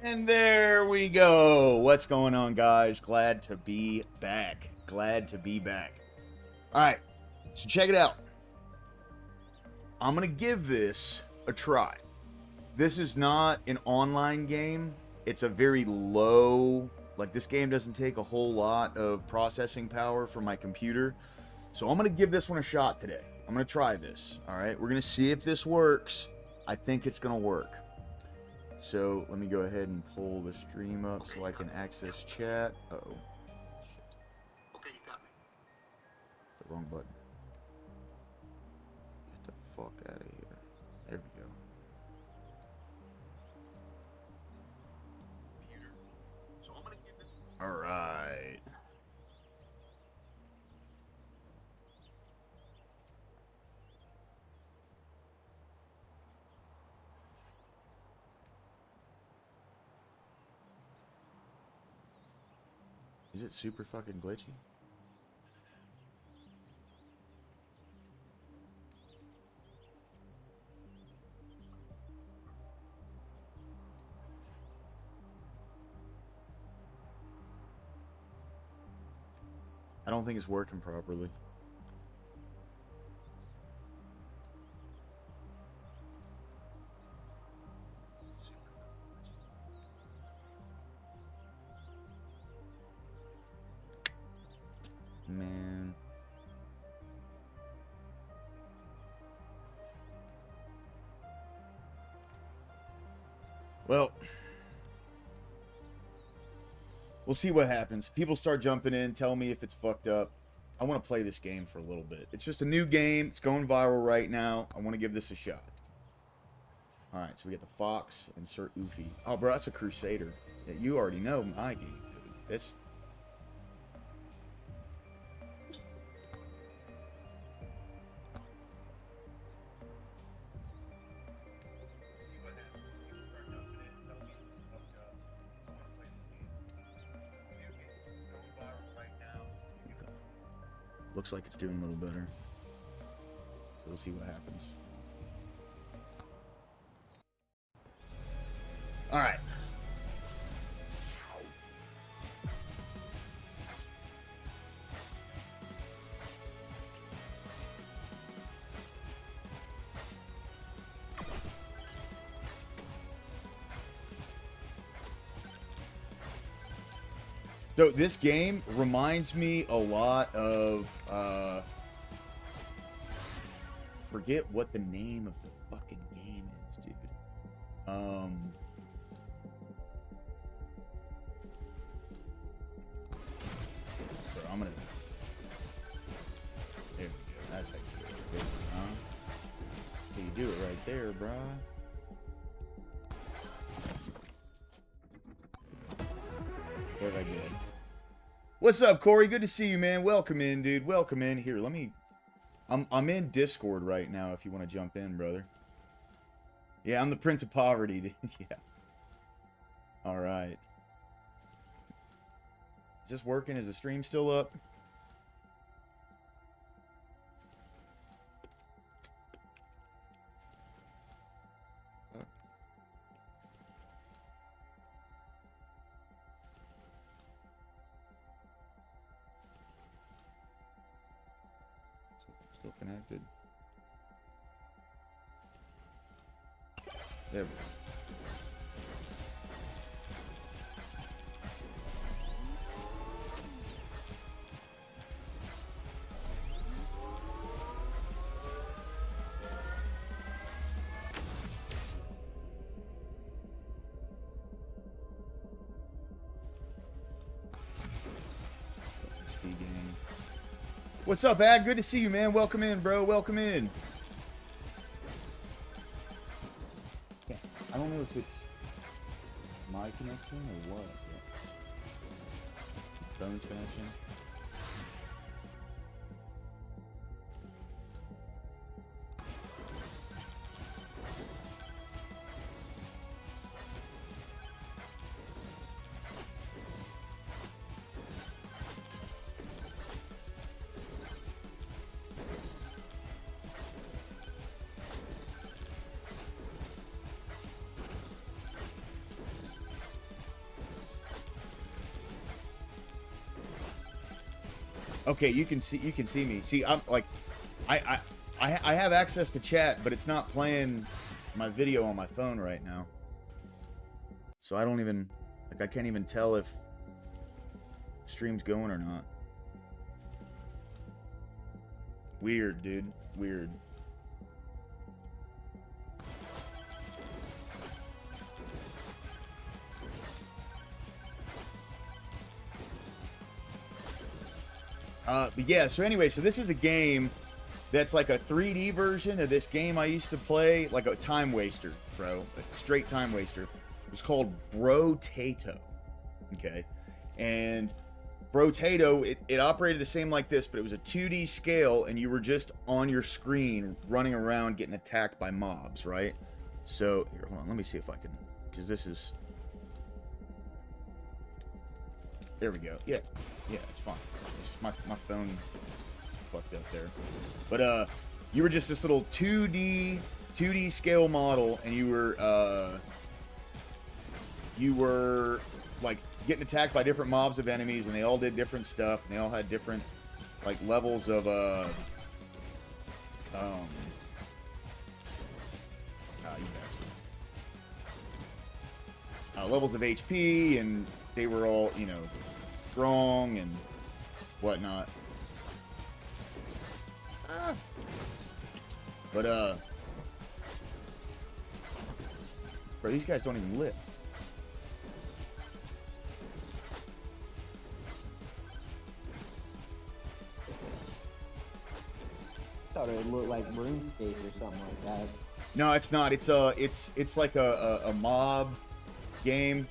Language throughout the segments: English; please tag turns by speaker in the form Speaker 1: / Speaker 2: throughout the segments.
Speaker 1: And there we go. What's going on, guys? Glad to be back. Glad to be back. All right, so check it out. I'm going to give this a try. This is not an online game. It's a very low, like this game doesn't take a whole lot of processing power for my computer. So I'm going to give this one a shot today. I'm going to try this. All right, we're going to see if this works. I think it's going to work. So let me go ahead and pull the stream up so I can access chat. Uh-oh. Shit.
Speaker 2: Okay, you got me.
Speaker 1: The wrong button. Get the fuck out of here. There we go.
Speaker 2: So I'm gonna give this.
Speaker 1: All right. Is it super fucking glitchy? I don't think it's working properly. Man. Well, we'll see what happens. People start jumping in, tell me if it's fucked up. I want to play this game for a little bit. It's just a new game. It's going viral right now. I want to give this a shot. All right, so we got the Fox, insert Oofy. Oh, bro, that's a Crusader. Yeah, you already know my game, dude. This... Looks like it's doing a little better. So we'll see what happens. All right. So this game reminds me a lot of, forget what the name of the fucking game is, dude. So I'm gonna, there we go, that's how you do it, huh? So you do it right there, bruh. What did I get? What's up, Corey? Good to see you, man. Welcome in, dude. Welcome in. Here, let me... I'm in Discord right now if you want to jump in, brother. Yeah, I'm the Prince of Poverty, dude. Yeah. Alright. Is this working? Is the stream still up? Still connected. There we go. Speed game. What's up, Ad? Good to see you, man. Welcome in, bro. Welcome in. Yeah, I don't know if it's my connection or what. Phone's connection. Okay, you can see me. See, I'm like, I have access to chat, but it's not playing my video on my phone right now. So I don't even, like, I can't even tell if stream's going or not. Weird, dude. Weird. But yeah, so anyway, so this is a game that's like a 3D version of this game I used to play, like a time waster, bro. A straight time waster. It was called Bro-Tato. Okay? And Bro-Tato, it operated the same like this, but it was a 2D scale, and you were just on your screen running around getting attacked by mobs, right? So, here, hold on, let me see if I can, because this is... There we go. Yeah, it's fine. It's just my phone fucked up there. But you were just this little 2D scale model, and you were like getting attacked by different mobs of enemies, and they all did different stuff, and they all had different like levels of levels of HP, and they were all, you know, strong and whatnot. But bro, these guys don't even lift.
Speaker 3: Thought it would look like RuneScape or something like that.
Speaker 1: No, it's not. It's like a mob game.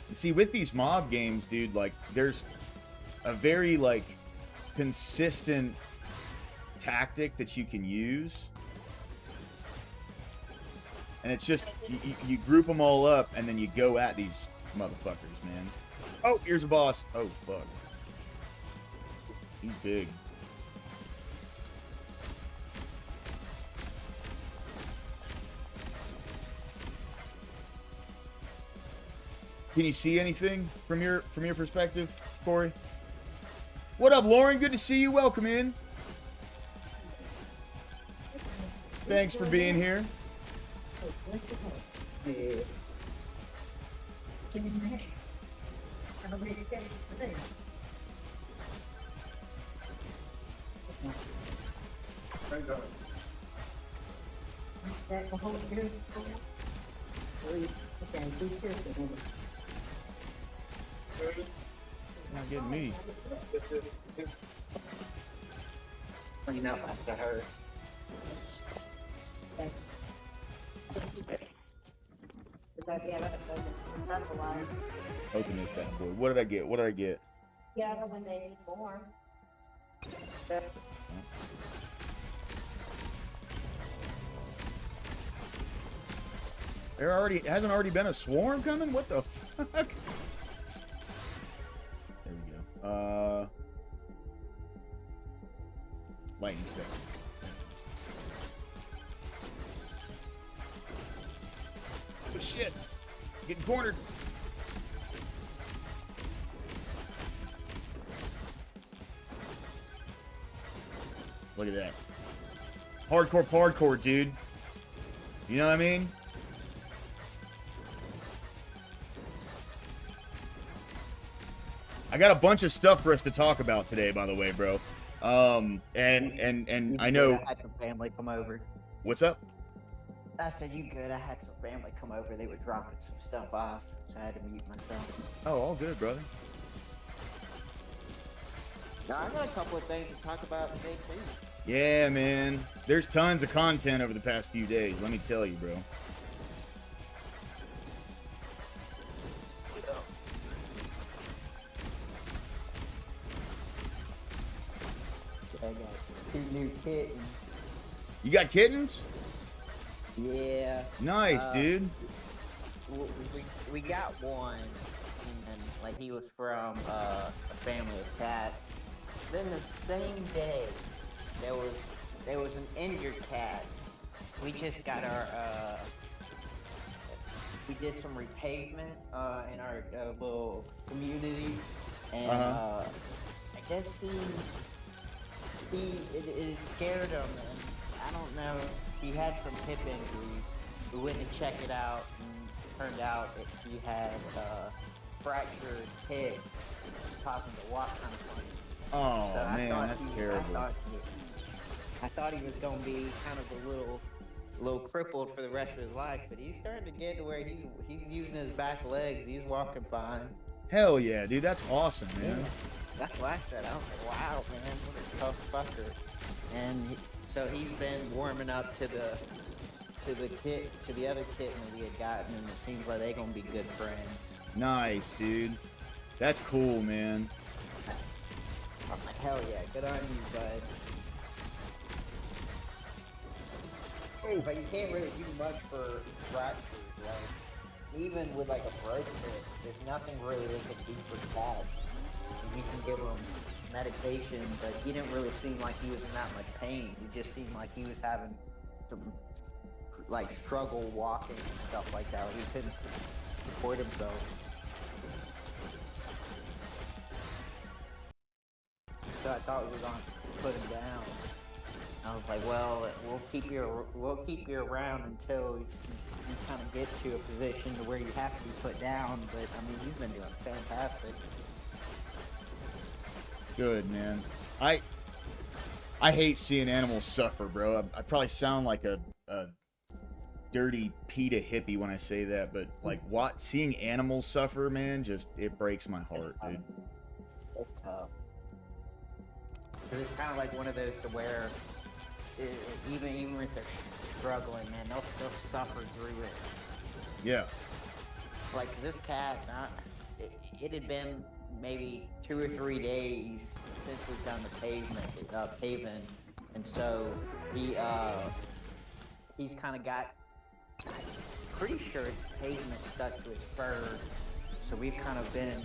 Speaker 1: And see, with these mob games, dude, like there's a very like consistent tactic that you can use, and it's just you group them all up and then you go at these motherfuckers, man. Oh, here's a boss. Oh fuck, he's big. Can you see anything from your perspective, Corey? What up, Lauren? Good to see you. Welcome in. Thanks for being here. Not getting me.
Speaker 3: Clean up after her.
Speaker 1: Open this bad boy. What did I get? What did I get?
Speaker 4: Yeah, when they born.
Speaker 1: There hasn't already been a swarm coming? What the fuck? There we go. Lightning stick. Oh shit! Getting cornered. Look at that. Hardcore, dude. You know what I mean? I got a bunch of stuff for us to talk about today, by the way, bro. And I know.
Speaker 3: I had some family come over.
Speaker 1: What's up?
Speaker 3: I said, you good? I had some family come over. They were dropping some stuff off, so I had to mute myself.
Speaker 1: Oh, all good, brother.
Speaker 3: Now, I got a couple of things to talk about today, too.
Speaker 1: Yeah, man. There's tons of content over the past few days, let me tell you, bro.
Speaker 3: I got 2 new kittens.
Speaker 1: You got kittens?
Speaker 3: Yeah.
Speaker 1: Nice, dude.
Speaker 3: We got one, and like he was from a family of cats. Then the same day, there was an injured cat. We just got our we did some repavement in our little community, and I guess it scared him, and I don't know. He had some hip injuries. We went to check it out, and turned out that he had fractured hip, which caused him to walk kind of funny.
Speaker 1: Oh
Speaker 3: So I
Speaker 1: man,
Speaker 3: thought
Speaker 1: that's terrible.
Speaker 3: I thought he was gonna be kind of a little crippled for the rest of his life, but he's starting to get to where he's using his back legs. He's walking fine.
Speaker 1: Hell yeah, dude, that's awesome, man.
Speaker 3: That's what I said. I was like, wow, man, what a tough fucker. And so he's been warming up to the other kitten that we had gotten, and it seems like they're gonna be good friends.
Speaker 1: Nice, dude. That's cool, man.
Speaker 3: I was like, hell yeah, good on you, bud. But you can't really do much for fractures, like, even with like a broke hip, there's nothing really they can do for cats. And you can give them medication, but he didn't really seem like he was in that much pain. He just seemed like he was having some, like, struggle walking and stuff like that. Like, he couldn't support himself. So I thought we were going to put him down. I was like, well, we'll keep you around until you kind of get to a position to where you have to be put down. But I mean, you've been doing fantastic.
Speaker 1: Good, man. I hate seeing animals suffer, bro. I probably sound like a dirty PETA hippie when I say that, but like, seeing animals suffer, man, it breaks my heart, dude.
Speaker 3: It's tough. Cause it's kind of like one of those to where even if they're struggling, man, they'll suffer through it.
Speaker 1: Yeah.
Speaker 3: Like this cat, it had been maybe 2 or 3 days since we've done the paving, and so he's kind of got, I'm pretty sure it's pavement stuck to his fur, so we've kind of been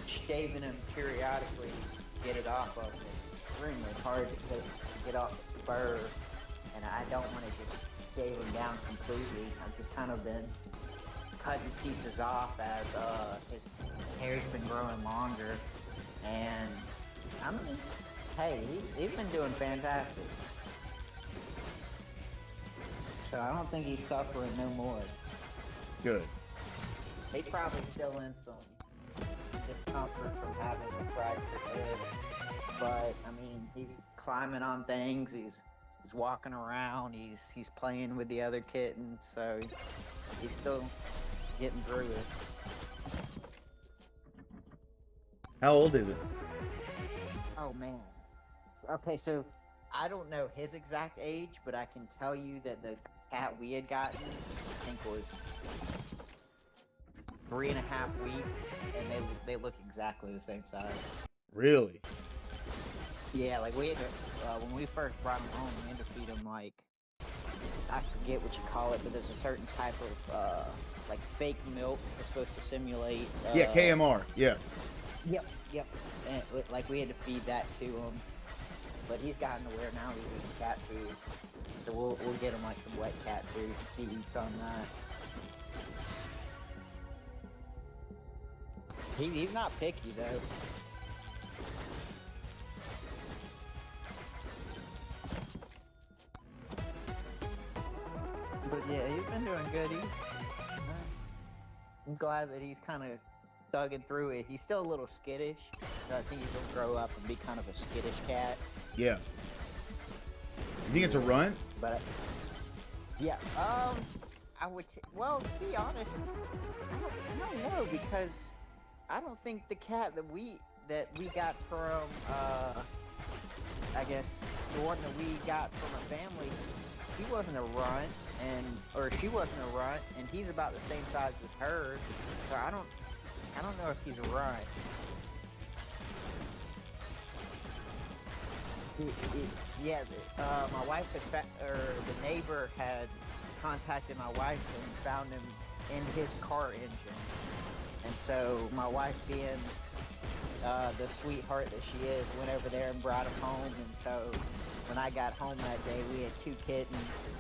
Speaker 3: shaving him periodically to get it off of him. It's extremely hard to get off his fur, and I don't want to just shave him down completely. I've just kind of been cutting pieces off as his hair's been growing longer, and I mean, hey, he's been doing fantastic. So I don't think he's suffering no more.
Speaker 1: Good.
Speaker 3: He's probably still in some discomfort from having a fractured hip, but I mean, he's climbing on things. He's walking around. He's playing with the other kittens, so he's still getting through it.
Speaker 1: How old is it?
Speaker 3: Oh man. Okay, so I don't know his exact age, but I can tell you that the cat we had gotten, I think, was 3.5 weeks, and they look exactly the same size.
Speaker 1: Really?
Speaker 3: Yeah, like we had to, when we first brought him home, we had to feed him, like, I forget what you call it, but there's a certain type of like fake milk that's supposed to simulate.
Speaker 1: Yeah, KMR. Yeah.
Speaker 3: Yep. And like we had to feed that to him, but he's gotten to where now he's eating cat food. So we'll get him like some wet cat food. He eats on that. He's not picky though. But yeah, he's been doing good. I'm glad that he's kind of thugging through it. He's still a little skittish, so I think he'll grow up and be kind of a skittish cat.
Speaker 1: Yeah. You think it's a runt?
Speaker 3: But yeah, I would. Well, to be honest, I don't know, because I don't think the cat that we got from I guess the one that we got from a family, he wasn't a runt, or she wasn't a runt, and he's about the same size as her. So I don't know if he's a runt. Yeah, my wife the neighbor had contacted my wife and found him in his car engine, and so my wife, being the sweetheart that she is, went over there and brought him home. And so when I got home that day, we had 2 kittens.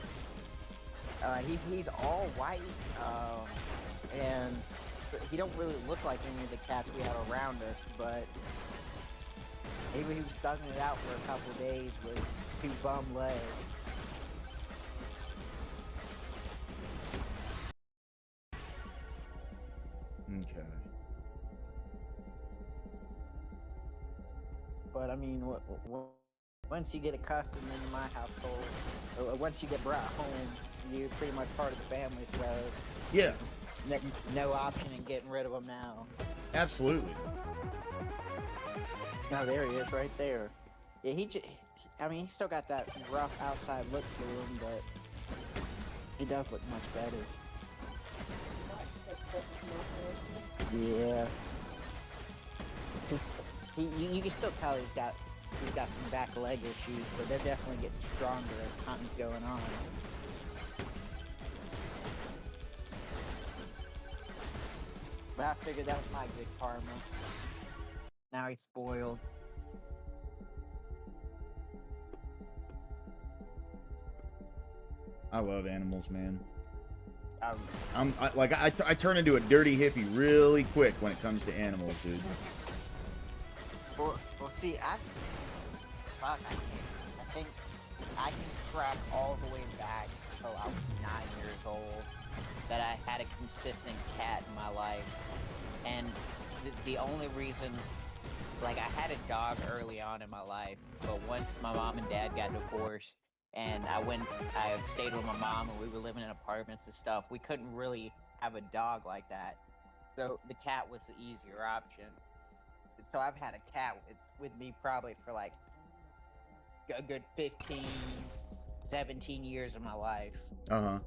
Speaker 3: He's all white, and he don't really look like any of the cats we have around us. But he was stugging it out for a couple days with 2 bum legs.
Speaker 1: Okay.
Speaker 3: But I mean, once you get accustomed in my household, once you get brought home, you're pretty much part of the family. So
Speaker 1: Yeah,
Speaker 3: no option in getting rid of them now.
Speaker 1: absolutely.
Speaker 3: No, there he is, right there. Yeah, I mean, he's still got that rough outside look to him, but he does look much better. Yeah. You can still tell he's got some back leg issues, but they're definitely getting stronger as time's going on. But I figured that was my good karma. Now he's spoiled.
Speaker 1: I love animals, man.
Speaker 3: Um,
Speaker 1: I turn into a dirty hippie really quick when it comes to animals, dude.
Speaker 3: well, see, I think I can track all the way back until I was 9 years old that I had a consistent cat in my life, and the only reason, like, I had a dog early on in my life, but once my mom and dad got divorced, and I stayed with my mom, and we were living in apartments and stuff, we couldn't really have a dog like that, so the cat was the easier option. So I've had a cat with me probably for like a good 15, 17 years of my life.
Speaker 1: Uh-huh.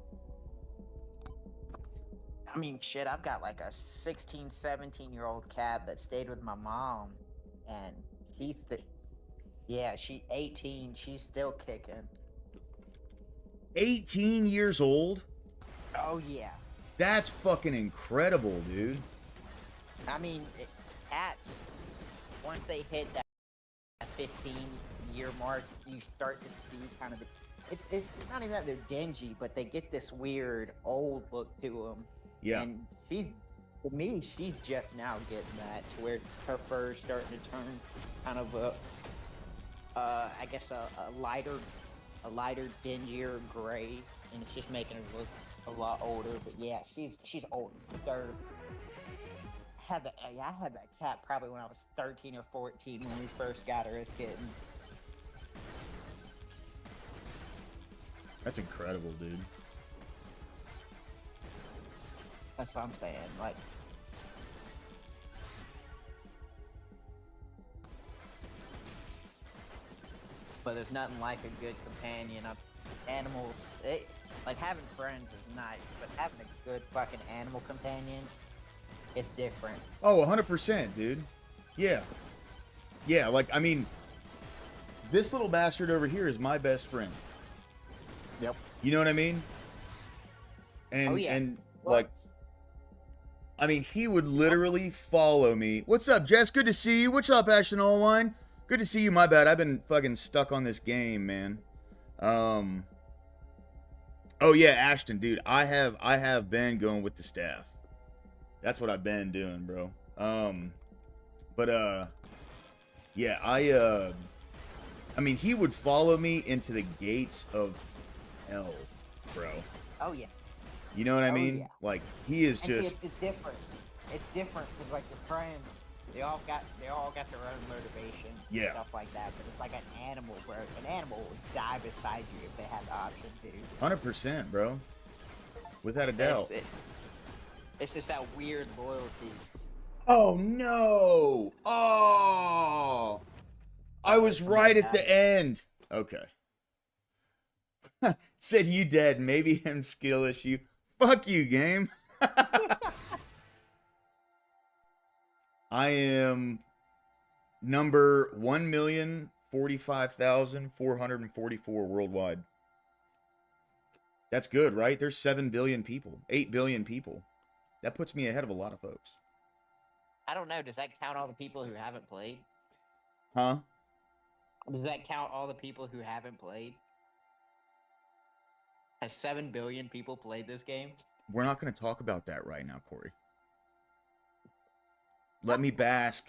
Speaker 3: I mean, shit, I've got like a 16, 17-year-old cat that stayed with my mom, and she's 18, she's still kicking.
Speaker 1: 18 years old?
Speaker 3: Oh, yeah.
Speaker 1: That's fucking incredible, dude.
Speaker 3: I mean, cats, once they hit that 15-year mark, you start to see kind of it's not even that they're dingy, but they get this weird old look to them.
Speaker 1: Yeah.
Speaker 3: And to me, she's just now getting that to where her fur's starting to turn kind of I guess a lighter, dingier gray, and it's just making her look a lot older. But yeah, she's old as dirt. I had that cat probably when I was 13 or 14 when we first got her as kittens.
Speaker 1: That's incredible, dude.
Speaker 3: That's what I'm saying. Like, but there's nothing like a good companion. Animals, like having friends is nice, but having a good fucking animal companion, it's different.
Speaker 1: Oh, 100%, dude. Yeah. Yeah, like, I mean, this little bastard over here is my best friend.
Speaker 3: Yep.
Speaker 1: You know what I mean? And,
Speaker 3: Oh, yeah.
Speaker 1: like, I mean, he would literally follow me. What's up, Jess? Good to see you. What's up, Ashton Allwine? Good to see you. My bad. I've been fucking stuck on this game, man. Oh yeah, Ashton, dude. I have been going with the staff. That's what I've been doing, bro. Yeah, I mean, he would follow me into the gates of hell, bro.
Speaker 3: Oh yeah.
Speaker 1: You know what I
Speaker 3: Oh,
Speaker 1: mean?
Speaker 3: yeah.
Speaker 1: Like, he is
Speaker 3: And
Speaker 1: just...
Speaker 3: it's different. It's different because like your friends, they all got their own motivation, and
Speaker 1: Yeah.
Speaker 3: stuff like that. But it's like an animal, bro. An animal would die beside you if they had the option to.
Speaker 1: 100%, bro. Without a doubt.
Speaker 3: It's just that weird loyalty.
Speaker 1: Oh, no! Oh! I was right at the end. Okay. Said you dead. Maybe him skill issue. Fuck you, game. I am number 1,045,444 worldwide. That's good, right? There's 7 billion people. 8 billion people. That puts me ahead of a lot of folks.
Speaker 3: I don't know. Does that count all the people who haven't played?
Speaker 1: Huh?
Speaker 3: Does that count all the people who haven't played? Has 7 billion people played this game?
Speaker 1: We're not going to talk about that right now, Corey. Let me bask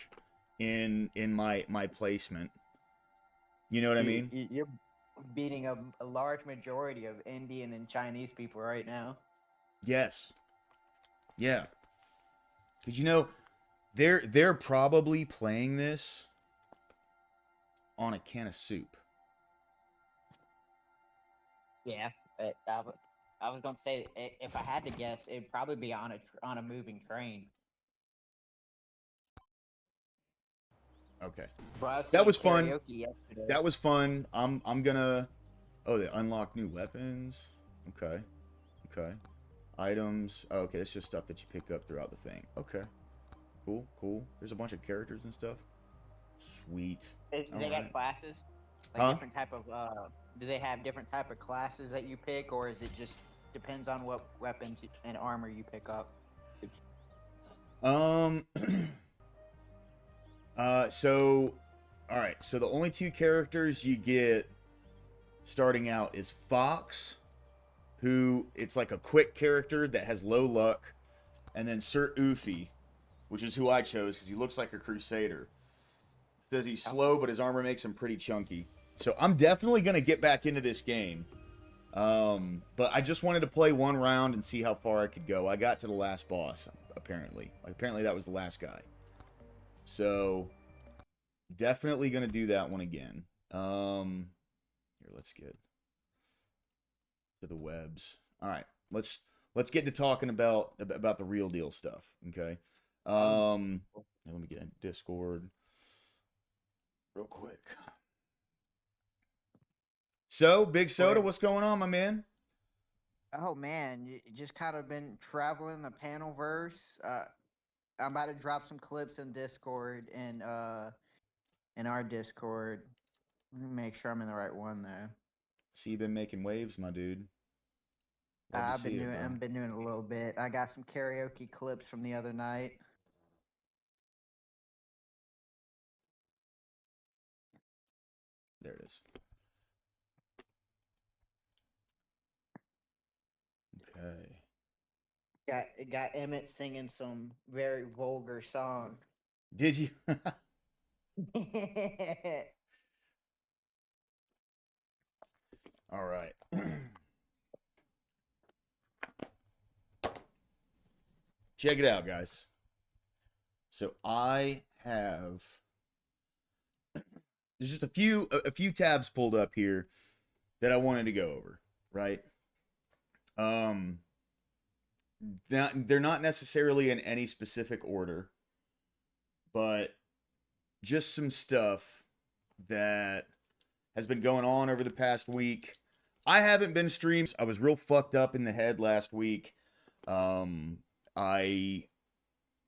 Speaker 1: in my placement. You know what I mean?
Speaker 3: You're beating a large majority of Indian and Chinese people right now.
Speaker 1: Yes. Yeah. Because, you know, they're probably playing this on a can of soup.
Speaker 3: Yeah, but I was gonna say if I had to guess, it'd probably be on a moving train.
Speaker 1: Okay.
Speaker 3: Bro, I was
Speaker 1: That
Speaker 3: singing
Speaker 1: was fun.
Speaker 3: karaoke yesterday.
Speaker 1: That was fun. I'm gonna. Oh, they unlock new weapons. Okay. Okay. Items. Oh, okay, it's just stuff that you pick up throughout the thing. Okay. Cool. Cool. There's a bunch of characters and stuff. Sweet.
Speaker 3: They got
Speaker 1: Alright.
Speaker 3: classes, like
Speaker 1: Huh?
Speaker 3: different type of. Do they have different type of classes that you pick, or is it just depends on what weapons and armor you pick up?
Speaker 1: So, all right. So the only two characters you get starting out is Fox, who it's like a quick character that has low luck, and then Sir Oofy, which is who I chose because he looks like a crusader. Says he's slow, but his armor makes him pretty chunky. So I'm definitely gonna get back into this game. But I just wanted to play one round and see how far I could go. I got to the last boss, apparently. Apparently that was the last guy. So definitely gonna do that one again. Here, let's get to the webs. All right, let's get to talking about the real deal stuff. Okay. Let me get into Discord real quick. So, Big Soda, what's going on, my man?
Speaker 3: Oh man, just kind of been traveling the panel verse. I'm about to drop some clips in Discord and in our Discord. Let me make sure I'm in the right one there.
Speaker 1: See, you've been making waves, my dude. Love to
Speaker 3: I've
Speaker 1: see
Speaker 3: been
Speaker 1: it,
Speaker 3: doing.
Speaker 1: bro.
Speaker 3: I've been doing it a little bit. I got some karaoke clips from the other night.
Speaker 1: There it is. Okay.
Speaker 3: Got Emmett singing some very vulgar song.
Speaker 1: Did you? All right. Check it out, guys. So I have there's just a few tabs pulled up here that I wanted to go over, right? They're not necessarily in any specific order, but just some stuff that has been going on over the past week. I haven't been streaming. I was real fucked up in the head last week. I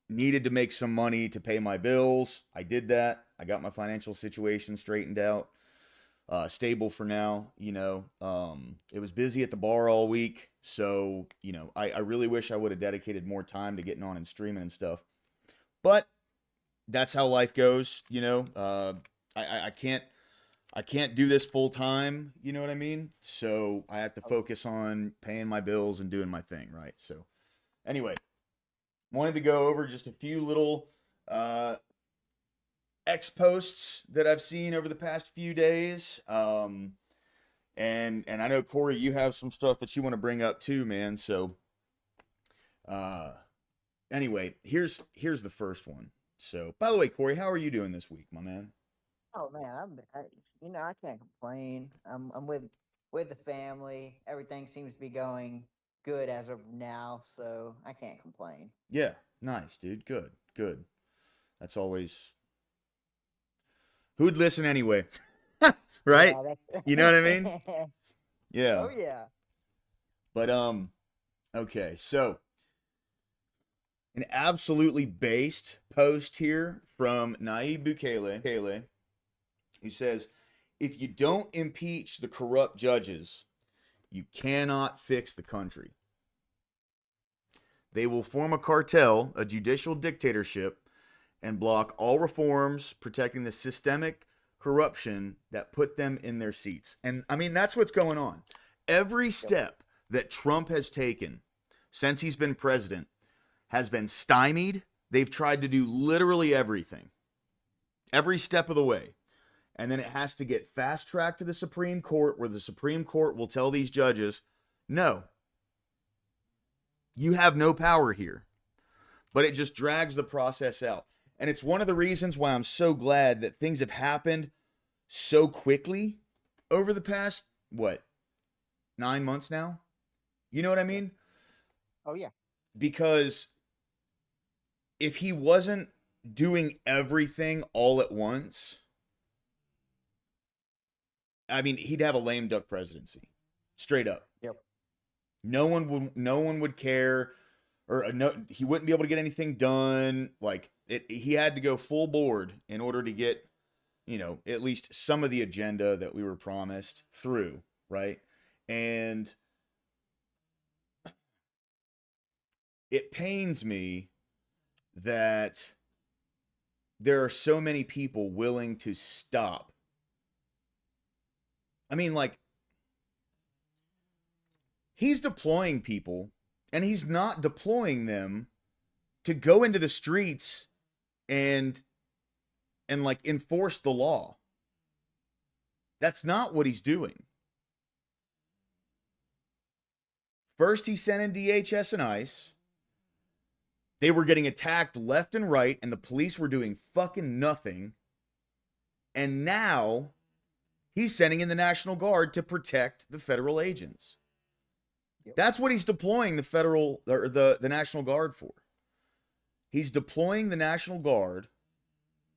Speaker 1: needed to make some money to pay my bills. I did that. I got my financial situation straightened out. Stable for now, you know. It was busy at the bar all week. So, you know, I really wish I would have dedicated more time to getting on and streaming and stuff. But that's how life goes, you know. I can't do this full time, you know what I mean? So I have to focus on paying my bills and doing my thing, right? So anyway, wanted to go over just a few little X posts that I've seen over the past few days. And I know, Corey, you have some stuff that you want to bring up too, man. So anyway, here's the first one. So, by the way, Corey, how are you doing this week, my man?
Speaker 3: Oh man, I can't complain. I'm with the family. Everything seems to be going good as of now, so I can't complain.
Speaker 1: Yeah, nice, dude. Good, good. That's always who'd listen anyway, right?
Speaker 3: Yeah,
Speaker 1: You know what I mean? Yeah.
Speaker 3: Oh yeah.
Speaker 1: But okay, so an absolutely based post here from Naib Bukele, who says, if you don't impeach the corrupt judges, you cannot fix the country. They will form a cartel, a judicial dictatorship, and block all reforms protecting the systemic corruption that put them in their seats. And I mean, that's what's going on. Every step that Trump has taken since he's been president has been stymied. They've tried to do literally everything, every step of the way. And then it has to get fast-tracked to the Supreme Court, where the Supreme Court will tell these judges, no, you have no power here. But it just drags the process out. And it's one of the reasons why I'm so glad that things have happened so quickly over the past, 9 months now? You know what I mean?
Speaker 3: Oh yeah.
Speaker 1: Because if he wasn't doing everything all at once, I mean, he'd have a lame duck presidency. Straight up.
Speaker 3: Yep.
Speaker 1: No one would care, or no, he wouldn't be able to get anything done. Like he had to go full board in order to get, at least some of the agenda that we were promised through, right? And it pains me that there are so many people willing to stop. I mean, like, he's deploying people, and he's not deploying them to go into the streets and like enforce the law. That's not what he's doing. First, he sent in DHS and ICE. They were getting attacked left and right, and the police were doing fucking nothing. And now he's sending in the National Guard to protect the federal agents.
Speaker 3: Yep.
Speaker 1: That's what he's deploying the National Guard for. He's deploying the National Guard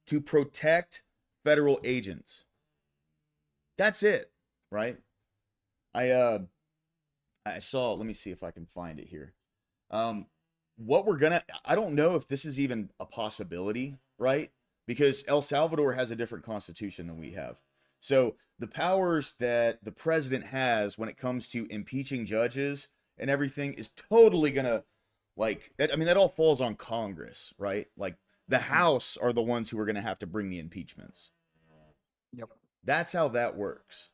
Speaker 1: to protect federal agents. That's it, right? I saw, let me see if I can find it here. I don't know if this is even a possibility, right? Because El Salvador has a different constitution than we have. So the powers that the president has when it comes to impeaching judges and everything is totally gonna, that all falls on Congress, right? Like, the House are the ones who are gonna have to bring the impeachments.
Speaker 3: Yep.
Speaker 1: That's how that works.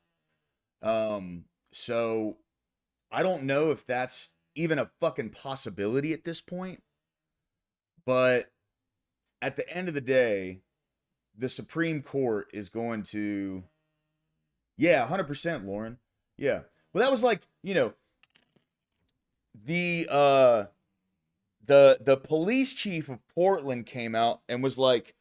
Speaker 1: So I don't know if that's even a fucking possibility at this point. But at the end of the day, the Supreme Court is going to... Yeah, 100%, Lauren. Yeah. Well, that was like, the police chief of Portland came out and was like,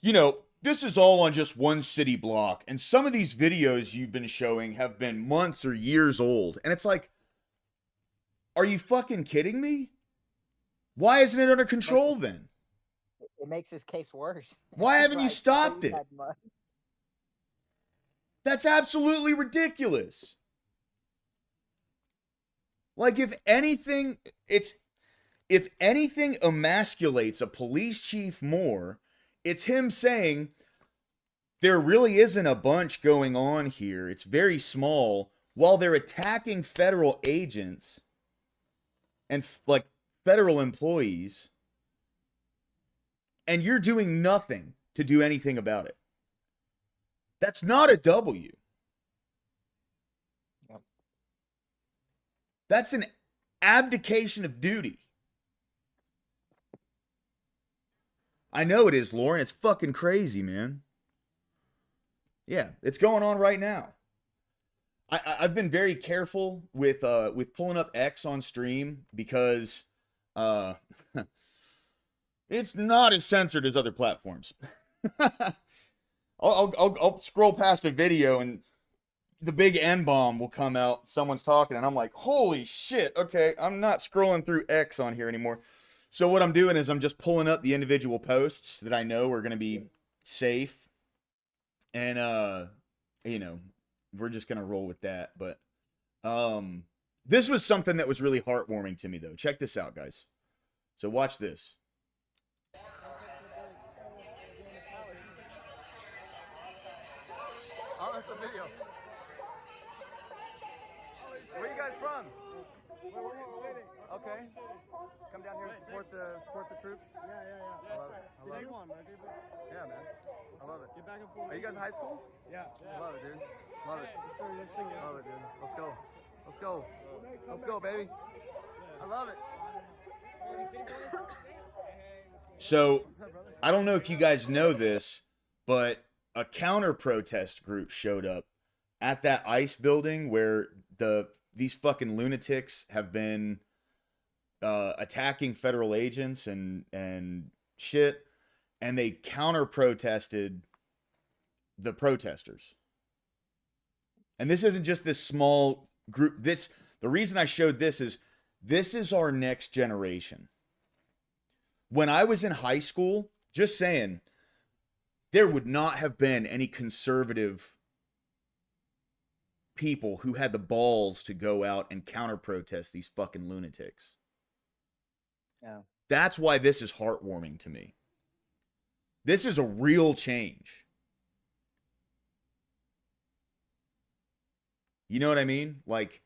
Speaker 1: this is all on just one city block. And some of these videos you've been showing have been months or years old. And it's like, are you fucking kidding me? Why isn't it under control then?
Speaker 3: It makes his case worse.
Speaker 1: Why haven't you stopped it? That's absolutely ridiculous. Like, if anything emasculates a police chief more, it's him saying, there really isn't a bunch going on here. It's very small, while they're attacking federal agents and federal employees, and you're doing nothing to do anything about it. That's not a W.
Speaker 3: Yep.
Speaker 1: That's an abdication of duty. I know it is, Lauren. It's fucking crazy, man. Yeah, it's going on right now. I've been very careful with pulling up X on stream because it's not as censored as other platforms. I'll scroll past a video and the big N-bomb will come out. Someone's talking and I'm like, holy shit. Okay, I'm not scrolling through X on here anymore. So what I'm doing is I'm just pulling up the individual posts that I know are going to be safe. And, we're just going to roll with that. But this was something that was really heartwarming to me, though. Check this out, guys. So watch this.
Speaker 5: Oh, that's a video. Where are you guys from? Okay. Come down here to support the troops.
Speaker 6: Yeah.
Speaker 5: I love it. I love it. Yeah, man. I love it.
Speaker 6: Get back and forth.
Speaker 5: Are you guys in high school?
Speaker 6: Yeah.
Speaker 5: I love it, dude. Love it.
Speaker 6: Yes, sir. Yes, sir. Yes,
Speaker 5: Love
Speaker 6: sir.
Speaker 5: it, dude. Let's go. Let's go. Let's go, baby. I love it.
Speaker 1: So, I don't know if you guys know this, but a counter protest group showed up at that ICE building where these fucking lunatics have been attacking federal agents and shit, and they counter protested the protesters. And this isn't just this small group. The reason I showed this is our next generation. When I was in high school, just saying, there would not have been any conservative people who had the balls to go out and counter protest these fucking lunatics.
Speaker 3: Yeah.
Speaker 1: That's why this is heartwarming to me. This is a real change. You know what I mean? Like,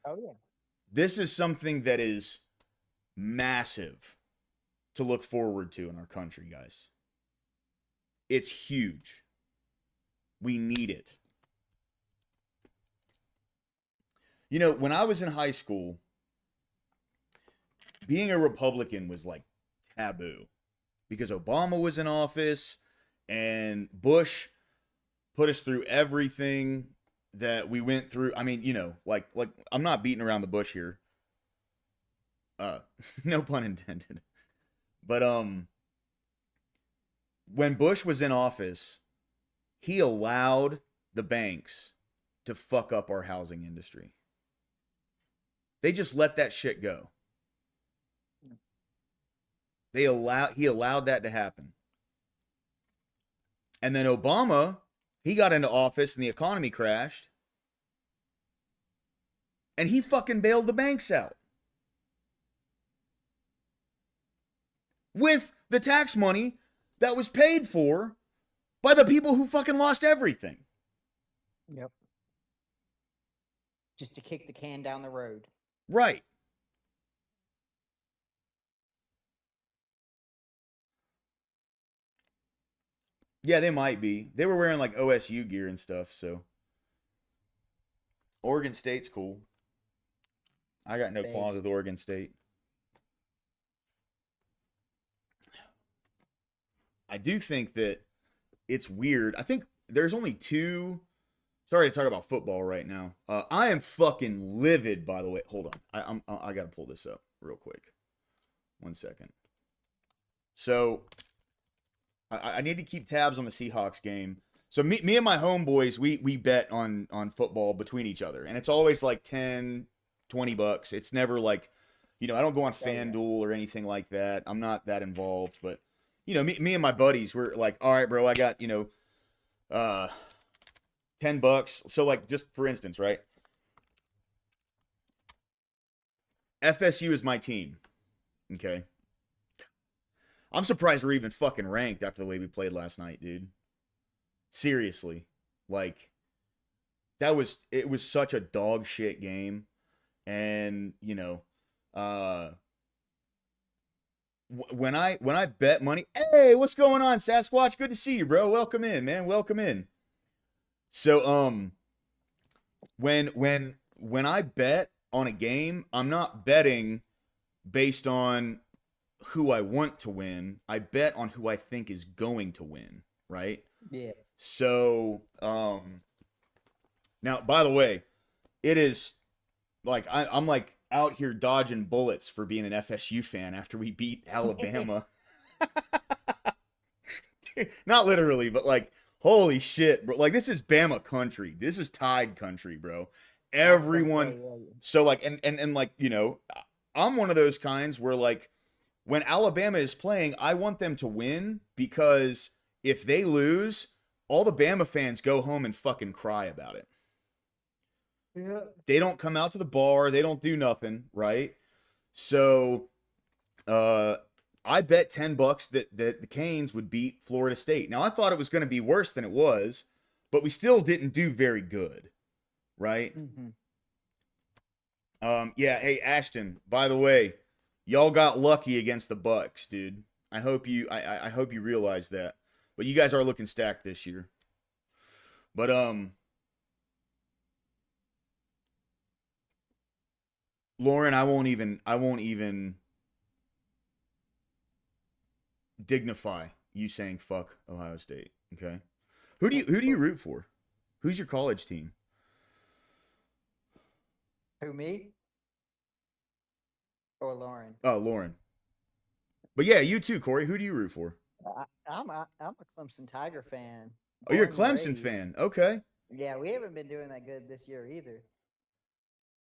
Speaker 3: Oh yeah.
Speaker 1: this is something that is massive to look forward to in our country, guys. It's huge. We need it. You know, when I was in high school, being a Republican was like taboo because Obama was in office and Bush put us through everything that we went through. I mean, you know, like I'm not beating around the bush here. No pun intended. But when Bush was in office, he allowed the banks to fuck up our housing industry. They just let that shit go. He allowed that to happen. And then Obama, he got into office and the economy crashed. And he fucking bailed the banks out. With the tax money that was paid for by the people who fucking lost everything.
Speaker 3: Yep. Just to kick the can down the road.
Speaker 1: Right. Yeah, they might be. They were wearing like OSU gear and stuff, so. Oregon State's cool. I got no qualms with Oregon State. I do think that it's weird. I think there's only two. Sorry to talk about football right now. I am fucking livid, by the way. Hold on. I got to pull this up real quick. 1 second. So, I need to keep tabs on the Seahawks game. So, me and my homeboys, we bet on football between each other. And it's always like 10, 20 bucks. It's never like, you know, I don't go on FanDuel or anything like that. I'm not that involved. But, you know, me and my buddies, we're like, all right, bro, I got, you know, 10 bucks. So, like, just for instance, right? FSU is my team. Okay. I'm surprised we're even fucking ranked after the way we played last night, dude. Seriously. Like, it was such a dog shit game. And, you know, when I bet money, hey, what's going on, Sasquatch? Good to see you, bro. Welcome in, man. Welcome in. So, when I bet on a game, I'm not betting based on who I want to win. I bet on who I think is going to win, right?
Speaker 3: Yeah.
Speaker 1: So, now, by the way, it is like I'm like out here dodging bullets for being an FSU fan after we beat Alabama. Not literally, but like, holy shit, bro. Like, this is Bama country. This is Tide country, bro. Everyone. So, like, and like, you know, I'm one of those kinds where, like, when Alabama is playing, I want them to win because if they lose, all the Bama fans go home and fucking cry about it.
Speaker 3: Yeah.
Speaker 1: They don't come out to the bar. They don't do nothing, right? So, I bet $10 that the Canes would beat Florida State. Now, I thought it was going to be worse than it was, but we still didn't do very good, right?
Speaker 3: Mm-hmm.
Speaker 1: Yeah, hey, Ashton, by the way, y'all got lucky against the Bucks, dude. I hope you realize that. But you guys are looking stacked this year. But Lauren, I won't even dignify you saying fuck Ohio State. Okay. Who do you root for? Who's your college team?
Speaker 3: Who, me? Or Lauren?
Speaker 1: Oh, Lauren. But yeah, you too, Corey. Who do you root for?
Speaker 3: I'm a Clemson Tiger fan.
Speaker 1: Oh, you're a
Speaker 3: Born and
Speaker 1: Clemson
Speaker 3: raised.
Speaker 1: fan. Okay.
Speaker 3: Yeah, we haven't been doing that good this year either.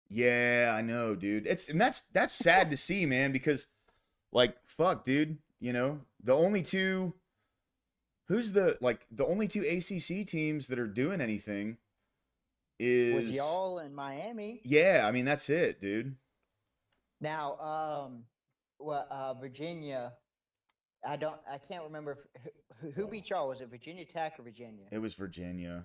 Speaker 1: Yeah, I know, dude. That's sad to see, man, because like fuck, dude, you know, the only two the only two ACC teams that are doing anything
Speaker 3: Was
Speaker 1: is
Speaker 3: y'all in Miami?
Speaker 1: yeah, I mean that's it, dude.
Speaker 3: Now, Virginia. I can't remember who beat y'all. Was it Virginia Tech or Virginia?
Speaker 1: It was Virginia.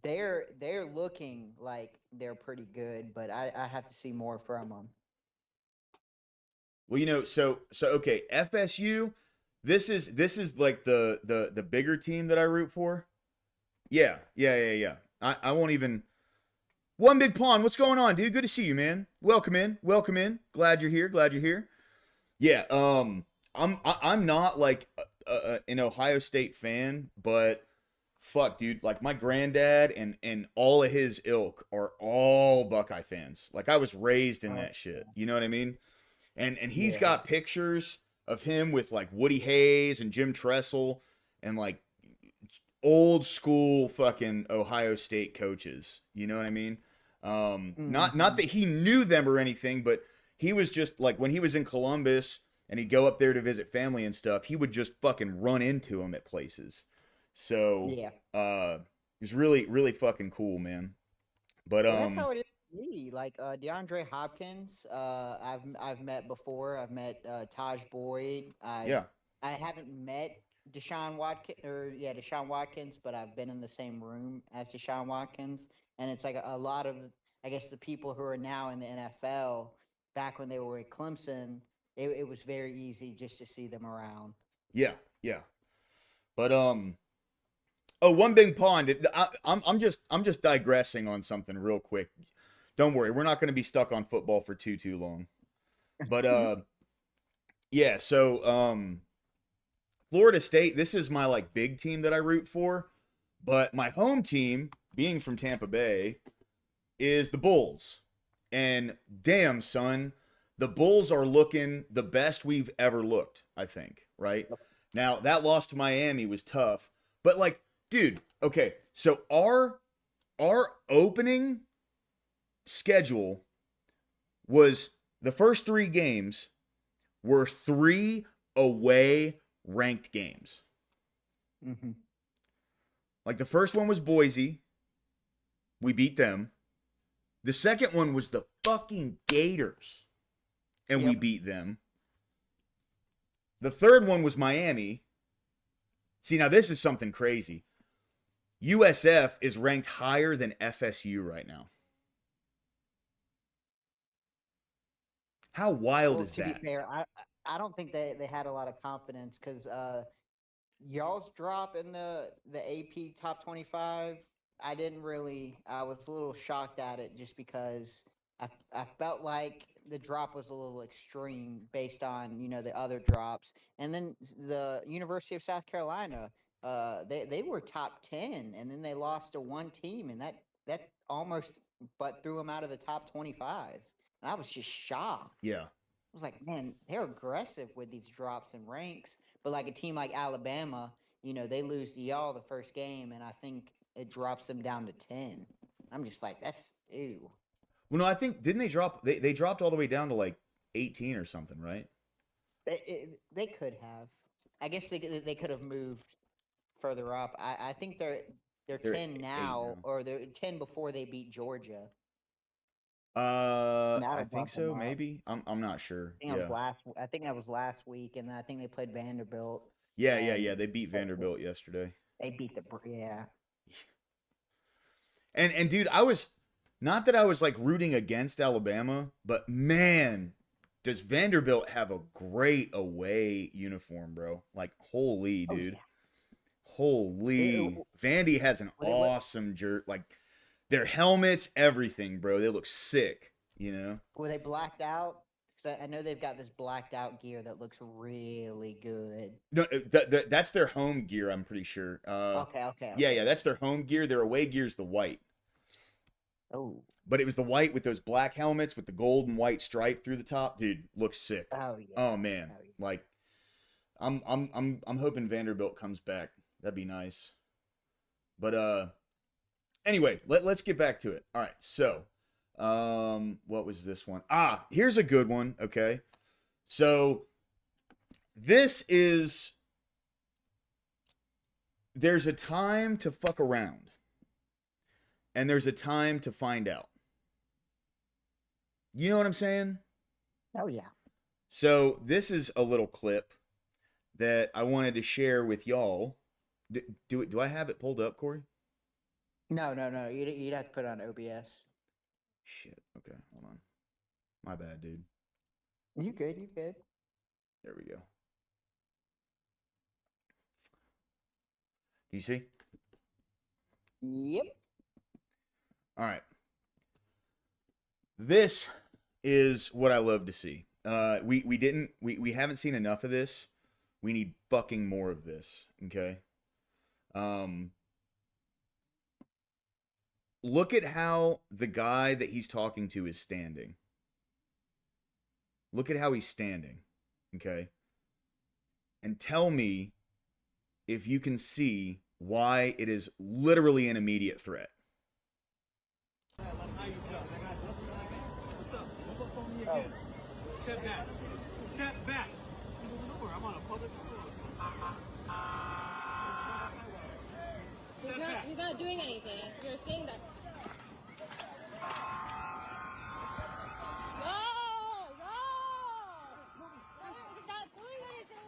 Speaker 3: They're looking like they're pretty good, but I have to see more from them.
Speaker 1: Well, you know, so okay, FSU, this is like the bigger team that I root for. Yeah. I won't even One Big Pawn, what's going on, dude? Good to see you, man. Welcome in. Glad you're here. Yeah, I'm not like an Ohio State fan, but fuck, dude, like my granddad and all of his ilk are all Buckeye fans. Like I was raised in that shit. You know what I mean? And he's got pictures of him with like Woody Hayes and Jim Tressel and like old school fucking Ohio State coaches. You know what I mean? Not that he knew them or anything, but he was just like when he was in Columbus and he'd go up there to visit family and stuff, he would just fucking run into them at places. So it was really, really fucking cool, man. But
Speaker 3: well, that's how it is for me. Like DeAndre Hopkins, I've met before. I've met Taj Boyd. I haven't met Deshaun Watkins, but I've been in the same room as Deshaun Watkins, and it's like a lot of, I guess, the people who are now in the NFL. Back when they were at Clemson, it was very easy just to see them around.
Speaker 1: Yeah. But One Big Pond. I'm just digressing on something real quick. Don't worry, we're not going to be stuck on football for too long. But yeah. So Florida State. This is my like big team that I root for, but my home team, being from Tampa Bay, is the Bulls. And damn, son, the Bulls are looking the best we've ever looked. I think. Right now, that loss to Miami was tough, but like. Dude, okay, so our opening schedule was the first 3 games were 3 away ranked games.
Speaker 3: Mm-hmm.
Speaker 1: Like the first one was Boise. We beat them. The second one was the fucking Gators. And we beat them. The third one was Miami. See, now this is something crazy. USF is ranked higher than FSU right now. How wild is
Speaker 3: to
Speaker 1: that?
Speaker 3: Be fair, I don't think they had a lot of confidence because y'all's drop in the AP top 25. I didn't really. I was a little shocked at it just because I felt like the drop was a little extreme based on the other drops, and then the University of South Carolina. They were top 10, and then they lost to one team, and that almost but threw them out of the top 25. And I was just shocked.
Speaker 1: Yeah.
Speaker 3: I was like, man, they're aggressive with these drops and ranks. But like a team like Alabama, they lose to y'all the first game, and I think it drops them down to 10. I'm just like, that's ew.
Speaker 1: Well, no, I think didn't they drop? They dropped all the way down to like 18 or something, right?
Speaker 3: They could have. I guess they could have moved further up. I think they're 10 now, or they're 10 before they beat Georgia.
Speaker 1: I think so. Maybe I'm not sure.
Speaker 3: I think that was last week, and I think they played Vanderbilt.
Speaker 1: Yeah. They beat Vanderbilt yesterday.
Speaker 3: They beat
Speaker 1: And dude, I was not that I was like rooting against Alabama, but man, does Vanderbilt have a great away uniform, bro? Like, holy, dude. Holy. Vandy has an awesome jersey. Like, their helmets, everything, bro. They look sick. you know?
Speaker 3: Were they blacked out? Because I know they've got this blacked out gear that looks really good.
Speaker 1: No, that's their home gear, I'm pretty sure.
Speaker 3: Okay.
Speaker 1: Yeah, that's their home gear. Their away gear is the white.
Speaker 3: Oh.
Speaker 1: But it was the white with those black helmets with the gold and white stripe through the top. Dude, looks sick.
Speaker 3: Oh yeah.
Speaker 1: Oh man.
Speaker 3: Oh, yeah.
Speaker 1: Like I'm hoping Vanderbilt comes back. That'd be nice. But anyway, let's get back to it. All right. So, what was this one? Here's a good one, okay? So, this is there's a time to fuck around. And there's a time to find out. You know what I'm saying?
Speaker 3: Oh yeah.
Speaker 1: So this is a little clip that I wanted to share with y'all. Do I have it pulled up, Corey?
Speaker 3: No. You'd have to put it on OBS.
Speaker 1: Shit. Okay, hold on. My bad, dude.
Speaker 3: You good?
Speaker 1: There we go. You see?
Speaker 3: Yep.
Speaker 1: All right. This is what I love to see. We haven't seen enough of this. We need fucking more of this. Okay. Look at how the guy that he's talking to is standing. Look at how he's standing. Okay. And tell me if you can see why it is literally an immediate threat.
Speaker 5: Step back. Step back. I'm on a public road.
Speaker 4: He's not doing anything. You're saying that. No! He's not doing anything!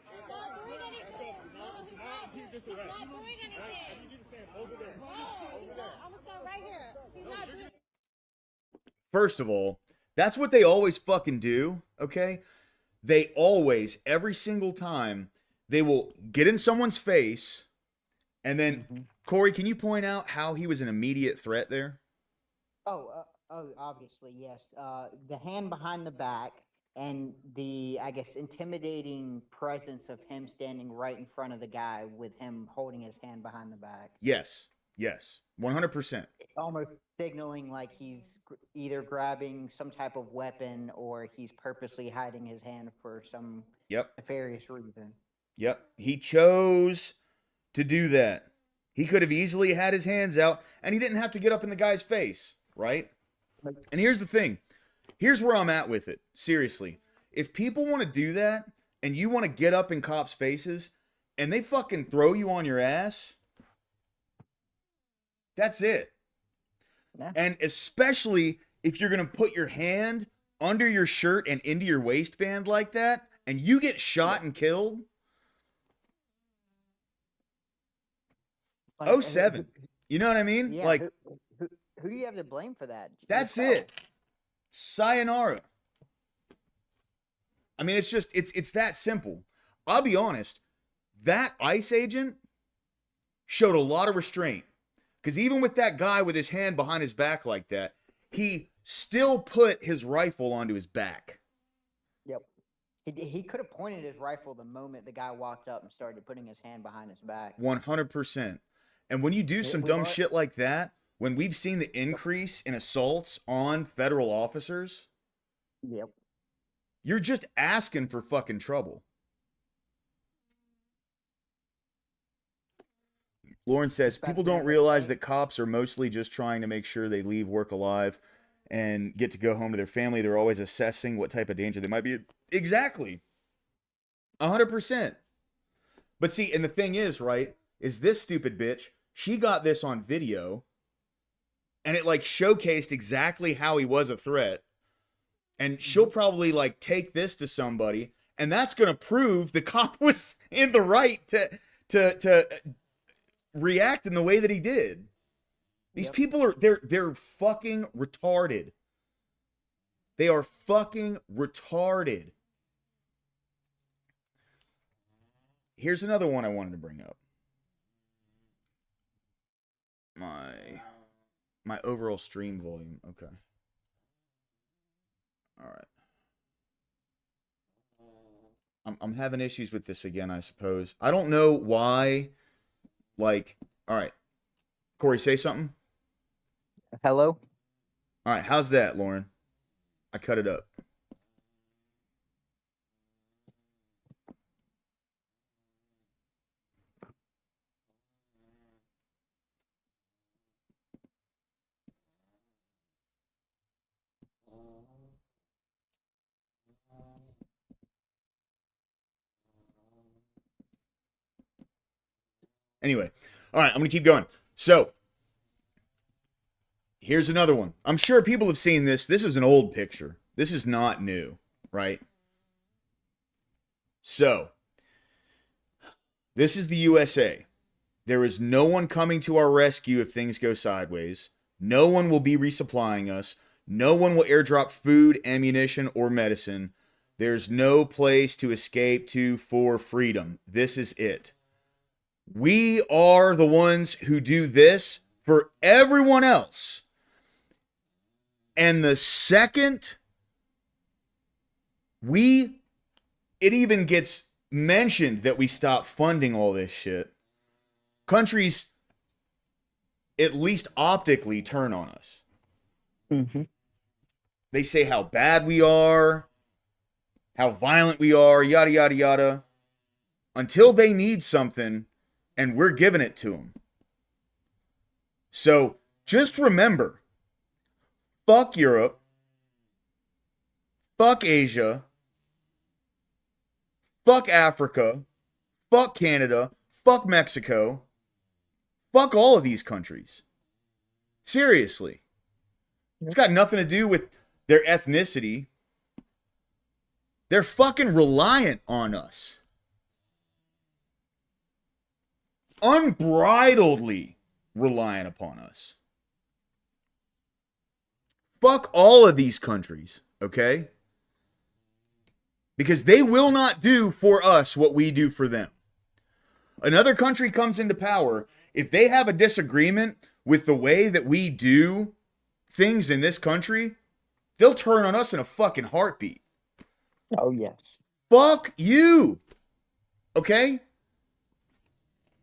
Speaker 4: He's not doing anything! No, he's not. He's not doing anything! No, he's not. I'm gonna stand right here. He's not doing.
Speaker 1: First of all, that's what they always fucking do, okay? They always, every single time, they will get in someone's face, and then, Corey, can you point out how he was an immediate threat there?
Speaker 3: Oh, obviously, yes. The hand behind the back and the, I guess, intimidating presence of him standing right in front of the guy with him holding his hand behind the back.
Speaker 1: Yes, 100%.
Speaker 3: Almost signaling like he's either grabbing some type of weapon or he's purposely hiding his hand for some nefarious reason.
Speaker 1: Yep, he chose to do that. He could have easily had his hands out, and he didn't have to get up in the guy's face, right? And here's the thing. Here's where I'm at with it. Seriously. If people want to do that, and you want to get up in cops' faces, and they fucking throw you on your ass, that's it.
Speaker 3: Yeah.
Speaker 1: And especially if you're going to put your hand under your shirt and into your waistband like that, and you get shot and killed.
Speaker 3: Like,
Speaker 1: 07. You know what I mean?
Speaker 3: Yeah,
Speaker 1: like,
Speaker 3: who do you have to blame for that?
Speaker 1: that's
Speaker 3: Yourself.
Speaker 1: it. Sayonara. I mean, it's that simple. I'll be honest. That ICE agent showed a lot of restraint. Because even with that guy with his hand behind his back like that, he still put his rifle onto his back.
Speaker 3: Yep. He could have pointed his rifle the moment the guy walked up and started putting his hand behind his back.
Speaker 1: 100%. And when you do some dumb shit like that, when we've seen the increase in assaults on federal officers,
Speaker 3: yep,
Speaker 1: you're just asking for fucking trouble. Lauren says, people don't realize that cops are mostly just trying to make sure they leave work alive and get to go home to their family. They're always assessing what type of danger they might be in. Exactly. 100%. But see, and the thing is, right, is this stupid bitch, she got this on video, and it, like, showcased exactly how he was a threat. And she'll probably, like, take this to somebody, and that's going to prove the cop was in the right to react in the way that he did. These people are they're fucking retarded. They are fucking retarded. Here's another one I wanted to bring up. My overall stream volume. Okay. All right. I'm having issues with this again, I suppose. I don't know why. Like, all right. Corey, say something.
Speaker 3: Hello?
Speaker 1: All right. How's that, Lauren? I cut it up. Anyway, all right, I'm going to keep going. So, here's another one. I'm sure people have seen this. This is an old picture. This is not new, right? So, this is the USA. There is no one coming to our rescue if things go sideways. No one will be resupplying us. No one will airdrop food, ammunition, or medicine. There's no place to escape to for freedom. This is it. We are the ones who do this for everyone else. And the second it even gets mentioned that we stop funding all this shit, countries at least optically turn on us.
Speaker 3: Mm-hmm.
Speaker 1: They say how bad we are, how violent we are, yada, yada, yada, until they need something and we're giving it to them. So just remember, fuck Europe, fuck Asia, fuck Africa, fuck Canada, fuck Mexico, fuck all of these countries. Seriously. It's got nothing to do with their ethnicity. They're fucking reliant on us. Unbridledly reliant upon us. Fuck all of these countries, okay? Because they will not do for us what we do for them. Another country comes into power, if they have a disagreement with the way that we do things in this country, they'll turn on us in a fucking heartbeat.
Speaker 3: Oh, yes.
Speaker 1: Fuck you. Okay?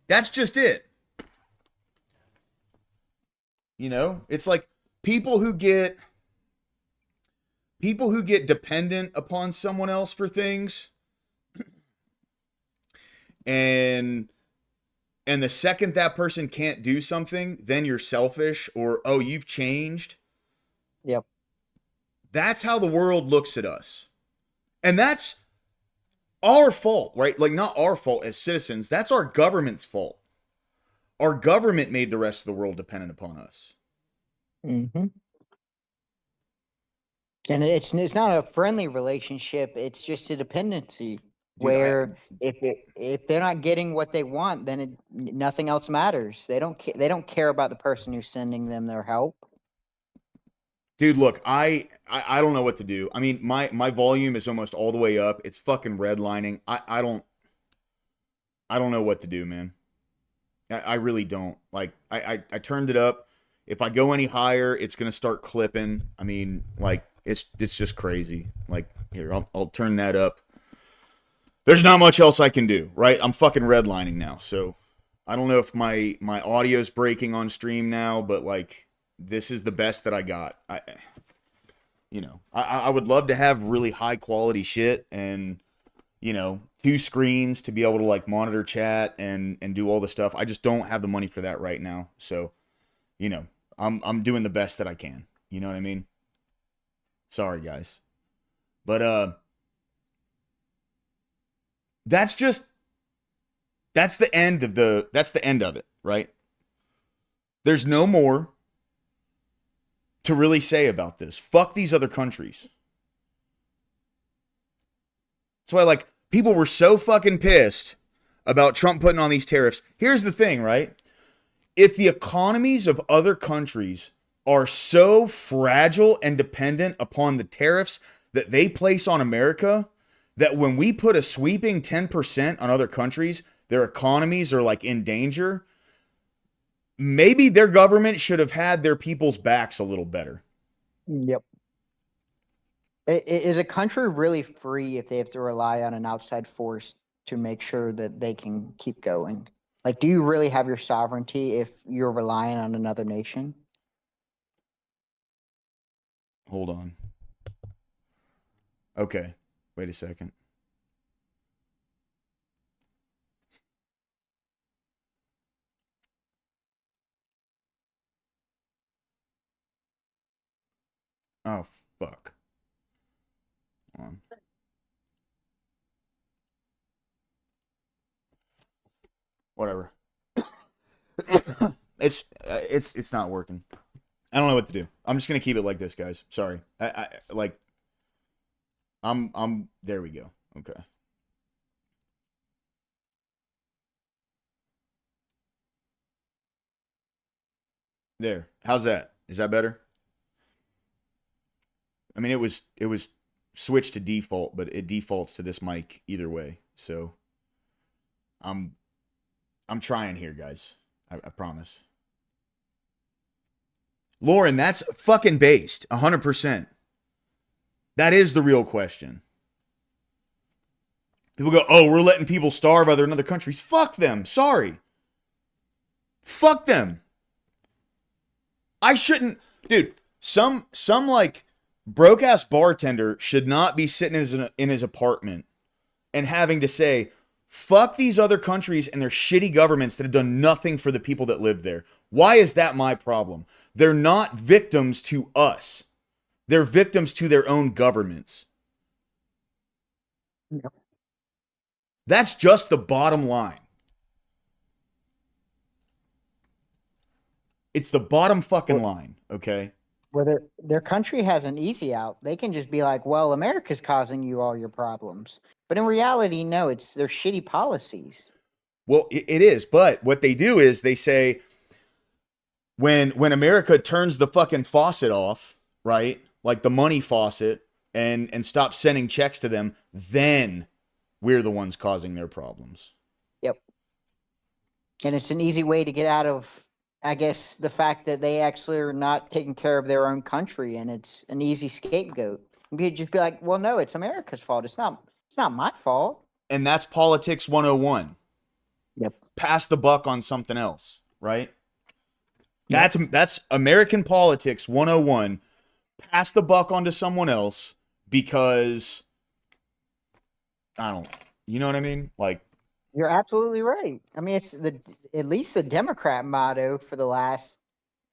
Speaker 1: That's just it. You know, it's like people who get dependent upon someone else for things, and the second that person can't do something, then you're selfish, or oh, you've changed.
Speaker 3: Yep.
Speaker 1: That's how the world looks at us. And that's our fault, right? Like, not our fault as citizens. That's our government's fault. Our government made the rest of the world dependent upon us.
Speaker 3: Mm-hmm. And it's not a friendly relationship. It's just a dependency.
Speaker 1: Dude,
Speaker 3: where if they're not getting what they want, then nothing else matters. They don't care about the person who's sending them their help.
Speaker 1: Dude, look, I don't know what to do. I mean, my volume is almost all the way up. It's fucking redlining. I don't know what to do, man. I really don't. Like, I turned it up. If I go any higher, it's gonna start clipping. I mean, like, it's just crazy. Like, here, I'll turn that up. There's not much else I can do, right? I'm fucking redlining now, so I don't know if my audio's breaking on stream now, but like, this is the best that I got. I would love to have really high quality shit and, 2 screens to be able to like monitor chat and do all the stuff. I just don't have the money for that right now. So, I'm doing the best that I can. You know what I mean? Sorry, guys. But that's the end of it, right? There's no more to really say about this. Fuck these other countries. That's why, like, people were so fucking pissed about Trump putting on these tariffs. Here's the thing, right? If the economies of other countries are so fragile and dependent upon the tariffs that they place on America, that when we put a sweeping 10% on other countries, their economies are like in danger, maybe their government should have had their people's backs a little better.
Speaker 3: Yep.
Speaker 6: Is a country really free if they have to rely on an outside force to make sure that they can keep going? Like, do you really have your sovereignty if you're relying on another nation?
Speaker 1: Hold on. Okay. Wait a second. Oh, fuck. Hold on. Whatever. It's not working. I don't know what to do. I'm just gonna keep it like this, guys. Sorry. I like. I'm. There we go. Okay. There. How's that? Is that better? I mean, it was switched to default, but it defaults to this mic either way. So I'm I'm trying here, guys. I promise. Lauren, that's fucking based. 100%. That is the real question. People go, oh, we're letting people starve in other countries. Fuck them. Sorry. Fuck them. I shouldn't, dude. Some like broke ass bartender should not be sitting in his apartment and having to say, fuck these other countries and their shitty governments that have done nothing for the people that live there. Why is that my problem? They're not victims to us. They're victims to their own governments.
Speaker 6: Yep.
Speaker 1: That's just the bottom line. It's the bottom fucking line, okay?
Speaker 6: Where their country has an easy out. They can just be like, well, America's causing you all your problems. But in reality, no, it's their shitty policies.
Speaker 1: Well, it is, but what they do is they say when America turns the fucking faucet off, right? Like the money faucet and stops sending checks to them, then we're the ones causing their problems.
Speaker 6: Yep. And it's an easy way to get out of, I guess, the fact that they actually are not taking care of their own country, and it's an easy scapegoat. You could just be like, well, no, it's America's fault. It's not my fault.
Speaker 1: And that's politics 101.
Speaker 6: Yep.
Speaker 1: Pass the buck on something else, right? Yep. That's American politics 101. Pass the buck onto someone else because I don't, you know what I mean? Like,
Speaker 6: you're absolutely right. I mean, it's at least the Democrat motto for the last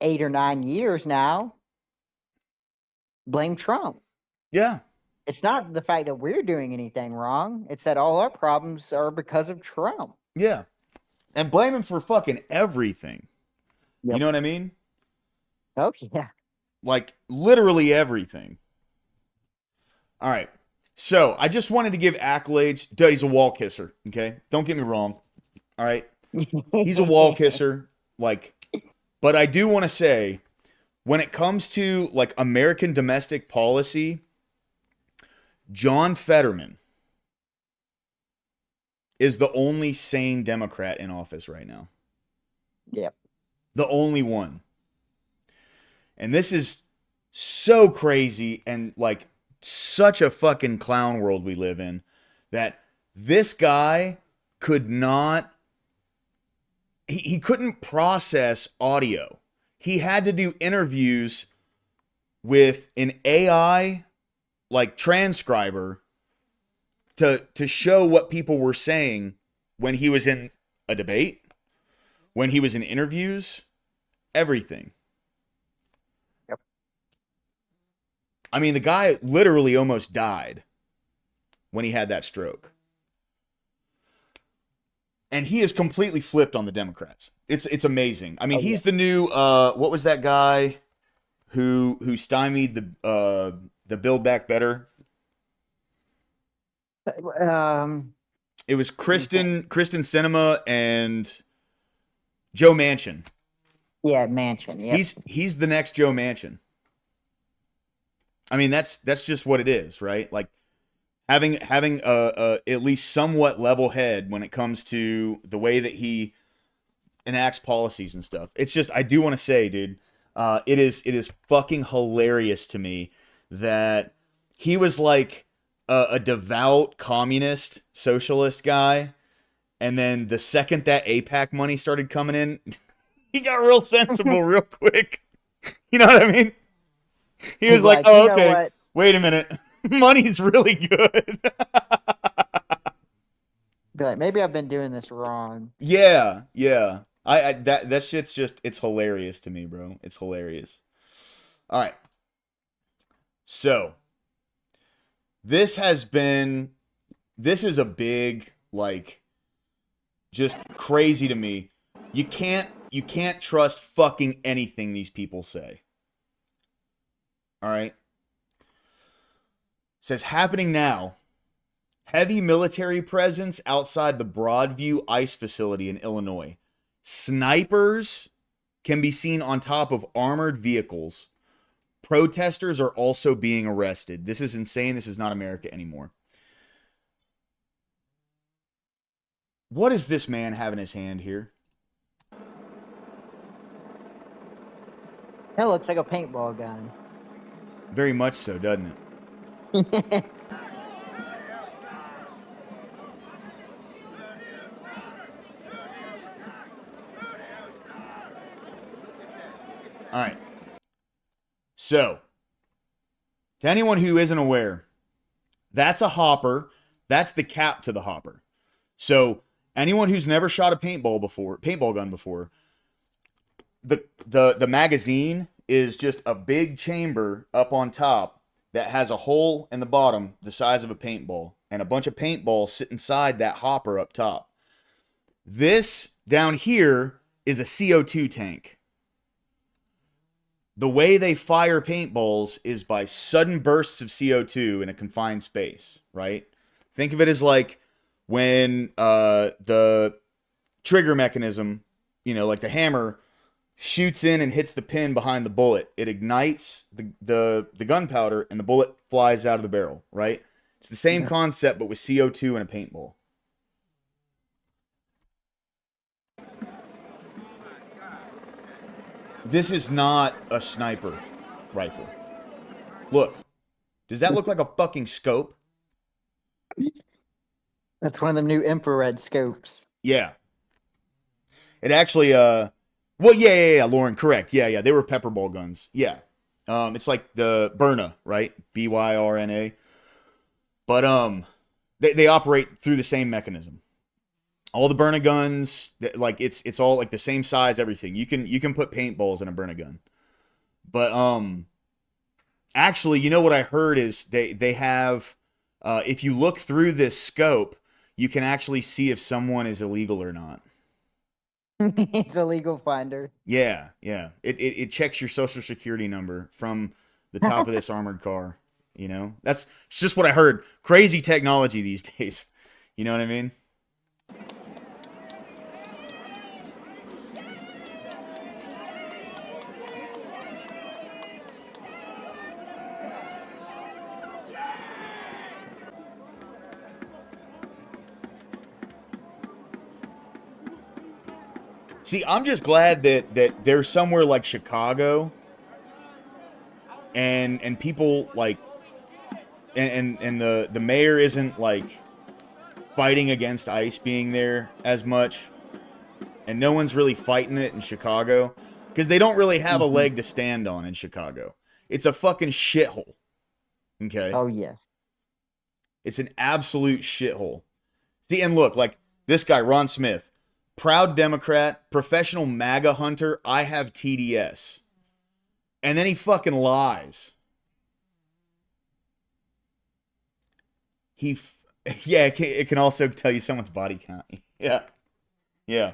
Speaker 6: 8 or 9 years now. Blame Trump.
Speaker 1: Yeah.
Speaker 6: It's not the fact that we're doing anything wrong. It's that all our problems are because of Trump.
Speaker 1: Yeah. And blame him for fucking everything. Yep. You know what I mean?
Speaker 6: Oh, yeah.
Speaker 1: Like, literally everything. All right. So, I just wanted to give accolades. Dude, he's a wall kisser, okay? Don't get me wrong. All right? He's a wall kisser. Like, but I do want to say, when it comes to, like, American domestic policy, John Fetterman is the only sane Democrat in office right now.
Speaker 6: Yep.
Speaker 1: The only one. And this is so crazy and like such a fucking clown world we live in that this guy could not, he couldn't process audio. He had to do interviews with an AI like transcriber to show what people were saying when he was in a debate, when he was in interviews, everything.
Speaker 6: Yep.
Speaker 1: I mean, the guy literally almost died when he had that stroke. And he is completely flipped on the Democrats. It's amazing. I mean, he's the new what was that guy who stymied the Build Back Better? It was Kristen Sinema and Joe Manchin.
Speaker 6: Yeah, Manchin. Yep.
Speaker 1: He's the next Joe Manchin. I mean, that's just what it is, right? Like having a at least somewhat level head when it comes to the way that he enacts policies and stuff. It's just, I do want to say, dude, it is fucking hilarious to me that he was like a devout communist socialist guy, and then the second that APAC money started coming in, he got real sensible real quick. You know what I mean? He was
Speaker 6: He's
Speaker 1: like,
Speaker 6: like,
Speaker 1: "Oh,
Speaker 6: "You know
Speaker 1: okay.
Speaker 6: what?
Speaker 1: Wait a minute. Money's really good."
Speaker 6: Be like, maybe I've been doing this wrong."
Speaker 1: Yeah, yeah. I that shit's just it's hilarious to me, bro. It's hilarious. All right. So, this is a big, like, just crazy to me. You can't trust fucking anything these people say. All right? Says happening now. Heavy military presence outside the Broadview ICE facility in Illinois. Snipers can be seen on top of armored vehicles. Protesters are also being arrested. This is insane. This is not America anymore. What does this man have in his hand here?
Speaker 6: That looks like a paintball gun.
Speaker 1: Very much so, doesn't it? All right. So, to anyone who isn't aware, that's a hopper. That's the cap to the hopper. So, anyone who's never shot a paintball gun before, the magazine is just a big chamber up on top that has a hole in the bottom the size of a paintball, and a bunch of paintballs sit inside that hopper up top. This down here is a CO2 tank. The way they fire paintballs is by sudden bursts of CO2 in a confined space, right? Think of it as like when the trigger mechanism, like the hammer, shoots in and hits the pin behind the bullet. It ignites the gunpowder and the bullet flies out of the barrel, right? It's the same concept, but with CO2 and a paintball. This is not a sniper rifle. Look. Does that look like a fucking scope?
Speaker 6: That's one of them new infrared scopes.
Speaker 1: Yeah. It actually, well, yeah, Lauren, correct. Yeah, they were pepper ball guns. Yeah. It's like the Byrna, right? BYRNA. But, they operate through the same mechanism. All the Byrna guns, like it's all like the same size, everything. You can put paintballs in a Byrna gun. But actually, you know what I heard is they have if you look through this scope, you can actually see if someone is illegal or not.
Speaker 6: It's a legal finder.
Speaker 1: Yeah. It checks your social security number from the top of this armored car. That's just what I heard. Crazy technology these days. You know what I mean? See, I'm just glad that there's somewhere like Chicago and people like and the mayor isn't like fighting against ICE being there as much, and no one's really fighting it in Chicago because they don't really have a leg to stand on in Chicago. It's a fucking shithole. Okay?
Speaker 6: Oh, yes.
Speaker 1: It's an absolute shithole. See, and look, like this guy, Ron Smith, proud Democrat, professional MAGA hunter, I have TDS. And then he fucking lies. Yeah, it can also tell you someone's body count. Yeah.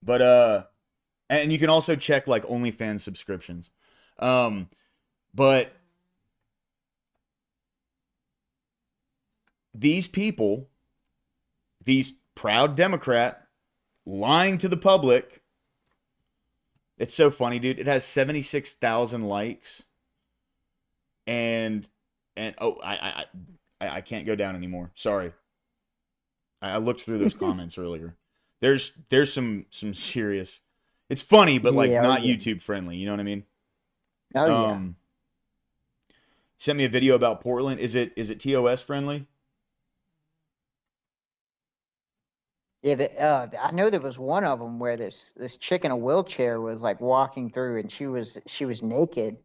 Speaker 1: But, and you can also check, like, OnlyFans subscriptions. But these people, these proud Democrat, lying to the public. It's so funny, dude. It has 76,000 likes. And oh, I can't go down anymore. Sorry. I looked through those comments earlier. There's some serious. It's funny, but like not YouTube friendly. You know what I mean?
Speaker 6: Oh yeah.
Speaker 1: Sent me a video about Portland. Is it TOS friendly?
Speaker 6: Yeah, I know there was one of them where this chick in a wheelchair was like walking through, and she was naked,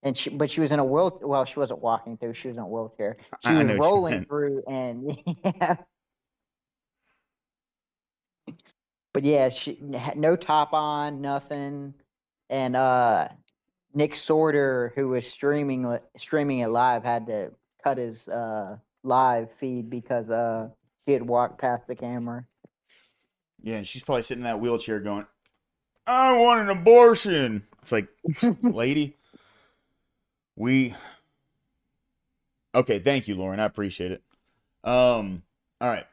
Speaker 6: and but she was in a well, she wasn't walking through, she was in a wheelchair. She
Speaker 1: I
Speaker 6: was
Speaker 1: know what you
Speaker 6: rolling
Speaker 1: meant.
Speaker 6: through, and yeah, but yeah, she had no top on, nothing, and Nick Sorter, who was streaming it live, had to cut his live feed because she had walked past the camera.
Speaker 1: Yeah, and she's probably sitting in that wheelchair going, I want an abortion. It's like, lady, okay, thank you, Lauren. I appreciate it. All right.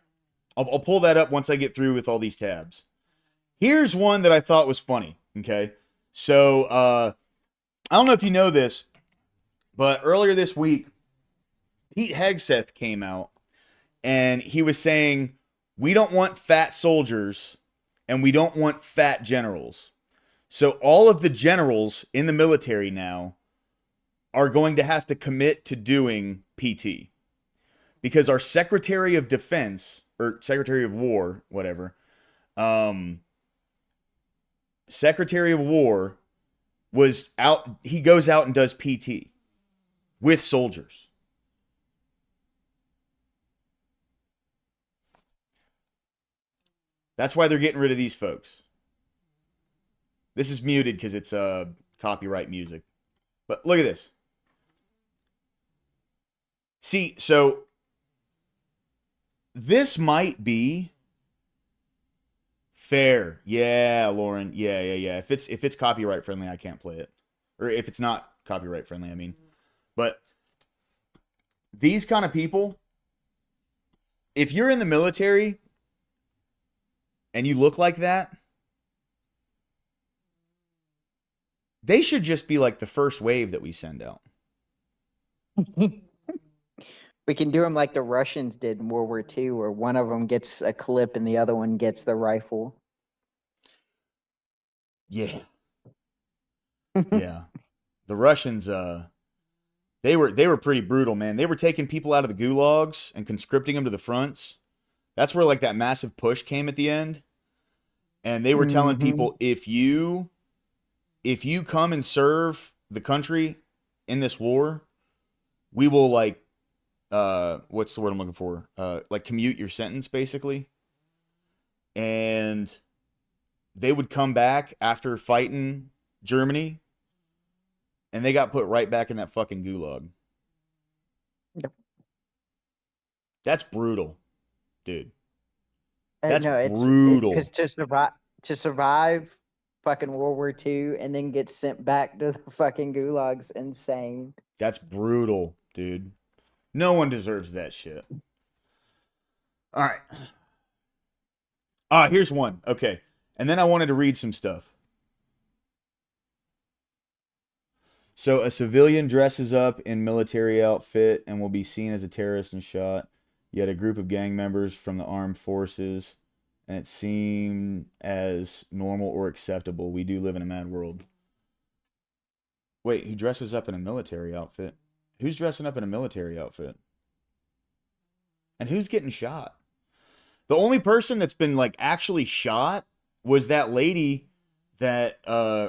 Speaker 1: I'll pull that up once I get through with all these tabs. Here's one that I thought was funny. Okay. So, I don't know if you know this, but earlier this week, Pete Hegseth came out and he was saying, we don't want fat soldiers and we don't want fat generals. So all of the generals in the military now are going to have to commit to doing PT because our Secretary of Defense or Secretary of War, whatever, Secretary of War was out. He goes out and does PT with soldiers. That's why they're getting rid of these folks. This is muted because it's copyright music. But look at this. See, so this might be fair. Yeah, Lauren. Yeah. If it's copyright friendly, I can't play it. Or if it's not copyright friendly, I mean. But these kind of people, if you're in the military and you look like that, they should just be like the first wave that we send out.
Speaker 6: We can do them like the Russians did in World War II, where one of them gets a clip and the other one gets the rifle.
Speaker 1: Yeah. Yeah. The Russians, they were pretty brutal, man. They were taking people out of the gulags and conscripting them to the fronts. That's where like that massive push came at the end. And they were telling people, if you come and serve the country in this war, we will like what's the word I'm looking for? Like commute your sentence basically. And they would come back after fighting Germany and they got put right back in that fucking gulag.
Speaker 6: Yep.
Speaker 1: That's brutal, dude.
Speaker 6: That's
Speaker 1: brutal.
Speaker 6: Because to survive fucking World War II and then get sent back to the fucking gulag's insane.
Speaker 1: That's brutal, dude. No one deserves that shit. All right. Here's one. Okay. And then I wanted to read some stuff. So a civilian dresses up in military outfit and will be seen as a terrorist and shot. Yet a group of gang members from the armed forces, and it seemed as normal or acceptable. We do live in a mad world. Wait, he dresses up in a military outfit. Who's dressing up in a military outfit? And who's getting shot? The only person that's been like actually shot was that lady that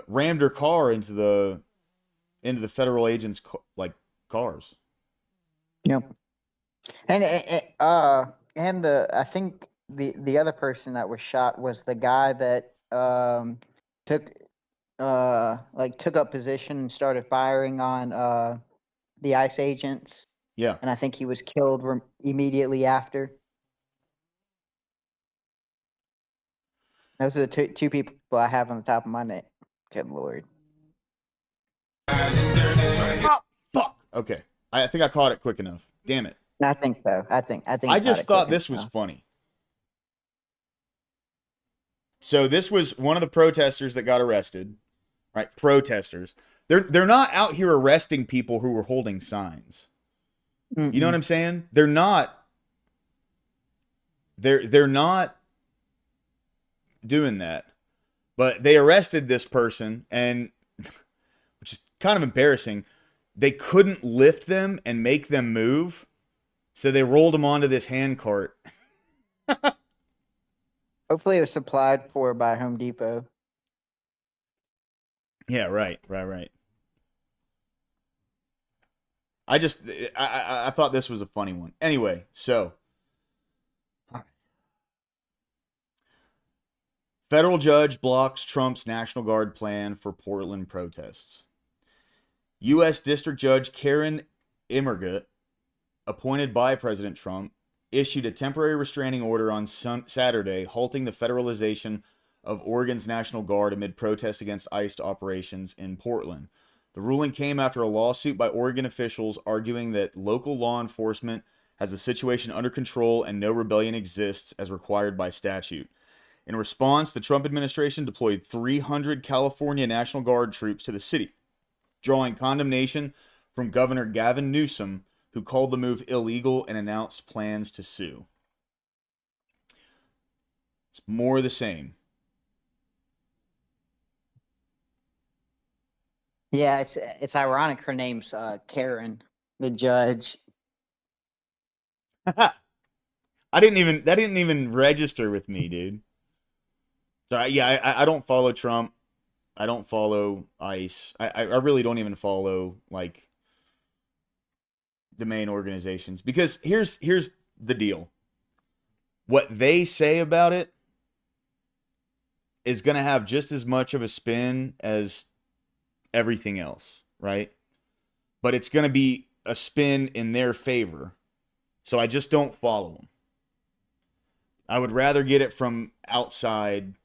Speaker 1: rammed her car into the federal agents' cars.
Speaker 6: Yep. And I think the other person that was shot was the guy that took up position and started firing on the ICE agents.
Speaker 1: Yeah.
Speaker 6: And I think he was killed immediately after. Those are the two people I have on the top of my neck. Good Lord.
Speaker 1: Oh, fuck. Okay. I think I caught it quick enough. Damn it.
Speaker 6: I think so. I think.
Speaker 1: I just thought this was funny. So this was one of the protesters that got arrested. Right? Protesters. They're not out here arresting people who were holding signs.
Speaker 6: Mm-mm.
Speaker 1: You know what I'm saying? They're not doing that. But they arrested this person, and which is kind of embarrassing. they couldn't lift them and make them move, so they rolled them onto this hand cart.
Speaker 6: Hopefully, it was supplied for by Home Depot.
Speaker 1: Yeah, right. I thought this was a funny one. Anyway, so federal judge blocks Trump's National Guard plan for Portland protests. U.S. District Judge Karen Immergut, appointed by President Trump, issued a temporary restraining order on Saturday, halting the federalization of Oregon's National Guard amid protests against ICE operations in Portland. The ruling came after a lawsuit by Oregon officials arguing that local law enforcement has the situation under control and no rebellion exists as required by statute. In response, the Trump administration deployed 300 California National Guard troops to the city, drawing condemnation from Governor Gavin Newsom, who called the move illegal and announced plans to sue. It's more of the same.
Speaker 6: Yeah, it's ironic her name's Karen, the judge.
Speaker 1: That didn't even register with me, dude. So yeah, I don't follow Trump. I don't follow ICE. I really don't even follow like the main organizations, because here's the deal. What they say about it is going to have just as much of a spin as everything else, right? But it's going to be a spin in their favor. So I just don't follow them. I would rather get it from outside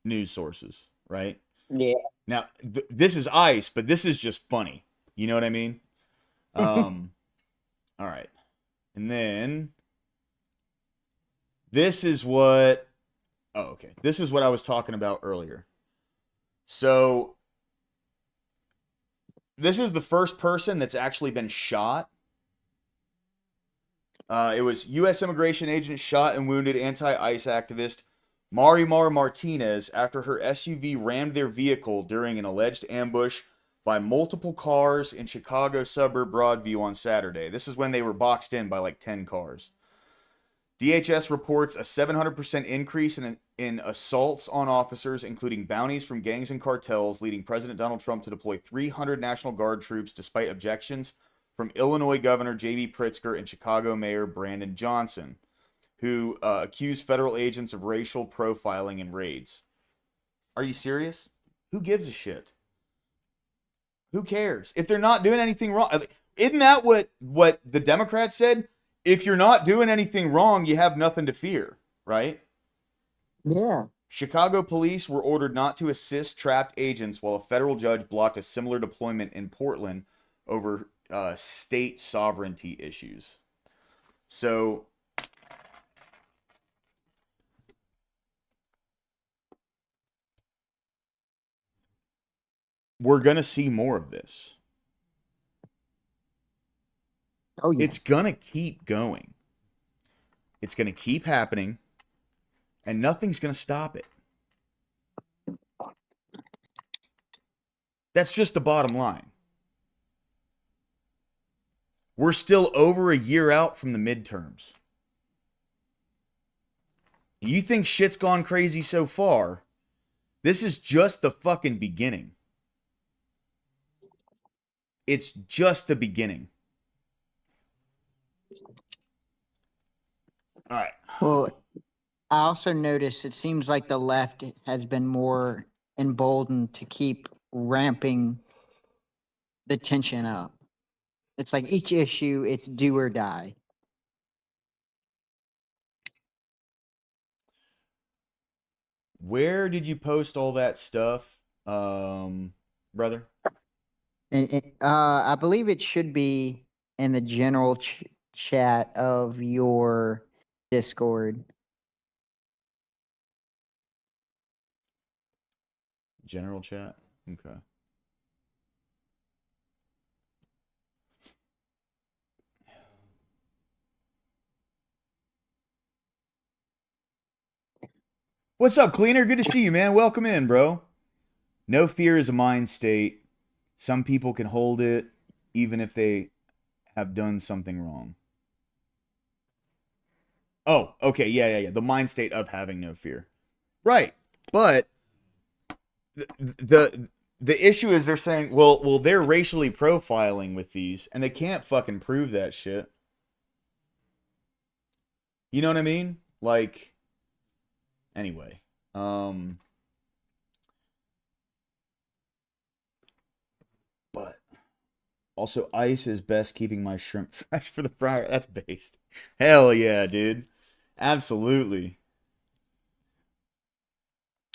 Speaker 1: news sources, right?
Speaker 6: Yeah.
Speaker 1: Now, this is ICE, but this is just funny. You know what I mean? All right. And then this is what... Oh, okay. This is what I was talking about earlier. So this is the first person that's actually been shot. It was U.S. immigration agent shot and wounded anti-ICE activist Marimar Martinez after her SUV rammed their vehicle during an alleged ambush by multiple cars in Chicago suburb Broadview on Saturday. This is when they were boxed in by like 10 cars. DHS reports a 700% increase in assaults on officers, including bounties from gangs and cartels, leading President Donald Trump to deploy 300 National Guard troops despite objections from Illinois Governor J.B. Pritzker and Chicago Mayor Brandon Johnson, who accused federal agents of racial profiling in raids. Are you serious? Who gives a shit? Who cares? If they're not doing anything wrong. Isn't that what the Democrats said? If you're not doing anything wrong, you have nothing to fear, right?
Speaker 6: Yeah.
Speaker 1: Chicago police were ordered not to assist trapped agents, while a federal judge blocked a similar deployment in Portland over state sovereignty issues. So we're going to see more of this.
Speaker 6: Oh, yeah.
Speaker 1: It's going to keep going. It's going to keep happening, and nothing's going to stop it. That's just the bottom line. We're still over a year out from the midterms. You think shit's gone crazy so far? This is just the fucking beginning. It's just the beginning. All right.
Speaker 6: Well, I also noticed it seems like the left has been more emboldened to keep ramping the tension up. It's like each issue, it's do or die.
Speaker 1: Where did you post all that stuff, brother?
Speaker 6: And I believe it should be in the general chat of your Discord.
Speaker 1: General chat? Okay. What's up, Cleaner? Good to see you, man. Welcome in, bro. No fear is a mind state. Some people can hold it. even if they have done something wrong. Oh, okay, yeah. The mind state of having no fear. Right. But the issue is they're saying, well, they're racially profiling with these, and they can't fucking prove that shit. You know what I mean? Like, anyway. But also, ice is best keeping my shrimp fresh for the fryer. That's based. Hell yeah, dude. Absolutely.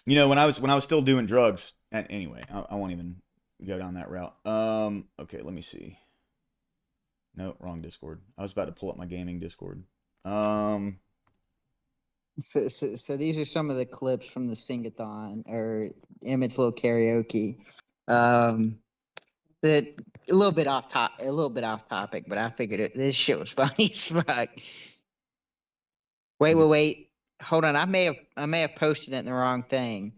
Speaker 1: You know, when I was still doing drugs, and anyway, I won't even go down that route. Okay, let me see. No, wrong Discord. I was about to pull up my gaming Discord.
Speaker 6: So these are some of the clips from the Singathon or Emmett's little karaoke. That a little bit off topic, but I figured this shit was funny as fuck. Wait. Hold on. I may have posted it in the wrong thing.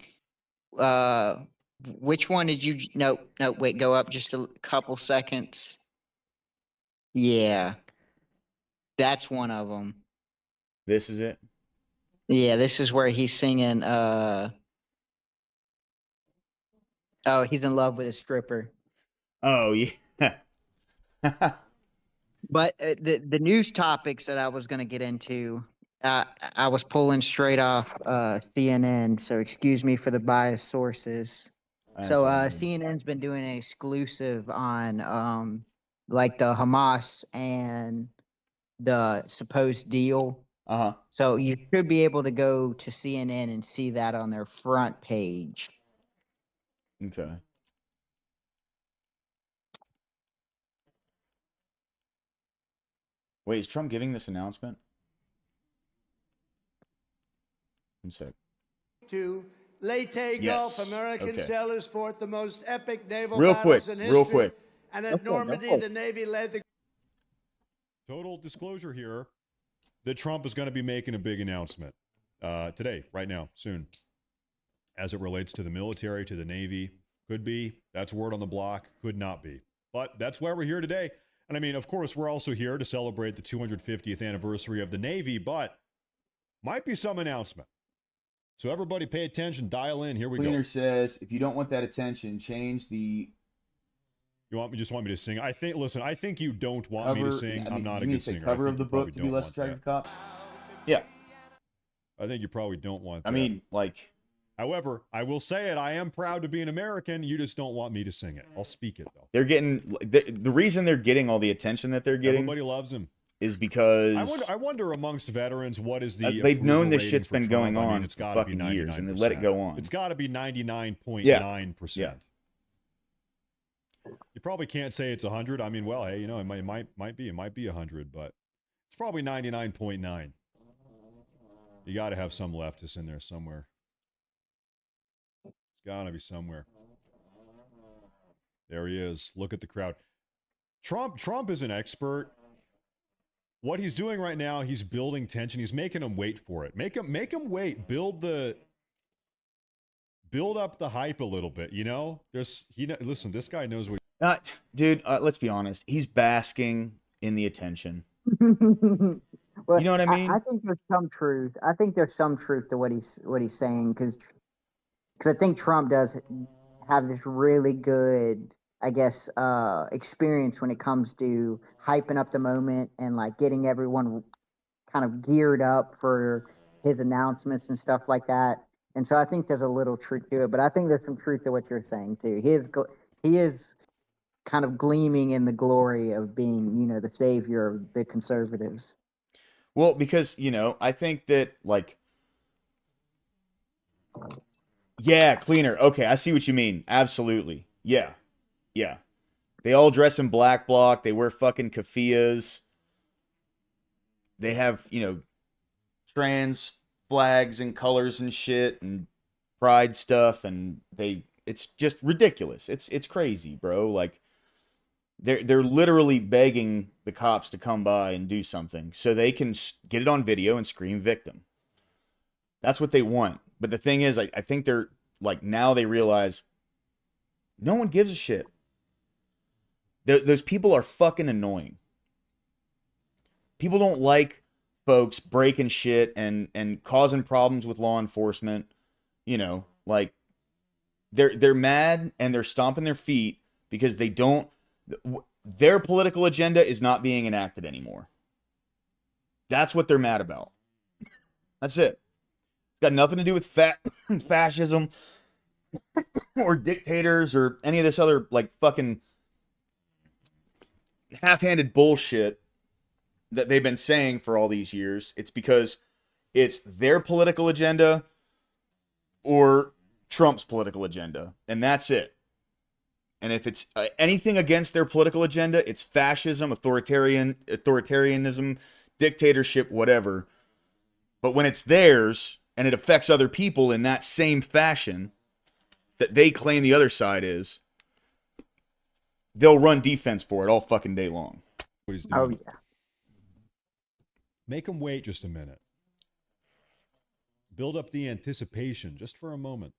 Speaker 6: Which one did you? Nope. Wait, go up just a couple seconds. Yeah, that's one of them.
Speaker 1: This is it.
Speaker 6: Yeah, this is where he's singing. Oh, he's in love with a stripper.
Speaker 1: Oh yeah.
Speaker 6: But the news topics that I was going to get into, I was pulling straight off CNN. So excuse me for the biased sources. So CNN's been doing an exclusive on like the Hamas and the supposed deal.
Speaker 1: Uh-huh.
Speaker 6: So you should be able to go to CNN and see that on their front page.
Speaker 1: Okay. Wait, is Trump giving this announcement? One sec.
Speaker 7: To Leyte
Speaker 1: Yes.
Speaker 7: Gulf, American
Speaker 1: Okay.
Speaker 7: sailors fought the most epic naval
Speaker 1: Real
Speaker 7: battles
Speaker 1: quick,
Speaker 7: in history.
Speaker 1: real quick.
Speaker 7: And at Normandy, the Navy led the
Speaker 8: Total disclosure here that Trump is going to be making a big announcement today, right now, soon, as it relates to the military, to the Navy. Could be. That's word on the block. Could not be. But that's why we're here today. And I mean, of course, we're also here to celebrate the 250th anniversary of the Navy, but might be some announcement. So everybody pay attention, dial in. Here we
Speaker 1: Cleaner
Speaker 8: go.
Speaker 1: says, if you don't want that attention, change the
Speaker 8: You just want me to sing? I think you don't want
Speaker 1: cover.
Speaker 8: me to sing.
Speaker 1: I mean,
Speaker 8: I'm not
Speaker 1: do
Speaker 8: a
Speaker 1: you mean
Speaker 8: good
Speaker 1: say
Speaker 8: singer.
Speaker 1: cover
Speaker 8: I
Speaker 1: of
Speaker 8: think
Speaker 1: the
Speaker 8: you probably
Speaker 1: book to be
Speaker 8: don't
Speaker 1: less
Speaker 8: want that.
Speaker 1: attractive cops? Yeah.
Speaker 8: I think you probably don't want that.
Speaker 1: I mean, like,
Speaker 8: However, I will say it. I am proud to be an American. You just don't want me to sing it. I'll speak it, though.
Speaker 1: they're getting the reason they're getting all the attention that they're getting
Speaker 8: Everybody loves him.
Speaker 1: is because
Speaker 8: I wonder amongst veterans, what is the
Speaker 1: they've known
Speaker 8: approval
Speaker 1: this
Speaker 8: rating
Speaker 1: shit's
Speaker 8: for
Speaker 1: been
Speaker 8: Trump?
Speaker 1: going
Speaker 8: I mean,
Speaker 1: on
Speaker 8: it's
Speaker 1: for
Speaker 8: gotta be
Speaker 1: fucking years, and they
Speaker 8: 99%.
Speaker 1: let it go on.
Speaker 8: It's got to be 99.9%.
Speaker 1: Yeah.
Speaker 8: You probably can't say it's 100. I mean, well, hey, you know, it might be 100, but it's probably 99.9. You got to have some leftists in there somewhere. It's got to be somewhere. There he is. Look at the crowd. Trump is an expert. What he's doing right now, he's building tension. He's making them wait for it. Make them wait. Build up the hype a little bit. You know, listen. This guy knows what.
Speaker 1: Dude, let's be honest. He's basking in the attention.
Speaker 6: Well,
Speaker 1: You know what I mean?
Speaker 6: I think there's some truth. I think there's some truth to what he's saying because I think Trump does have this really good, I guess, experience when it comes to hyping up the moment and like getting everyone kind of geared up for his announcements and stuff like that. And so I think there's a little truth to it, but I think there's some truth to what you're saying too. He is kind of gleaming in the glory of being, the savior of the conservatives.
Speaker 1: Well, because, I think that, like, yeah, cleaner. Okay, I see what you mean. Absolutely. Yeah. Yeah. They all dress in black bloc. They wear fucking keffiyehs. They have, trans flags and colors and shit and pride stuff, and it's just ridiculous. It's crazy, bro. Like, they're literally begging the cops to come by and do something so they can get it on video and scream victim. That's what they want. But the thing is, I think they're like, now they realize no one gives a shit. Those people are fucking annoying. People don't like folks breaking shit and causing problems with law enforcement. You know, like they're mad and they're stomping their feet because they don't. Their political agenda is not being enacted anymore. That's what they're mad about. That's it. It's got nothing to do with fascism or dictators or any of this other like fucking half-handed bullshit that they've been saying for all these years. It's because it's their political agenda or Trump's political agenda, and that's it. And if it's anything against their political agenda, it's fascism, authoritarianism, dictatorship, whatever. But when it's theirs and it affects other people in that same fashion that they claim the other side is, they'll run defense for it all fucking day long.
Speaker 8: What he's doing.
Speaker 6: Oh yeah.
Speaker 8: Make him wait just a minute. Build up the anticipation just for a moment.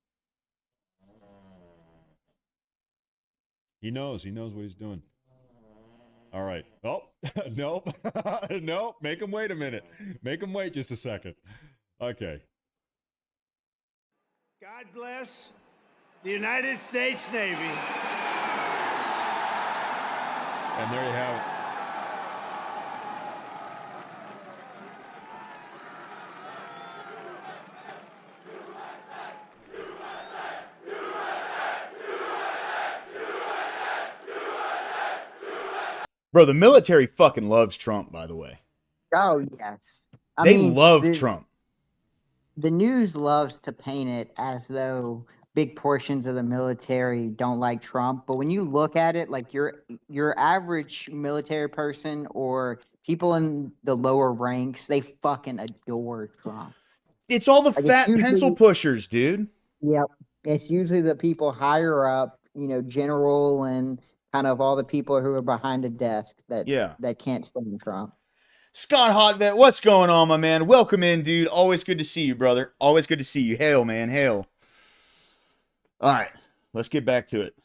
Speaker 8: He knows what he's doing. All right. Oh, nope. Nope. Make him wait a minute. Make him wait just a second. Okay.
Speaker 7: God bless the United States Navy.
Speaker 8: And there you have it.
Speaker 1: Bro, the military fucking loves Trump, by the way.
Speaker 6: Oh yes.
Speaker 1: They love Trump.
Speaker 6: The news loves to paint it as though big portions of the military don't like Trump, but when you look at it, like your average military person or people in the lower ranks, they fucking adore Trump.
Speaker 1: It's all the
Speaker 6: Like,
Speaker 1: fat
Speaker 6: usually-
Speaker 1: pencil pushers, dude.
Speaker 6: Yep. It's usually the people higher up, general and kind of all the people who are behind a desk that can't stand Trump.
Speaker 1: Scott Hotvet, what's going on, my man? Welcome in, dude. Always good to see you, brother. Always good to see you. Hail, man. Hail. All right. Let's get back to it.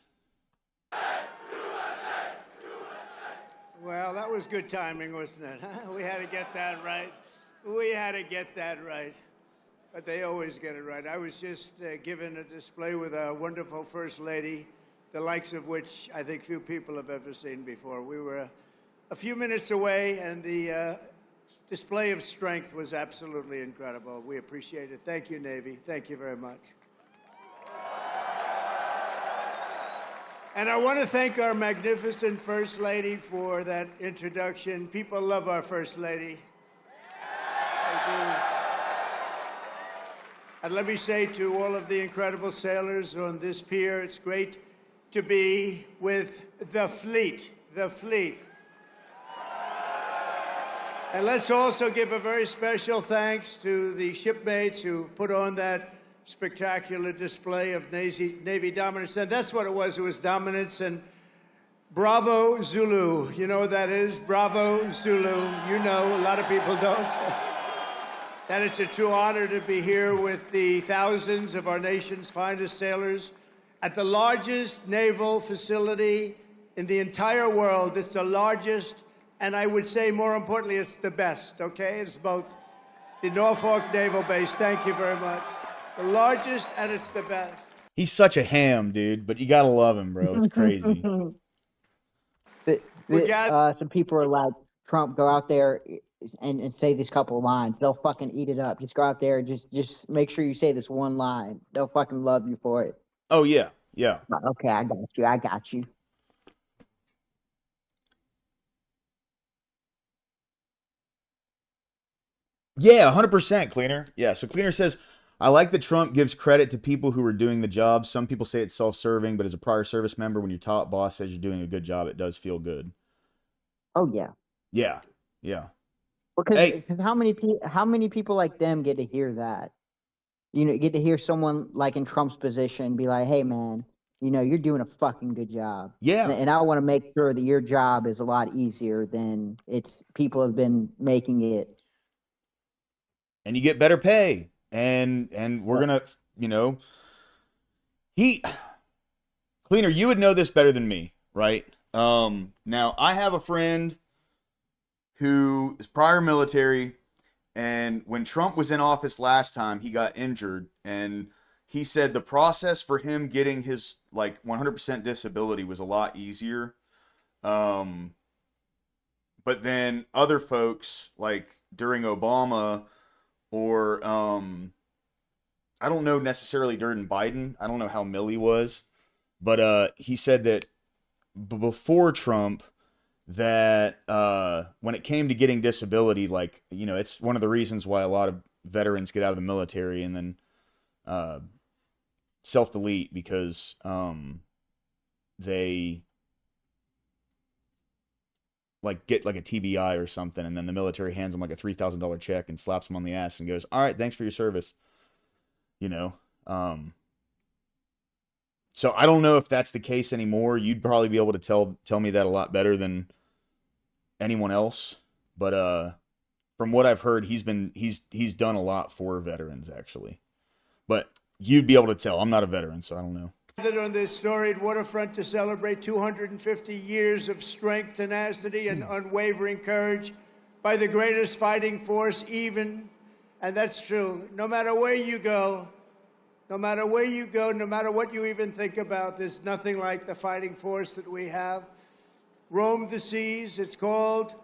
Speaker 7: Well, that was good timing, wasn't it? Huh? We had to get that right. We had to get that right. But they always get it right. I was just given a display with a wonderful First Lady, the likes of which I think few people have ever seen before. We were a few minutes away, and the display of strength was absolutely incredible. We appreciate it. Thank you, Navy. Thank you very much. And I want to thank our magnificent First Lady for that introduction. People love our First Lady. They do. And let me say to all of the incredible sailors on this pier, it's great to be with the fleet, the fleet. And let's also give a very special thanks to the shipmates who put on that spectacular display of Navy dominance. And that's what it was dominance. And bravo, Zulu. You know what that is? Bravo, Zulu. You know, a lot of people don't. That it's a true honor to be here with the thousands of our nation's finest sailors at the largest naval facility in the entire world. It's the largest, and I would say more importantly, it's the best, okay? It's both the Norfolk Naval Base. Thank you very much. The largest, and it's the best.
Speaker 1: He's such a ham, dude, but you gotta love him, bro. It's crazy.
Speaker 6: Some people are like, Trump, go out there and say these couple of lines. They'll fucking eat it up. Just go out there and just make sure you say this one line. They'll fucking love you for it.
Speaker 1: Oh, yeah. Yeah.
Speaker 6: Okay, I got you.
Speaker 1: Yeah, 100%, Cleaner. Yeah, so Cleaner says, I like that Trump gives credit to people who are doing the job. Some people say it's self-serving, but as a prior service member, when your top boss says you're doing a good job, it does feel good.
Speaker 6: Oh, yeah.
Speaker 1: Yeah, yeah.
Speaker 6: Because how many people like them get to hear that? Get to hear someone like in Trump's position be like, hey, man, you're doing a fucking good job.
Speaker 1: Yeah.
Speaker 6: And I want to make sure that your job is a lot easier than people have been making it.
Speaker 1: And you get better pay. And we're going to, Cleaner, you would know this better than me, right? Now, I have a friend who is prior military, and when Trump was in office last time, he got injured, and he said the process for him getting his, like, 100% disability was a lot easier. But then other folks, like during Obama, or I don't know necessarily during Biden, I don't know how Milley was, but he said that before Trump, that when it came to getting disability, like, you know, it's one of the reasons why a lot of veterans get out of the military and then self-delete, because they like get like a TBI or something, and then the military hands them like a $3,000 check and slaps them on the ass and goes, all right, thanks for your service. You know, so I don't know if that's the case anymore. You'd probably be able to tell me that a lot better than anyone else. But from what I've heard, he's done a lot for veterans, actually. But you'd be able to tell. I'm not a veteran, so I don't know.
Speaker 7: On this storied waterfront to celebrate 250 years of strength, tenacity, and unwavering courage by the greatest fighting force even, and that's true, no matter where you go, no matter where you go, no matter what you even think about, there's nothing like the fighting force that we have. Roamed the seas, it's called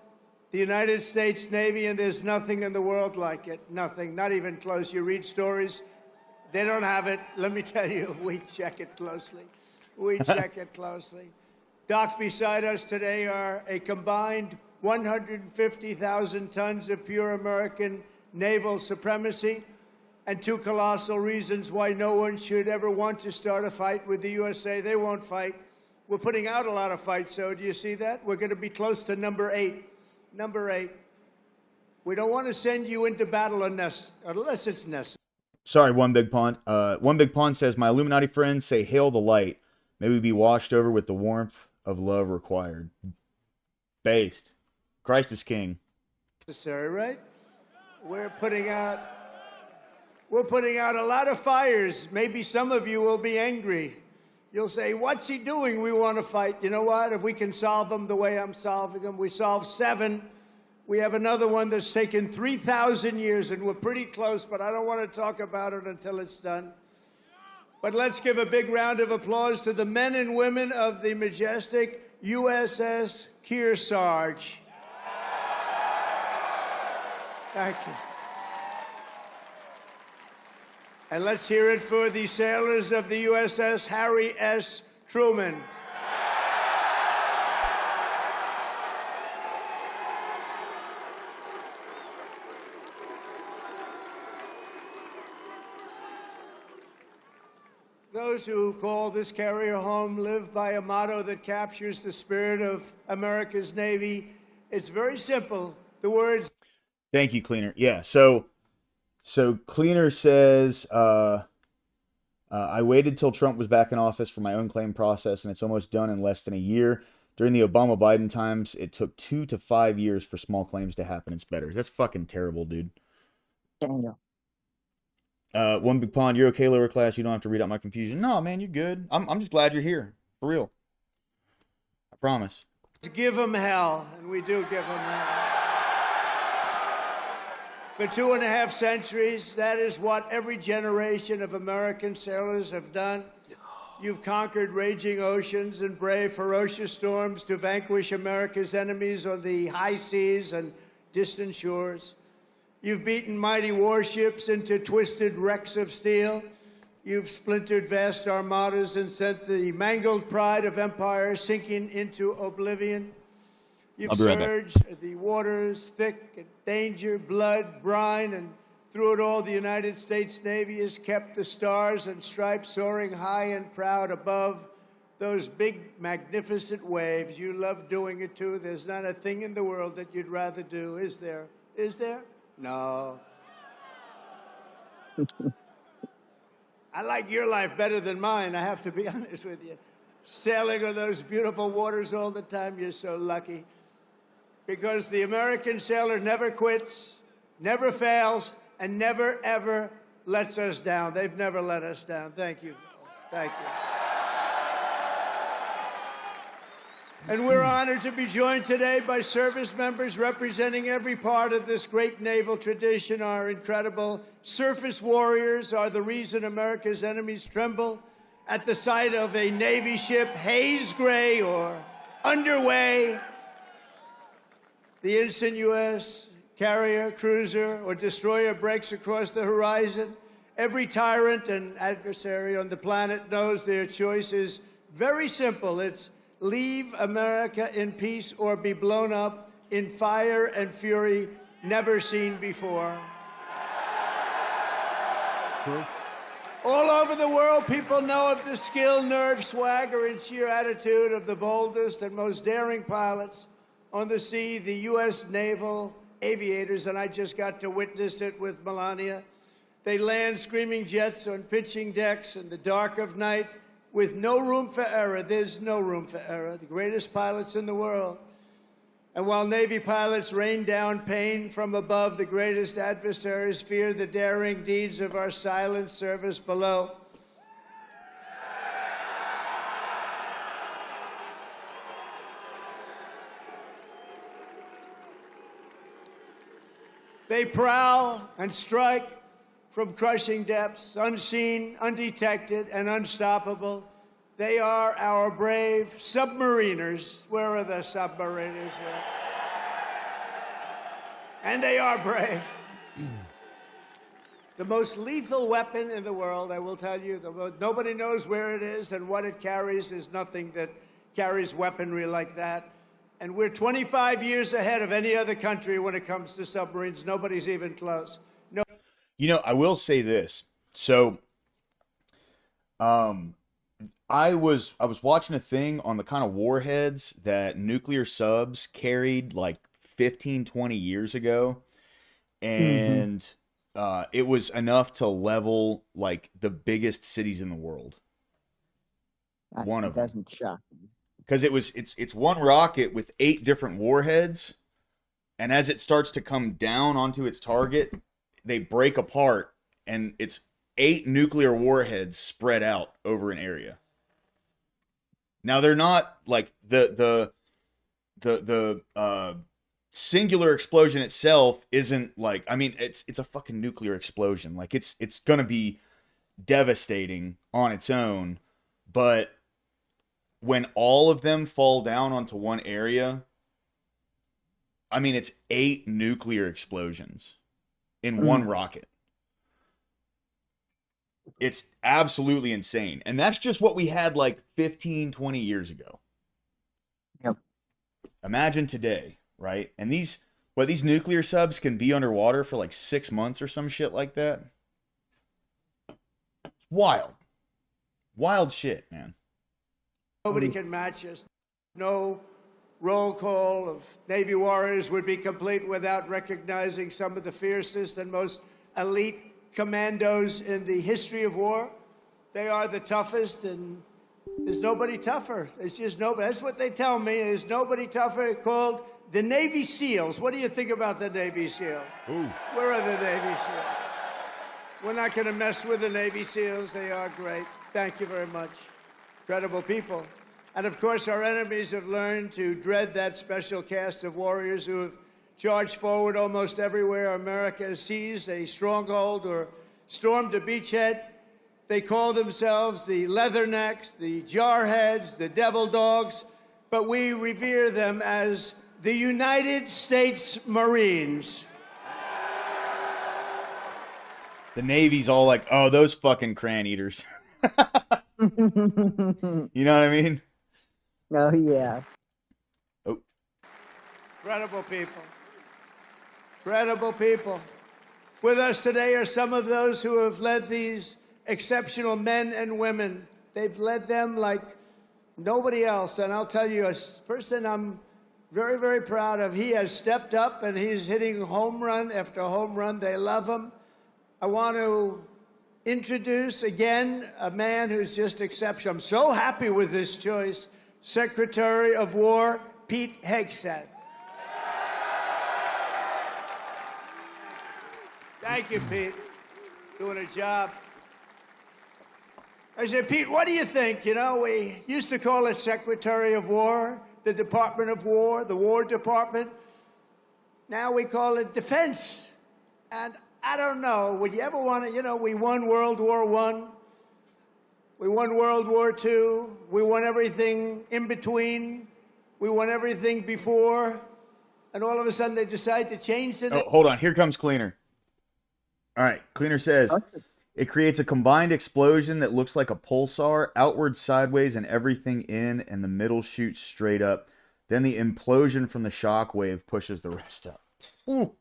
Speaker 7: the United States Navy, and there's nothing in the world like it. Nothing, not even close. You read stories, they don't have it. Let me tell you, we check it closely. We check it closely. Docked beside us today are a combined 150,000 tons of pure American naval supremacy, and two colossal reasons why no one should ever want to start a fight with the USA. They won't fight. We're putting out a lot of fights, so do you see that? We're going to be close to number 8. Number 8. We don't want to send you into battle unless it's necessary.
Speaker 1: Sorry, One Big Pond. One Big Pond says, my Illuminati friends say, hail the light. May we be washed over with the warmth of love required. Based. Christ is king.
Speaker 7: Necessary, right? We're putting out a lot of fires. Maybe some of you will be angry. You'll say, what's he doing? We want to fight. You know what? If we can solve them the way I'm solving them, we solved 7. We have another one that's taken 3,000 years, and we're pretty close, but I don't want to talk about it until it's done. But let's give a big round of applause to the men and women of the majestic USS Kearsarge. Thank you. And let's hear it for the sailors of the USS Harry S. Truman. Those who call this carrier home live by a motto that captures the spirit of America's Navy. It's very simple. The words...
Speaker 1: Thank you, Cleaner. Yeah, so Cleaner says, I waited till Trump was back in office for my own claim process, and it's almost done in less than a year. During the Obama-Biden times, it took 2 to 5 years for small claims to happen. It's better. That's fucking terrible, dude.
Speaker 6: Daniel.
Speaker 1: One Big Pond, you're okay, lower class. You don't have to read out my confusion. No, man, you're good. I'm just glad you're here. For real. I promise.
Speaker 7: Give them hell, and we do give them hell. For 2.5 centuries, that is what every generation of American sailors have done. You've conquered raging oceans and braved ferocious storms to vanquish America's enemies on the high seas and distant shores. You've beaten mighty warships into twisted wrecks of steel. You've splintered vast armadas and sent the mangled pride of empire sinking into oblivion. You've surged the waters thick and danger, blood, brine, and through it all, the United States Navy has kept the stars and stripes soaring high and proud above those big, magnificent waves. You love doing it, too. There's not a thing in the world that you'd rather do, is there? Is there? No. I like your life better than mine, I have to be honest with you. Sailing on those beautiful waters all the time, you're so lucky. Because the American sailor never quits, never fails, and never, ever lets us down. They've never let us down. Thank you. Thank you. And we're honored to be joined today by service members representing every part of this great naval tradition. Our incredible surface warriors are the reason America's enemies tremble at the sight of a Navy ship haze gray or underway. The instant U.S. carrier, cruiser, or destroyer breaks across the horizon, every tyrant and adversary on the planet knows their choice is very simple. It's leave America in peace or be blown up in fire and fury never seen before.
Speaker 8: True.
Speaker 7: All over the world, people know of the skill, nerve, swagger, and sheer attitude of the boldest and most daring pilots on the sea, the U.S. naval aviators, and I just got to witness it with Melania. They land screaming jets on pitching decks in the dark of night with no room for error. There's no room for error. The greatest pilots in the world. And while Navy pilots rain down pain from above, the greatest adversaries fear the daring deeds of our silent service below. They prowl and strike from crushing depths, unseen, undetected, and unstoppable. They are our brave submariners. Where are the submariners? And they are brave. The most lethal weapon in the world, I will tell you, nobody knows where it is and what it carries. There's nothing that carries weaponry like that. And we're 25 years ahead of any other country when it comes to submarines. Nobody's even close. No.
Speaker 1: You know, I will say this. So, I was watching a thing on the kind of warheads that nuclear subs carried like 15, 20 years ago. And it was enough to level like the biggest cities in the world. One of them.
Speaker 6: Doesn't shock me.
Speaker 1: Because it's one rocket with 8 different warheads, and as it starts to come down onto its target, they break apart, and it's 8 nuclear warheads spread out over an area. Now they're not like the singular explosion itself isn't like, I mean, it's a fucking nuclear explosion. Like it's gonna be devastating on its own, but when all of them fall down onto one area, I mean, it's 8 nuclear explosions in one rocket. It's absolutely insane. And that's just what we had like 15, 20 years ago.
Speaker 6: Yep.
Speaker 1: Imagine today, right? And these nuclear subs can be underwater for like 6 months or some shit like that. Wild. Wild shit, man.
Speaker 7: Nobody can match us. No roll call of Navy warriors would be complete without recognizing some of the fiercest and most elite commandos in the history of war. They are the toughest, and there's nobody tougher. There's just nobody. That's what they tell me. There's nobody tougher. Called the Navy SEALs. What do you think about the Navy SEALs?
Speaker 8: Ooh.
Speaker 7: Where are the Navy SEALs? We're not going to mess with the Navy SEALs. They are great. Thank you very much. Incredible people. And of course, our enemies have learned to dread that special cast of warriors who have charged forward almost everywhere America has seized a stronghold or stormed a beachhead. They call themselves the Leathernecks, the Jarheads, the Devil Dogs, but we revere them as the United States Marines.
Speaker 1: The Navy's all like, oh, those fucking crayon eaters. You know what I mean?
Speaker 6: Oh, yeah.
Speaker 1: Oh.
Speaker 7: Incredible people. Incredible people. With us today are some of those who have led these exceptional men and women. They've led them like nobody else. And I'll tell you, a person I'm very, very proud of, he has stepped up and he's hitting home run after home run. They love him. I want to introduce again a man who's just exceptional. I'm so happy with this choice. Secretary of War, Pete Hegseth. Thank you, Pete. Doing a job. I said, Pete, what do you think? You know, we used to call it Secretary of War. the Department of War, the War Department. Now we call it Defense. And I don't know, would you ever want to, you know, we won World War I. We won World War II. We won everything in between. We won everything before. And all of a sudden they decide to change the name.
Speaker 1: Oh, hold on. Here comes Cleaner. All right. Cleaner says, it creates a combined explosion that looks like a pulsar, outward, sideways, and everything in, and the middle shoots straight up. Then the implosion from the shock wave pushes the rest up. Ooh.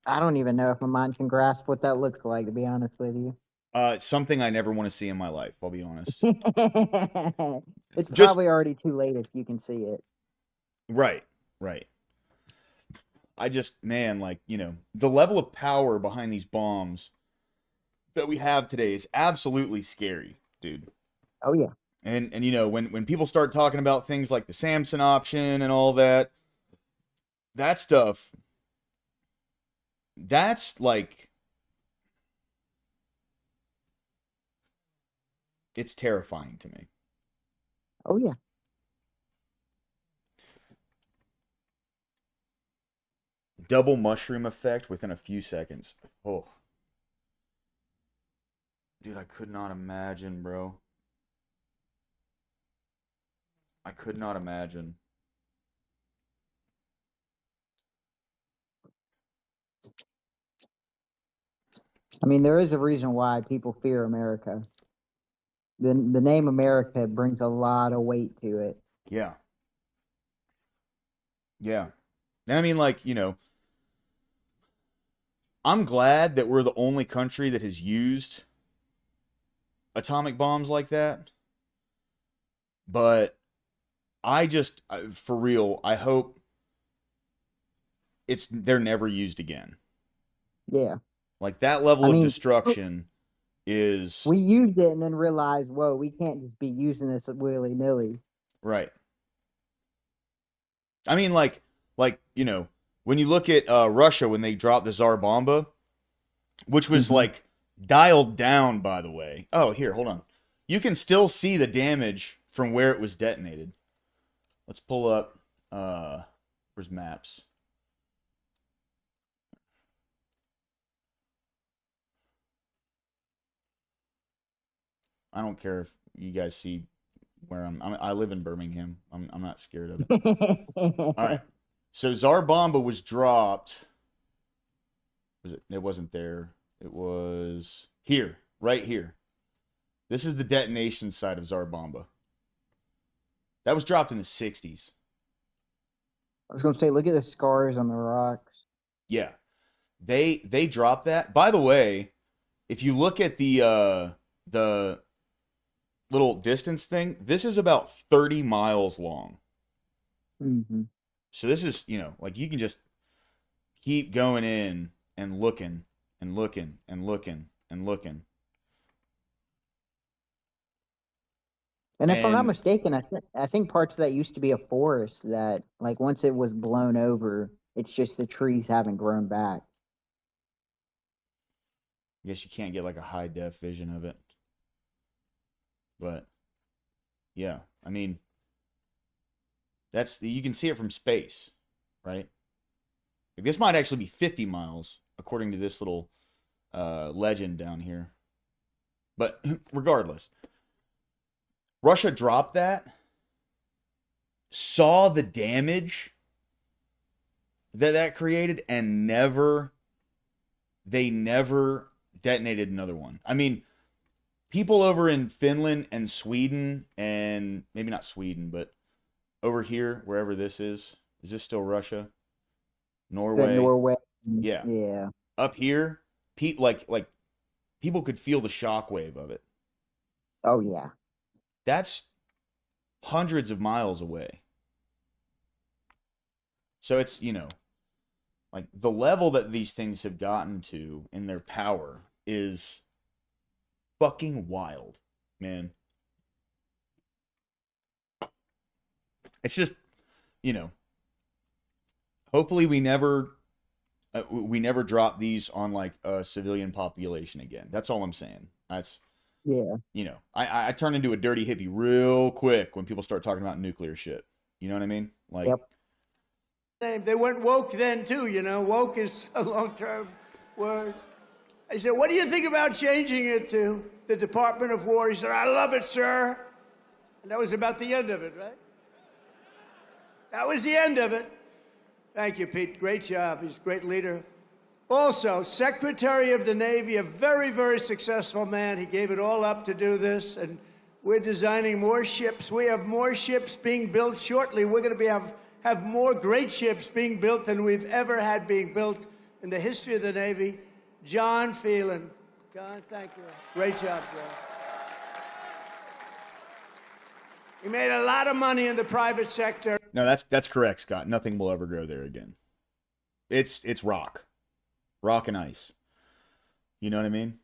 Speaker 6: I don't even know if my mind can grasp what that looks like, to be honest with you.
Speaker 1: Something I never want to see in my life, I'll be honest.
Speaker 6: It's
Speaker 1: Just-
Speaker 6: probably already too late if you can see it.
Speaker 1: Right, right. I just, man, like, you know, the level of power behind these bombs that we have today is absolutely scary, dude.
Speaker 6: Oh, yeah.
Speaker 1: And you know, when people start talking about things like the Samson option and all that, that stuff, that's like, it's terrifying to me.
Speaker 6: Oh, yeah.
Speaker 1: Double mushroom effect within a few seconds. Oh. Dude, I could not imagine, bro. I could not imagine.
Speaker 6: I mean, there is a reason why people fear America. The name America brings a lot of weight to it.
Speaker 1: Yeah. Yeah. And I mean, like, you know, I'm glad that we're the only country that has used atomic bombs like that. But I just, for real, I hope they're never used again.
Speaker 6: Yeah.
Speaker 1: Like, that level of
Speaker 6: mean,
Speaker 1: destruction is...
Speaker 6: We used it and then realized, whoa, we can't just be using this willy-nilly.
Speaker 1: Right. I mean, like, you know, when you look at Russia when they dropped the Tsar Bomba, which was, like, dialed down, by the way. Oh, here, hold on. You can still see the damage from where it was detonated. Let's pull up, where's maps? I don't care if you guys see where I live in Birmingham. I'm not scared of it. All right. So Tsar Bomba was dropped. It wasn't there. It was here, right here. This is the detonation site of Tsar Bomba. That was dropped in the 60s.
Speaker 6: I was going to say, look at the scars on the rocks.
Speaker 1: Yeah. They dropped that. By the way, if you look at the little distance thing, this is about 30 miles long.
Speaker 6: Mm-hmm.
Speaker 1: So this is, you know, like you can just keep going in and looking and looking and looking and looking.
Speaker 6: And if I'm not
Speaker 1: And-
Speaker 6: mistaken, I think parts of that used to be a forest that, like, once it was blown over, it's just the trees haven't grown back.
Speaker 1: I guess you can't get like a high def vision of it. But yeah, I mean, you can see it from space, right? Like, this might actually be 50 miles according to this little legend down here. But regardless, Russia dropped that, saw the damage that created, and they never detonated another one. I mean, people over in Finland and Sweden, and maybe not Sweden, but over here, wherever this is this still Russia? Norway?
Speaker 6: Norway.
Speaker 1: Yeah.
Speaker 6: Yeah.
Speaker 1: Up here, like people could feel the shockwave of it.
Speaker 6: Oh, yeah.
Speaker 1: That's hundreds of miles away. So it's, you know, like the level that these things have gotten to in their power is fucking wild, man. It's just, you know, hopefully we never drop these on like a civilian population again. That's all I'm saying.
Speaker 6: Yeah.
Speaker 1: You know, I turn into a dirty hippie real quick when people start talking about nuclear shit. You know what I mean? Like,
Speaker 6: Yep.
Speaker 7: They went woke then too, you know. Woke is a long-term word. I said, what do you think about changing it to the Department of War? He said, I love it, sir. And that was about the end of it, right? That was the end of it. Thank you, Pete. Great job. He's a great leader. Also, Secretary of the Navy, a very, very successful man. He gave it all up to do this, and we're designing more ships. We have more ships being built shortly. We're going to have more great ships being built than we've ever had being built in the history of the Navy. John Phelan. John, thank you. Great job, John. He made a lot of money in the private sector.
Speaker 1: no, that's correct, Scott. Nothing will ever go there again. It's rock and ice. You know what I mean?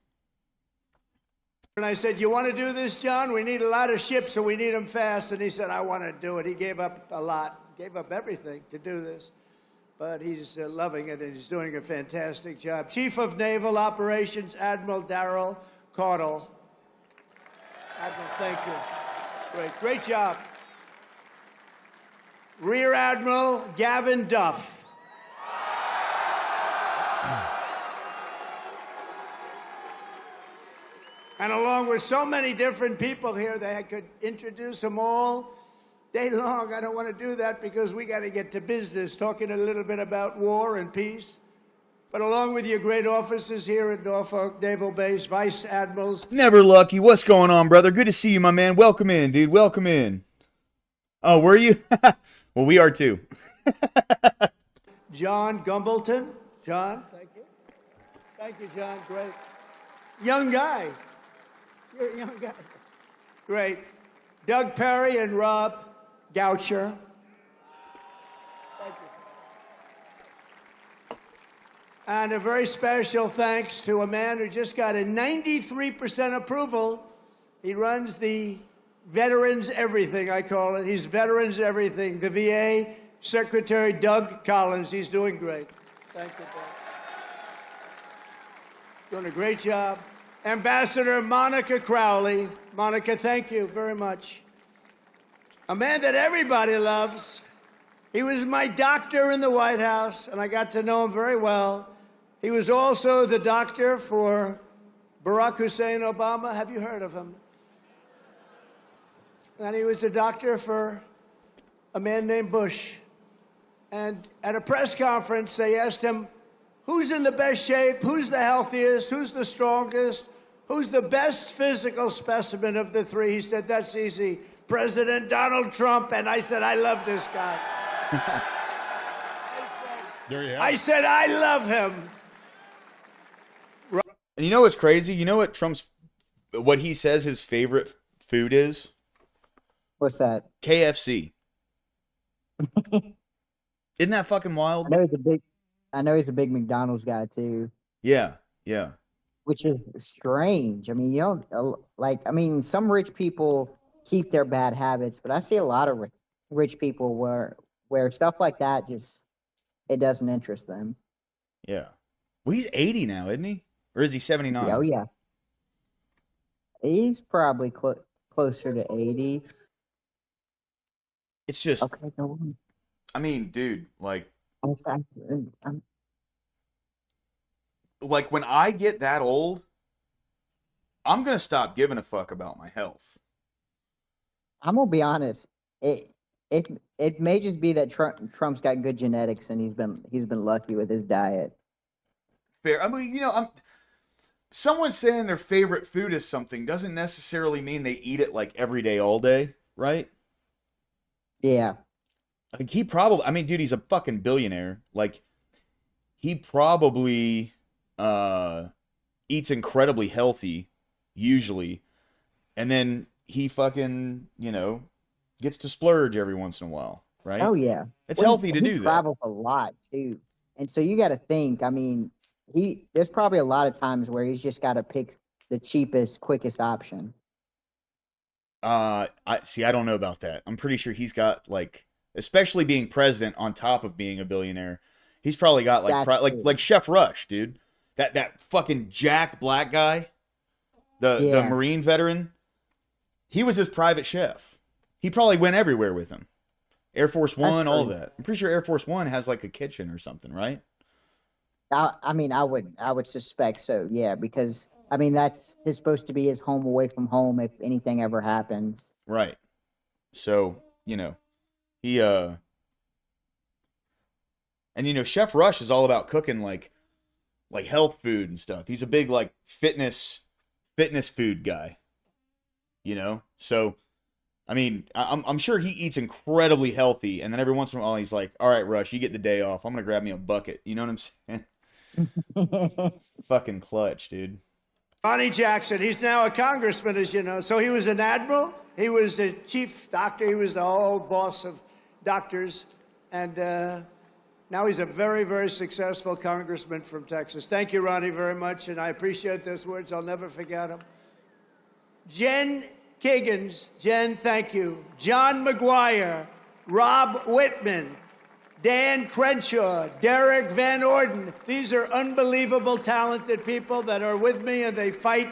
Speaker 7: And I said, you want to do this, John? We need a lot of ships, so we need them fast. And he said, I want to do it. He gave up a lot, gave up everything to do this. But he's loving it, and he's doing a fantastic job. Chief of Naval Operations, Admiral Darrell Caudle. Admiral, thank you. Great job. Rear Admiral Gavin Duff. And along with so many different people here, they could introduce them all day long. I don't want to do that because we got to get to business, talking a little bit about war and peace. But along with your great officers here at Norfolk Naval Base, Vice Admirals.
Speaker 1: Never Lucky. What's going on, brother? Good to see you, my man. Welcome in, dude. Welcome in. Oh, were you? Well, we are too.
Speaker 7: John Gumbleton. John, thank you. Thank you, John. Great. Young guy. You're a young guy. Great. Doug Perry and Rob Goucher. Thank you. And a very special thanks to a man who just got a 93% approval. He runs the Veterans Everything, I call it. He's Veterans Everything. The VA Secretary Doug Collins. He's doing great. Thank you, Doug. Doing a great job. Ambassador Monica Crowley. Monica, thank you very much. A man that everybody loves. He was my doctor in the White House, and I got to know him very well. He was also the doctor for Barack Hussein Obama. Have you heard of him? And he was the doctor for a man named Bush. And at a press conference, they asked him, who's in the best shape? Who's the healthiest? Who's the strongest? Who's the best physical specimen of the three? He said, that's easy. President Donald Trump. And I said, I love this guy.
Speaker 8: There you have
Speaker 7: I
Speaker 8: it.
Speaker 7: said, I love him.
Speaker 1: And you know what's crazy? You know what he says his favorite food is?
Speaker 6: What's that?
Speaker 1: KFC. Isn't that fucking wild?
Speaker 6: I know he's a big McDonald's guy too,
Speaker 1: Yeah, yeah.
Speaker 6: which is strange. I mean, you don't I mean, some rich people keep their bad habits, but I see a lot of rich people where stuff like that it doesn't interest them.
Speaker 1: Yeah. Well, he's 80 now, isn't he? Or is he 79?
Speaker 6: Oh yeah, he's probably closer to 80.
Speaker 1: It's just,
Speaker 6: Okay, go on.
Speaker 1: I mean, dude, like
Speaker 6: I'm
Speaker 1: when I get that old, I'm going to stop giving a fuck about my health.
Speaker 6: gonna be honest. It may just be that Trump's got good genetics and he's been lucky with his diet.
Speaker 1: Fair. I mean, someone saying their favorite food is something doesn't necessarily mean they eat it like every day, all day, right?
Speaker 6: Yeah.
Speaker 1: I think dude, he's a fucking billionaire. Like, he probably eats incredibly healthy, usually, and then he fucking, gets to splurge every once in a while, right?
Speaker 6: Oh yeah.
Speaker 1: It's healthy to do
Speaker 6: He
Speaker 1: that.
Speaker 6: travels a lot too, and so you got to think. I mean, there's probably a lot of times where he's just got to pick the cheapest, quickest option.
Speaker 1: I don't know about that. I'm pretty sure he's got, like, especially being president on top of being a billionaire, he's probably got like
Speaker 6: That's true.
Speaker 1: like Chef Rush, dude. That fucking jacked black guy. the
Speaker 6: Yeah.
Speaker 1: Marine veteran. He was his private chef. He probably went everywhere with him. Air Force One, all
Speaker 6: true.
Speaker 1: that. I'm pretty sure Air Force One has like a kitchen or something, right?
Speaker 6: I mean, I would suspect so. Yeah, because I mean, that's it's supposed to be his home away from home if anything ever happens.
Speaker 1: Right. So, you know, he and you know, Chef Rush is all about cooking like health food and stuff. He's a big like fitness food guy. You know? So, I mean, I'm sure he eats incredibly healthy, and then every once in a while he's like, "All right, Rush, you get the day off. I'm gonna grab me a bucket." You know what I'm saying? Fucking clutch, dude.
Speaker 7: Ronnie Jackson, he's now a congressman, as you know. So he was an admiral, he was the chief doctor, he was the whole boss of doctors, and now he's a very, very successful congressman from Texas. Thank you, Ronnie, very much, and I appreciate those words. I'll never forget them. Jen Kiggins, Jen, thank you. John McGuire, Rob Whitman, Dan Crenshaw, Derek Van Orden. These are unbelievable, talented people that are with me and they fight.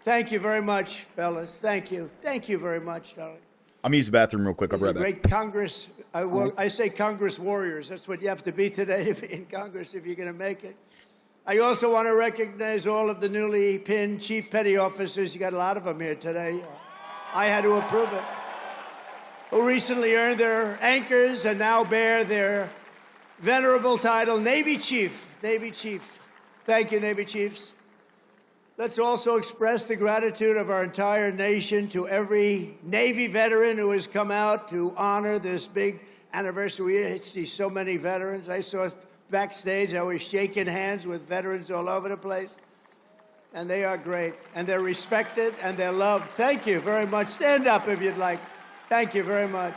Speaker 7: Thank you very much, fellas. Thank you. Thank you very much, darling.
Speaker 1: I'm gonna use the bathroom real quick. I'll be
Speaker 7: These
Speaker 1: right
Speaker 7: are
Speaker 1: back.
Speaker 7: great Congress. I say Congress warriors. That's what you have to be today to be in Congress if you're going to make it. I also want to recognize all of the newly pinned chief petty officers. You got a lot of them here today. I had to approve it. Who recently earned their anchors and now bear their venerable title, Navy Chief. Navy Chief. Thank you, Navy Chiefs. Let's also express the gratitude of our entire nation to every Navy veteran who has come out to honor this big anniversary. We see so many veterans. I saw backstage, I was shaking hands with veterans all over the place. And they are great. And they're respected and they're loved. Thank you very much. Stand up if you'd like. Thank you very much.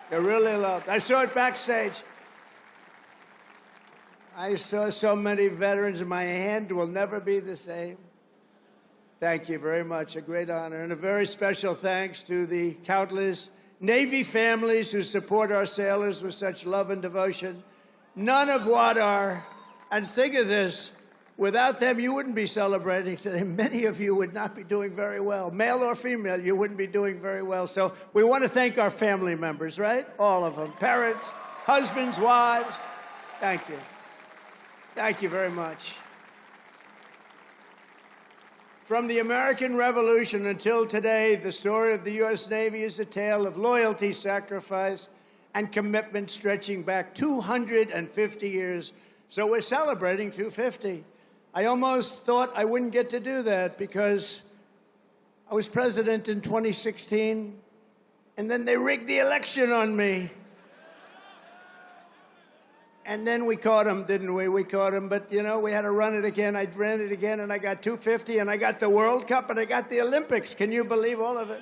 Speaker 7: They're really loved. I saw it backstage. I saw so many veterans, and my hand will never be the same. Thank you very much. A great honor. And a very special thanks to the countless Navy families who support our sailors with such love and devotion. None of what are, and think of this, without them, you wouldn't be celebrating today. Many of you would not be doing very well. Male or female, you wouldn't be doing very well. So we want to thank our family members, right? All of them. Parents, husbands, wives. Thank you. Thank you very much. From the American Revolution until today, the story of the U.S. Navy is a tale of loyalty, sacrifice, and commitment stretching back 250 years. So we're celebrating 250. I almost thought I wouldn't get to do that because I was president in 2016, and then they rigged the election on me. And then we caught him, didn't we? We caught him, but, you know, we had to run it again. I ran it again, and I got 250, and I got the World Cup, and I got the Olympics. Can you believe all of it?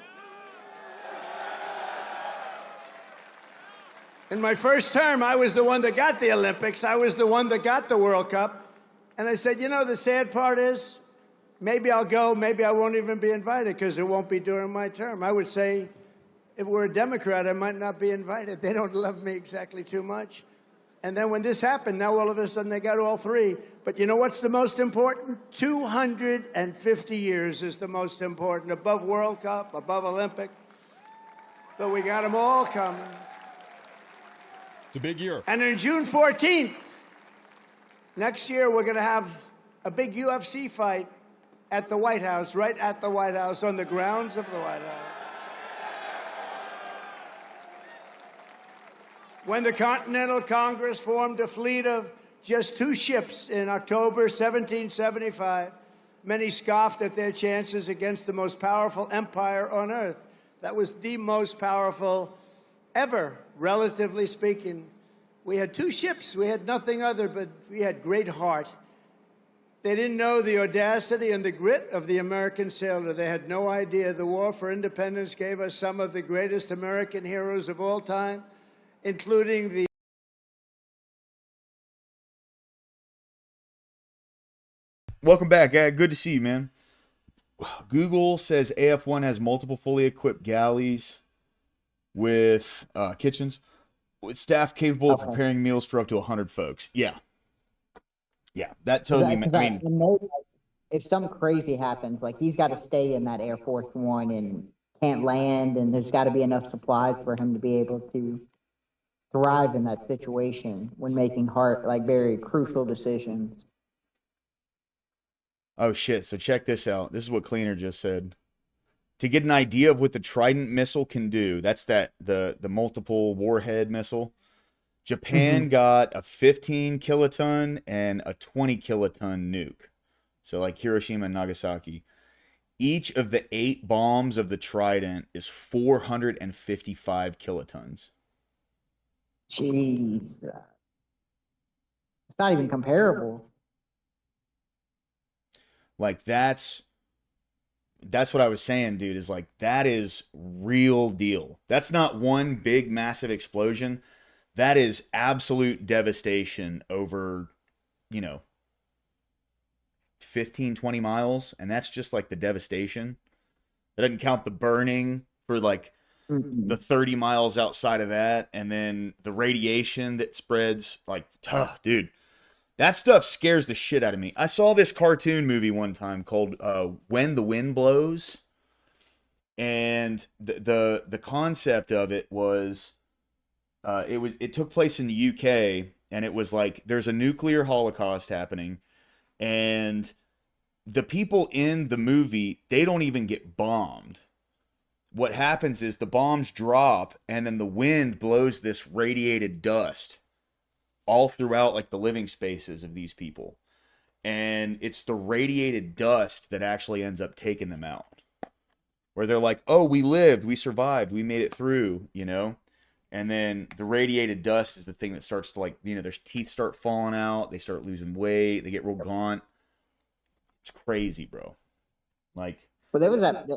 Speaker 7: In my first term, I was the one that got the Olympics. I was the one that got the World Cup. And I said, you know, the sad part is, maybe I'll go, maybe I won't even be invited because it won't be during my term. I would say, if we're a Democrat, I might not be invited. They don't love me exactly too much. And then when this happened, now all of a sudden they got all three. But you know what's the most important? 250 years is the most important, above World Cup, above Olympic. But we got them all coming.
Speaker 8: It's a big year.
Speaker 7: And on June 14th, next year, we're going to have a big UFC fight at the White House, right at the White House, on the grounds of the White House. When the Continental Congress formed a fleet of just 2 ships in October 1775, many scoffed at their chances against the most powerful empire on earth. That was the most powerful ever, relatively speaking. We had 2 ships. We had nothing other, but we had great heart. They didn't know the audacity and the grit of the American sailor. They had no idea the war for independence gave us some of the greatest American heroes of all time, including the
Speaker 1: Welcome back. Good to see you, man. Google says AF1 has multiple fully equipped galleys with kitchens with staff capable of preparing meals for up to 100 folks. Yeah. Yeah, that
Speaker 6: 'Cause
Speaker 1: totally. I
Speaker 6: I
Speaker 1: mean,
Speaker 6: know, like, if something crazy happens, like he's got to stay in that Air Force One and can't land, and there's got to be enough supplies for him to be able to thrive in that situation when making like very crucial decisions.
Speaker 1: oh shit. So check this out. This is what Cleaner just said. To get an idea of what the Trident missile can do, that's the multiple warhead missile. Japan got a 15 kiloton and a 20 kiloton nuke. So like Hiroshima and Nagasaki. Each of the 8 bombs of the Trident is 455 kilotons.
Speaker 6: Jeez, it's not even comparable.
Speaker 1: Like that's what I was saying, dude, is like that is real deal. That's not one big massive explosion. That is absolute devastation over, 15, 20 miles. And that's just like the devastation. That doesn't count the burning for like the 30 miles outside of that. And then the radiation that spreads. Like, dude, that stuff scares the shit out of me. I saw this cartoon movie one time called When the Wind Blows. And the concept of it was it took place in the UK, and it was like there's a nuclear holocaust happening, and the people in the movie, they don't even get bombed. What happens is the bombs drop, and then the wind blows this radiated dust all throughout like the living spaces of these people, and it's the radiated dust that actually ends up taking them out, where they're like, oh, we lived, we survived, we made it through, And then the radiated dust is the thing that starts to like, their teeth start falling out. They start losing weight. They get real gaunt. It's crazy, bro. Like,
Speaker 6: Well, there was that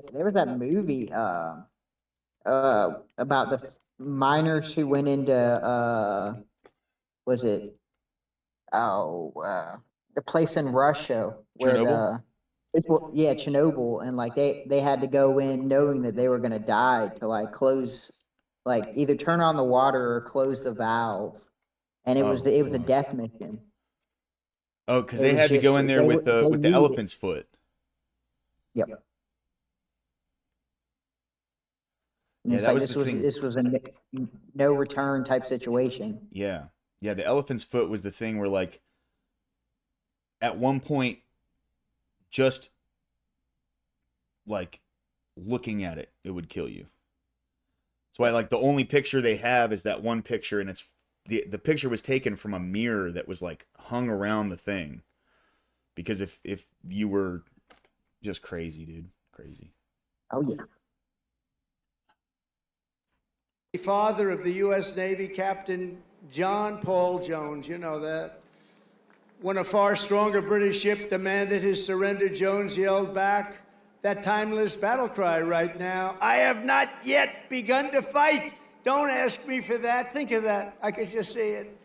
Speaker 6: movie about the miners who went into was it the place in Russia where
Speaker 1: Chernobyl?
Speaker 6: yeah, Chernobyl, and like they had to go in knowing that they were gonna die to like close, like either turn on the water or close the valve, and it was a
Speaker 1: fuck.
Speaker 6: death mission.
Speaker 1: Oh, because
Speaker 6: It
Speaker 1: they
Speaker 6: was
Speaker 1: had to go
Speaker 6: just-
Speaker 1: in there
Speaker 6: they
Speaker 1: with
Speaker 6: were-
Speaker 1: the
Speaker 6: they
Speaker 1: with the
Speaker 6: needed-
Speaker 1: elephant's foot.
Speaker 6: Yep. And
Speaker 1: Yeah,
Speaker 6: it's
Speaker 1: that
Speaker 6: like
Speaker 1: was the thing.
Speaker 6: this was a no return type situation.
Speaker 1: Yeah. Yeah, the elephant's foot was the thing where like at one point just like looking at it, it would kill you. That's why like the only picture they have is that one picture, and it's the picture was taken from a mirror that was like hung around the thing. Because if you were just crazy, dude, crazy.
Speaker 6: Oh yeah.
Speaker 7: The father of the U.S. Navy, Captain John Paul Jones, you know that. When a far stronger British ship demanded his surrender, Jones yelled back that timeless battle cry right now: I have not yet begun to fight. Don't ask me for that. Think of that. I could just see it.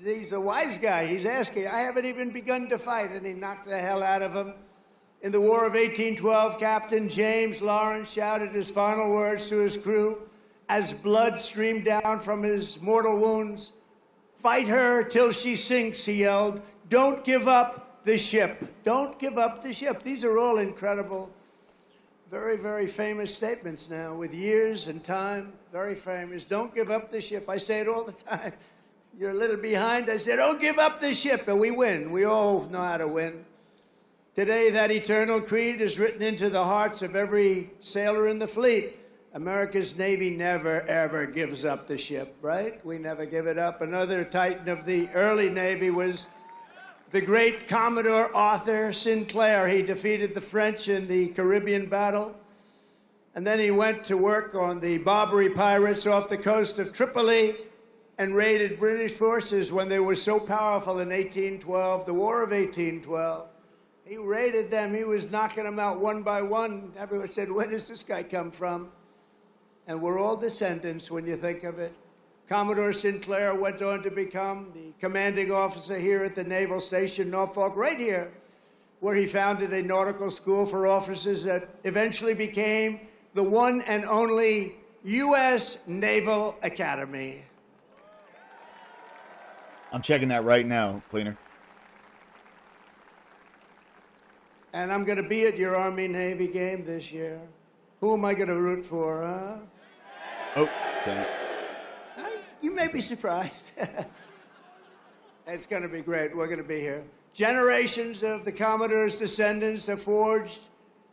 Speaker 7: He's a wise guy. He's asking, I haven't even begun to fight. And he knocked the hell out of him. In the War of 1812, Captain James Lawrence shouted his final words to his crew as blood streamed down from his mortal wounds. Fight her till she sinks, he yelled. Don't give up the ship. Don't give up the ship. These are all incredible, very, very famous statements now, with years and time, very famous. Don't give up the ship. I say it all the time. You're a little behind. I say, don't give up the ship, and we win. We all know how to win. Today, that eternal creed is written into the hearts of every sailor in the fleet. America's Navy never, ever gives up the ship, right? We never give it up. Another titan of the early Navy was the great Commodore Arthur Sinclair. He defeated the French in the Caribbean battle. And then he went to work on the Barbary pirates off the coast of Tripoli and raided British forces when they were so powerful in 1812, the War of 1812. He raided them. He was knocking them out one by one. Everyone said, where does this guy come from? And we're all descendants when you think of it. Commodore Sinclair went on to become the commanding officer here at the Naval Station Norfolk, right here, where he founded a nautical school for officers that eventually became the one and only U.S. Naval Academy.
Speaker 1: I'm checking that right now, Cleaner.
Speaker 7: And I'm going to be at your Army-Navy game this year. Who am I going to root for, huh?
Speaker 1: Oh, damn it.
Speaker 7: You may be surprised. It's going to be great. We're going to be here. Generations of the Commodore's descendants have forged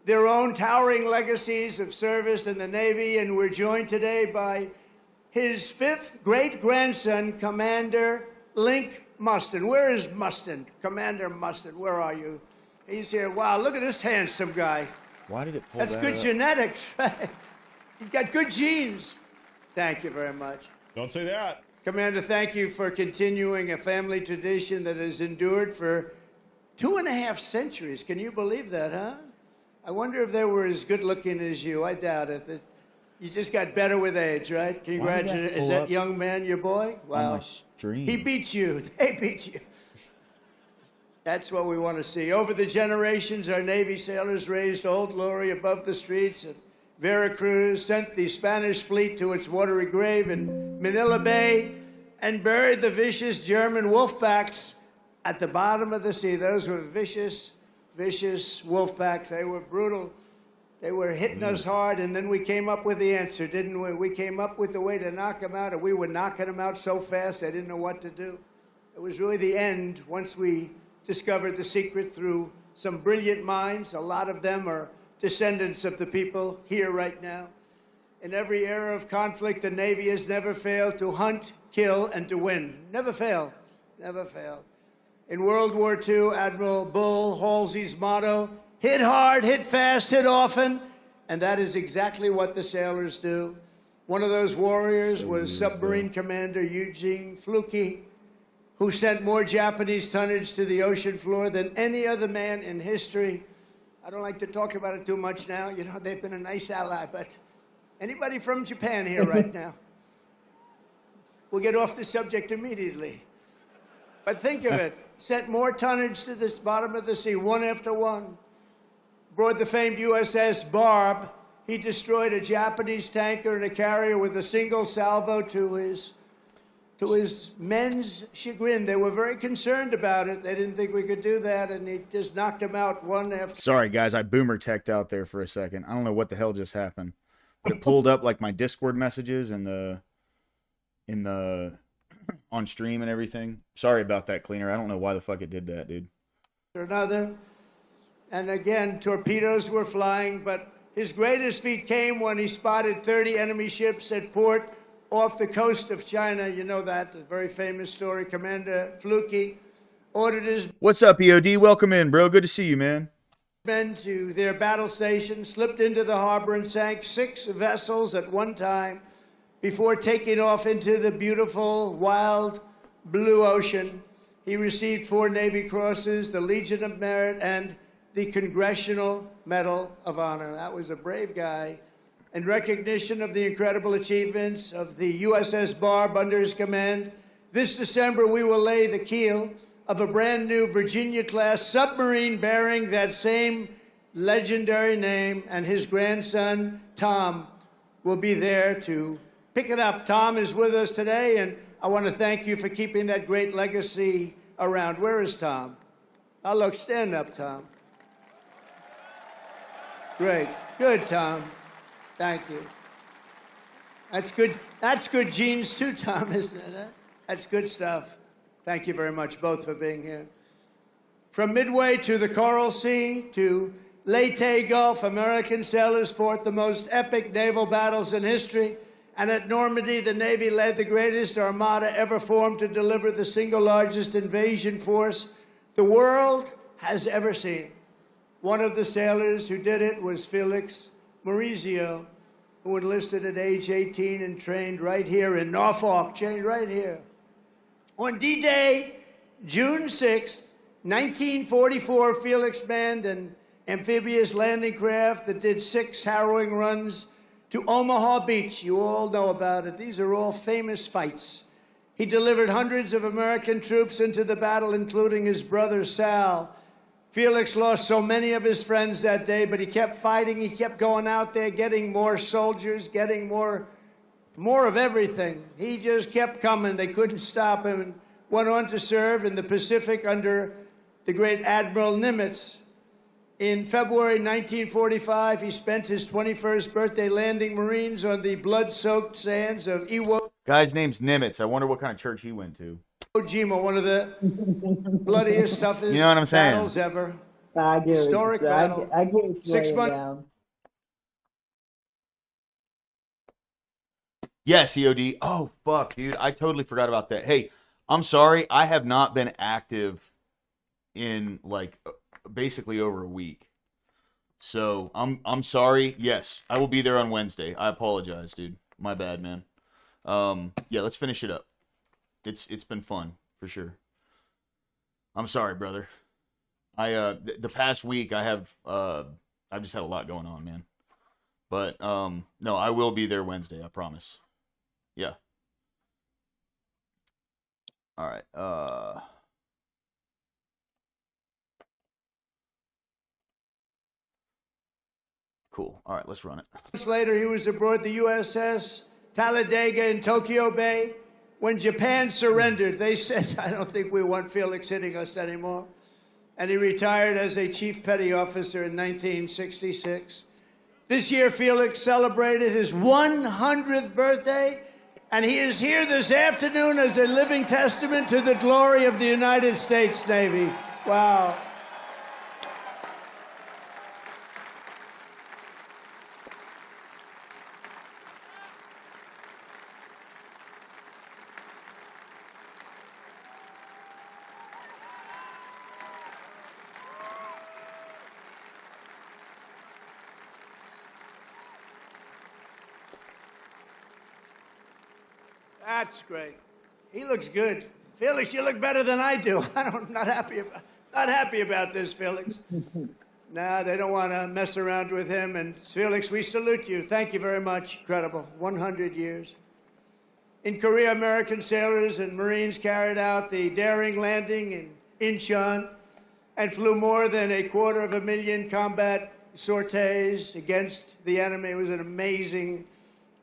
Speaker 7: their own towering legacies of service in the Navy, and we're joined today by his fifth great-grandson, Commander Link Mustin. Where is Mustin? Commander Mustin, where are you? He's here. Wow, look at this handsome guy.
Speaker 1: Why did it pull
Speaker 7: That's
Speaker 1: that
Speaker 7: good
Speaker 1: up?
Speaker 7: genetics, right? He's got good genes. Thank you very much.
Speaker 8: Don't say that.
Speaker 7: Commander, thank you for continuing a family tradition that has endured for 2.5 centuries. Can you believe that, huh? I wonder if they were as good looking as you. I doubt it. You just got better with age, right? Congratulations. Is that young man your boy? Wow.
Speaker 1: On my stream.
Speaker 7: He beat you. They beat you. That's what we want to see. Over the generations, our Navy sailors raised Old Glory above the streets of Veracruz, sent the Spanish fleet to its watery grave in Manila Bay, and buried the vicious German wolfpacks at the bottom of the sea. Those were vicious, vicious wolfpacks. They were brutal. They were hitting us hard, and then we came up with the answer, didn't we? We came up with the way to knock them out, and we were knocking them out so fast they didn't know what to do. It was really the end once we discovered the secret through some brilliant minds. A lot of them are descendants of the people here right now. In every era of conflict, the Navy has never failed to hunt, kill, and to win. Never failed. Never failed. In World War II, Admiral Bull Halsey's motto, hit hard, hit fast, hit often, and that is exactly what the sailors do. One of those warriors was Submarine Commander Eugene Fluke, who sent more Japanese tonnage to the ocean floor than any other man in history. I don't like to talk about it too much now. You know, they've been a nice ally, but anybody from Japan here right now? We'll get off the subject immediately. But think of it. Sent more tonnage to the bottom of the sea, one after one. Aboard the famed USS Barb, he destroyed a Japanese tanker and a carrier with a single salvo to his men's chagrin. They were very concerned about it. They didn't think we could do that, and he just knocked them out one after.
Speaker 1: Sorry, guys. I boomer teched out there for a second. I don't know what the hell just happened, but it pulled up like my Discord messages and the on stream and everything. Sorry about that, Cleaner. I don't know why the fuck it did that, dude.
Speaker 7: Another. And again, torpedoes were flying, but his greatest feat came when he spotted 30 enemy ships at port off the coast of China. You know that, a very famous story. Commander Fluke ordered his
Speaker 1: What's up, EOD? Welcome in, bro. Good to see you, man.
Speaker 7: men to their battle station, slipped into the harbor and sank 6 vessels at one time before taking off into the beautiful, wild blue ocean. He received 4 Navy Crosses, the Legion of Merit, and the Congressional Medal of Honor. That was a brave guy. In recognition of the incredible achievements of the USS Barb under his command, this December we will lay the keel of a brand new Virginia-class submarine bearing that same legendary name, and his grandson, Tom, will be there to pick it up. Tom is with us today, and I want to thank you for keeping that great legacy around. Where is Tom? Oh, look, stand up, Tom. Great. Good, Tom. Thank you. That's good. That's good genes too, Tom, isn't it? That's good stuff. Thank you very much, both, for being here. From Midway to the Coral Sea to Leyte Gulf, American sailors fought the most epic naval battles in history. And at Normandy, the Navy led the greatest armada ever formed to deliver the single largest invasion force the world has ever seen. One of the sailors who did it was Felix Maurizio, who enlisted at age 18 and trained right here in Norfolk, trained right here. On D-Day, June 6, 1944, Felix manned an amphibious landing craft that did 6 harrowing runs to Omaha Beach. You all know about it. These are all famous fights. He delivered hundreds of American troops into the battle, including his brother Sal. Felix lost so many of his friends that day, but he kept fighting. He kept going out there, getting more soldiers, getting more of everything. He just kept coming. They couldn't stop him, and went on to serve in the Pacific under the great Admiral Nimitz. In February 1945, he spent his 21st birthday landing Marines on the blood-soaked sands of Iwo
Speaker 1: Guy's name's Nimitz. I wonder what kind of church he went to.
Speaker 7: Jima, one of the bloodiest, toughest
Speaker 1: You know what I'm saying?
Speaker 7: battles ever.
Speaker 6: I get
Speaker 7: Historic
Speaker 6: it.
Speaker 7: battle.
Speaker 6: I get it.
Speaker 7: 6 months.
Speaker 6: Down.
Speaker 1: Yes, EOD. Oh, fuck, dude. I totally forgot about that. Hey, I'm sorry. I have not been active in, like, basically over a week. So, I'm sorry. Yes, I will be there on Wednesday. I apologize, dude. My bad, man. Yeah, let's finish it up. It's been fun, for sure. I'm sorry, brother. The past week I've just had a lot going on, man. But no, I will be there Wednesday, I promise. Yeah. All right. Cool. All right, let's run it.
Speaker 7: Months later, he was aboard the USS Talladega in Tokyo Bay. When Japan surrendered, they said, I don't think we want Felix hitting us anymore. And he retired as a chief petty officer in 1966. This year, Felix celebrated his 100th birthday, and he is here this afternoon as a living testament to the glory of the United States Navy. Wow. That's great. He looks good. Felix, you look better than I do. I'm not happy about this, Felix. No, they don't want to mess around with him. And Felix, we salute you. Thank you very much. Incredible. 100 years. In Korea, American sailors and Marines carried out the daring landing in Incheon and flew more than 250,000 combat sorties against the enemy. It was an amazing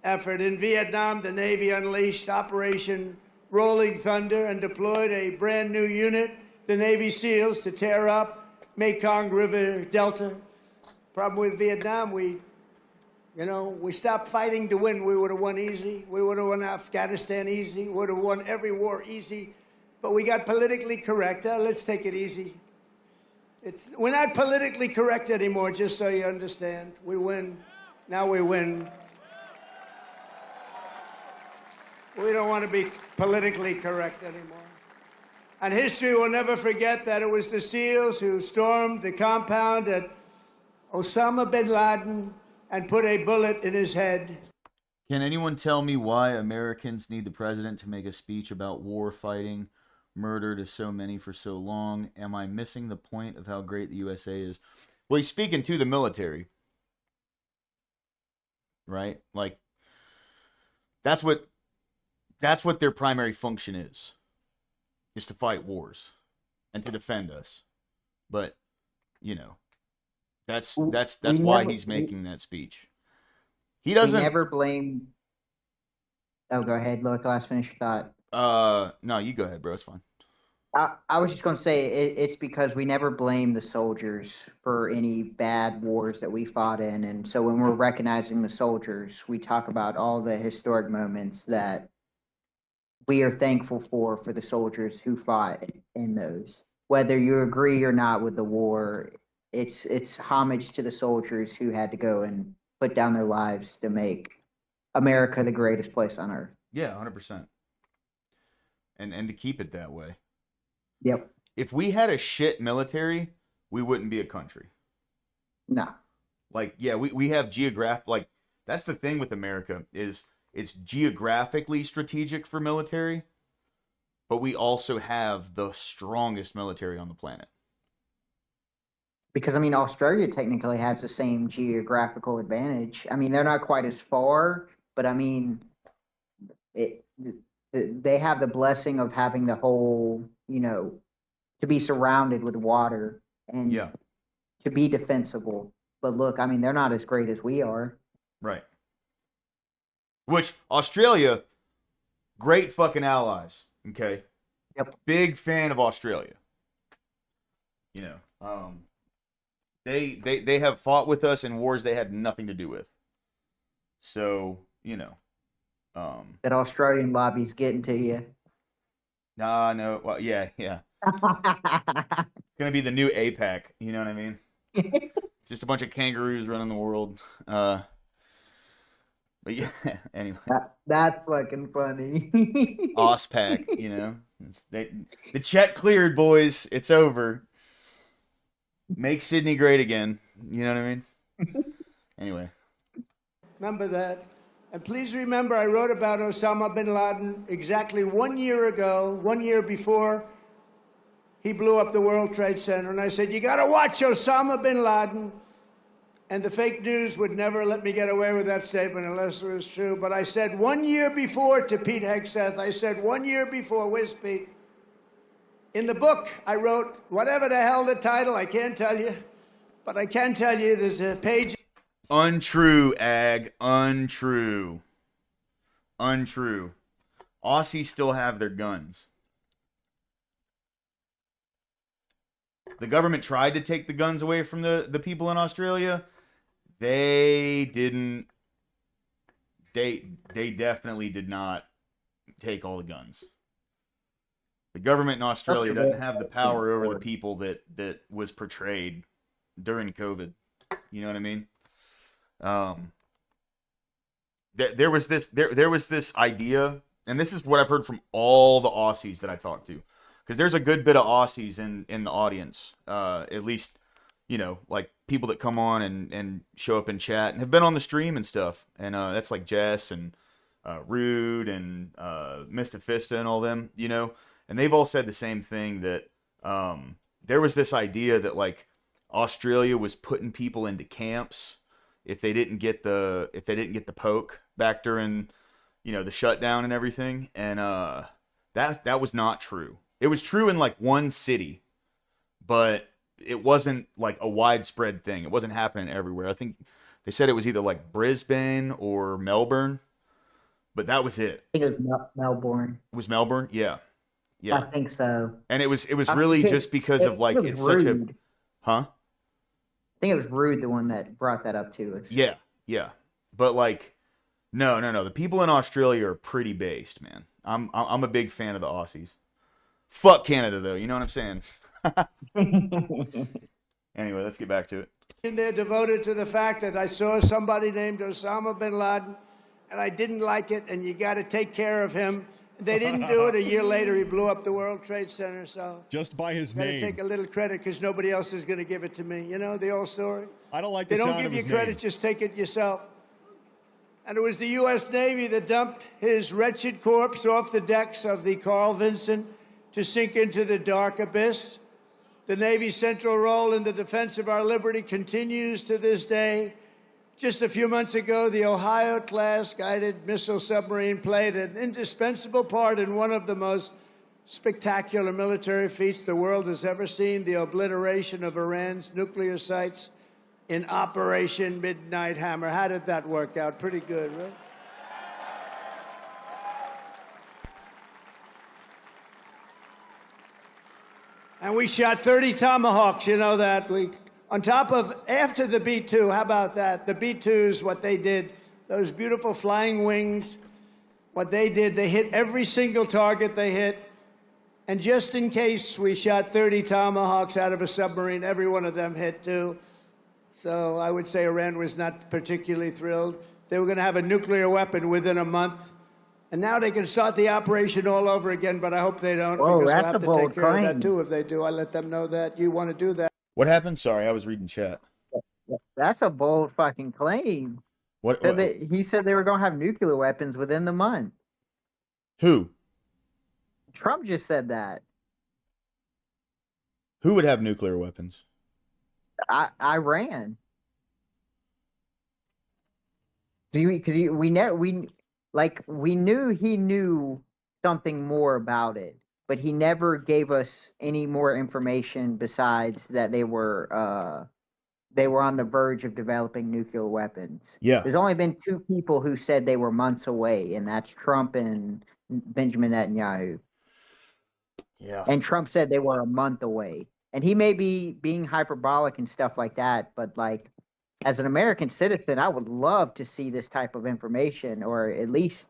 Speaker 7: effort. In Vietnam, the Navy unleashed Operation Rolling Thunder and deployed a brand new unit, the Navy SEALs, to tear up Mekong River Delta. Problem with Vietnam, we stopped fighting to win. We would have won easy. We would have won Afghanistan easy. We would have won every war easy. But we got politically correct. Let's take it easy. We're not politically correct anymore, just so you understand. We win. Now we win. We don't want to be politically correct anymore. And history will never forget that it was the SEALs who stormed the compound at Osama bin Laden and put a bullet in his head.
Speaker 1: Can anyone tell me why Americans need the president to make a speech about war fighting, murder to so many for so long? Am I missing the point of how great the USA is? Well, he's speaking to the military, right? Like, that's what their primary function is to fight wars and to defend us. But, that's why he's making that speech. He doesn't
Speaker 6: never blame. Oh, go ahead, Look. Last finish your thought.
Speaker 1: No, you go ahead, bro. It's fine.
Speaker 6: I was just going to say it's because we never blame the soldiers for any bad wars that we fought in. And so when we're recognizing the soldiers, we talk about all the historic moments that we are thankful for the soldiers who fought in those. Whether you agree or not with the war, it's homage to the soldiers who had to go and put down their lives to make America the greatest place on earth.
Speaker 1: Yeah, 100%. And to keep it that way.
Speaker 6: Yep.
Speaker 1: If we had a shit military, we wouldn't be a country.
Speaker 6: No.
Speaker 1: Like, yeah, we have like, that's the thing with America is it's geographically strategic for military, but we also have the strongest military on the planet.
Speaker 6: Because, Australia technically has the same geographical advantage. They're not quite as far, but they have the blessing of having the whole, to be surrounded with water and to be defensible. But look, they're not as great as we are.
Speaker 1: Right. Which, Australia, great fucking allies, okay?
Speaker 6: Yep.
Speaker 1: Big fan of Australia. They have fought with us in wars they had nothing to do with. So, you know.
Speaker 6: That Australian lobby's getting to you.
Speaker 1: Nah, no. Well, yeah. It's gonna be the new APAC. You know what I mean? Just a bunch of kangaroos running the world. But yeah. Anyway,
Speaker 6: That's fucking funny.
Speaker 1: OSPAC. You know, the check cleared, boys. It's over. Make Sydney great again. You know what I mean? Anyway.
Speaker 7: Remember that. And please remember, I wrote about Osama bin Laden exactly 1 year ago, 1 year before he blew up the World Trade Center. And I said, you got to watch Osama bin Laden. And the fake news would never let me get away with that statement unless it was true. But I said 1 year before to Pete Hegseth, I said 1 year before, where's Pete? In the book, I wrote, whatever the hell the title, I can't tell you. But I can tell you there's a page.
Speaker 1: Untrue, Ag. Untrue. Untrue. Aussies still have their guns. The government tried to take the guns away from the people in Australia. They didn't. They definitely did not take all the guns. The government in Australia doesn't have the power over the people that was portrayed during COVID. You know what I mean? There was this idea, and this is what I've heard from all the Aussies that I talked to, because there's a good bit of Aussies in the audience, at least, you know, like people that come on and show up and chat and have been on the stream and stuff, and that's like Jess and Rude and Mr. Fista and all them, you know, and they've all said the same thing, that there was this idea that like Australia was putting people into camps if they didn't get the poke back during, you know, the shutdown and everything, and that was not true. It was true in like one city, but it wasn't like a widespread thing. It wasn't happening everywhere. I think they said it was either like Brisbane or Melbourne, but that was it.
Speaker 6: I think it was Melbourne.
Speaker 1: It was Melbourne, yeah.
Speaker 6: I think so.
Speaker 1: And it was really just because of like it's such a, huh?
Speaker 6: I think it was Rude, the one that brought that up to us.
Speaker 1: Yeah. But like, no. The people in Australia are pretty based, man. I'm a big fan of the Aussies. Fuck Canada, though. You know what I'm saying? Anyway, let's get back to it.
Speaker 7: They're devoted to the fact that I saw somebody named Osama bin Laden, and I didn't like it, and you got to take care of him. They didn't do it. A year later, he blew up the World Trade Center. So
Speaker 8: just by his
Speaker 7: gotta
Speaker 8: name,
Speaker 7: take a little credit because nobody else is going to give it to me. You know the old story.
Speaker 8: I don't like the
Speaker 7: They don't
Speaker 8: sound
Speaker 7: give
Speaker 8: of
Speaker 7: you
Speaker 8: his
Speaker 7: credit,
Speaker 8: name.
Speaker 7: just take it yourself. And it was the U.S. Navy that dumped his wretched corpse off the decks of the Carl Vinson to sink into the dark abyss. The Navy's central role in the defense of our liberty continues to this day. Just a few months ago, the Ohio-class guided missile submarine played an indispensable part in one of the most spectacular military feats the world has ever seen, the obliteration of Iran's nuclear sites in Operation Midnight Hammer. How did that work out? Pretty good, right? And we shot 30 Tomahawks, you know that. On top of, after the B-2, how about that? The B-2s, what they did, those beautiful flying wings, what they did, they hit every single target they hit. And just in case, we shot 30 Tomahawks out of a submarine, every one of them hit too. So I would say Iran was not particularly thrilled. They were going to have a nuclear weapon within a month. And now they can start the operation all over again, but I hope they don't,
Speaker 6: Whoa,
Speaker 7: because we'll
Speaker 6: that's
Speaker 7: have
Speaker 6: a
Speaker 7: to
Speaker 6: bold
Speaker 7: take care of
Speaker 6: claim.
Speaker 7: that too if they do. I let them know that you want to do that.
Speaker 1: What happened? Sorry, I was reading chat.
Speaker 6: That's a bold fucking claim.
Speaker 1: What?
Speaker 6: He said they were going to have nuclear weapons within the month.
Speaker 1: Who?
Speaker 6: Trump just said that.
Speaker 1: Who would have nuclear weapons?
Speaker 6: Iran. Because we knew he knew something more about it, but he never gave us any more information besides that they were on the verge of developing nuclear weapons.
Speaker 1: Yeah.
Speaker 6: There's only been two people who said they were months away, and that's Trump and Benjamin Netanyahu.
Speaker 1: Yeah.
Speaker 6: And Trump said they were a month away. And he may be being hyperbolic and stuff like that, but like as an American citizen, I would love to see this type of information, or at least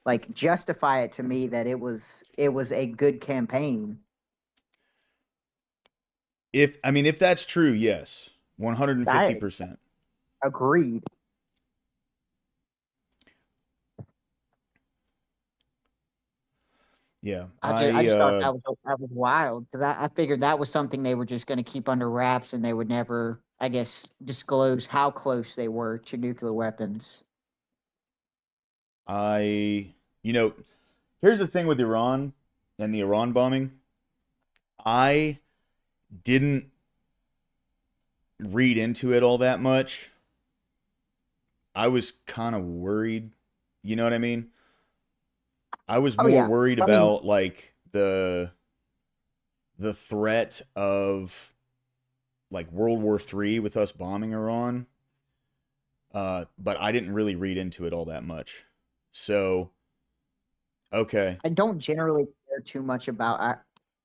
Speaker 6: like justify it to me that it was a good campaign.
Speaker 1: If that's true, yes,
Speaker 6: I
Speaker 1: 150%.
Speaker 6: agreed.
Speaker 1: Yeah,
Speaker 6: I just thought that was wild because I figured that was something they were just going to keep under wraps and they would never, I guess, disclose how close they were to nuclear weapons.
Speaker 1: I you know, here's the thing with Iran and the Iran bombing. I didn't read into it all that much. I was kind of worried. You know what I mean? I was
Speaker 6: Oh
Speaker 1: more
Speaker 6: yeah,
Speaker 1: worried
Speaker 6: I mean,
Speaker 1: about like the threat of like World War III with us bombing Iran. But I didn't really read into it all that much. So, okay.
Speaker 6: I don't generally care too much about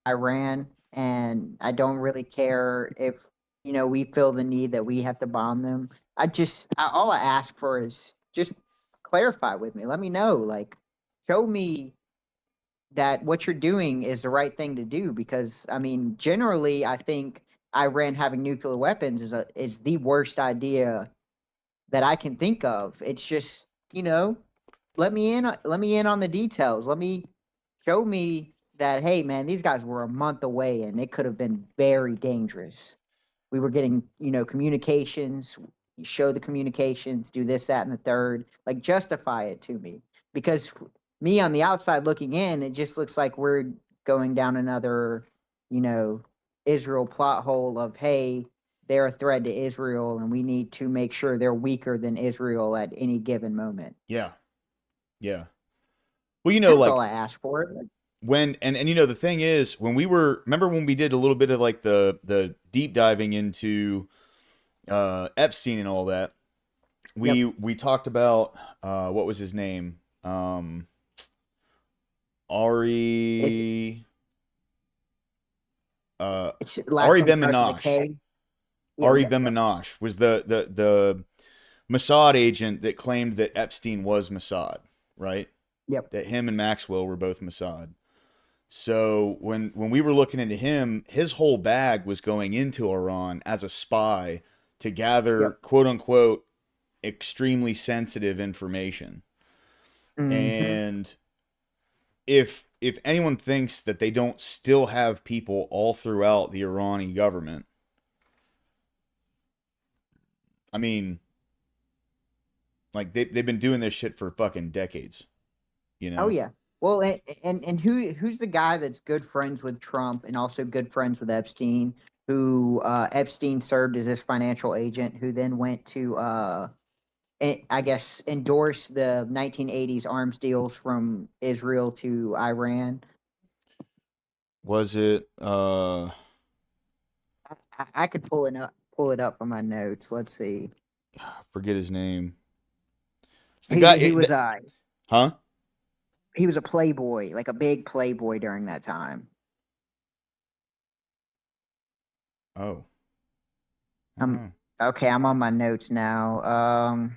Speaker 6: Iran, and I don't really care if we feel the need that we have to bomb them. All I ask for is just clarify with me. Let me know, like, show me that what you're doing is the right thing to do. Because I mean, generally, I think Iran having nuclear weapons is the worst idea that I can think of. It's just let me in on the details. Let me show me that, hey man, these guys were a month away and it could have been very dangerous. We were getting, communications. You show the communications, do this, that, and the third. Like justify it to me. Because me on the outside looking in, it just looks like we're going down another, you know, Israel plot hole of, hey, they're a threat to Israel and we need to make sure they're weaker than Israel at any given moment.
Speaker 1: Yeah. Yeah. Well,
Speaker 6: That's all
Speaker 1: like
Speaker 6: I ask for.
Speaker 1: when and the thing is when remember when we did a little bit of like the deep diving into Epstein and all that.
Speaker 6: Yep.
Speaker 1: We talked about what was his name?
Speaker 6: It,
Speaker 1: Ari
Speaker 6: it's last
Speaker 1: Ari
Speaker 6: name
Speaker 1: Ben
Speaker 6: starts with a
Speaker 1: Minash.
Speaker 6: K. Yeah,
Speaker 1: Ari
Speaker 6: yep,
Speaker 1: Ben
Speaker 6: yep.
Speaker 1: Minash was the Mossad agent that claimed that Epstein was Mossad, right?
Speaker 6: Yep.
Speaker 1: That him and Maxwell were both Mossad. So when we were looking into him, his whole bag was going into Iran as a spy to gather
Speaker 6: Yep.
Speaker 1: quote unquote extremely sensitive information.
Speaker 6: Hmm.
Speaker 1: And if anyone thinks that they don't still have people all throughout the Iranian government, I mean, like they've been doing this shit for fucking decades, you
Speaker 6: Oh
Speaker 1: know?
Speaker 6: yeah. Well, and who's the guy that's good friends with Trump and also good friends with Epstein? Who Epstein served as his financial agent, who then went to I guess endorse the 1980s arms deals from Israel to Iran.
Speaker 1: Was it
Speaker 6: I could pull it up from my notes. Let's see.
Speaker 1: forget his name. It's the
Speaker 6: He
Speaker 1: guy
Speaker 6: he was
Speaker 1: huh?
Speaker 6: he was a playboy, like a big playboy during that time.
Speaker 1: Oh. I don't
Speaker 6: Um
Speaker 1: know.
Speaker 6: okay, I'm on my notes now.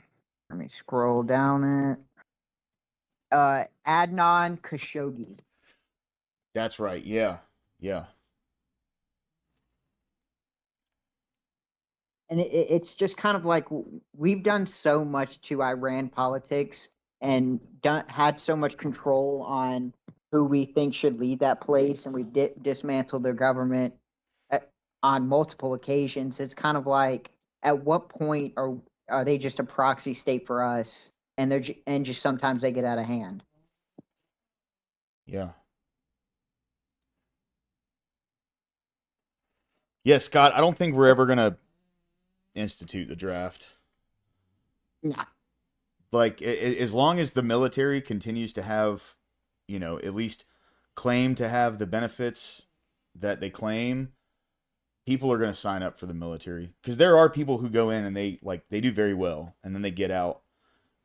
Speaker 6: Let me scroll down it. Adnan Khashoggi.
Speaker 1: That's right. Yeah. Yeah.
Speaker 6: And it's just kind of like we've done so much to Iran politics and had so much control on who we think should lead that place, and we've dismantled their government on multiple occasions. It's kind of like, at what point are they just a proxy state for us, and and just sometimes they get out of hand.
Speaker 1: Yeah. Yeah, Scott, I don't think we're ever going to institute the draft.
Speaker 6: Nah.
Speaker 1: Like as long as the military continues to have, at least claim to have the benefits that they claim, people are going to sign up for the military because there are people who go in and they do very well and then they get out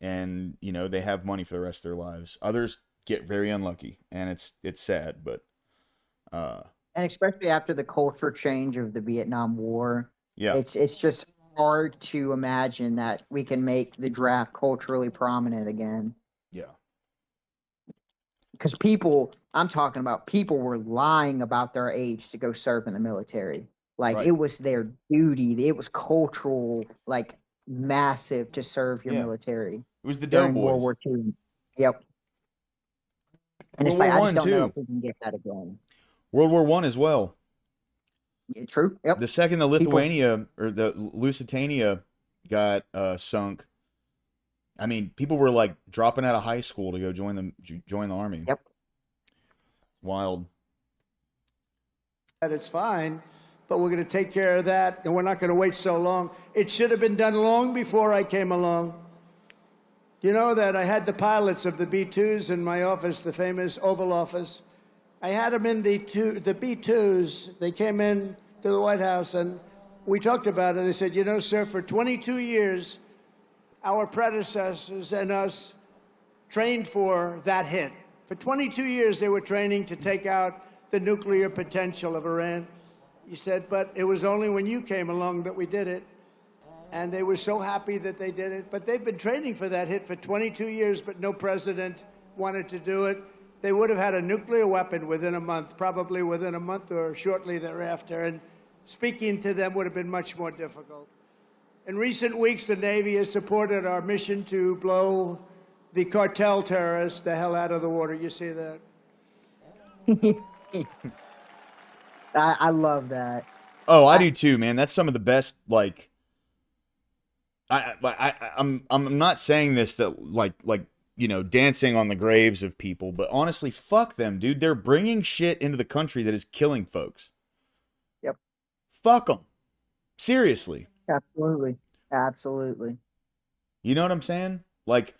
Speaker 1: and they have money for the rest of their lives. Others get very unlucky and it's sad, but
Speaker 6: And especially after the culture change of the Vietnam War,
Speaker 1: Yeah.
Speaker 6: it's just hard to imagine that we can make the draft culturally prominent again.
Speaker 1: Yeah.
Speaker 6: Because people, I'm talking about people were lying about their age to go serve in the military. Like
Speaker 1: Right.
Speaker 6: it was their duty. It was cultural, like massive to serve your
Speaker 1: Yeah.
Speaker 6: military
Speaker 1: It was the
Speaker 6: during
Speaker 1: Doughboys.
Speaker 6: World War II. Yep. And it's
Speaker 1: World
Speaker 6: like
Speaker 1: War
Speaker 6: I just
Speaker 1: One,
Speaker 6: don't know
Speaker 1: too.
Speaker 6: if we can get that again.
Speaker 1: World War One as well.
Speaker 6: Yeah, true. Yep.
Speaker 1: The second the
Speaker 6: People-
Speaker 1: Lithuania or the Lusitania got sunk, I mean, people were like dropping out of high school to go join the army.
Speaker 6: Yep.
Speaker 1: Wild.
Speaker 7: That it's fine, but we're going to take care of that, and we're not going to wait so long. It should have been done long before I came along. You know that I had the pilots of the B-2s in my office, the famous Oval Office. I had them in the B-2s. They came in to the White House, and we talked about it. They said, you know, sir, for 22 years, our predecessors and us trained for that hit. For 22 years, they were training to take out the nuclear potential of Iran. He said, but it was only when you came along that we did it. And they were so happy that they did it. But they've been training for that hit for 22 years, but no president wanted to do it. They would have had a nuclear weapon within a month, probably within a month or shortly thereafter. And speaking to them would have been much more difficult. In recent weeks, the Navy has supported our mission to blow the cartel terrorists the hell out of the water. You see that?
Speaker 6: I love that.
Speaker 1: Oh, I do too, man. That's some of the best. Like, I'm not saying this that like you know, dancing on the graves of people, but honestly, fuck them, dude. They're bringing shit into the country that is killing folks.
Speaker 6: Yep.
Speaker 1: Fuck them. Seriously.
Speaker 6: Absolutely. Absolutely.
Speaker 1: You know what I'm saying? Like,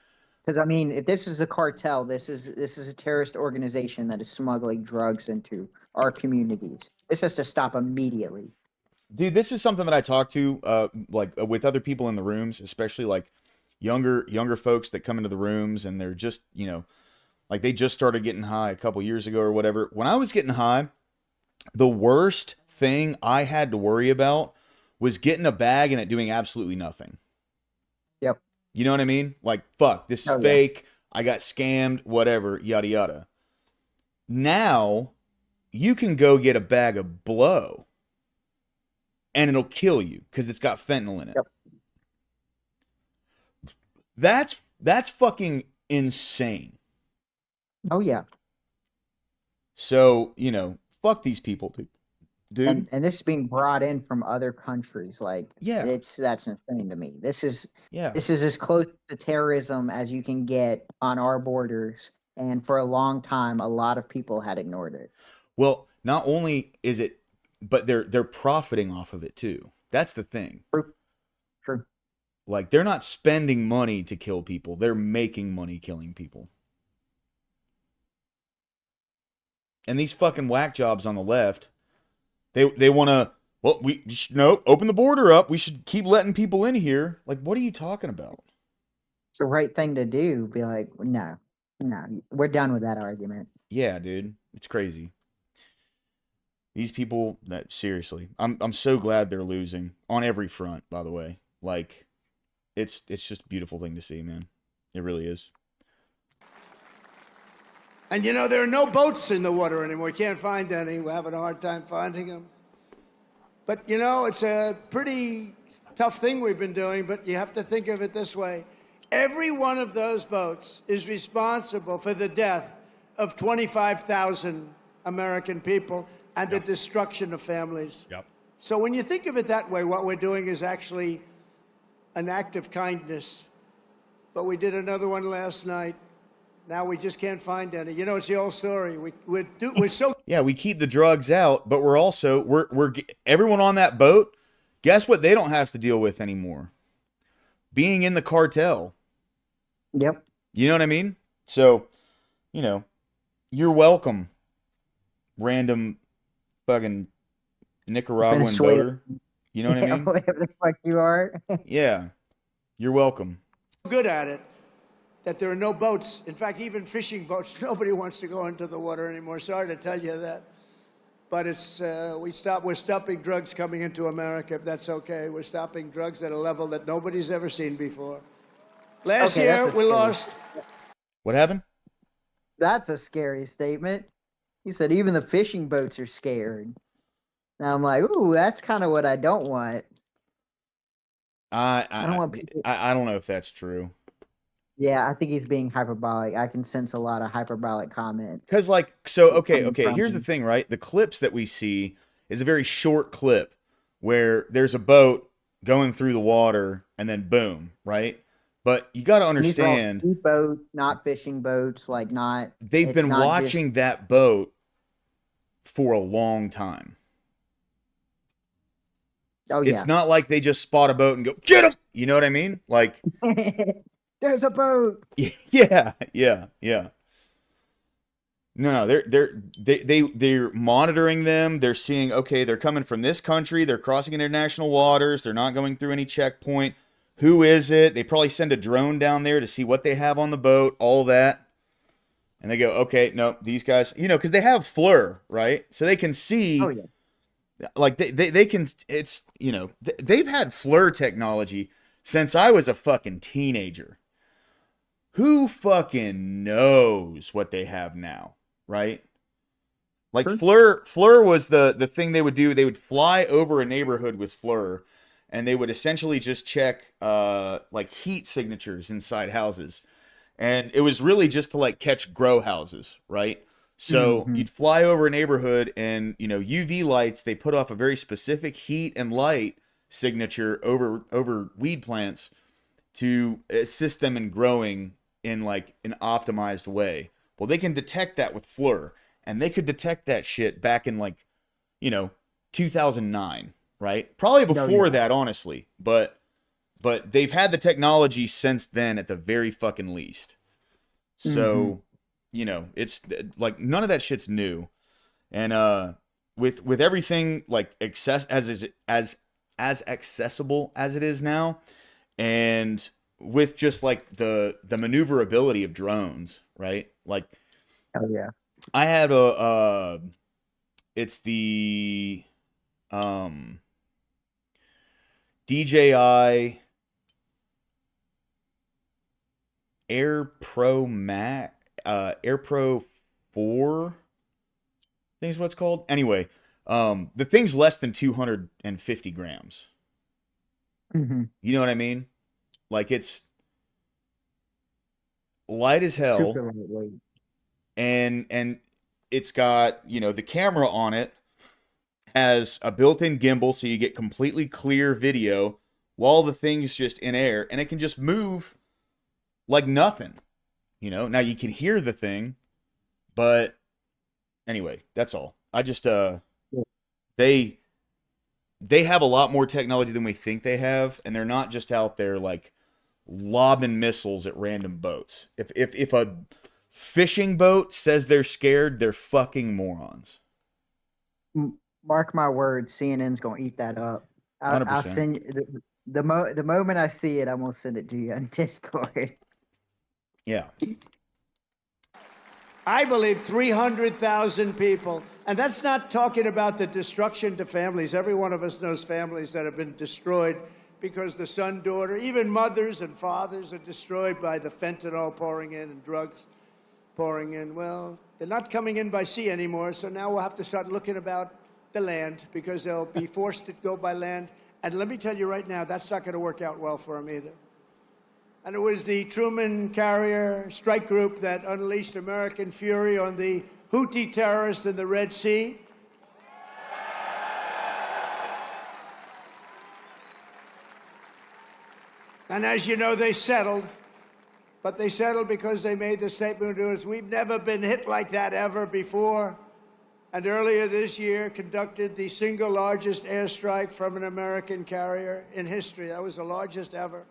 Speaker 6: Because I mean, if this is a cartel, this is a terrorist organization that is smuggling drugs into our communities. This has to stop immediately.
Speaker 1: dude, this is something that I talk to with other people in the rooms, especially like younger folks that come into the rooms and they're just, you know, like they just started getting high a couple years ago or whatever. When I was getting high, the worst thing I had to worry about was getting a bag and it doing absolutely nothing.
Speaker 6: Yep.
Speaker 1: You know what I mean? Like, fuck, this is
Speaker 6: Oh, yeah.
Speaker 1: fake. I got scammed, whatever, yada, yada. Now, you can go get a bag of blow and it'll kill you because it's got fentanyl in it.
Speaker 6: Yep.
Speaker 1: That's fucking insane.
Speaker 6: Oh yeah.
Speaker 1: So, you know, fuck these people, dude.
Speaker 6: And this is being brought in from other countries. Like,
Speaker 1: Yeah.
Speaker 6: that's insane to me. This is
Speaker 1: Yeah.
Speaker 6: as close to terrorism as you can get on our borders. And for a long time, a lot of people had ignored it.
Speaker 1: Well, not only is it, but they're profiting off of it too. That's the thing.
Speaker 6: True.
Speaker 1: Like, they're not spending money to kill people. They're making money killing people. And these fucking whack jobs on the left, they want to, well, no, open the border up. We should keep letting people in here. Like, what are you talking about?
Speaker 6: It's the right thing to do. Be like, no, we're done with that argument.
Speaker 1: Yeah, dude. It's crazy. These people, that seriously, I'm so glad they're losing on every front, by the way. Like, it's just a beautiful thing to see, man. It really is.
Speaker 7: And you know, there are no boats in the water anymore. You can't find any. We're having a hard time finding them. But you know, it's a pretty tough thing we've been doing, but you have to think of it this way. Every one of those boats is responsible for the death of 25,000 American people and the destruction of families.
Speaker 8: Yep.
Speaker 7: So when you think of it that way, what we're doing is actually an act of kindness. But we did another one last night. Now we just can't find any. You know, it's the old story. We're so
Speaker 1: Yeah, we keep the drugs out, but we're also we're everyone on that boat. Guess what? They don't have to deal with anymore. Being in the cartel.
Speaker 6: Yep.
Speaker 1: You know what I mean? So, you know, you're welcome. Random fucking Nicaraguan
Speaker 6: Venezuela.
Speaker 1: boater. You know what I mean?
Speaker 6: Whatever the fuck you are.
Speaker 1: Yeah. You're welcome.
Speaker 7: good at it that there are no boats. In fact, even fishing boats, nobody wants to go into the water anymore. Sorry to tell you that. but it's we're stopping drugs coming into America, if that's okay. We're stopping drugs at a level that nobody's ever seen before. Last
Speaker 6: Okay,
Speaker 7: year
Speaker 6: that's a
Speaker 7: we
Speaker 6: scary-
Speaker 7: lost.
Speaker 1: What happened?
Speaker 6: That's a scary statement. He said even the fishing boats are scared. Now I'm like, ooh, that's kind of what I don't want. I don't want people.
Speaker 1: I don't know if that's true.
Speaker 6: Yeah, I think he's being hyperbolic. I can sense a lot of hyperbolic comments.
Speaker 1: Because, like, so, okay,
Speaker 6: coming from
Speaker 1: here's the
Speaker 6: him.
Speaker 1: thing, right? The clips that we see is a very short clip where there's a boat going through the water and then boom, right? But you got to
Speaker 6: And these are all
Speaker 1: understand,
Speaker 6: ski boats, not fishing boats, like not.
Speaker 1: they've
Speaker 6: it's
Speaker 1: been
Speaker 6: not just-
Speaker 1: watching that boat for a long time.
Speaker 6: Oh yeah.
Speaker 1: It's not like they just spot a boat and go, get him! You know what I mean? Like,
Speaker 6: There's a boat.
Speaker 1: yeah. No, they're monitoring them. They're seeing, okay, they're coming from this country. They're crossing international waters. They're not going through any checkpoint. Who is it? They probably send a drone down there to see what they have on the boat, all that. And they go, okay, no, these guys, because they have FLIR, right? So they can see,
Speaker 6: Oh yeah.
Speaker 1: like they can, it's, they've had FLIR technology since I was a fucking teenager. Who fucking knows what they have now, right? Like FLIR was the thing they would do. They would fly over a neighborhood with FLIR, and they would essentially just check like heat signatures inside houses. And it was really just to like catch grow houses, right? So you'd fly over a neighborhood and, UV lights, they put off a very specific heat and light signature over weed plants to assist them in growing in like an optimized way. Well, they can detect that with FLIR, and they could detect that shit back in like, 2009, right? Probably before that, honestly, but they've had the technology since then at the very fucking least. So, it's like none of that shit's new. And with everything like as accessible as it is now, and with just like the maneuverability of drones, right? Like,
Speaker 6: Oh yeah.
Speaker 1: I had it's the DJI Air Pro Air Pro 4, I think is what it's called. Anyway, the thing's less than 250 grams.
Speaker 6: Mm-hmm.
Speaker 1: You know what I mean? Like, it's light as hell.
Speaker 6: Super lightweight.
Speaker 1: And it's got, the camera on it has a built-in gimbal, so you get completely clear video while the thing's just in air, and it can just move like nothing. Now you can hear the thing, but anyway, that's all. I just they have a lot more technology than we think they have, and they're not just out there like lobbing missiles at random boats. If a fishing boat says they're scared, they're fucking morons.
Speaker 6: Mark my words, CNN's gonna eat that up. I'll
Speaker 1: 100%.
Speaker 6: send you the moment I see it, I'm gonna send it to you on Discord.
Speaker 1: Yeah.
Speaker 7: I believe 300,000 people. And that's not talking about the destruction to families. Every one of us knows families that have been destroyed because the son, daughter, even mothers and fathers are destroyed by the fentanyl pouring in and drugs pouring in. Well, they're not coming in by sea anymore, so now we'll have to start looking about the land because they'll be forced to go by land. And let me tell you right now, that's not going to work out well for them either. And it was the Truman Carrier strike group that unleashed American fury on the Houthi terrorists in the Red Sea. And as you know, they settled. But they settled because they made the statement to us, we've never been hit like that ever before. And earlier this year, conducted the single largest airstrike from an American carrier in history. That was the largest ever.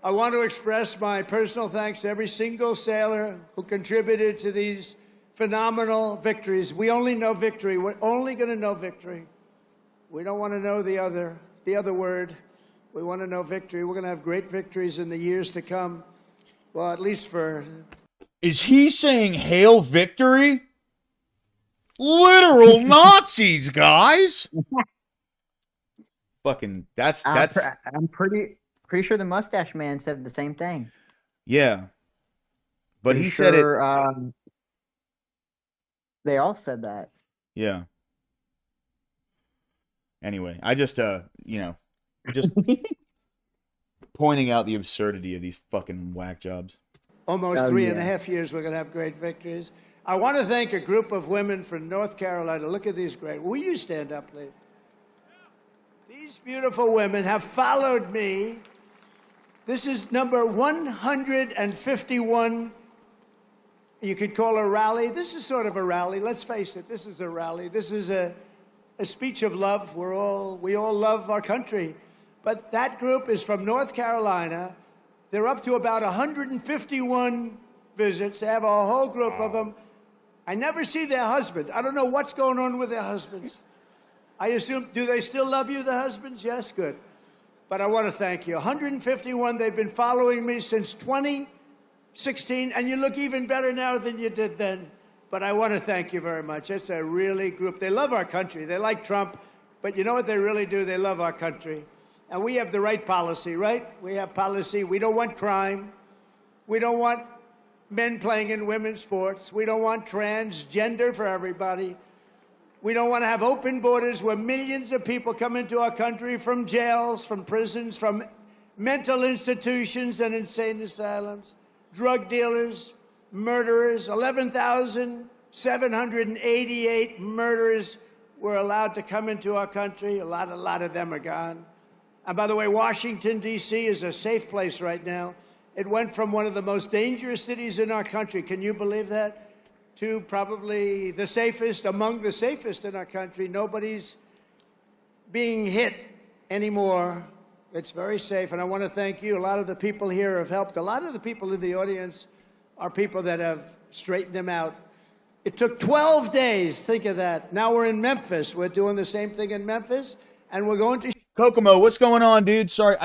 Speaker 7: I want to express my personal thanks to every single sailor who contributed to these phenomenal victories. We only know victory. We're only going to know victory. We don't want to know the other word. We want to know victory. We're going to have great victories in the years to come. Well, at least for...
Speaker 1: Is he saying hail victory? Literal Nazis, guys. Fucking that's
Speaker 6: I'm pretty sure the Mustache Man said the same thing.
Speaker 1: yeah. But
Speaker 6: Pretty
Speaker 1: he said it.
Speaker 6: sure, they all said that.
Speaker 1: Yeah. Anyway, I just just pointing out the absurdity of these fucking whack jobs.
Speaker 7: Almost 3.5 years, we're going to have great victories. I want to thank a group of women from North Carolina. Look at these great. Will you stand up, please? These beautiful women have followed me. This is number 151. You could call a rally. This is sort of a rally. Let's face it. This is a rally. This is a speech of love. We all love our country. But that group is from North Carolina. They're up to about 151 visits. They have a whole group of them. I never see their husbands. I don't know what's going on with their husbands. I assume, do they still love you, the husbands? Yes, good. But I want to thank you. 151, they've been following me since 2016, and you look even better now than you did then. But I want to thank you very much. It's a really group. They love our country. They like Trump, but you know what they really do? They love our country. And we have the right policy, right? We have policy. We don't want crime. We don't want men playing in women's sports. We don't want transgender for everybody. We don't want to have open borders where millions of people come into our country from jails, from prisons, from mental institutions and insane asylums, drug dealers, murderers. 11,788 murderers were allowed to come into our country. A lot of them are gone. And by the way, Washington, D.C. is a safe place right now. It went from one of the most dangerous cities in our country, can you believe that, to probably the safest, among the safest in our country. Nobody's being hit anymore. It's very safe, and I want to thank you. A lot of the people here have helped. A lot of the people in the audience are people that have straightened them out. It took 12 days, think of that. Now we're in Memphis. We're doing the same thing in Memphis, and we're going to...
Speaker 1: Kokomo, what's going on, dude? Sorry,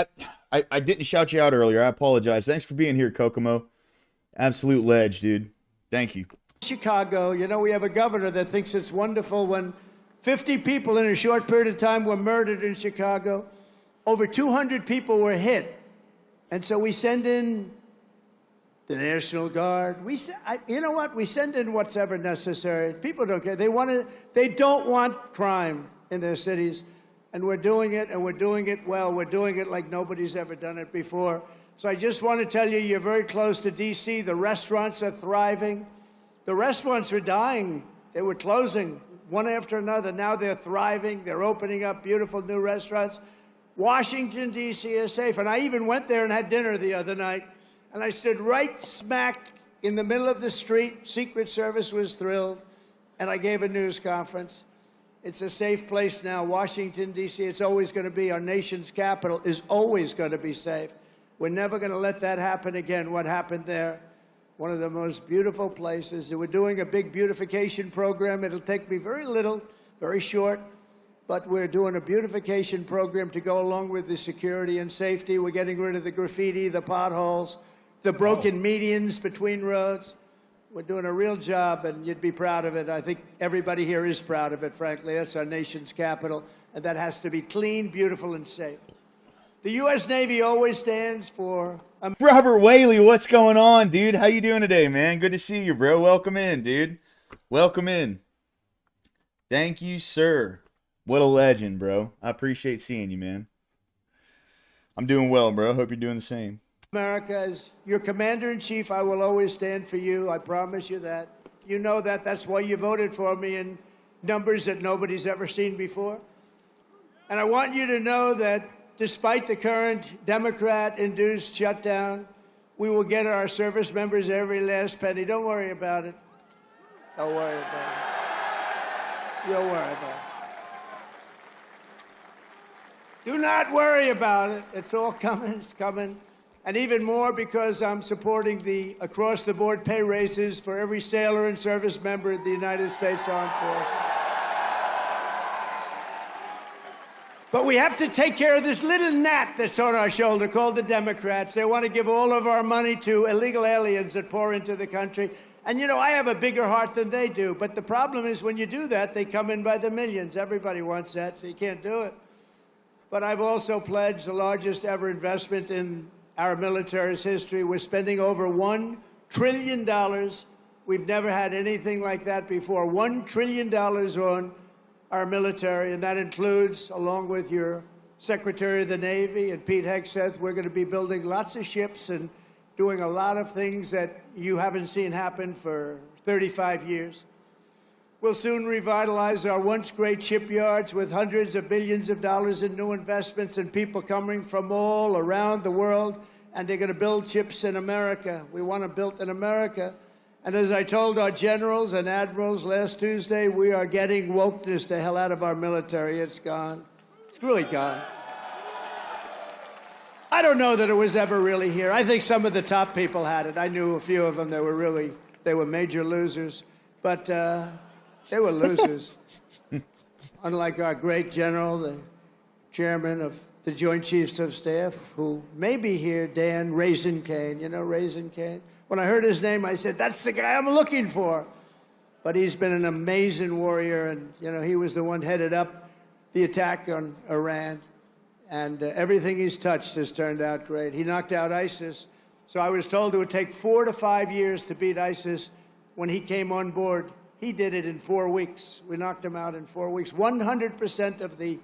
Speaker 1: I didn't shout you out earlier. I apologize. Thanks for being here, Kokomo. Absolute ledge, dude. Thank you.
Speaker 7: Chicago, you know, we have a governor that thinks it's wonderful when 50 people in a short period of time were murdered in Chicago. Over 200 people were hit. And so we send in the National Guard. You know what? We send in what's ever necessary. People don't care. They don't want crime in their cities. And we're doing it, and we're doing it well. We're doing it like nobody's ever done it before. So I just want to tell you, you're very close to D.C. The restaurants are thriving. The restaurants were dying. They were closing one after another. Now they're thriving. They're opening up beautiful new restaurants. Washington, D.C. is safe. And I even went there and had dinner the other night. And I stood right smack in the middle of the street. Secret Service was thrilled. And I gave a news conference. It's a safe place now. Washington, D.C., it's always going to be. Our nation's capital is always going to be safe. We're never going to let that happen again, what happened there. One of the most beautiful places. We're doing a big beautification program. It'll take me very little, very short, but we're doing a beautification program to go along with the security and safety. We're getting rid of the graffiti, the potholes, the broken medians between roads. We're doing a real job, and you'd be proud of it. I think everybody here is proud of it, frankly. That's our nation's capital, and that has to be clean, beautiful, and safe. The U.S. Navy always stands for...
Speaker 1: Robert Whaley, what's going on, dude? How you doing today, man? Good to see you, bro. Welcome in, dude. Welcome in. Thank you, sir. What a legend, bro. I appreciate seeing you, man. I'm doing well, bro. Hope you're doing the same.
Speaker 7: America, as your commander-in-chief, I will always stand for you. I promise you that. You know that. That's why you voted for me in numbers that nobody's ever seen before. And I want you to know that despite the current Democrat-induced shutdown, we will get our service members every last penny. Don't worry about it. Don't worry about it. Don't worry about it. Do not worry about it. It's all coming. It's coming. And even more because I'm supporting the across-the-board pay raises for every sailor and service member of the United States Armed Forces. But we have to take care of this little gnat that's on our shoulder called the Democrats. They want to give all of our money to illegal aliens that pour into the country. And you know, I have a bigger heart than they do. But the problem is when you do that, they come in by the millions. Everybody wants that, so you can't do it. But I've also pledged the largest ever investment in our military's history. We're spending over $1 trillion. We've never had anything like that before. $1 trillion on our military, and that includes, along with your Secretary of the Navy and Pete Hegseth, we're going to be building lots of ships and doing a lot of things that you haven't seen happen for 35 years. We'll soon revitalize our once great shipyards with hundreds of billions of dollars in new investments and people coming from all around the world, and they're going to build ships in America. We want them built in America. And as I told our generals and admirals last Tuesday, we are getting wokeness the hell out of our military. It's gone. It's really gone. I don't know that it was ever really here. I think some of the top people had it. I knew a few of them that were they were major losers. But they were losers. Unlike our great general, the chairman of the Joint Chiefs of Staff, who may be here, Dan Raisin Cane. You know Raisin Cane? When I heard his name, I said, that's the guy I'm looking for. But he's been an amazing warrior, and you know he was the one headed up the attack on Iran. And everything he's touched has turned out great. He knocked out ISIS. So I was told it would take 4 to 5 years to beat ISIS. When he came on board, he did it in 4 weeks. We knocked him out in 4 weeks. 100% of the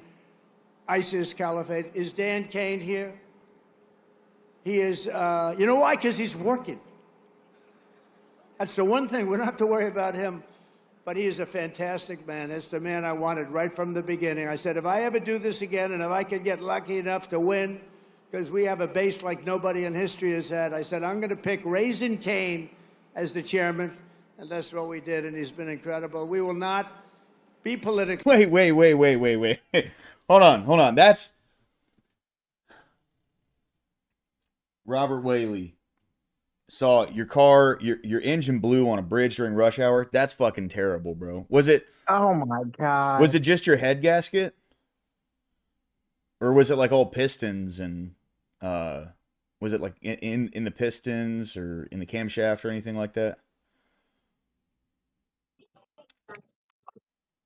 Speaker 7: ISIS caliphate. Is Dan Kane here? He is, you know why? Because he's working. That's the one thing. We don't have to worry about him. But he is a fantastic man. That's the man I wanted right from the beginning. I said, if I ever do this again and if I can get lucky enough to win, because we have a base like nobody in history has had, I said, I'm going to pick Raisin Kane as the chairman. And that's what we did, and he's been incredible. We will not be political.
Speaker 1: Wait. Hold on. That's Robert Whaley. Saw your car, your engine blew on a bridge during rush hour. That's fucking terrible, bro. Was it?
Speaker 6: Oh my god.
Speaker 1: Was it just your head gasket? Or was it like all pistons and was it like in the pistons or in the camshaft or anything like that?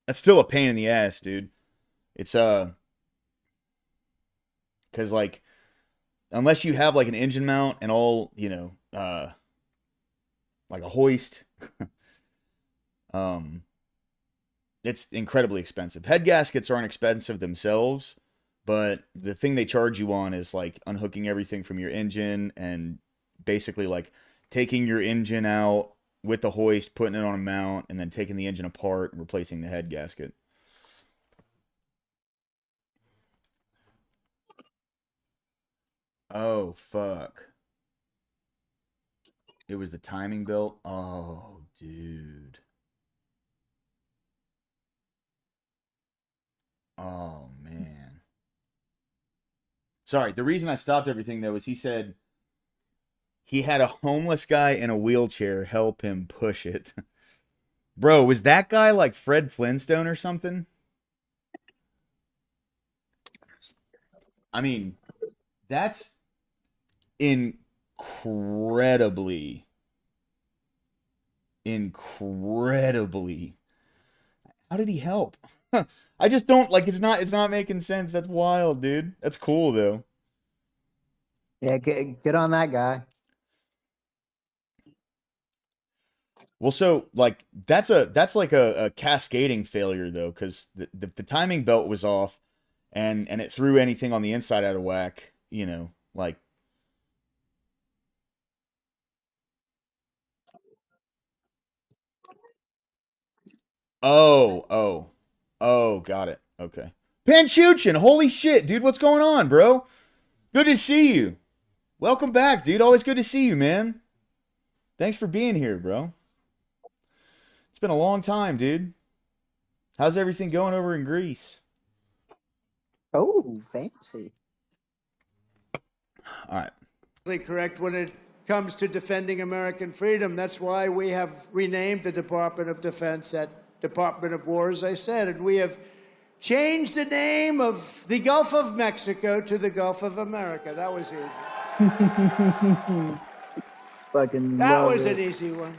Speaker 1: That's still a pain in the ass, dude. It's because like unless you have like an engine mount and all, you know, like a hoist, it's incredibly expensive. Head gaskets aren't expensive themselves, but the thing they charge you on is like unhooking everything from your engine and basically like taking your engine out with the hoist, putting it on a mount, and then taking the engine apart and replacing the head gasket. Oh, fuck. It was the timing belt? Oh, dude. Oh, man. Sorry, the reason I stopped everything, though, is he said he had a homeless guy in a wheelchair help him push it. Bro, was that guy like Fred Flintstone or something? I mean, that's incredibly how did he help? I just don't like it's not making sense. That's wild, dude. That's cool though.
Speaker 6: Yeah, get on that guy.
Speaker 1: Well, so like that's like a cascading failure though, because the timing belt was off and it threw anything on the inside out of whack, you know, like oh, got it. Okay. Panchuchin, holy shit, dude, what's going on, bro? Good to see you. Welcome back, dude. Always good to see you, man. Thanks for being here, bro. It's been a long time, dude. How's everything going over in Greece?
Speaker 6: Oh, fancy.
Speaker 1: All right.
Speaker 7: Correct when it comes to defending American freedom. That's why we have renamed the Department of Defense at Department of War, as I said, and we have changed the name of the Gulf of Mexico to the Gulf of America. That was easy.
Speaker 6: Fucking
Speaker 7: That
Speaker 6: love
Speaker 7: was
Speaker 6: it.
Speaker 7: an easy one.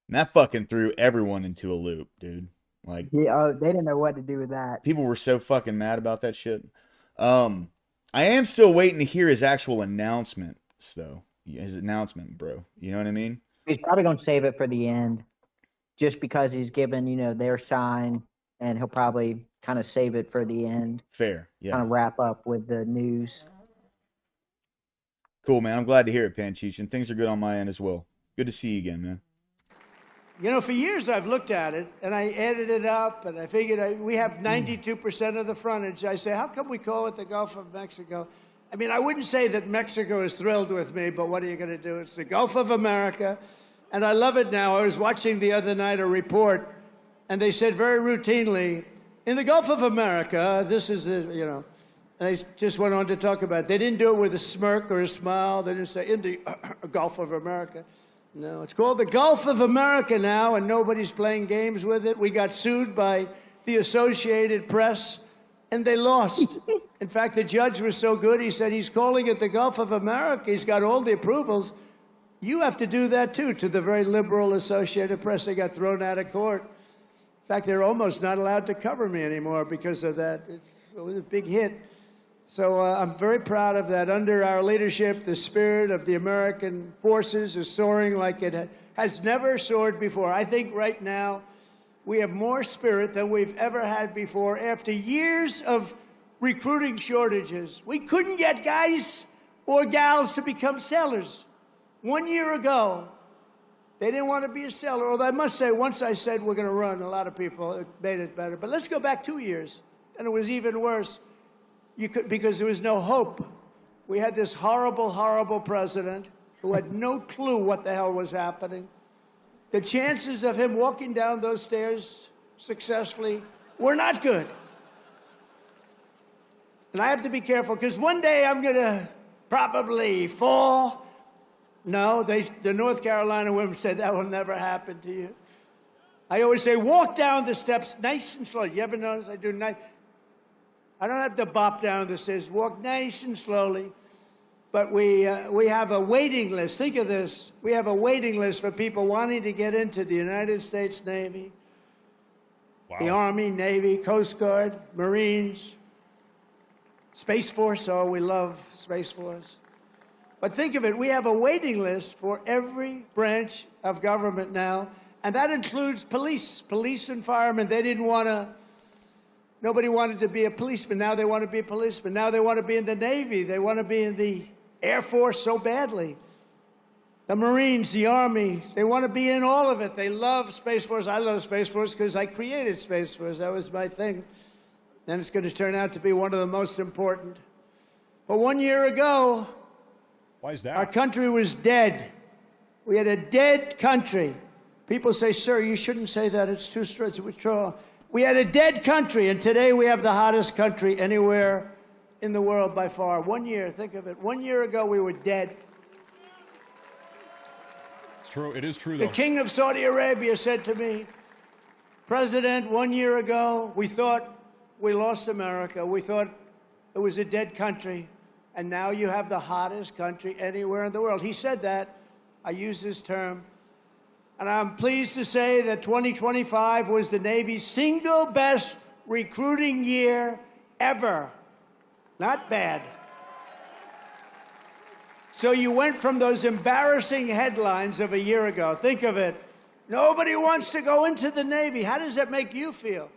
Speaker 1: And that fucking threw everyone into a loop, dude. Like,
Speaker 6: Yeah, they didn't know what to do with that.
Speaker 1: people were so fucking mad about that shit. I am still waiting to hear his actual announcements, though. His announcement, bro. You know what I mean?
Speaker 6: He's probably going to save it for the end, just because he's given, their shine, and he'll probably kind of save it for the end,
Speaker 1: Fair. Yeah.
Speaker 6: kind of wrap up with the news.
Speaker 1: Cool, man. I'm glad to hear it, Panchich, and things are good on my end as well. Good to see you again, man.
Speaker 7: You know, for years I've looked at it, and I added it up, and I figured we have 92% of the frontage. I say, how come we call it the Gulf of Mexico? I mean, I wouldn't say that Mexico is thrilled with me, but what are you going to do? It's the Gulf of America, and I love it now. I was watching the other night a report, and they said very routinely, in the Gulf of America, this is the, they just went on to talk about it. They didn't do it with a smirk or a smile. They didn't say, in the Gulf of America. No, it's called the Gulf of America now, and nobody's playing games with it. We got sued by the Associated Press, and they lost. In fact, the judge was so good, he said, he's calling it the Gulf of America. He's got all the approvals. You have to do that, too, to the very liberal Associated Press. They got thrown out of court. In fact, they're almost not allowed to cover me anymore because of that. It was a big hit. So I'm very proud of that. Under our leadership, the spirit of the American forces is soaring like it has never soared before. I think right now we have more spirit than we've ever had before. After years of recruiting shortages, we couldn't get guys or gals to become sailors. 1 year ago, they didn't want to be a sailor. Although I must say, once I said we're going to run, a lot of people made it better. But let's go back 2 years, and it was even worse. Because there was no hope. We had this horrible, horrible president who had no clue what the hell was happening. The chances of him walking down those stairs successfully were not good. And I have to be careful, because one day I'm going to probably fall. No, the North Carolina women said that will never happen to you. I always say, walk down the steps nice and slow. You ever notice I do nice? I don't have to bop down the stairs. Walk nice and slowly. But we have a waiting list. Think of this. We have a waiting list for people wanting to get into the United States Navy, the Army, Navy, Coast Guard, Marines, Space Force. Oh, we love Space Force. But think of it. We have a waiting list for every branch of government now, and that includes police and firemen. They didn't want to. Nobody wanted to be a policeman. Now they want to be a policeman. Now they want to be in the Navy. They want to be in the Air Force so badly. The Marines, the Army, they want to be in all of it. They love Space Force. I love Space Force because I created Space Force. That was my thing. And it's going to turn out to be one of the most important. But 1 year ago,
Speaker 8: why is that?
Speaker 7: Our country was dead. We had a dead country. People say, sir, you shouldn't say that. It's too straight. We had a dead country, and today we have the hottest country anywhere in the world by far. 1 year, think of it. 1 year ago, we were dead.
Speaker 8: It's true. It is true, though.
Speaker 7: The king of Saudi Arabia said to me, President, 1 year ago, we thought we lost America. We thought it was a dead country, and now you have the hottest country anywhere in the world. He said that. I use this term. And I'm pleased to say that 2025 was the Navy's single best recruiting year ever. Not bad. So you went from those embarrassing headlines of a year ago. Think of it. Nobody wants to go into the Navy. How does that make you feel?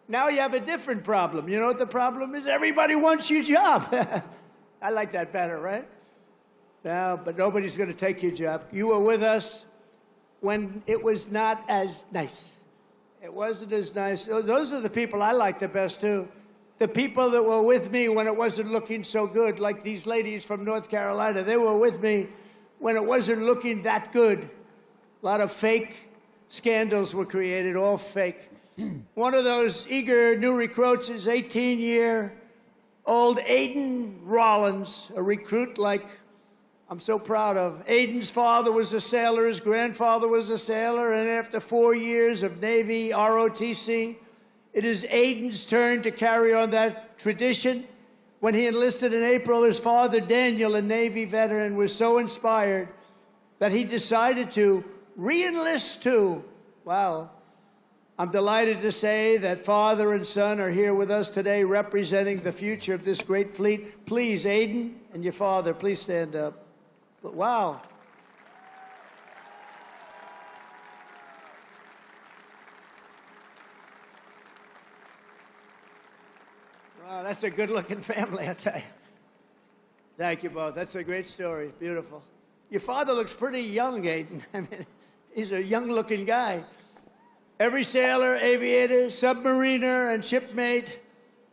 Speaker 7: Now you have a different problem. You know what the problem is? Everybody wants your job. I like that better, right? No, but nobody's going to take your job. You were with us when it was not as nice. It wasn't as nice. Those are the people I like the best, too. The people that were with me when it wasn't looking so good, like these ladies from North Carolina. They were with me when it wasn't looking that good. A lot of fake scandals were created, all fake. One of those eager new recruits is 18-year-old Aiden Rollins, a recruit like I'm so proud of. Aiden's father was a sailor, his grandfather was a sailor, and after 4 years of Navy ROTC, it is Aiden's turn to carry on that tradition. When he enlisted in April, his father, Daniel, a Navy veteran, was so inspired that he decided to re-enlist too. Wow. I'm delighted to say that father and son are here with us today representing the future of this great fleet. Please, Aiden and your father, please stand up. Wow. Wow, that's a good-looking family, I tell you. Thank you both. That's a great story. Beautiful. Your father looks pretty young, Aiden. I mean, he's a young-looking guy. Every sailor, aviator, submariner, and shipmate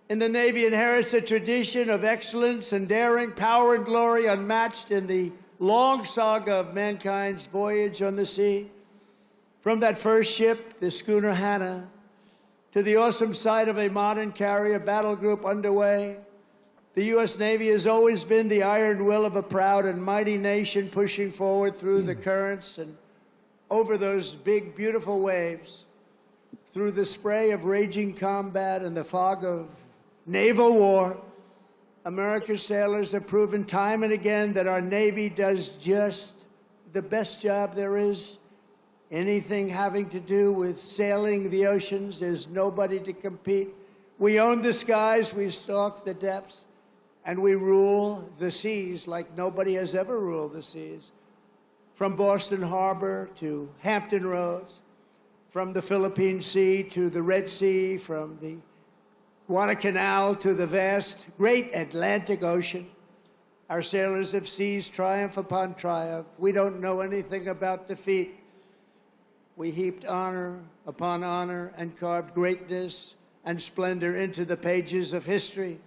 Speaker 7: in the Navy inherits a tradition of excellence and daring, power and glory unmatched in the long saga of mankind's voyage on the sea. From that first ship, the schooner Hannah, to the awesome sight of a modern carrier battle group underway, the U.S. Navy has always been the iron will of a proud and mighty nation pushing forward through the currents and over those big, beautiful waves, through the spray of raging combat and the fog of naval war. America's sailors have proven time and again that our Navy does just the best job there is. Anything having to do with sailing the oceans, there's nobody to compete. We own the skies, we stalk the depths, and we rule the seas like nobody has ever ruled the seas. From Boston Harbor to Hampton Roads, from the Philippine Sea to the Red Sea, from the Guadalcanal to the vast, great Atlantic Ocean. Our sailors have seized triumph upon triumph. We don't know anything about defeat. We heaped honor upon honor and carved greatness and splendor into the pages of history.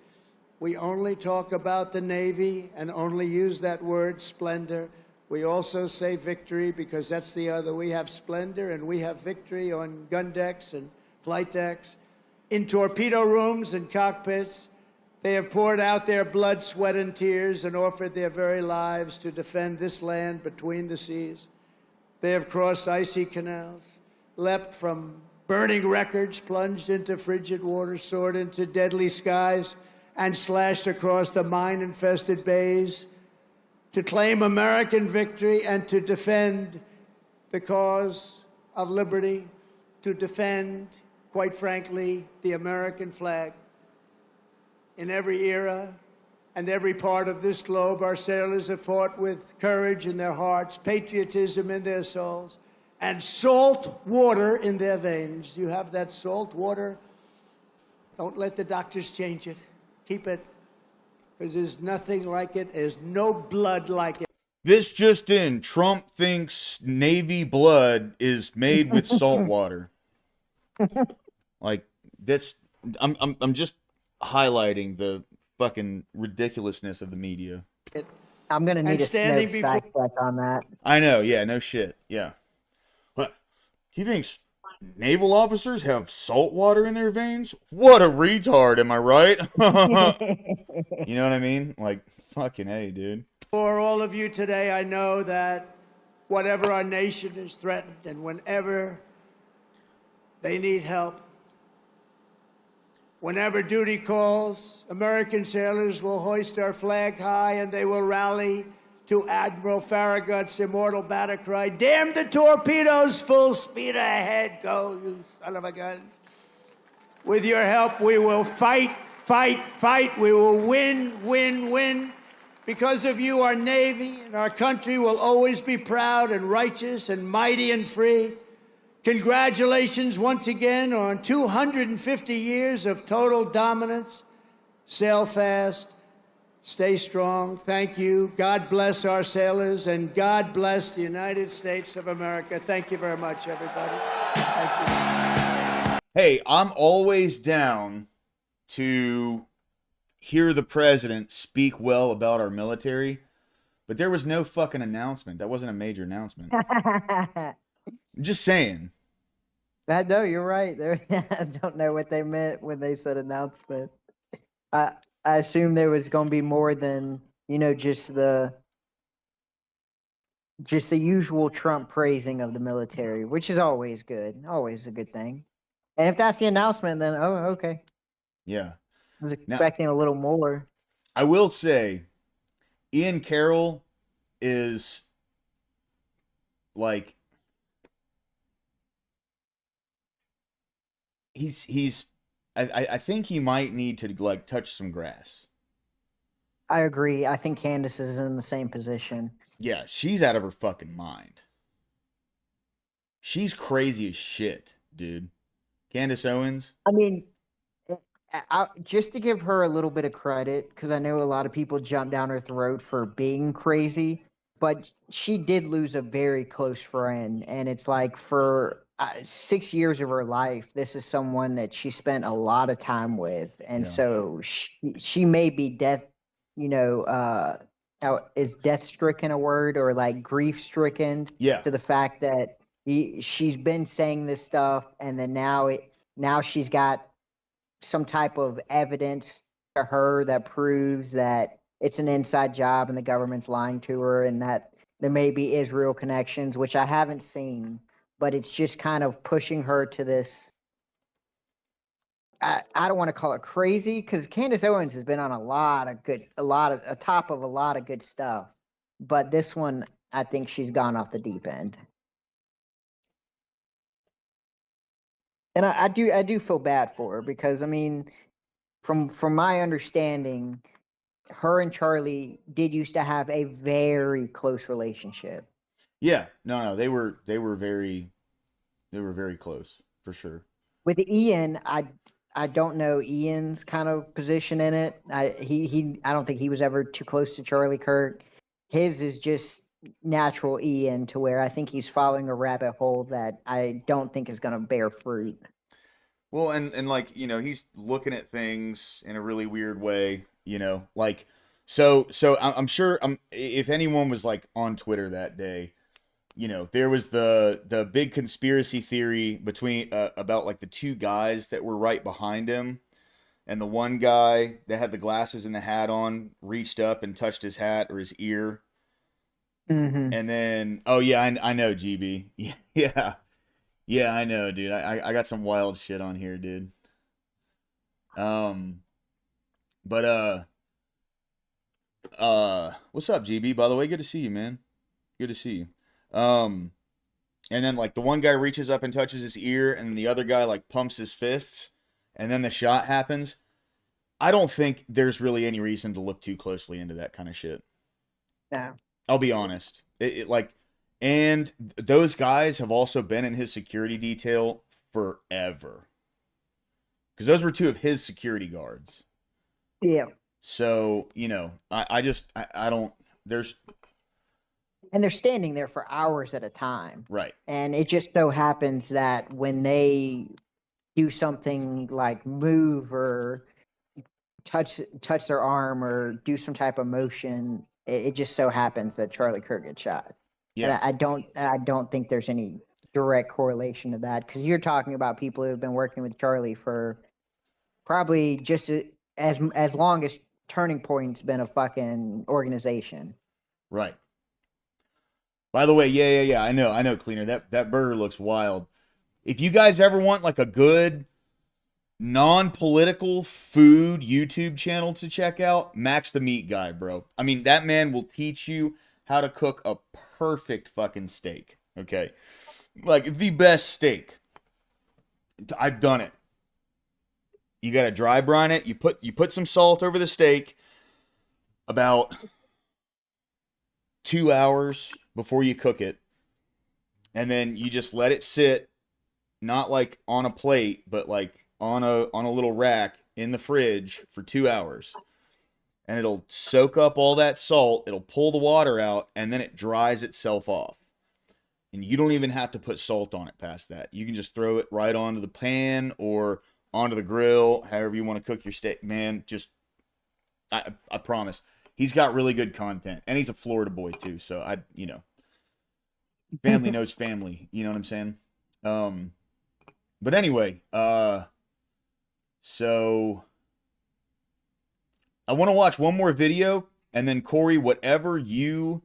Speaker 7: We only talk about the Navy and only use that word, splendor. We also say victory because that's the other. We have splendor and we have victory on gun decks and flight decks. In torpedo rooms and cockpits, they have poured out their blood, sweat, and tears and offered their very lives to defend this land between the seas. They have crossed icy canals, leapt from burning wreckage, plunged into frigid waters, soared into deadly skies, and slashed across the mine-infested bays to claim American victory and to defend the cause of liberty, to defend, quite frankly, the American flag. In every era and every part of this globe, our sailors have fought with courage in their hearts, patriotism in their souls, and salt water in their veins. You have that salt water? Don't let the doctors change it. Keep it, because there's nothing like it. There's no blood like it.
Speaker 1: This just in: Trump thinks Navy blood is made with salt water. Like, that's I'm just highlighting the fucking ridiculousness of the media.
Speaker 6: I'm gonna need a
Speaker 7: standing
Speaker 6: Snopes fact check on that.
Speaker 1: I know, yeah, no shit, yeah. But he thinks naval officers have salt water in their veins? What a retard, am I right? You know what I mean? Like, fucking A, dude.
Speaker 7: For all of you today, I know that whatever our nation is threatened and whenever they need help, whenever duty calls, American sailors will hoist our flag high and they will rally to Admiral Farragut's immortal battle cry, "Damn the torpedoes, full speed ahead, go, you son of a gun." With your help, we will fight, fight, fight. We will win, win, win. Because of you, our Navy and our country will always be proud and righteous and mighty and free. Congratulations once again on 250 years of total dominance. Sail fast. Stay strong. Thank you. God bless our sailors, and God bless the United States of America. Thank you very much, everybody. Thank you.
Speaker 1: Hey, I'm always down to hear the president speak well about our military, but there was no fucking announcement. That wasn't a major announcement. I'm just saying.
Speaker 6: No, you're right. I don't know what they meant when they said announcement. I assumed there was going to be more than, just the usual Trump praising of the military, which is always good, always a good thing. And if that's the announcement, then okay.
Speaker 1: Yeah.
Speaker 6: I was expecting a little more.
Speaker 1: I will say, Ian Carroll is like he's I think he might need to like touch some grass.
Speaker 6: I agree. I think Candace is in the same position.
Speaker 1: Yeah, she's out of her fucking mind. She's crazy as shit, dude. Candace Owens.
Speaker 6: I mean, just to give her a little bit of credit, because I know a lot of people jump down her throat for being crazy, but she did lose a very close friend. And it's like for 6 years of her life, this is someone that she spent a lot of time with. And
Speaker 1: Yeah.
Speaker 6: so she may be death, is death stricken a word, or like grief stricken
Speaker 1: Yeah.
Speaker 6: to the fact that she's been saying this stuff, and then now she's got some type of evidence to her that proves that it's an inside job and the government's lying to her, and that there may be Israel connections, which I haven't seen, but it's just kind of pushing her to this. I don't want to call it crazy, because Candace Owens has been on top of a lot of good stuff, but this one, I think she's gone off the deep end. And I do feel bad for her, because I mean, from my understanding, her and Charlie did used to have a very close relationship.
Speaker 1: Yeah. No, they were very close for sure.
Speaker 6: With Ian, I don't know Ian's kind of position in it. I don't think he was ever too close to Charlie Kirk. His is just natural Ian, to where I think he's following a rabbit hole that I don't think is going to bear fruit.
Speaker 1: Well, and like, he's looking at things in a really weird way, like, so I'm sure if anyone was like on Twitter that day, there was the big conspiracy theory between about like the two guys that were right behind him, and the one guy that had the glasses and the hat on reached up and touched his hat or his ear.
Speaker 6: Mm-hmm.
Speaker 1: And then, oh yeah, I know, GB. Yeah. Yeah, I know, dude. I got some wild shit on here, dude. But what's up, GB? By the way, good to see you, man. Good to see you. And then like the one guy reaches up and touches his ear, and the other guy like pumps his fists, and then the shot happens. I don't think there's really any reason to look too closely into that kind of shit.
Speaker 6: No.
Speaker 1: I'll be honest. And those guys have also been in his security detail forever. Because those were two of his security guards.
Speaker 6: Yeah.
Speaker 1: So, I don't, there's...
Speaker 6: And they're standing there for hours at a time.
Speaker 1: Right.
Speaker 6: And it just so happens that when they do something like move or touch their arm or do some type of motion, it just so happens that Charlie Kirk gets shot.
Speaker 1: Yeah.
Speaker 6: And I don't think there's any direct correlation to that, because you're talking about people who have been working with Charlie for probably just as long as Turning Point's been a fucking organization.
Speaker 1: Right. By the way, yeah. I know, Cleaner. That burger looks wild. If you guys ever want like a good non-political food YouTube channel to check out, Max the Meat Guy, bro. I mean, that man will teach you how to cook a perfect fucking steak. Okay. Like the best steak. I've done it. You got to dry brine it. You put some salt over the steak about 2 hours before you cook it. And then you just let it sit, not like on a plate, but like on a little rack in the fridge for 2 hours. And it'll soak up all that salt. It'll pull the water out, and then it dries itself off. And you don't even have to put salt on it past that. You can just throw it right onto the pan or onto the grill, however you want to cook your steak. Man, I promise. He's got really good content. And he's a Florida boy, too. So, family knows family. You know what I'm saying? But anyway, so I want to watch one more video, and then Corey, whatever you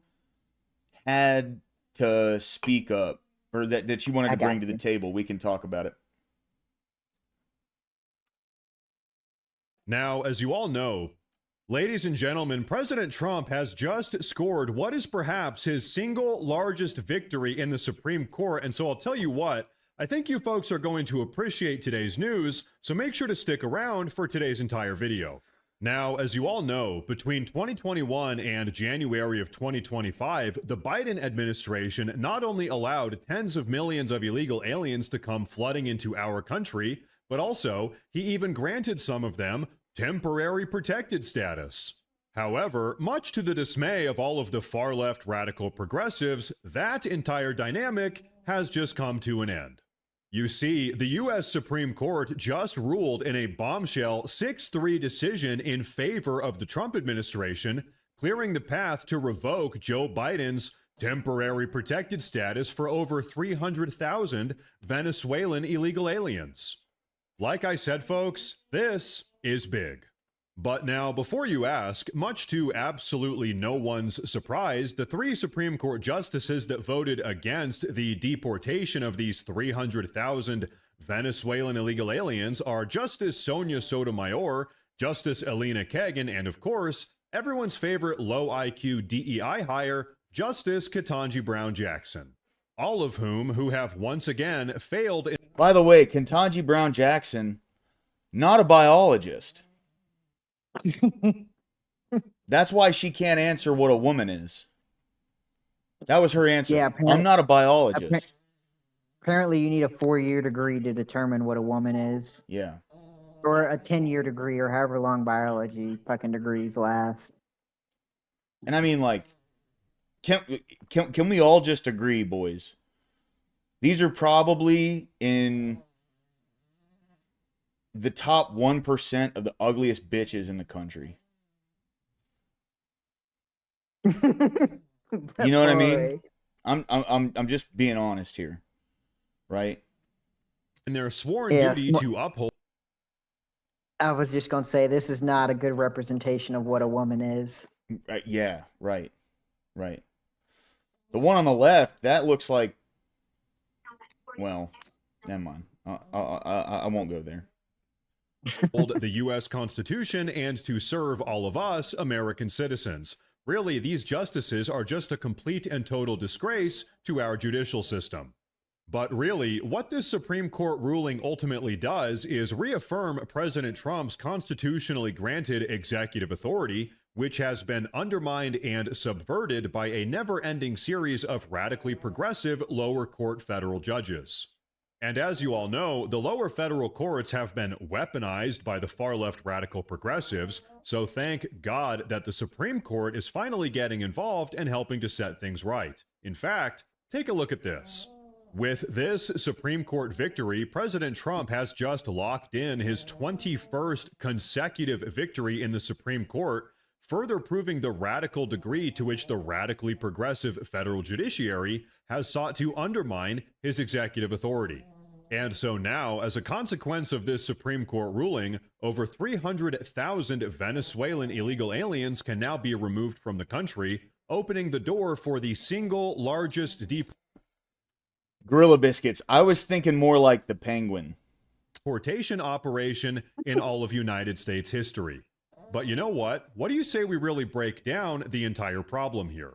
Speaker 1: had to speak up or that you wanted to bring to the table, we can talk about it.
Speaker 8: Now, as you all know, ladies and gentlemen, President Trump has just scored what is perhaps his single largest victory in the Supreme Court. And so I'll tell you what, I think you folks are going to appreciate today's news, so make sure to stick around for today's entire video. Now, as you all know, between 2021 and January of 2025, the Biden administration not only allowed tens of millions of illegal aliens to come flooding into our country, but also he even granted some of them temporary protected status. However, much to the dismay of all of the far-left radical progressives, that entire dynamic has just come to an end. You see, the U.S. Supreme Court just ruled in a bombshell 6-3 decision in favor of the Trump administration, clearing the path to revoke Joe Biden's temporary protected status for over 300,000 Venezuelan illegal aliens. Like I said, folks, this is big. But now, before you ask, much to absolutely no one's surprise, the 3 Supreme Court justices that voted against the deportation of these 300,000 Venezuelan illegal aliens are Justice Sonia Sotomayor, Justice Elena Kagan, and of course, everyone's favorite low IQ DEI hire, Justice Ketanji Brown Jackson. All of whom have once again failed in—
Speaker 1: By the way, Ketanji Brown Jackson, not a biologist. That's why she can't answer what a woman is. That was her answer.
Speaker 6: Yeah,
Speaker 1: I'm not a biologist.
Speaker 6: Apparently, you need a 4-year degree to determine what a woman is,
Speaker 1: Yeah.
Speaker 6: or a 10-year degree, or however long biology fucking degrees last.
Speaker 1: And I mean, like, can we all just agree, boys? These are probably in the top 1% of the ugliest bitches in the country. You know what I mean? I'm just being honest here, right?
Speaker 8: in their sworn duty to uphold.
Speaker 6: I was just gonna say this is not a good representation of what a woman is.
Speaker 1: Yeah, right. The one on the left, that looks like, well, never mind. I won't go there.
Speaker 8: Hold the U.S. Constitution and to serve all of us American citizens. Really, these justices are just a complete and total disgrace to our judicial system. But really, what this Supreme Court ruling ultimately does is reaffirm President Trump's constitutionally granted executive authority, which has been undermined and subverted by a never-ending series of radically progressive lower court federal judges. And as you all know, the lower federal courts have been weaponized by the far-left radical progressives, so thank God that the Supreme Court is finally getting involved and helping to set things right. In fact, take a look at this. With this Supreme Court victory, President Trump has just locked in his 21st consecutive victory in the Supreme Court, further proving the radical degree to which the radically progressive federal judiciary has sought to undermine his executive authority. And so now, as a consequence of this Supreme Court ruling, over 300,000 Venezuelan illegal aliens can now be removed from the country, opening the door for the single largest
Speaker 1: Gorilla Biscuits. I was thinking more like the Penguin.
Speaker 8: deportation operation in all of United States history. But you know what? What do you say we really break down the entire problem here?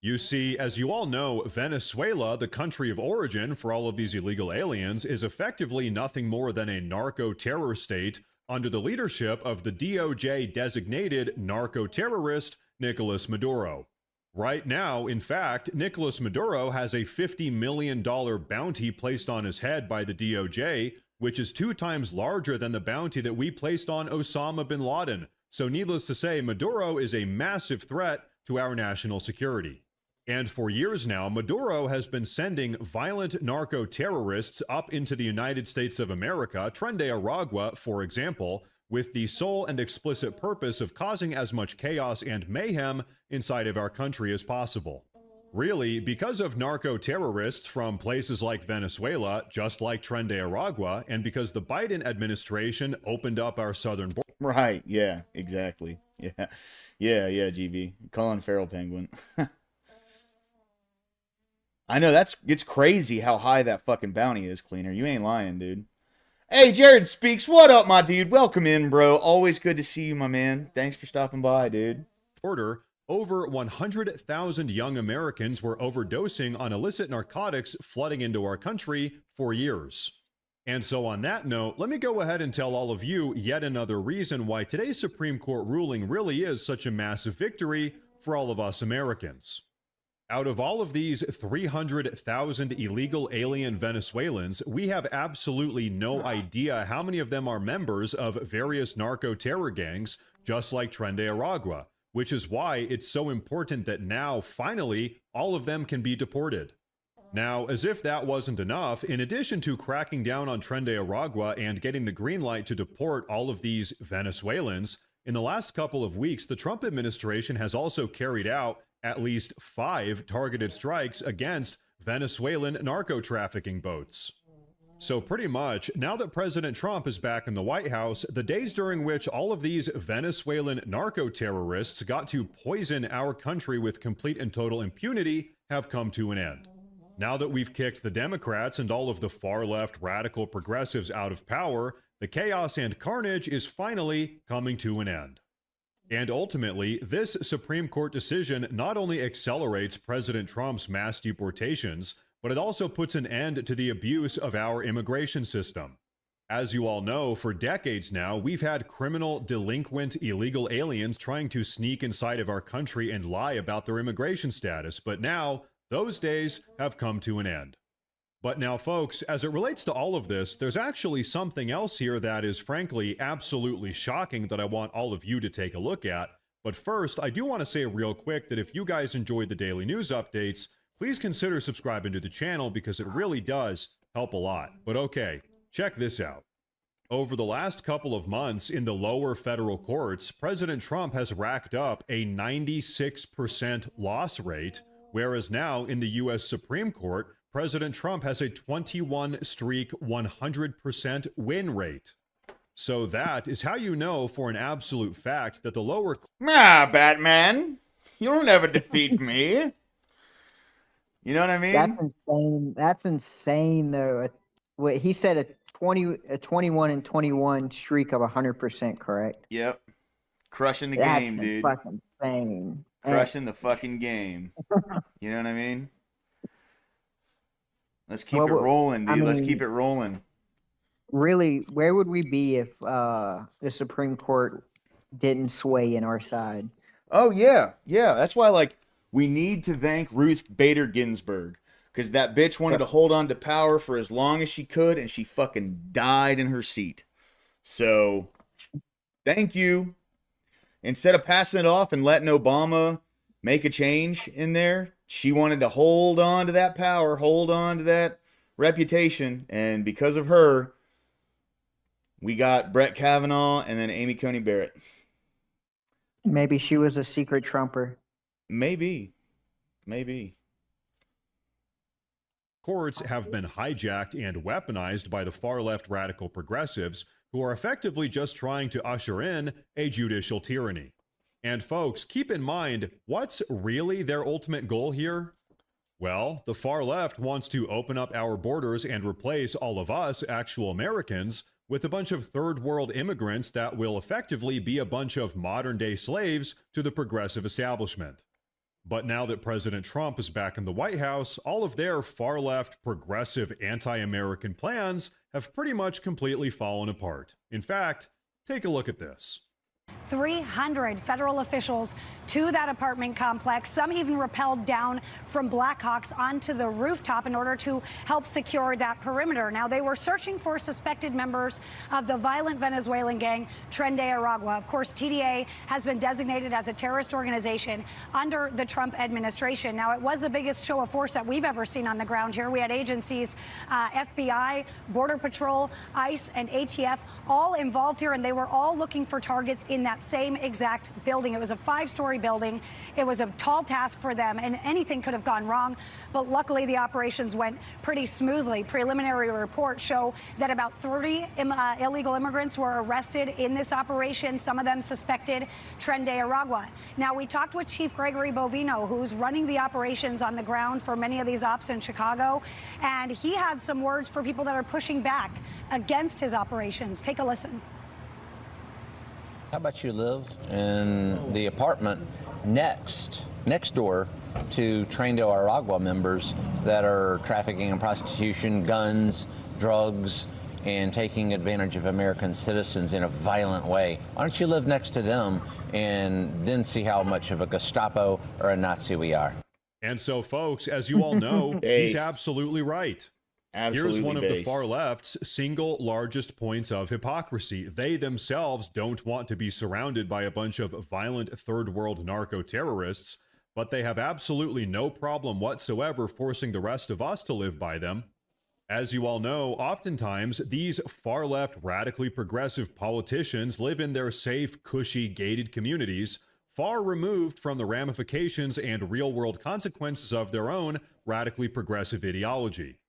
Speaker 8: You see, as you all know, Venezuela, the country of origin for all of these illegal aliens, is effectively nothing more than a narco-terror state under the leadership of the DOJ-designated narco-terrorist Nicolas Maduro. Right now, in fact, Nicolas Maduro has a $50 million bounty placed on his head by the DOJ, which is 2 times larger than the bounty that we placed on Osama bin Laden. So needless to say, Maduro is a massive threat to our national security. And for years now, Maduro has been sending violent narco-terrorists up into the United States of America, Tren de Aragua, for example, with the sole and explicit purpose of causing as much chaos and mayhem inside of our country as possible. Really, because of narco-terrorists from places like Venezuela, just like Tren de Aragua, and because the Biden administration opened up our southern border.
Speaker 1: Right, yeah, exactly. Yeah, GV. Colin Farrell Penguin. I know, it's crazy how high that fucking bounty is, Cleaner. You ain't lying, dude. Hey, Jared Speaks, what up, my dude? Welcome in, bro. Always good to see you, my man. Thanks for stopping by, dude.
Speaker 8: Over 100,000 young Americans were overdosing on illicit narcotics flooding into our country for years. And so on that note, let me go ahead and tell all of you yet another reason why today's Supreme Court ruling really is such a massive victory for all of us Americans. Out of all of these 300,000 illegal alien Venezuelans, we have absolutely no idea how many of them are members of various narco-terror gangs, just like Tren de Aragua, which is why it's so important that now, finally, all of them can be deported. Now, as if that wasn't enough, in addition to cracking down on Tren de Aragua and getting the green light to deport all of these Venezuelans, in the last couple of weeks, the Trump administration has also carried out at least 5 targeted strikes against Venezuelan narco-trafficking boats. So pretty much, now that President Trump is back in the White House, the days during which all of these Venezuelan narco-terrorists got to poison our country with complete and total impunity have come to an end. Now that we've kicked the Democrats and all of the far-left radical progressives out of power, the chaos and carnage is finally coming to an end. And ultimately, this Supreme Court decision not only accelerates President Trump's mass deportations, but it also puts an end to the abuse of our immigration system. As you all know, for decades now, we've had criminal, delinquent, illegal aliens trying to sneak inside of our country and lie about their immigration status, but now those days have come to an end. But now, folks, as it relates to all of this, there's actually something else here that is frankly absolutely shocking that I want all of you to take a look at. But first, I do want to say real quick that if you guys enjoyed the daily news updates, please consider subscribing to the channel because it really does help a lot. But okay, check this out. Over the last couple of months in the lower federal courts, President Trump has racked up a 96% loss rate, whereas now in the U.S. Supreme Court, President Trump has a 21-streak 100% win rate. So that is how you know for an absolute fact that the lower...
Speaker 1: Nah, Batman. You'll never defeat me. You know what I mean?
Speaker 6: That's insane. That's insane, though. What he said, a 21 and 21 streak of 100%, correct?
Speaker 1: Yep. Crushing the
Speaker 6: That's
Speaker 1: game, dude.
Speaker 6: Fucking insane.
Speaker 1: Crushing the fucking game. You know what I mean? Let's keep it rolling, dude. Let's keep it rolling.
Speaker 6: Really, where would we be if the Supreme Court didn't sway in our side?
Speaker 1: Oh, yeah. Yeah, that's why, like, we need to thank Ruth Bader Ginsburg. Because that bitch wanted to hold on to power for as long as she could, and she fucking died in her seat. So, thank you. Instead of passing it off and letting Obama make a change in there, she wanted to hold on to that power, hold on to that reputation, and because of her, we got Brett Kavanaugh and then Amy Coney Barrett.
Speaker 6: Maybe she was a secret Trumper.
Speaker 1: Maybe.
Speaker 8: Courts have been hijacked and weaponized by the far-left radical progressives who are effectively just trying to usher in a judicial tyranny. And folks, keep in mind, what's really their ultimate goal here? Well, the far left wants to open up our borders and replace all of us, actual Americans, with a bunch of third world immigrants that will effectively be a bunch of modern-day slaves to the progressive establishment. But now that President Trump is back in the White House, all of their far-left, progressive, anti-American plans have pretty much completely fallen apart. In fact, take a look at this.
Speaker 9: 300 federal officials to that apartment complex. Some even rappelled down from Blackhawks onto the rooftop in order to help secure that perimeter. Now, they were searching for suspected members of the violent Venezuelan gang Tren de Aragua. Of course, TDA has been designated as a terrorist organization under the Trump administration. Now, it was the biggest show of force that we've ever seen on the ground here. We had agencies, FBI, Border Patrol, ICE, and ATF all involved here, and they were all looking for targets in that same exact building. It was a 5-story building. It was a tall task for them, and anything could have gone wrong. But luckily, the operations went pretty smoothly. Preliminary reports show that about 30 illegal immigrants were arrested in this operation, some of them suspected Tren de Aragua. Now, we talked with Chief Gregory Bovino, who's running the operations on the ground for many of these ops in Chicago, and he had some words for people that are pushing back against his operations. Take a listen.
Speaker 10: How about you live in the apartment next door to Tren de Aragua members that are trafficking in prostitution, guns, drugs, and taking advantage of American citizens in a violent way. Why don't you live next to them and then see how much of a Gestapo or a Nazi we are?
Speaker 8: And so, folks, as you all know, he's absolutely right. Here's one of the far left's single largest points of hypocrisy. They themselves don't want to be surrounded by a bunch of violent third world narco-terrorists, but they have absolutely no problem whatsoever forcing the rest of us to live by them. As you all know, oftentimes these far left radically progressive politicians live in their safe, cushy, gated communities, far removed from the ramifications and real-world consequences of their own radically progressive ideology.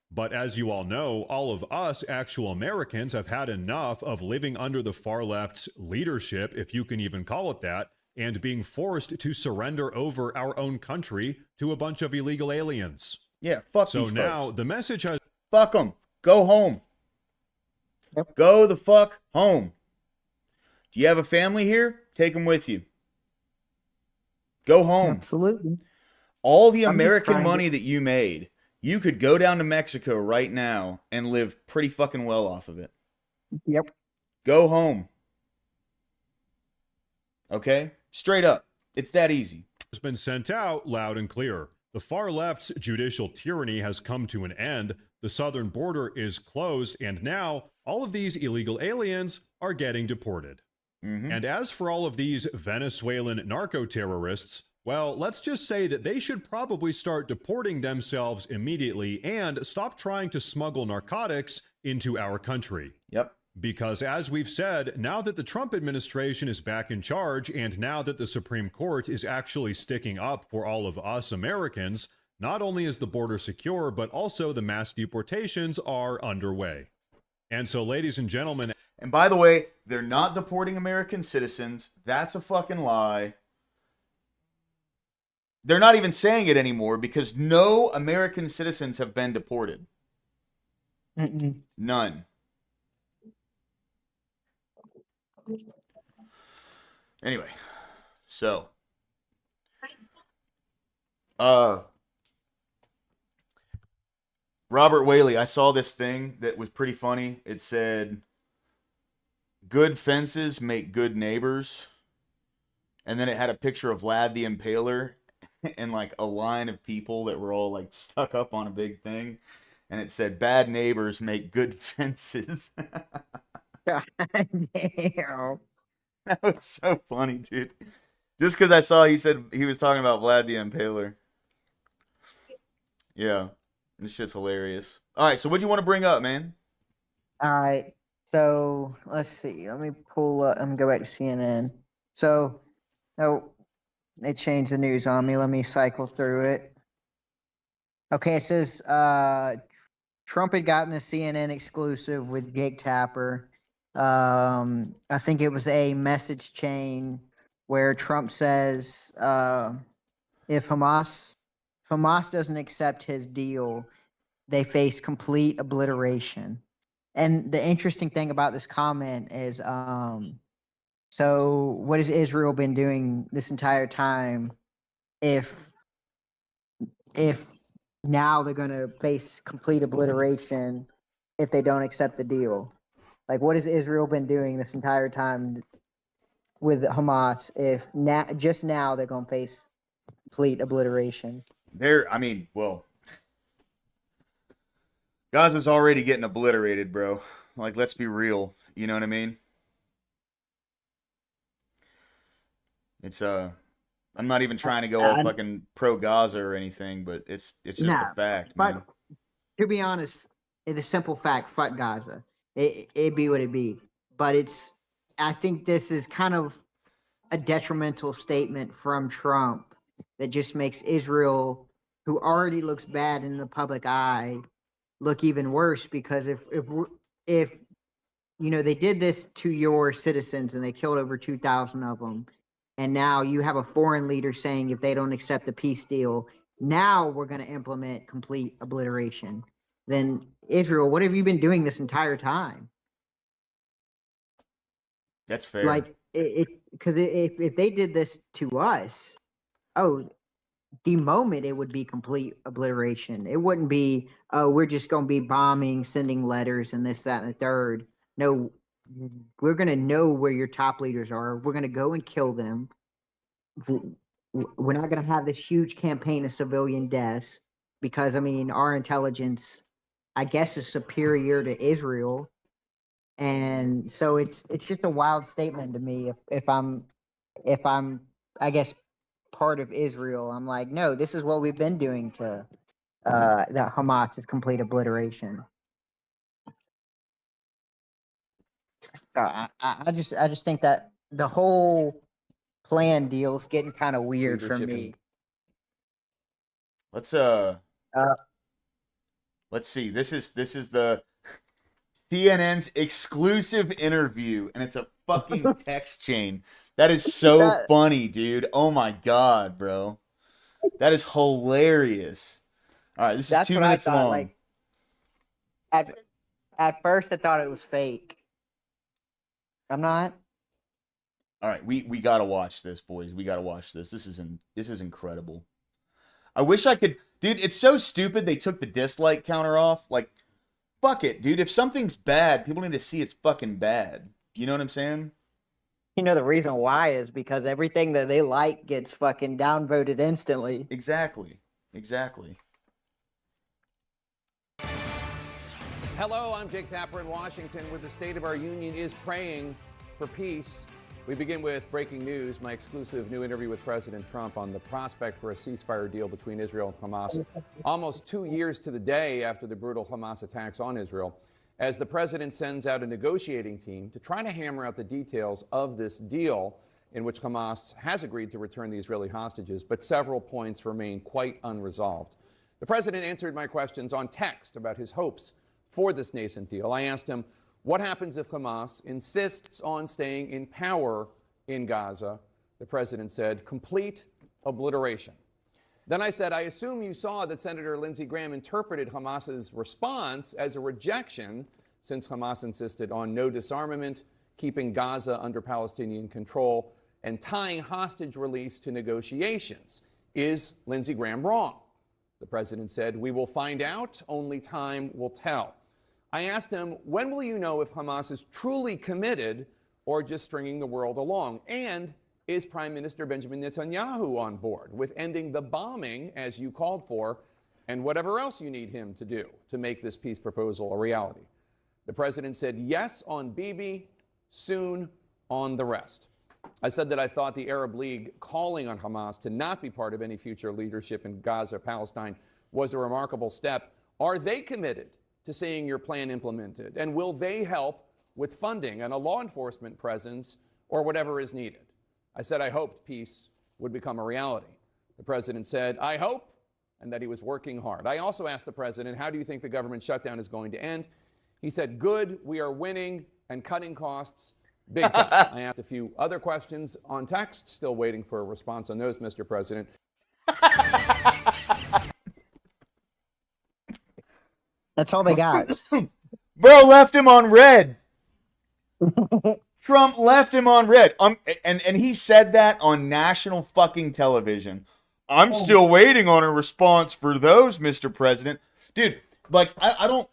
Speaker 8: But as you all know, all of us actual Americans have had enough of living under the far left's leadership, if you can even call it that, and being forced to surrender over our own country to a bunch of illegal aliens.
Speaker 1: Yeah, fuck
Speaker 8: so
Speaker 1: these
Speaker 8: now
Speaker 1: folks.
Speaker 8: The message has...
Speaker 1: Fuck them. Go home.
Speaker 6: Yep.
Speaker 1: Go the fuck home. Do you have a family here? Take them with you. Go home.
Speaker 6: Absolutely.
Speaker 1: All the
Speaker 6: I'm just
Speaker 1: American
Speaker 6: trying to-
Speaker 1: money that you made, you could go down to Mexico right now and live pretty fucking well off of it.
Speaker 6: Yep.
Speaker 1: Go home. Okay? Straight up. It's that easy.
Speaker 8: Has been sent out loud and clear. The far left's judicial tyranny has come to an end. The southern border is closed, and now all of these illegal aliens are getting deported. And as for all of these Venezuelan narco-terrorists, well, let's just say that they should probably start deporting themselves immediately and stop trying to smuggle narcotics into our country.
Speaker 1: Yep.
Speaker 8: Because as we've said, now that the Trump administration is back in charge and now that the Supreme Court is actually sticking up for all of us Americans, not only is the border secure, but also the mass deportations are underway. And so, ladies and gentlemen...
Speaker 1: And by the way, they're not deporting American citizens. That's a fucking lie. They're not even saying it anymore because no American citizens have been deported. None. Anyway, so Robert Whaley, I saw this thing that was pretty funny. It said, "Good fences make good neighbors." And then it had a picture of Vlad the Impaler and like a line of people that were all like stuck up on a big thing. And it said, "Bad neighbors make good fences."
Speaker 6: God damn.
Speaker 1: That was so funny, dude. Just because I saw he said he was talking about Vlad the Impaler. Yeah. This shit's hilarious. All right, so what do you want to bring up, man?
Speaker 6: All right. So let's see. Let me pull up. Let me go back to CNN. So, oh, they changed the news on me. Let me cycle through it. Okay, it says Trump had gotten a CNN exclusive with Jake Tapper. I think it was a message chain where Trump says if Hamas doesn't accept his deal, they face complete obliteration. And the interesting thing about this comment is, so what has Israel been doing this entire time? If now they're going to face complete obliteration if they don't accept the deal. Like, what has Israel been doing this entire time with Hamas if just now they're going to face complete obliteration?
Speaker 1: Gaza's already getting obliterated, bro. Like, let's be real. You know what I mean? It's I'm not even trying to go all fucking pro Gaza or anything, but it's just a fact, man.
Speaker 6: To be honest, it's a simple fact. Fuck Gaza. It be what it be. But I think this is kind of a detrimental statement from Trump that just makes Israel, who already looks bad in the public eye, look even worse. Because if you know they did this to your citizens and they killed over 2,000 of them, and now you have a foreign leader saying if they don't accept the peace deal, now we're going to implement complete obliteration. Then Israel, what have you been doing this entire time?
Speaker 1: That's fair.
Speaker 6: Like, because if they did this to us, oh, the moment it would be complete obliteration. It wouldn't be, oh, we're just going to be bombing, sending letters, and this, that, and the third. No, we're going to know where your top leaders are. We're going to go and kill them. We're not going to have this huge campaign of civilian deaths because, I mean, our intelligence, I guess, is superior to Israel. And so it's just a wild statement to me. If I'm, I guess, part of Israel, I'm like, no, this is what we've been doing to the Hamas is complete obliteration. So I just think that the whole plan deal's getting kind of weird for me.
Speaker 1: Let's see. This is the CNN's exclusive interview, and it's a fucking text chain. That is so funny, dude. Oh my god, bro. That is hilarious. All right, this is 2 minutes long.
Speaker 6: Like, at first, I thought it was fake. I'm not.
Speaker 1: All right, we gotta watch this, boys. We gotta watch this. This is incredible. I wish I could, dude. It's so stupid they took the dislike counter off. Like, fuck it, dude. If something's bad, people need to see it's fucking bad. You know what I'm saying?
Speaker 6: You know the reason why is because everything that they like gets fucking downvoted instantly.
Speaker 1: Exactly. Exactly.
Speaker 11: Hello, I'm Jake Tapper in Washington, where the State of our Union is praying for peace. We begin with breaking news, my exclusive new interview with President Trump on the prospect for a ceasefire deal between Israel and Hamas, almost 2 years to the day after the brutal Hamas attacks on Israel, as the president sends out a negotiating team to try to hammer out the details of this deal, in which Hamas has agreed to return the Israeli hostages, but several points remain quite unresolved. The president answered my questions on text about his hopes for this nascent deal. I asked him, what happens if Hamas insists on staying in power in Gaza? The president said, complete obliteration. Then I said, I assume you saw that Senator Lindsey Graham interpreted Hamas's response as a rejection, since Hamas insisted on no disarmament, keeping Gaza under Palestinian control, and tying hostage release to negotiations. Is Lindsey Graham wrong? The president said, we will find out, only time will tell. I asked him, when will you know if Hamas is truly committed or just stringing the world along? And is Prime Minister Benjamin Netanyahu on board with ending the bombing, as you called for, and whatever else you need him to do to make this peace proposal a reality? The president said yes on Bibi, soon on the rest. I said that I thought the Arab League calling on Hamas to not be part of any future leadership in Gaza, Palestine, was a remarkable step. Are they committed to seeing your plan implemented? And will they help with funding and a law enforcement presence or whatever is needed? I said I hoped peace would become a reality. The president said, I hope, and that he was working hard. I also asked the president, how do you think the government shutdown is going to end? He said, good, we are winning and cutting costs big time. I asked a few other questions on text, still waiting for a response on those, Mr. President.
Speaker 6: That's all they got.
Speaker 1: Bro left him on red. Trump left him on red. And he said that on national fucking television. I'm still waiting on a response for those, Mr. President. Dude, like, I don't...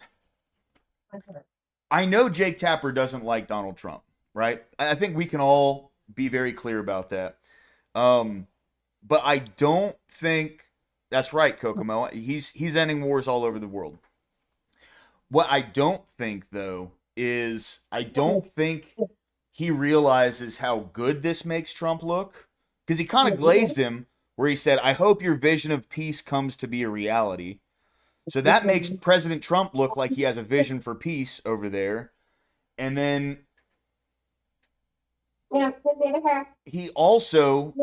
Speaker 1: I know Jake Tapper doesn't like Donald Trump, right? I think we can all be very clear about that. But I don't think... That's right, Kokomo. He's ending wars all over the world. What I don't think, though, is I don't think he realizes how good this makes Trump look. Because he kind of glazed him where he said, I hope your vision of peace comes to be a reality. So that makes President Trump look like he has a vision for peace over there. And then he also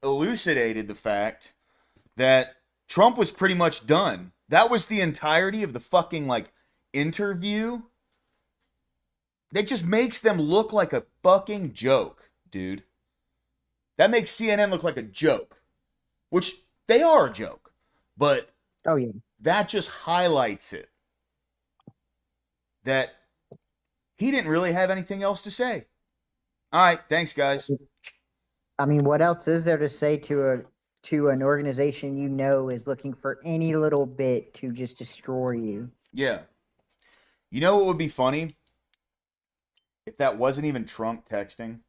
Speaker 1: elucidated the fact that Trump was pretty much done. That was the entirety of the fucking interview. That just makes them look like a fucking joke, dude. That makes CNN look like a joke, which they are a joke, but
Speaker 6: oh yeah,
Speaker 1: that just highlights it. That he didn't really have anything else to say. All right, thanks, guys.
Speaker 6: I mean, what else is there to say to an organization you know is looking for any little bit to just destroy you?
Speaker 1: Yeah. You know what would be funny? If that wasn't even Trump texting.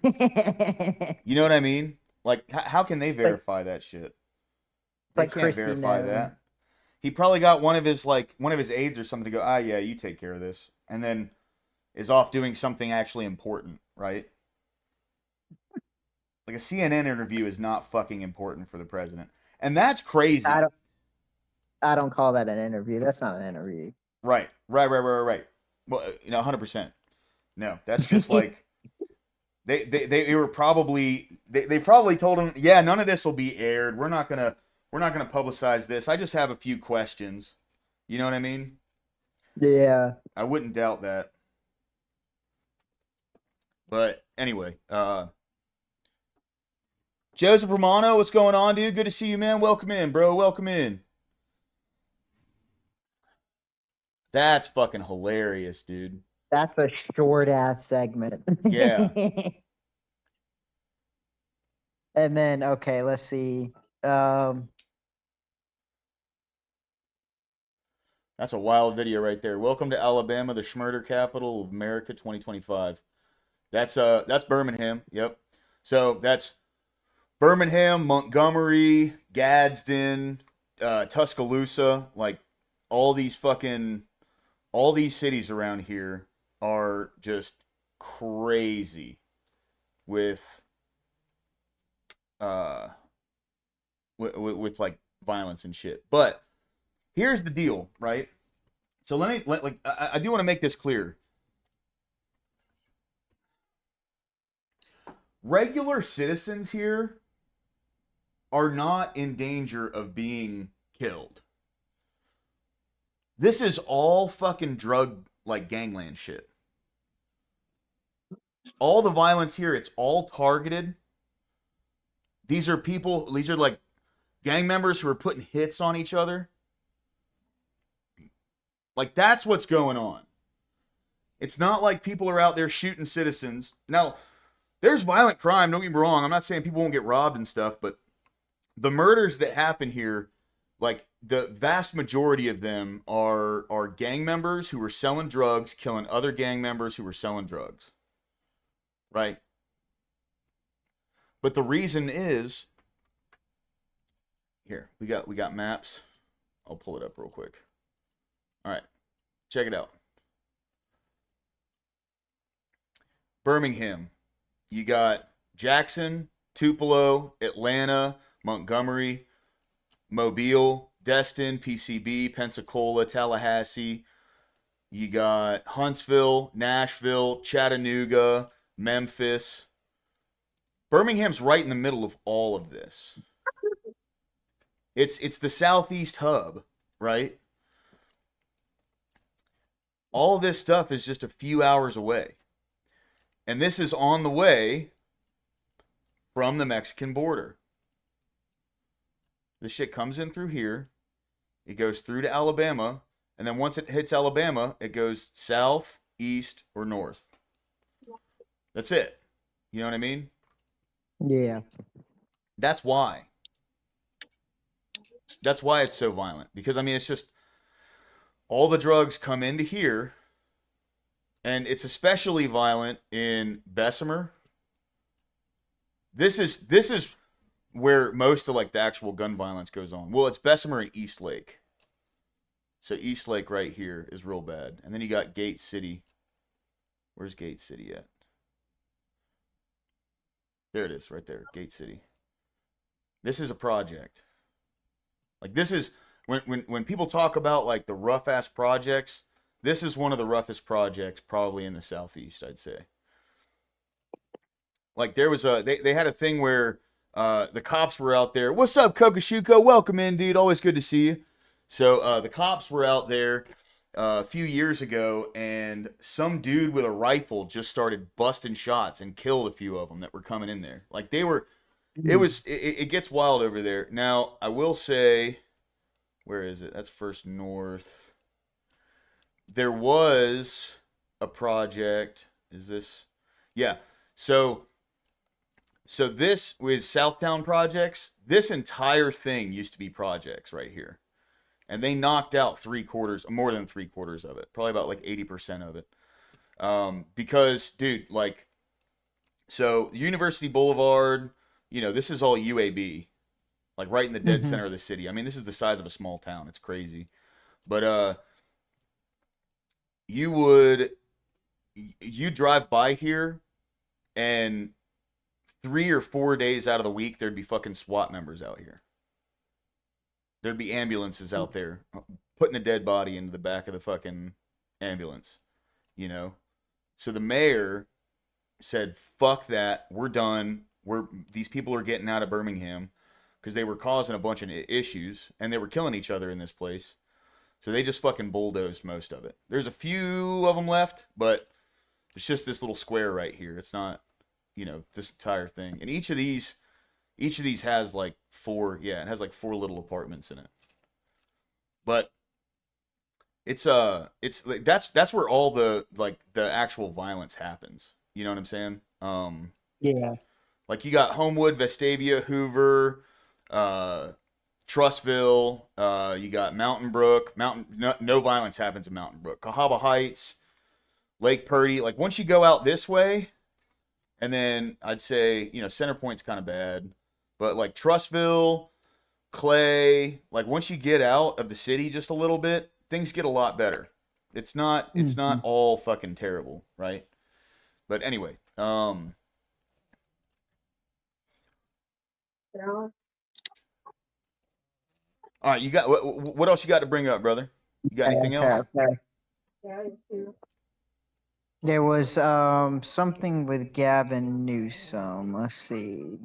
Speaker 1: You know what I mean? Like, how can they verify that shit? They
Speaker 6: Like
Speaker 1: can't
Speaker 6: Christy
Speaker 1: verify
Speaker 6: knows.
Speaker 1: that. He probably got one of his aides or something to go, yeah, you take care of this, and then is off doing something actually important, right? Like a CNN interview is not fucking important for the president, and that's crazy.
Speaker 6: I don't call that an interview. That's not an interview.
Speaker 1: Right. Well, 100%. No, that's just like they were probably they probably told him, yeah, none of this will be aired. We're not gonna publicize this. I just have a few questions. You know what I mean?
Speaker 6: Yeah.
Speaker 1: I wouldn't doubt that. But anyway, Joseph Romano, what's going on, dude? Good to see you, man. Welcome in, bro. Welcome in. That's fucking hilarious, dude.
Speaker 6: That's a short ass segment.
Speaker 1: Yeah.
Speaker 6: And then okay, let's see.
Speaker 1: That's a wild video right there. Welcome to Alabama, the Schmurder capital of America 2025. That's Birmingham. Yep. So that's Birmingham, Montgomery, Gadsden, Tuscaloosa, like all these cities around here are just crazy with like violence and shit. But here's the deal, right? So I do want to make this clear. Regular citizens here are not in danger of being killed. This is all fucking drug, like, gangland shit. All the violence here, it's all targeted. These are like gang members who are putting hits on each other. Like, that's what's going on. It's not like people are out there shooting citizens. Now, there's violent crime, don't get me wrong. I'm not saying people won't get robbed and stuff, but the murders that happen here, like, the vast majority of them are gang members who were selling drugs, killing other gang members who were selling drugs. Right? But the reason is, here, we got maps. I'll pull it up real quick. All right. Check it out. Birmingham. You got Jackson, Tupelo, Atlanta, Montgomery, Mobile, Destin, PCB, Pensacola, Tallahassee. You got Huntsville, Nashville, Chattanooga, Memphis. Birmingham's right in the middle of all of this. It's the southeast hub, right? All this stuff is just a few hours away. And this is on the way from the Mexican border. This shit comes in through here. It goes through to Alabama. And then once it hits Alabama, it goes south, east, or north. That's it. You know what I mean?
Speaker 6: Yeah.
Speaker 1: That's why. That's why it's so violent. Because, I mean, it's just all the drugs come into here. And it's especially violent in Bessemer. This is where most of, like, the actual gun violence goes on. Well, it's Bessemer and East Lake. So East Lake right here is real bad. And then you got Gate City. Where's Gate City at? There it is, right there. Gate City. This is a project. Like, this is when people talk about, like, the rough ass projects, this is one of the roughest projects probably in the southeast, I'd say. Like, there was they had a thing where the cops were out there. What's up, Kokoshuko? Welcome in, dude. Always good to see you. So the cops were out there a few years ago, and some dude with a rifle just started busting shots and killed a few of them that were coming in there. Like, they were, it gets wild over there. Now, I will say, where is it? That's First North. There was a project. Is this? Yeah. So this with Southtown projects. This entire thing used to be projects right here, and they knocked out more than 3/4 of it, probably about like 80% of it. Because dude, like, so University Boulevard, this is all UAB, like right in the dead center of the city. I mean, this is the size of a small town. It's crazy, but you drive by here, and 3 or 4 days out of the week, there'd be fucking SWAT members out here. There'd be ambulances out there putting a dead body into the back of the fucking ambulance, So the mayor said, "Fuck that. We're done. These people are getting out of Birmingham because they were causing a bunch of issues and they were killing each other in this place." So they just fucking bulldozed most of it. There's a few of them left, but it's just this little square right here. It's not, this entire thing. And each of these has like it has like 4 little apartments in it. But it's like that's where all the actual violence happens. You know what I'm saying?
Speaker 6: Yeah.
Speaker 1: Like you got Homewood, Vestavia, Hoover, Trussville, you got Mountain Brook. No violence happens in Mountain Brook. Cahaba Heights, Lake Purdy. Like once you go out this way, and then I'd say, Center Point's kind of bad, but like Trussville, Clay, like once you get out of the city just a little bit, things get a lot better. It's not all fucking terrible, right? But anyway, all right, you got what else you got to bring up, brother? You got anything else?
Speaker 6: There was something with Gavin Newsom. Let's see.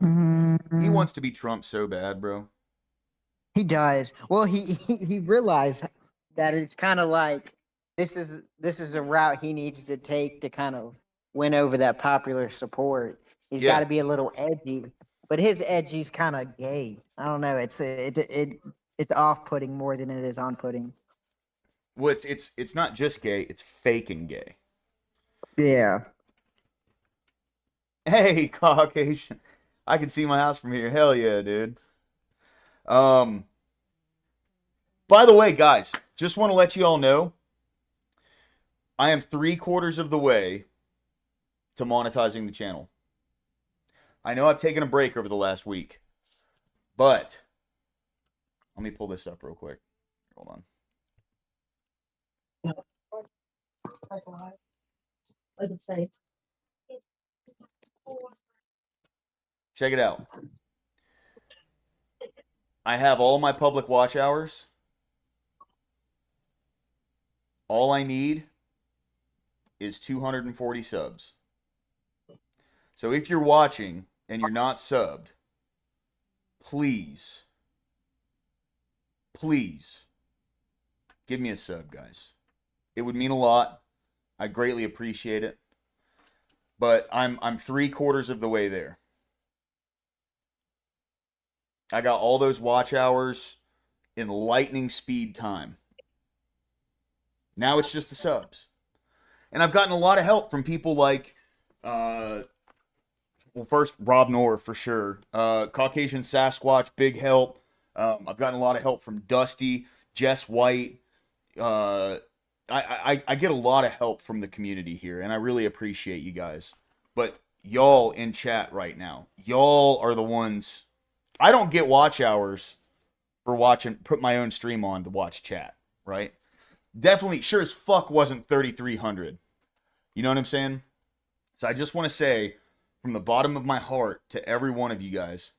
Speaker 1: He wants to be Trump so bad, bro.
Speaker 6: He does. Well, he realized that it's kind of like this is a route he needs to take to kind of win over that popular support. He's got to be a little edgy, but his edgy's kind of gay. I don't know. It's off-putting more than it is on-putting.
Speaker 1: Well, it's not just gay; it's faking gay.
Speaker 6: Yeah.
Speaker 1: Hey, Caucasian. I can see my house from here. Hell yeah, dude. By the way, guys, just want to let you all know, I am 3/4 of the way to monetizing the channel. I know I've taken a break over the last week, but let me pull this up real quick. Hold on. Check it out. I have all my public watch hours. All I need is 240 subs. So if you're watching and you're not subbed, please give me a sub, guys. It would mean a lot. I greatly appreciate it. But I'm 3/4 of the way there. I got all those watch hours in lightning speed time. Now it's just the subs. And I've gotten a lot of help from people like, first, Rob Knorr, for sure. Caucasian Sasquatch, big help. I've gotten a lot of help from Dusty, Jess White. I get a lot of help from the community here, and I really appreciate you guys. But y'all in chat right now, y'all are the ones... I don't get watch hours for put my own stream on to watch chat, right? Definitely, sure as fuck wasn't 3,300. You know what I'm saying? So I just want to say, from the bottom of my heart to every one of you guys,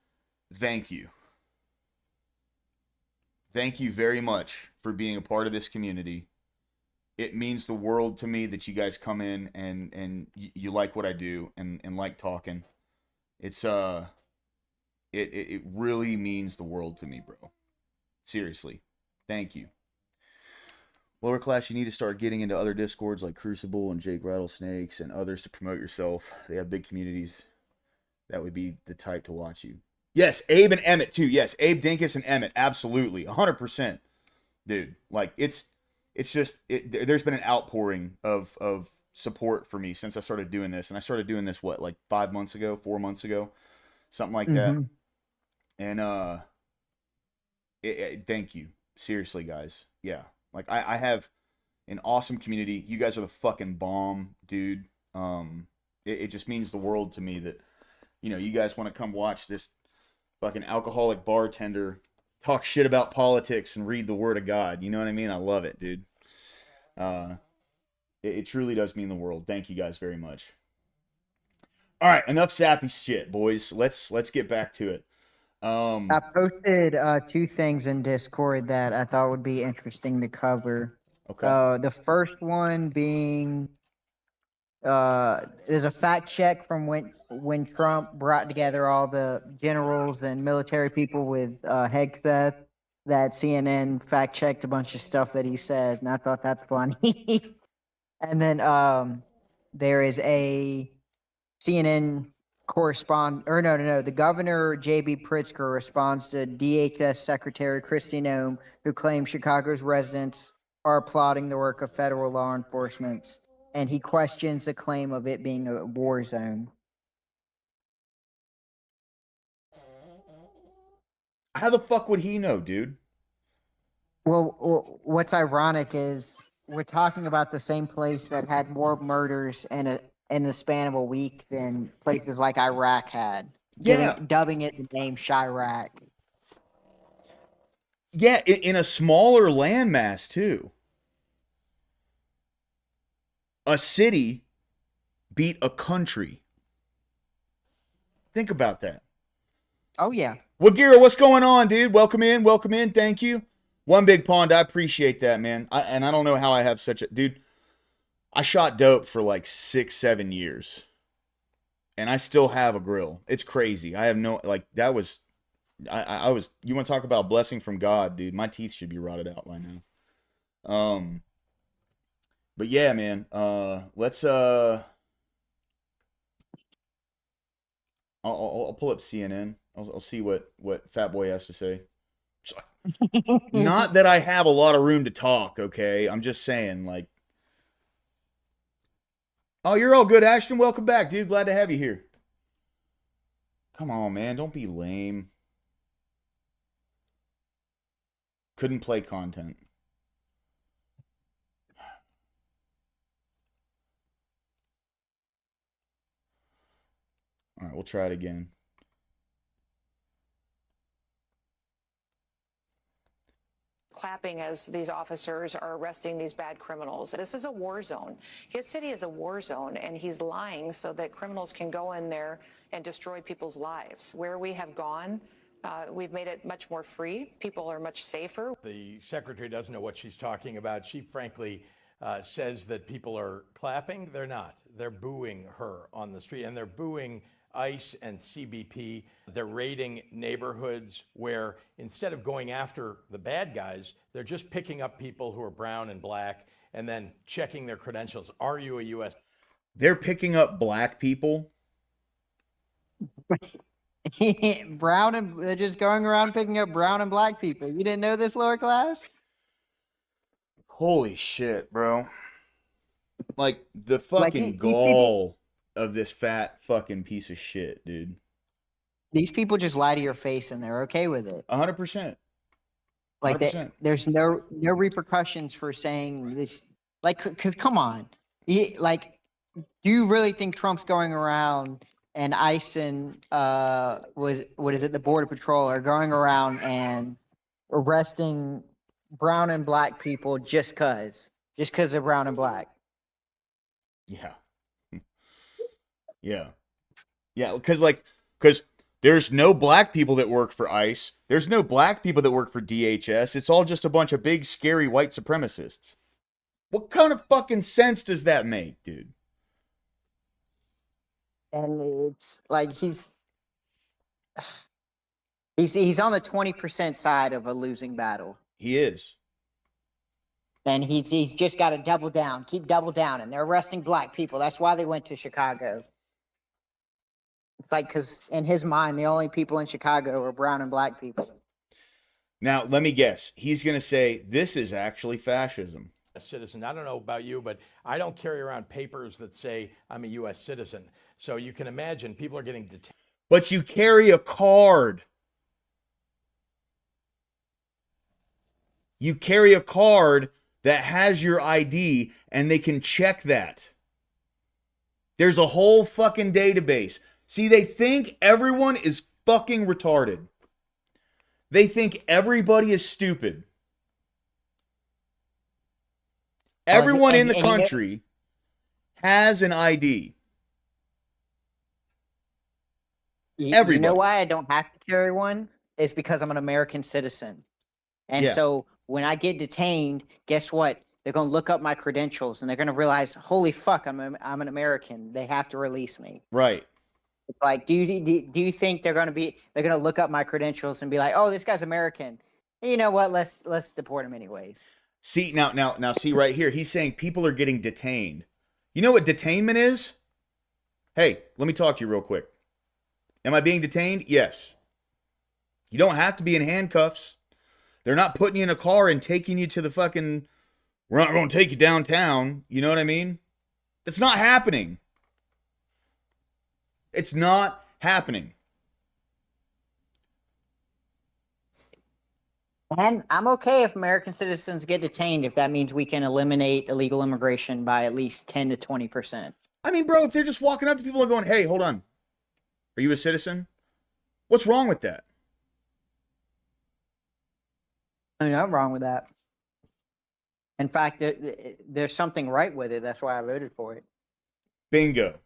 Speaker 1: thank you. Thank you very much for being a part of this community. It means the world to me that you guys come in and you like what I do and like talking. It's it really means the world to me, bro. Seriously. Thank you. Lower class, you need to start getting into other Discords like Crucible and Jake Rattlesnakes and others to promote yourself. They have big communities. That would be the type to watch you. Yes, Abe and Emmett too. Yes, Abe Dinkus and Emmett. Absolutely. 100%. Dude, like it's it's just there's been an outpouring of support for me since I started doing this, and I started doing this what, like 5 months ago, 4 months ago, something like that. And thank you, seriously, guys. Yeah, like I have an awesome community. You guys are the fucking bomb, dude. It just means the world to me that, you know, you guys want to come watch this fucking alcoholic bartender talk shit about politics and read the word of God. You know what I mean? I love it, dude. It truly does mean the world. Thank you guys very much. All right, enough sappy shit, boys. Let's get back to it.
Speaker 6: I posted 2 things in Discord that I thought would be interesting to cover.
Speaker 1: Okay.
Speaker 6: The first one being there's a fact check from when Trump brought together all the generals and military people with Hegseth, that CNN fact checked a bunch of stuff that he said, and I thought that's funny. And then there is a CNN the governor J.B. Pritzker responds to DHS Secretary Kristi Noem, who claims Chicago's residents are applauding the work of federal law enforcement, and he questions the claim of it being a war zone.
Speaker 1: How the fuck would he know, dude?
Speaker 6: Well, what's ironic is we're talking about the same place that had more murders in the span of a week than places like Iraq had. Dubbing it the name Chirac.
Speaker 1: Yeah, in a smaller landmass too. A city beat a country. Think about that.
Speaker 6: Oh yeah.
Speaker 1: Wagira, what's going on, dude? Welcome in. Thank you. One Big Pond, I appreciate that, man. I don't know how I have such a dude. I shot dope for like 6-7 years, and I still have a grill. It's crazy. I have no, like, that was, I was, you want to talk about blessing from God, dude? My teeth should be rotted out by now. But yeah, man, let's, I'll pull up CNN. I'll see what Fat Boy has to say. Not that I have a lot of room to talk, okay? I'm just saying, like, oh, you're all good, Ashton. Welcome back, dude. Glad to have you here. Come on, man. Don't be lame. Couldn't play content. All right, we'll try it again.
Speaker 12: Clapping as these officers are arresting these bad criminals. This is a war zone. His city is a war zone, and he's lying so that criminals can go in there and destroy people's lives. Where we have gone, we've made it much more free. People are much safer.
Speaker 13: The secretary doesn't know what she's talking about. She frankly says that people are clapping. They're not. They're booing her on the street, and they're booing ICE and CBP. They're raiding neighborhoods where instead of going after the bad guys, they're just picking up people who are brown and black and then checking their credentials. Are you a U.S.?
Speaker 1: They're picking up black people?
Speaker 6: They're just going around picking up brown and black people. You didn't know this, lower class?
Speaker 1: Holy shit, bro. Like, the fucking gall of this fat fucking piece of shit, dude.
Speaker 6: These people just lie to your face and they're okay with it.
Speaker 1: 100%.
Speaker 6: Like, there's no repercussions for saying this. Like, because come on. Like, do you really think Trump's going around and ICE and the Border Patrol are going around and arresting brown and black people just because they're brown and black?
Speaker 1: Yeah. Yeah. Yeah, because there's no black people that work for ICE. There's no black people that work for DHS. It's all just a bunch of big, scary white supremacists. What kind of fucking sense does that make, dude?
Speaker 6: And it's like he's on the 20% side of a losing battle.
Speaker 1: He is.
Speaker 6: And he's just got to keep double down. And they're arresting black people. That's why they went to Chicago. It's like, because in his mind, the only people in Chicago are brown and black people.
Speaker 1: Now, let me guess. He's going to say, this is actually fascism.
Speaker 13: a citizen. I don't know about you, but I don't carry around papers that say I'm a U.S. citizen. So you can imagine people are getting detained.
Speaker 1: But you carry a card. You carry a card that has your ID, and they can check that. There's a whole fucking database. See, they think everyone is fucking retarded. They think everybody is stupid. Everyone in the country has an ID.
Speaker 6: You know why I don't have to carry one? It's because I'm an American citizen. And
Speaker 1: Yeah.
Speaker 6: so when I get detained, guess what? They're going to look up my credentials and they're going to realize, holy fuck, I'm an American. They have to release me.
Speaker 1: Right.
Speaker 6: It's like, do you think they're going to look up my credentials and be like, oh, this guy's American. You know what? Let's deport him anyways.
Speaker 1: See, now see right here. He's saying people are getting detained. You know what detainment is? Hey, let me talk to you real quick. Am I being detained? Yes. You don't have to be in handcuffs. They're not putting you in a car and taking you to the fucking, we're not going to take you downtown. You know what I mean? It's not happening. It's not happening.
Speaker 6: And I'm okay if American citizens get detained if that means we can eliminate illegal immigration by at least 10 to 20%.
Speaker 1: I mean, bro, if they're just walking up to people and going, hey, hold on. Are you a citizen? What's wrong with that?
Speaker 6: I mean, I'm wrong with that. In fact, there's something right with it. That's why I voted for it.
Speaker 1: Bingo.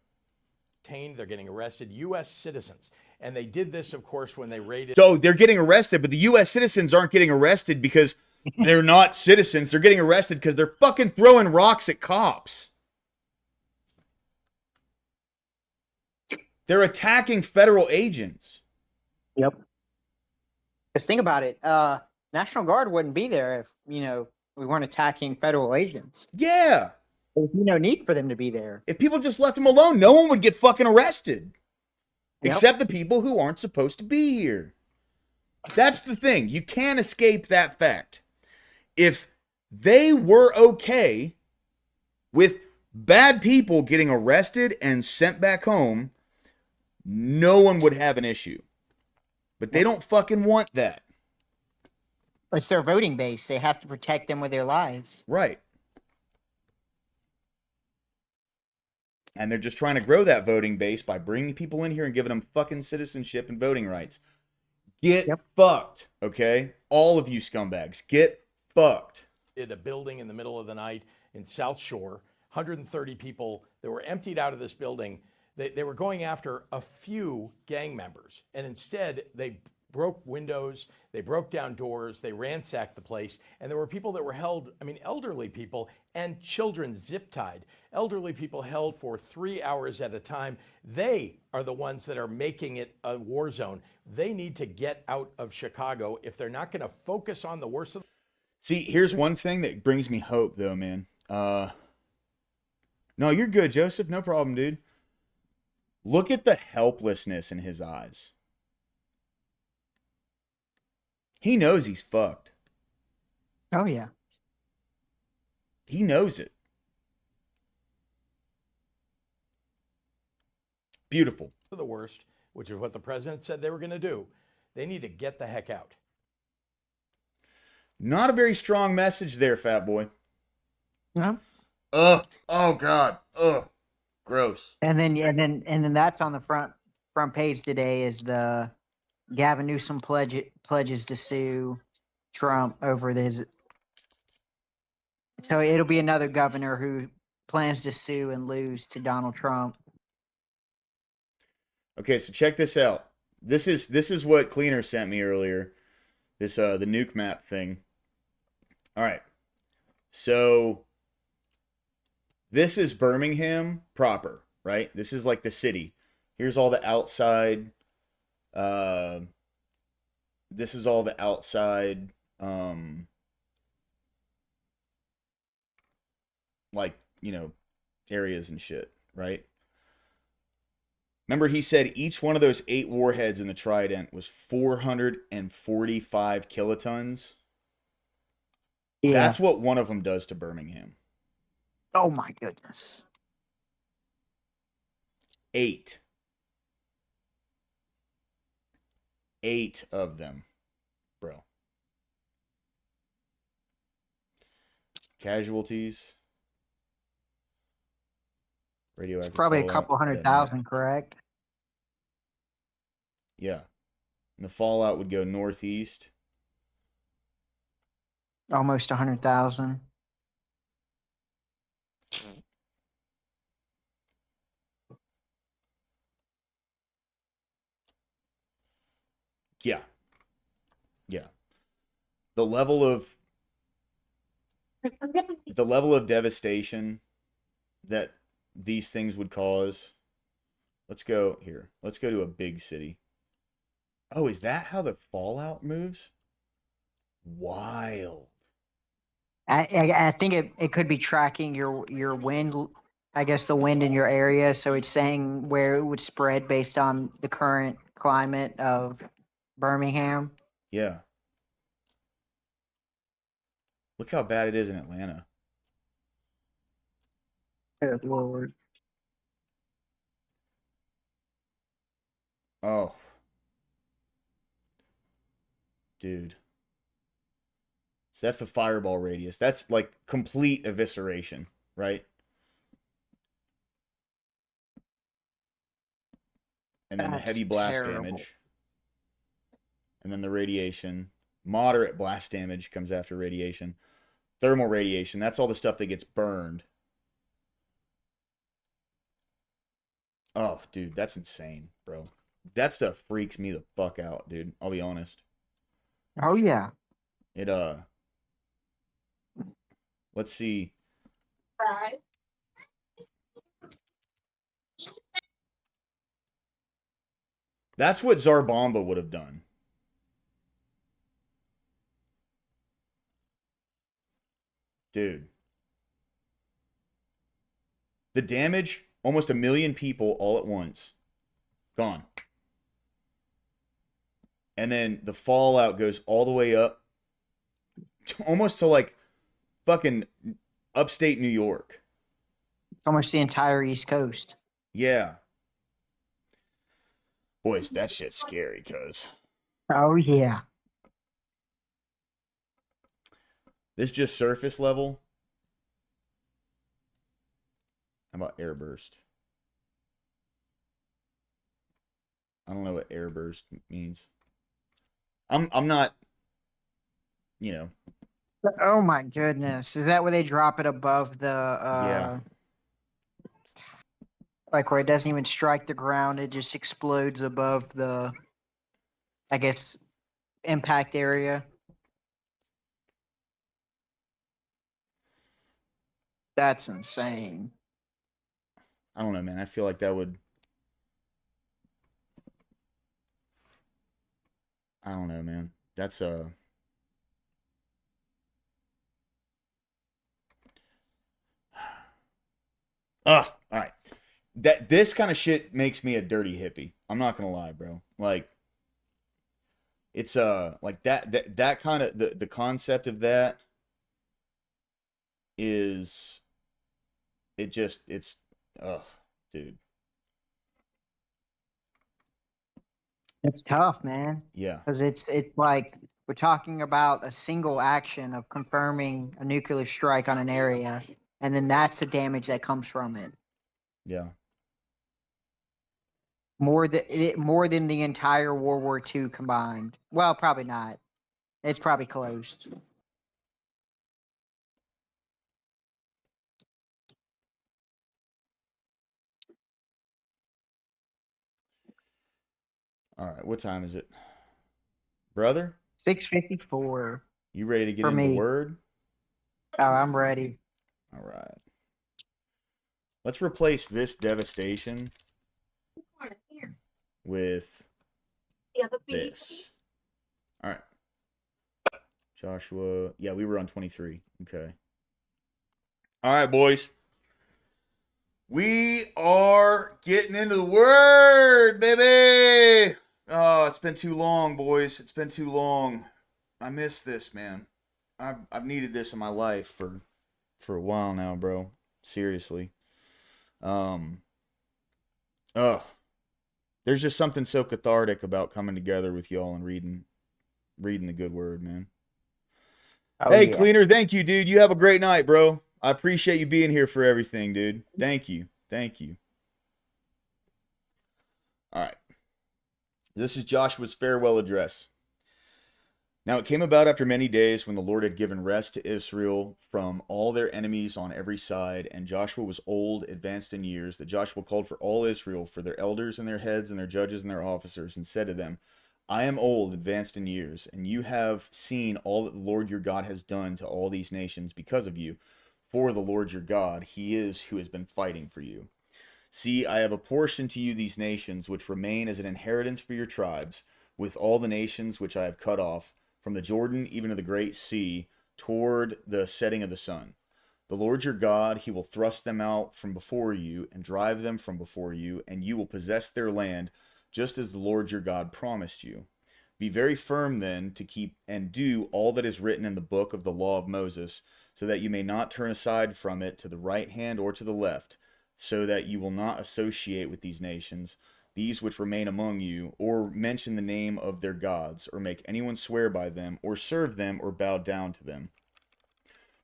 Speaker 13: They're getting arrested, U.S. citizens. And they did this, of course, when they raided.
Speaker 1: So they're getting arrested, but the U.S. citizens aren't getting arrested because they're not citizens. They're getting arrested because they're fucking throwing rocks at cops. They're attacking federal agents.
Speaker 6: Yep. Because think about it. National Guard wouldn't be there if, we weren't attacking federal agents.
Speaker 1: Yeah.
Speaker 6: There's no need for them to be there.
Speaker 1: If people just left them alone, no one would get fucking arrested.
Speaker 6: Yep.
Speaker 1: Except the people who aren't supposed to be here. That's the thing. You can't escape that fact. If they were okay with bad people getting arrested and sent back home, no one would have an issue. But they don't fucking want that.
Speaker 6: It's their voting base. They have to protect them with their lives.
Speaker 1: Right. And they're just trying to grow that voting base by bringing people in here and giving them fucking citizenship and voting rights. Get fucked, okay? All of you scumbags, get fucked.
Speaker 13: A building in the middle of the night in South Shore, 130 people that were emptied out of this building. They were going after a few gang members, and instead they broke windows, they broke down doors, they ransacked the place, and there were people that were held, elderly people and children zip-tied. Elderly people held for 3 hours at a time. They are the ones that are making it a war zone. They need to get out of Chicago if they're not going to focus on the worst of.
Speaker 1: See, here's one thing that brings me hope, though, man. No, you're good, Joseph. No problem, dude. Look at the helplessness in his eyes. He knows he's fucked.
Speaker 6: Oh, yeah.
Speaker 1: He knows it. Beautiful.
Speaker 13: The worst, which is what the president said they were going to do. They need to get the heck out.
Speaker 1: Not a very strong message there, fat boy.
Speaker 6: No.
Speaker 1: Ugh. Oh God. Ugh. Gross.
Speaker 6: And then that's on the front page today is the Gavin Newsom pledges to sue Trump over this. So it'll be another governor who plans to sue and lose to Donald Trump.
Speaker 1: Okay, so check this out. This is what Cleaner sent me earlier. This the nuke map thing. All right. So this is Birmingham proper, right? This is like the city. Here's all the outside. This is all the outside, areas and shit, right? Remember, he said each one of those 8 warheads in the Trident was 445 kilotons.
Speaker 6: Yeah.
Speaker 1: That's what one of them does to Birmingham.
Speaker 6: Oh my goodness.
Speaker 1: 8. 8 of them, bro. Casualties. Radioactive
Speaker 6: It's probably a
Speaker 1: fallout,
Speaker 6: couple hundred
Speaker 1: dead net.
Speaker 6: thousand, correct?
Speaker 1: Yeah. And the fallout would go northeast.
Speaker 6: Almost 100,000.
Speaker 1: Yeah. Yeah. The level of devastation that these things would cause. Let's go here. Let's go to a big city. Oh, is that how the fallout moves? Wild.
Speaker 6: I think it could be tracking your wind. I guess the wind in your area, so it's saying where it would spread based on the current climate of Birmingham.
Speaker 1: Yeah. Look how bad it is in Atlanta.
Speaker 6: Good Lord.
Speaker 1: Oh. Dude. So that's the fireball radius. That's like complete evisceration, right? And then the
Speaker 6: That's
Speaker 1: heavy blast
Speaker 6: terrible.
Speaker 1: damage. And then the radiation. Moderate blast damage comes after radiation. Thermal radiation. That's all the stuff that gets burned. Oh, dude, that's insane, bro. That stuff freaks me the fuck out, dude. I'll be honest.
Speaker 6: Oh yeah.
Speaker 1: It let's see. That's what Zarbomba would have done. Dude. The damage, almost 1 million people all at once. Gone. And then the fallout goes all the way up almost to like fucking upstate New York.
Speaker 6: Almost the entire East Coast.
Speaker 1: Yeah. Boys, that shit's scary, cuz.
Speaker 6: Oh yeah.
Speaker 1: This just surface level. How about airburst? I don't know what airburst means. I'm not, you know.
Speaker 6: Oh my goodness. Is that where they drop it above the
Speaker 1: Yeah.
Speaker 6: like where it doesn't even strike the ground, it just explodes above the, I guess, impact area? That's insane.
Speaker 1: I don't know, man. I feel like that would. I don't know, man. That's all right. This kind of shit makes me a dirty hippie. I'm not gonna lie, bro. Like, it's like that kind of the concept of that is it's dude.
Speaker 6: It's tough, man.
Speaker 1: Yeah.
Speaker 6: Because it's like we're talking about a single action of confirming a nuclear strike on an area, and then that's the damage that comes from it.
Speaker 1: Yeah.
Speaker 6: More than the entire World War II combined. Well, probably not. It's probably close.
Speaker 1: All right. What time is it, brother?
Speaker 6: 6:54.
Speaker 1: You ready to get
Speaker 6: For
Speaker 1: into the
Speaker 6: me.
Speaker 1: word?
Speaker 6: Oh, I'm ready.
Speaker 1: All right. Let's replace this devastation with this. All right. Joshua. Yeah, we were on 23. Okay. All right, boys. We are getting into the word, baby. Oh, it's been too long, boys. It's been too long. I miss this, man. I've needed this in my life for a while now, bro. Seriously. Um. Oh, there's just something so cathartic about coming together with y'all and reading the good word, man.
Speaker 6: Oh
Speaker 1: Hey,
Speaker 6: yeah.
Speaker 1: Cleaner, thank you, dude. You have a great night, bro. I appreciate you being here for everything, dude. Thank you. Thank you. All right. This is Joshua's farewell address. Now it came about after many days when the Lord had given rest to Israel from all their enemies on every side, and Joshua was old, advanced in years, that Joshua called for all Israel, for their elders and their heads and their judges and their officers, and said to them, I am old, advanced in years, and you have seen all that the Lord your God has done to all these nations because of you. For the Lord your God, he is who has been fighting for you. See, I have apportioned to you these nations which remain as an inheritance for your tribes, with all the nations which I have cut off, from the Jordan even to the great sea, toward the setting of the sun. The Lord your God, he will thrust them out from before you, and drive them from before you, and you will possess their land, just as the Lord your God promised you. Be very firm then to keep and do all that is written in the book of the law of Moses, so that you may not turn aside from it to the right hand or to the left, so that you will not associate with these nations, these which remain among you, or mention the name of their gods, or make anyone swear by them, or serve them, or bow down to them.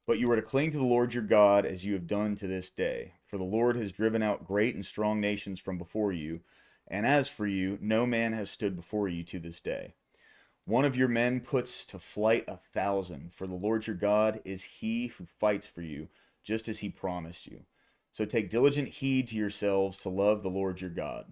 Speaker 1: But you are to cling to the Lord your God as you have done to this day. For the Lord has driven out great and strong nations from before you, and as for you, no man has stood before you to this day. One of your men puts to flight 1,000, for the Lord your God is he who fights for you, just as he promised you. So take diligent heed to yourselves to love the Lord your God.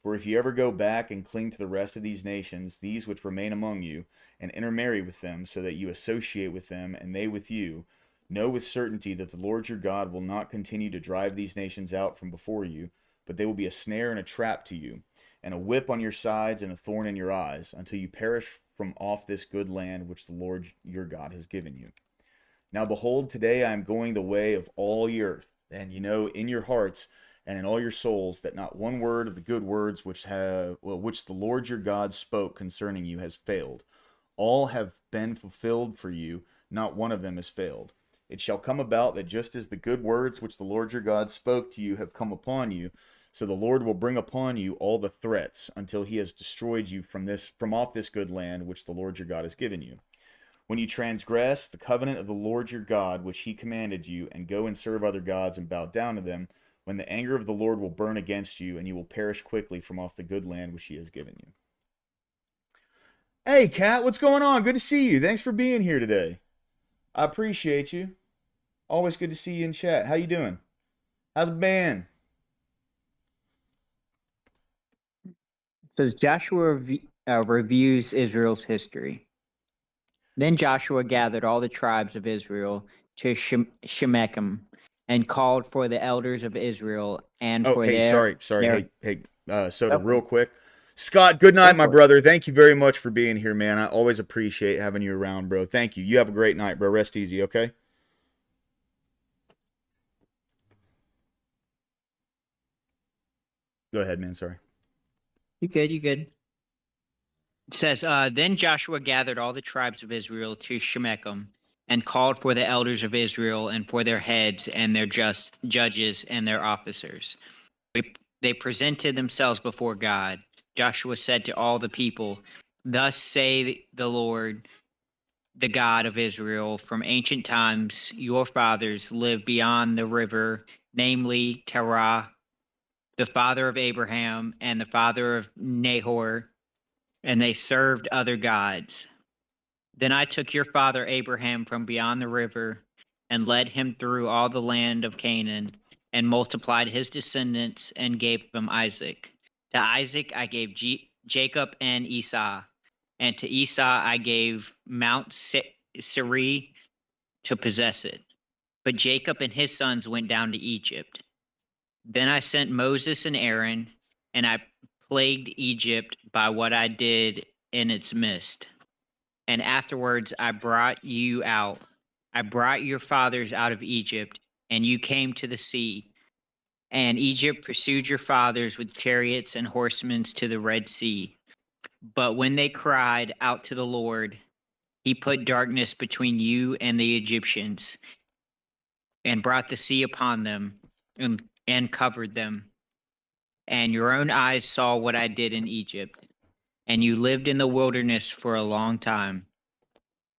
Speaker 1: For if you ever go back and cling to the rest of these nations, these which remain among you, and intermarry with them, so that you associate with them, and they with you, know with certainty that the Lord your God will not continue to drive these nations out from before you, but they will be a snare and a trap to you, and a whip on your sides and a thorn in your eyes, until you perish from off this good land which the Lord your God has given you. Now behold, today I am going the way of all the earth, and you know in your hearts and in all your souls that not one word of the good words which the Lord your God spoke concerning you has failed. All have been fulfilled for you, not one of them has failed. It shall come about that just as the good words which the Lord your God spoke to you have come upon you, so the Lord will bring upon you all the threats until he has destroyed you from off this good land which the Lord your God has given you. When you transgress the covenant of the Lord your God, which he commanded you, and go and serve other gods and bow down to them, when the anger of the Lord will burn against you, and you will perish quickly from off the good land which he has given you. Hey, Kat, what's going on? Good to see you. Thanks for being here today. I appreciate you. Always good to see you in chat. How you doing? How's it been?
Speaker 6: It says Joshua reviews Israel's history. Then Joshua gathered all the tribes of Israel to Shechem and called for the elders of Israel and
Speaker 1: Oh,
Speaker 6: for
Speaker 1: hey,
Speaker 6: their
Speaker 1: sorry. Hey, Soda,
Speaker 6: Okay.
Speaker 1: real quick. Scott, good night,
Speaker 6: Go
Speaker 1: my
Speaker 6: for it.
Speaker 1: brother. Thank you very much for being here, man. I always appreciate having you around, bro. Thank you. You have a great night, bro. Rest easy, okay? Go ahead, man. Sorry.
Speaker 6: You good? You good? It says, then Joshua gathered all the tribes of Israel to Shechem and called for the elders of Israel and for their heads and their judges and their officers. They presented themselves before God. Joshua said to all the people, thus say the Lord, the God of Israel, from ancient times your fathers lived beyond the river, namely Terah, the father of Abraham and the father of Nahor, and they served other gods. Then I took your father Abraham from beyond the river and led him through all the land of Canaan and multiplied his descendants and gave them Isaac. To Isaac I gave Jacob and Esau, and to Esau I gave Mount Seir to possess it. But Jacob and his sons went down to Egypt. Then I sent Moses and Aaron, and I plagued Egypt by what I did in its midst. And afterwards I brought you out. I brought your fathers out of Egypt, and you came to the sea. And Egypt pursued your fathers with chariots and horsemen to the Red Sea. But when they cried out to the Lord, he put darkness between you and the Egyptians, and brought the sea upon them, and covered them. And your own eyes saw what I did in Egypt, and you lived in the wilderness for a long time.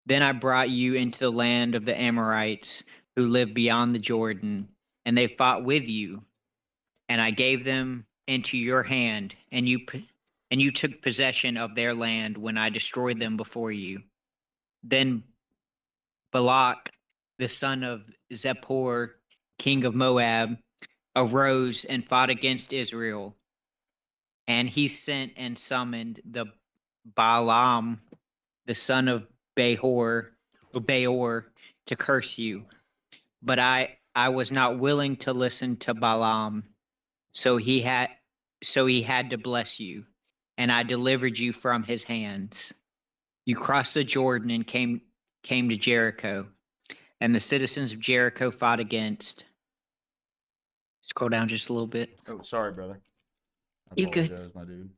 Speaker 6: Then I brought you into the land of the Amorites, who live beyond the Jordan, and they fought with you, and I gave them into your hand, and you took possession of their land when I destroyed them before you. Then Balak, the son of Zippor, king of Moab, arose and fought against Israel, and he sent and summoned the Balaam, the son of Beor, to curse you. But I was not willing to listen to Balaam, so he had to bless you, and I delivered you from his hands. You crossed the Jordan and came to Jericho, and the citizens of Jericho fought against. Scroll down just a little bit.
Speaker 1: Oh, sorry, brother. I
Speaker 6: You good?
Speaker 1: apologize, my dude.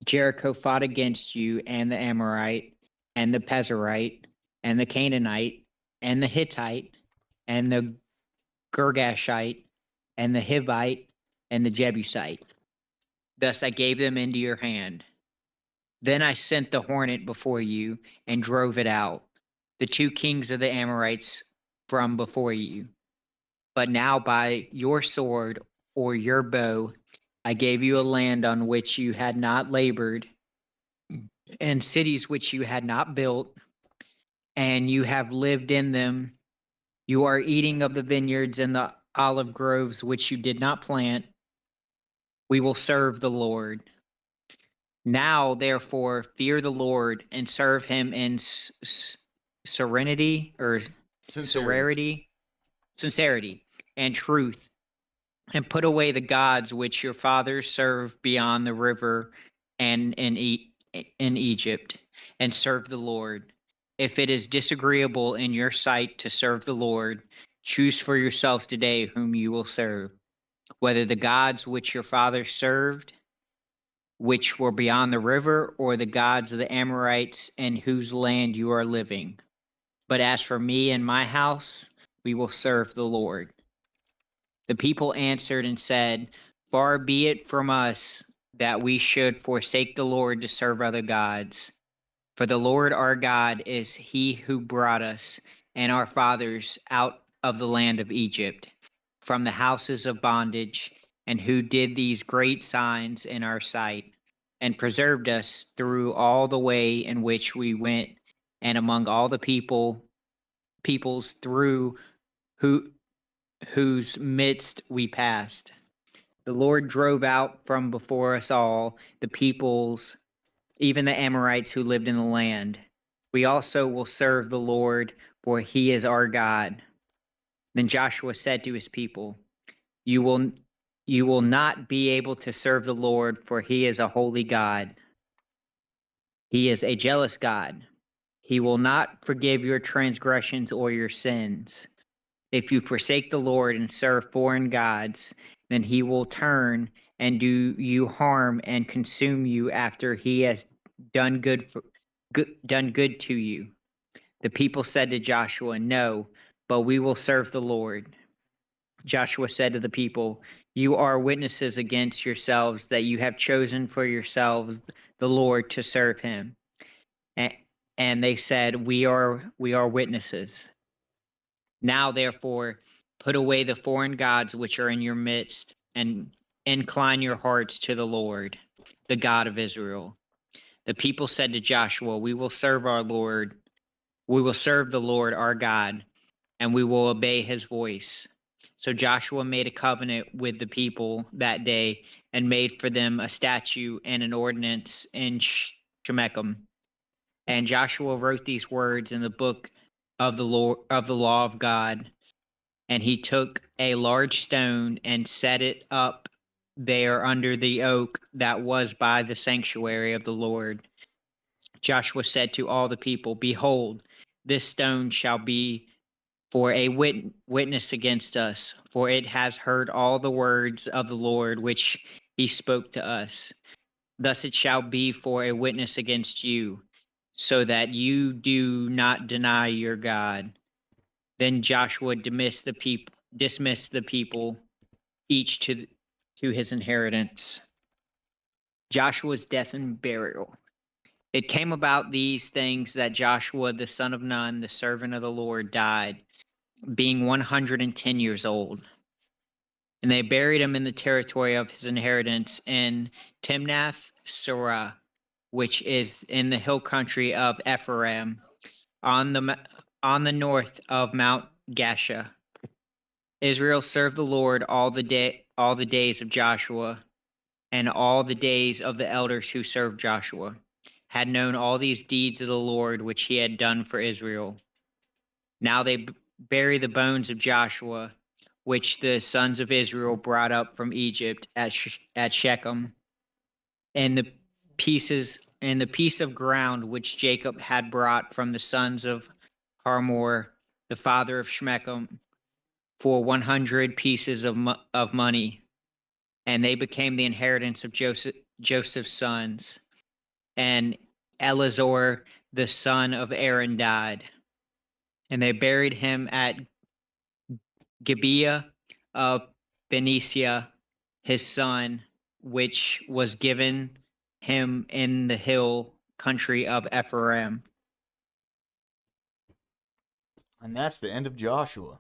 Speaker 6: Jericho fought against you, and the Amorite, and the Pezerite, and the Canaanite, and the Hittite, and the Girgashite, and the Hivite, and the Jebusite. Thus I gave them into your hand. Then I sent the hornet before you and drove it out, the two kings of the Amorites from before you. But now by your sword or your bow, I gave you a land on which you had not labored, and cities which you had not built, and you have lived in them. You are eating of the vineyards and the olive groves which you did not plant. We will serve the Lord. Now, therefore, fear the Lord and serve him in serenity or sincerity and truth, and put away the gods which your fathers served beyond the river and in Egypt, and serve the Lord. If it is disagreeable in your sight to serve the Lord, choose for yourselves today whom you will serve, whether the gods which your fathers served, which were beyond the river, or the gods of the Amorites in whose land you are living. But as for me and my house, we will serve the Lord. The people answered and said, Far be it from us that we should forsake the Lord to serve other gods. For the Lord our God is he who brought us and our fathers out of the land of Egypt, from the houses of bondage, and who did these great signs in our sight, and preserved us through all the way in which we went, and among all the peoples through whose midst we passed. The Lord drove out from before us all the peoples, even the Amorites who lived in the land. We also will serve the Lord, for he is our God. Then Joshua said to his people, You will not be able to serve the Lord, for he is a holy God. He is a jealous God. He will not forgive your transgressions or your sins. If you forsake the Lord and serve foreign gods, then he will turn and do you harm and consume you after he has done good to you. The people said to Joshua, No, but we will serve the Lord. Joshua said to the people, You are witnesses against yourselves that you have chosen for yourselves the Lord to serve him. And they said, We are witnesses. Now, therefore, put away the foreign gods which are in your midst, and incline your hearts to the Lord, the God of Israel. The people said to Joshua, We will serve our Lord. We will serve the Lord our God, and we will obey his voice. So Joshua made a covenant with the people that day and made for them a statute and an ordinance in Shemechem. And Joshua wrote these words in the book of the law of God. And he took a large stone and set it up there under the oak that was by the sanctuary of the Lord. Joshua said to all the people, Behold, this stone shall be for a witness against us, for it has heard all the words of the Lord which he spoke to us. Thus it shall be for a witness against you, so that you do not deny your God. Then Joshua dismissed the people, each to his inheritance. Joshua's death and burial. It came about these things that Joshua the son of Nun, the servant of the Lord, died, being 110 years old. And they buried him in the territory of his inheritance in Timnath Serah, which is in the hill country of Ephraim, on the north of Mount Gasha. Israel served the Lord all the days of Joshua, and all the days of the elders who served Joshua had known all these deeds of the Lord which he had done for Israel. Now they bury the bones of Joshua, which the sons of Israel brought up from Egypt at Shechem, and the piece of ground which Jacob had brought from the sons of Hamor, the father of Shechem, for 100 pieces of money, and they became the inheritance of Joseph's sons. And Eleazar, the son of Aaron, died, and they buried him at Gibeah of Benicia, his son, which was given him in the hill country of Ephraim.
Speaker 1: And that's the end of Joshua.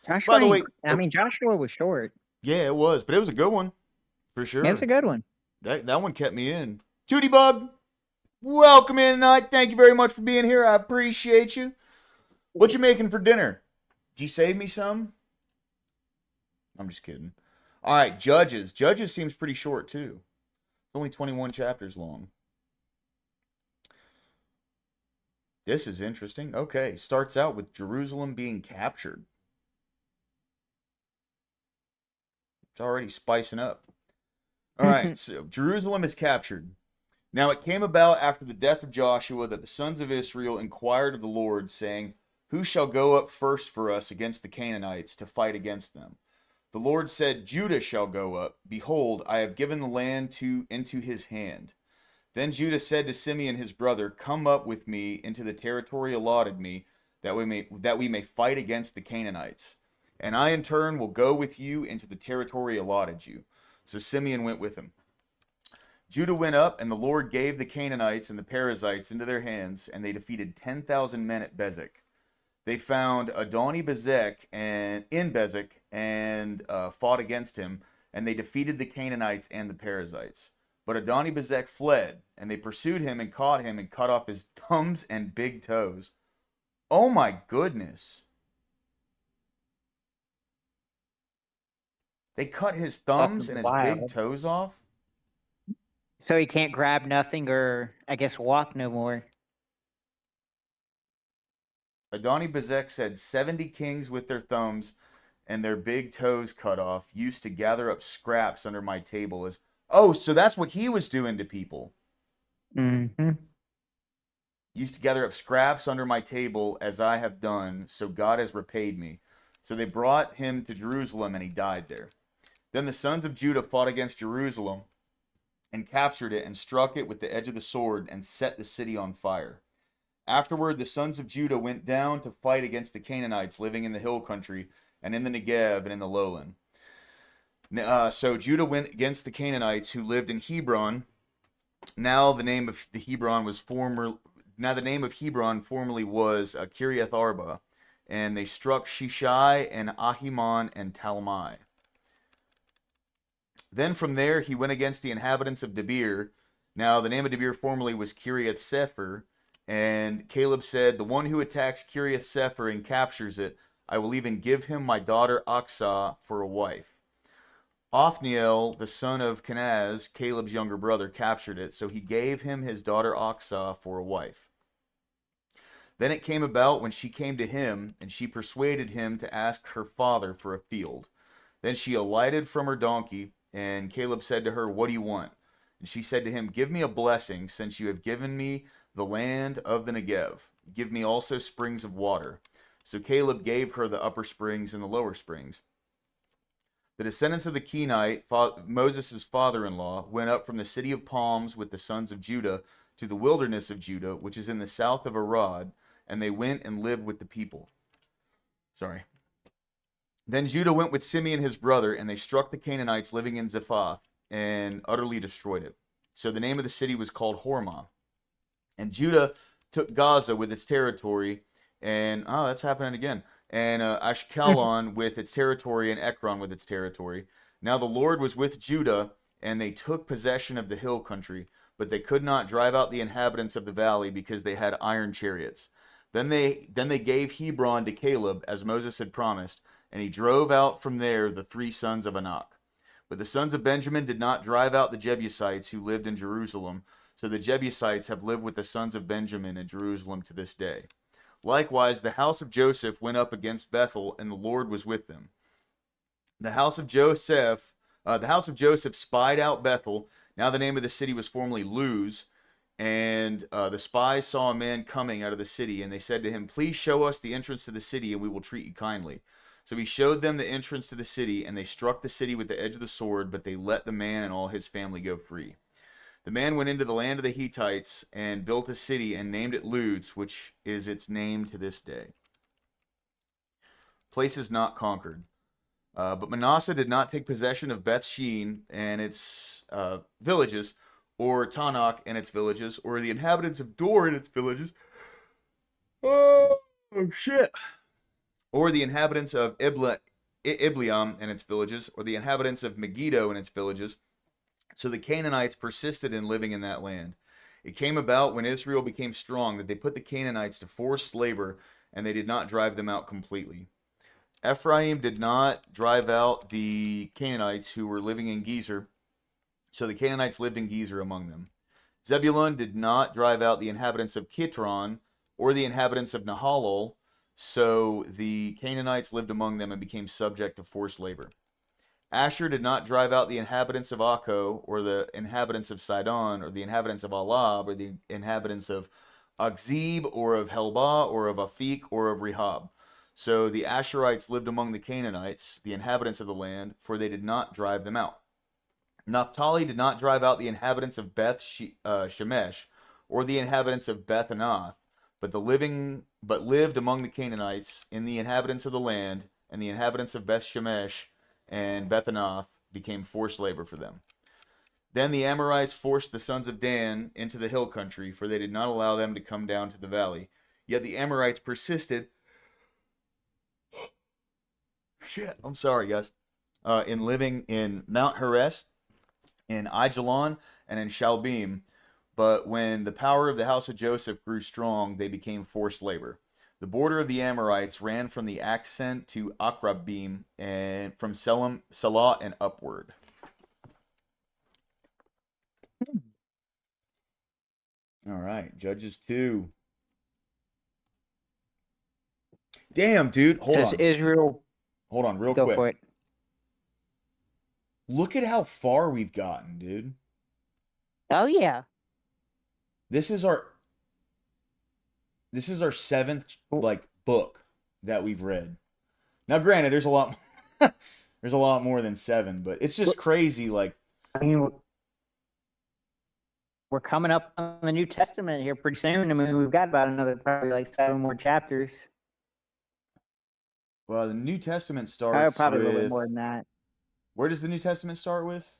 Speaker 6: Joshua,
Speaker 1: By the way,
Speaker 6: Joshua was short.
Speaker 1: yeah, it was, but it was a good one for sure.
Speaker 6: It was a good one.
Speaker 1: That one kept me in. Tootie Bug, welcome in tonight. Thank you very much for being here. I appreciate you. What you making for dinner? Did you save me some? I'm just kidding. All right, Judges. Judges seems pretty short too. It's only 21 chapters long. This is interesting. Okay, starts out with Jerusalem being captured. It's already spicing up. All right, so Jerusalem is captured. Now it came about after the death of Joshua that the sons of Israel inquired of the Lord, saying, who shall go up first for us against the Canaanites to fight against them? The Lord said, Judah shall go up. Behold, I have given the land into his hand. Then Judah said to Simeon his brother, come up with me into the territory allotted me, that we may fight against the Canaanites. And I in turn will go with you into the territory allotted you. So Simeon went with him. Judah went up, and the Lord gave the Canaanites and the Perizzites into their hands, and they defeated 10,000 men at Bezek. They found Adoni-Bezek in Bezek and fought against him, and they defeated the Canaanites and the Perizzites. But Adoni-Bezek fled, and they pursued him and caught him and cut off his thumbs and big toes. Oh my goodness. They cut his thumbs and his big toes off?
Speaker 6: So he can't grab nothing or, I guess, walk no more.
Speaker 1: Adoni-Bezek said 70 kings with their thumbs and their big toes cut off used to gather up scraps under my table. Oh, so that's what he was doing to people.
Speaker 6: Mm-hmm.
Speaker 1: Used to gather up scraps under my table as I have done, so God has repaid me. So they brought him to Jerusalem, and he died there. Then the sons of Judah fought against Jerusalem and captured it and struck it with the edge of the sword and set the city on fire. Afterward, the sons of Judah went down to fight against the Canaanites living in the hill country and in the Negev and in the lowland. So Judah went against the Canaanites who lived in Hebron. Now the name of Hebron formerly was Kiriath Arba, and they struck Shishai and Ahiman and Talmai. Then from there he went against the inhabitants of Debir. Now the name of Debir formerly was Kiriath Sefer, and Caleb said, the one who attacks Kiriath Sefer and captures it, I will even give him my daughter Aksah for a wife. Othniel, the son of Kenaz, Caleb's younger brother, captured it, so he gave him his daughter Aksah for a wife. Then it came about when she came to him, and she persuaded him to ask her father for a field. Then she alighted from her donkey, and Caleb said to her, what do you want? And she said to him, give me a blessing, since you have given me the land of the Negev. Give me also springs of water. So Caleb gave her the upper springs and the lower springs. The descendants of the Kenite, Moses' father-in-law, went up from the city of palms with the sons of Judah to the wilderness of Judah, which is in the south of Arad, and they went and lived with the people. Sorry. Then Judah went with Simeon his brother, and they struck the Canaanites living in Zephath and utterly destroyed it. So the name of the city was called Hormah. And Judah took Gaza with its territory, and that's happening again. And Ashkelon with its territory, and Ekron with its territory. Now the Lord was with Judah, and they took possession of the hill country, but they could not drive out the inhabitants of the valley because they had iron chariots. Then they gave Hebron to Caleb, as Moses had promised, and he drove out from there the 3 sons of Anak. But the sons of Benjamin did not drive out the Jebusites who lived in Jerusalem, so the Jebusites have lived with the sons of Benjamin in Jerusalem to this day. Likewise, the house of Joseph went up against Bethel, and the Lord was with them. The house of Joseph spied out Bethel. Now the name of the city was formerly Luz, and the spies saw a man coming out of the city, and they said to him, "Please show us the entrance to the city, and we will treat you kindly." So he showed them the entrance to the city, and they struck the city with the edge of the sword, but they let the man and all his family go free. The man went into the land of the Hittites and built a city and named it Luz, which is its name to this day. Places not conquered. But Manasseh did not take possession of Beth Shean and its villages, or Tanakh and its villages, or the inhabitants of Dor and its villages. Oh, shit. Or the inhabitants of Ibleam and its villages, or the inhabitants of Megiddo and its villages. So the Canaanites persisted in living in that land. It came about when Israel became strong that they put the Canaanites to forced labor, and they did not drive them out completely. Ephraim did not drive out the Canaanites who were living in Gezer, so the Canaanites lived in Gezer among them. Zebulun did not drive out the inhabitants of Kitron or the inhabitants of Nahalol, so the Canaanites lived among them and became subject to forced labor. Asher did not drive out the inhabitants of Akko, or the inhabitants of Sidon, or the inhabitants of Alab, or the inhabitants of Akzib, or of Helbah, or of Afik, or of Rehob. So the Asherites lived among the Canaanites, the inhabitants of the land, for they did not drive them out. Naphtali did not drive out the inhabitants of Beth Shemesh, or the inhabitants of Beth Anath, but lived among the Canaanites in the inhabitants of the land, and the inhabitants of Beth Shemesh and Beth Anath became forced labor for them. Then the Amorites forced the sons of Dan into the hill country, for they did not allow them to come down to the valley. Yet the Amorites persisted. I'm sorry, guys. In living in Mount Heres, in Aijalon, and in Shalbim. But when the power of the house of Joseph grew strong, they became forced labor. The border of the Amorites ran from the Accent to Akrabim, and from Salah and upward. All right, Judges 2. Damn, dude. Hold on.
Speaker 6: Israel.
Speaker 1: Hold on, real
Speaker 6: Go
Speaker 1: quick.
Speaker 6: for it.
Speaker 1: Look at how far we've gotten, dude.
Speaker 6: Oh yeah.
Speaker 1: This is our 7th book that we've read. Now, granted, there's a lot more than 7, but it's just crazy. Like,
Speaker 6: I mean, we're coming up on the New Testament here pretty soon. I mean, we've got about another probably 7 more chapters.
Speaker 1: Well, the New Testament starts
Speaker 6: probably
Speaker 1: with,
Speaker 6: a little bit more than that.
Speaker 1: Where does the New Testament start with?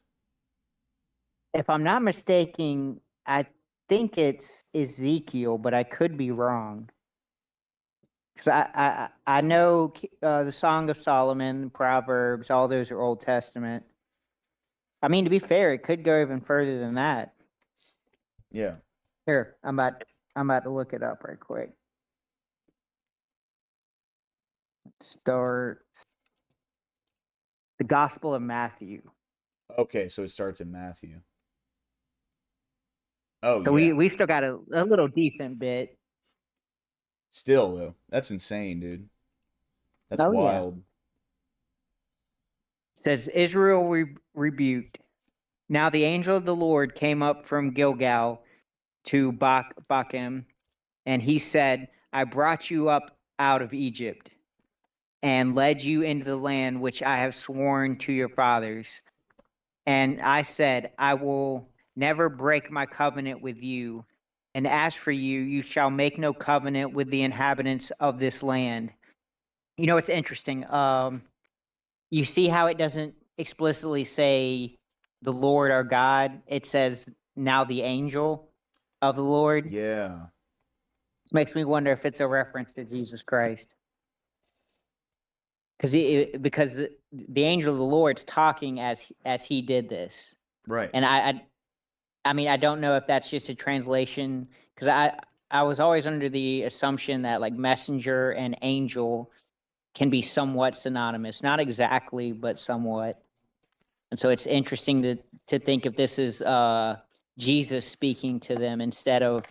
Speaker 6: If I'm not mistaken, I think it's Ezekiel, but I could be wrong. Because I know the Song of Solomon, Proverbs, all those are Old Testament. I mean, to be fair, it could go even further than that.
Speaker 1: Yeah.
Speaker 6: Here, I'm about to look it up right quick. Let's start the Gospel of Matthew.
Speaker 1: Okay, so it starts in Matthew. Oh,
Speaker 6: So
Speaker 1: yeah.
Speaker 6: we still got a little decent bit.
Speaker 1: Still, though. That's insane, dude. That's wild.
Speaker 6: Yeah. It says, Israel rebuked. Now the angel of the Lord came up from Gilgal to Bachem, and he said, I brought you up out of Egypt. and led you into the land which I have sworn to your fathers. And I said, I will never break my covenant with you. And as for you, you shall make no covenant with the inhabitants of this land. You know, it's interesting. You see how it doesn't explicitly say the Lord our God. It says now the angel of the Lord.
Speaker 1: Yeah.
Speaker 6: This makes me wonder if it's a reference to Jesus Christ. Because the angel of the Lord's talking as he did this.
Speaker 1: Right.
Speaker 6: And I mean, I don't know if that's just a translation, because I was always under the assumption that like messenger and angel can be somewhat synonymous, not exactly, but somewhat. And so it's interesting to think if this is Jesus speaking to them instead of,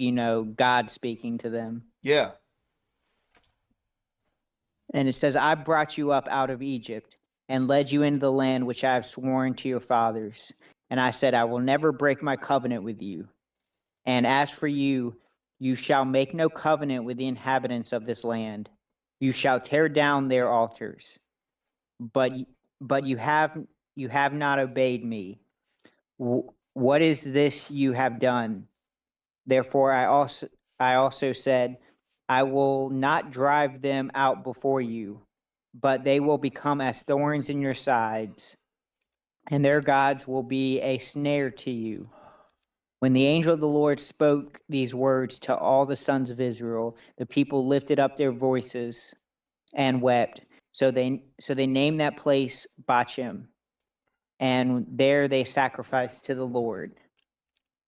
Speaker 6: God speaking to them.
Speaker 1: Yeah.
Speaker 6: And it says, I brought you up out of Egypt and led you into the land which I have sworn to your fathers. And I said, I will never break my covenant with you. And as for you, you shall make no covenant with the inhabitants of this land. You shall tear down their altars. But you have not obeyed me. What is this you have done? Therefore I also said, I will not drive them out before you, but they will become as thorns in your sides, and their gods will be a snare to you. When the angel of the Lord spoke these words to all the sons of Israel, the people lifted up their voices and wept. So they named that place Bachem, and there they sacrificed to the Lord.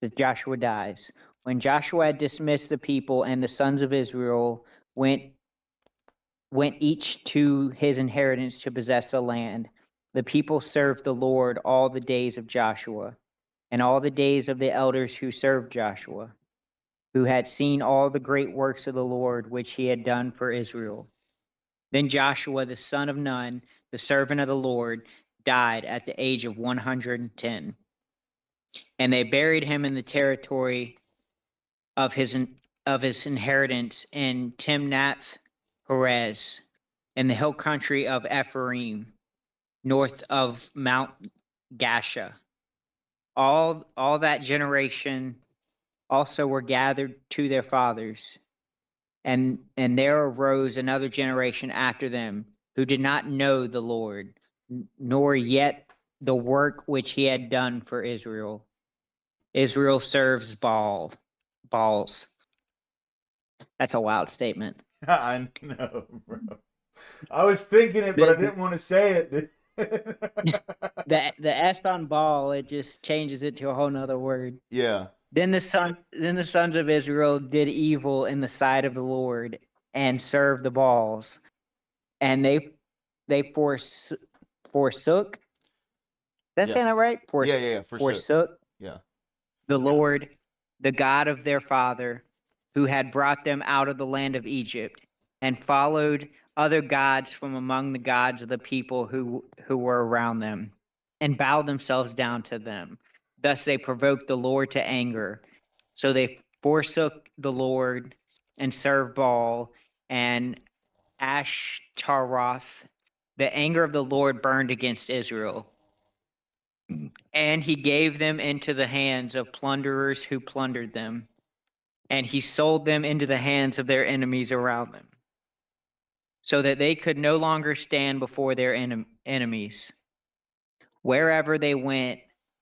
Speaker 6: That Joshua dies. When Joshua had dismissed the people, and the sons of Israel went each to his inheritance to possess the land, the people served the Lord all the days of Joshua, and all the days of the elders who served Joshua, who had seen all the great works of the Lord which he had done for Israel. Then Joshua the son of Nun, the servant of the Lord, died at the age of 110. And they buried him in the territory of his inheritance in Timnath Perez, in the hill country of Ephraim, north of Mount Gasha. All that generation also were gathered to their fathers, and there arose another generation after them who did not know the Lord, nor yet the work which he had done for Israel. Israel serves balls. That's a wild statement.
Speaker 1: I know, bro. I was thinking it, but I didn't want to say it.
Speaker 6: The S on ball, it just changes it to a whole nother word.
Speaker 1: Yeah.
Speaker 6: Then the sons of Israel did evil in the sight of the Lord and served the balls, and they forsook. Did I say that right? Forsook.
Speaker 1: Yeah.
Speaker 6: The Lord, the God of their father, who had brought them out of the land of Egypt, and followed other gods from among the gods of the people who were around them, and bowed themselves down to them. Thus they provoked the Lord to anger. So they forsook the Lord and served Baal and Ashtaroth. The anger of the Lord burned against Israel, and he gave them into the hands of plunderers who plundered them, and he sold them into the hands of their enemies around them, so that they could no longer stand before their enemies. Wherever they went,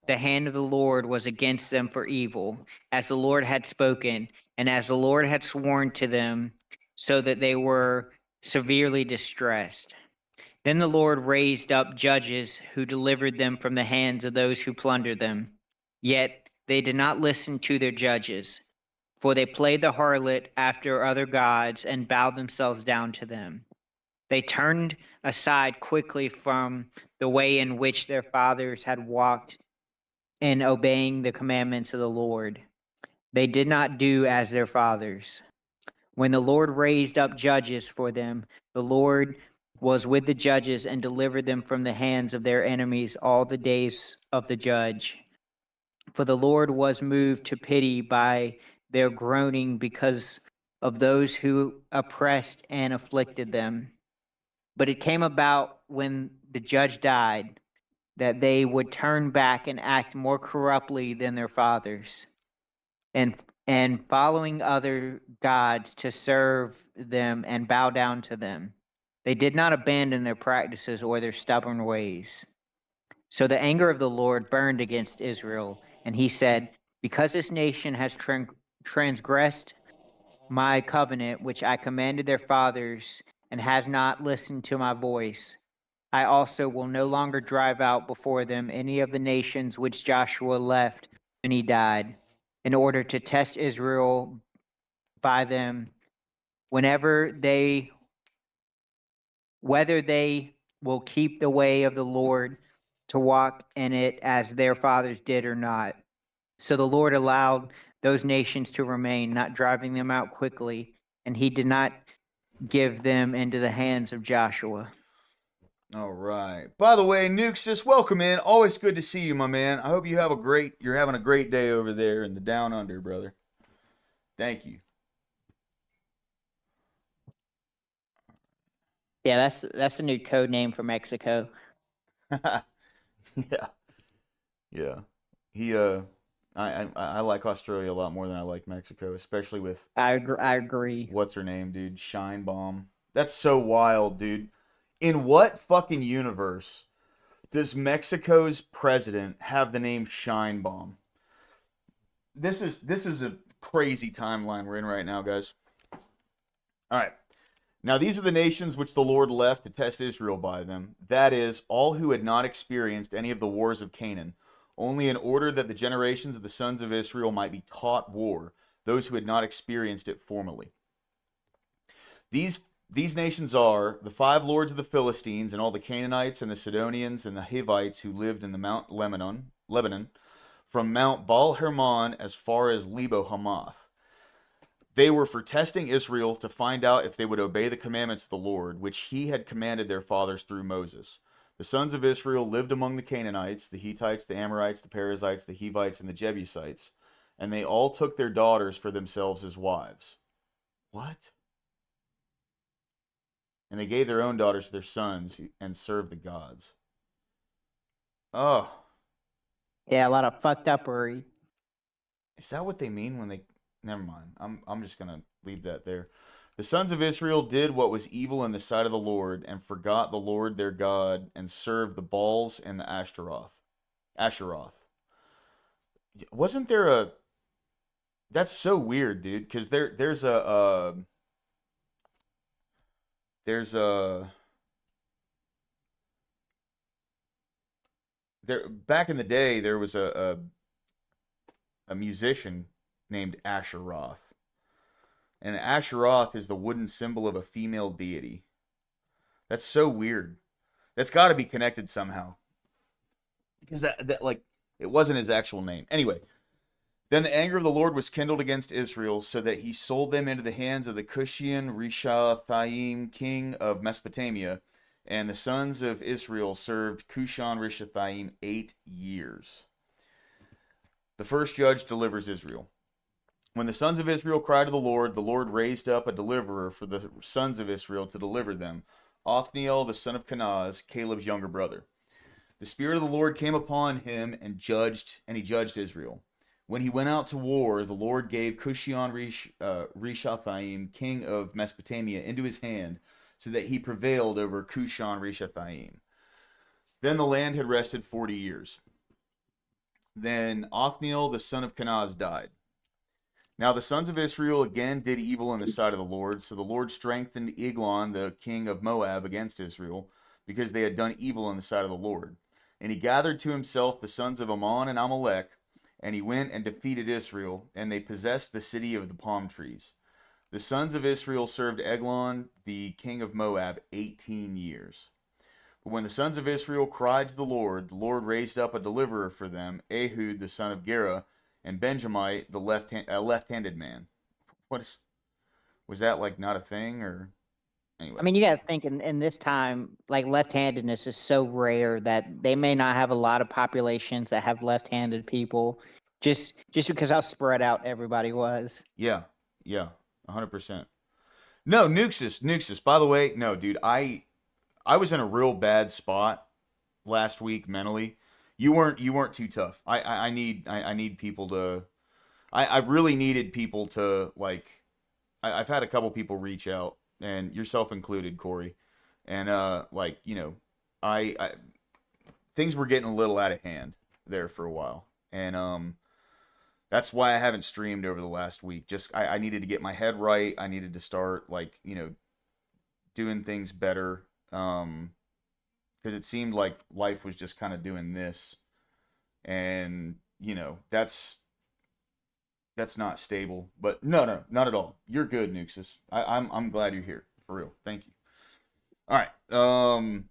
Speaker 6: the hand of the Lord was against them for evil, as the Lord had spoken, and as the Lord had sworn to them, so that they were severely distressed. Then the Lord raised up judges who delivered them from the hands of those who plundered them. Yet they did not listen to their judges, for they played the harlot after other gods and bowed themselves down to them. They turned aside quickly from the way in which their fathers had walked in obeying the commandments of the Lord. They did not do as their fathers. When the Lord raised up judges for them, the Lord was with the judges and delivered them from the hands of their enemies all the days of the judge. For the Lord was moved to pity by their groaning because of those who oppressed and afflicted them. But it came about when the judge died that they would turn back and act more corruptly than their fathers, and following other gods to serve them and bow down to them. They did not abandon their practices or their stubborn ways. So the anger of the Lord burned against Israel, and he said, because this nation has transgressed my covenant, which I commanded their fathers, and has not listened to my voice, I also will no longer drive out before them any of the nations which Joshua left when he died, in order to test Israel by them whenever they whether they will keep the way of the Lord to walk in it as their fathers did or not. So the Lord allowed those nations to remain, not driving them out quickly, and he did not give them into the hands of Joshua.
Speaker 1: All right. By the way, Nuxus, welcome in. Always good to see you, my man. I hope you're having a great day over there in the down under, brother. Thank you.
Speaker 6: Yeah, that's a new code name for Mexico.
Speaker 1: Yeah. Yeah. He I like Australia a lot more than I like Mexico, especially with
Speaker 6: I agree.
Speaker 1: What's her name, dude? Shine Bomb. That's so wild, dude. In what fucking universe does Mexico's president have the name Shine Bomb? This is a crazy timeline we're in right now, guys. All right. Now these are the nations which the Lord left to test Israel by them. That is, all who had not experienced any of the wars of Canaan, only in order that the generations of the sons of Israel might be taught war, those who had not experienced it formerly. These nations are the 5 lords of the Philistines, and all the Canaanites and the Sidonians and the Hivites who lived in the Mount Lebanon, from Mount Baal Hermon as far as Lebo Hamath. They were for testing Israel to find out if they would obey the commandments of the Lord, which he had commanded their fathers through Moses. The sons of Israel lived among the Canaanites, the Hittites, the Amorites, the Perizzites, the Hivites, and the Jebusites, and they all took their daughters for themselves as wives. What? And they gave their own daughters to their sons and served the gods. Oh.
Speaker 6: Yeah, a lot of fucked uppery.
Speaker 1: Is that what they mean when they... Never mind. I'm just going to leave that there. The sons of Israel did what was evil in the sight of the Lord, and forgot the Lord their God, and served the Baals and the Asheroth. Wasn't there a... That's so weird, dude, because there's back in the day there was a musician named Asheroth. And Asheroth is the wooden symbol of a female deity. That's so weird. That's got to be connected somehow. Because that like it wasn't his actual name. Anyway, then the anger of the Lord was kindled against Israel, so that he sold them into the hands of the Cushian Rishathaim, king of Mesopotamia, and the sons of Israel served Cushan Rishathaim 8 years. The first judge delivers Israel. When the sons of Israel cried to the Lord raised up a deliverer for the sons of Israel to deliver them, Othniel, the son of Kenaz, Caleb's younger brother. The Spirit of the Lord came upon him and he judged Israel. When he went out to war, the Lord gave Cushan Rishathaim, king of Mesopotamia, into his hand, so that he prevailed over Cushan Rishathaim. Then the land had rested 40 years. Then Othniel, the son of Kenaz, died. Now the sons of Israel again did evil in the sight of the Lord, so the Lord strengthened Eglon, the king of Moab, against Israel, because they had done evil in the sight of the Lord. And he gathered to himself the sons of Ammon and Amalek, and he went and defeated Israel, and they possessed the city of the palm trees. The sons of Israel served Eglon, the king of Moab, 18 years. But when the sons of Israel cried to the Lord raised up a deliverer for them, Ehud, the son of Gera, and Benjamite, the left-handed man. Was that like not a thing, or anyway?
Speaker 6: I mean, you got to think in this time, like left-handedness is so rare that they may not have a lot of populations that have left-handed people, just because how spread out everybody was.
Speaker 1: Yeah, 100%. No, Nuxus. By the way, no, dude, I I was in a real bad spot last week mentally. You weren't too tough. I need people to. I really needed people to like. I've had a couple people reach out, and yourself included, Corey, and like I things were getting a little out of hand there for a while, and that's why I haven't streamed over the last week. Just I needed to get my head right. I needed to start like doing things better, because it seemed like life was just kind of doing this, and that's not stable. But no, not at all. You're good, Nuxus. I'm glad you're here for real. Thank you. All right.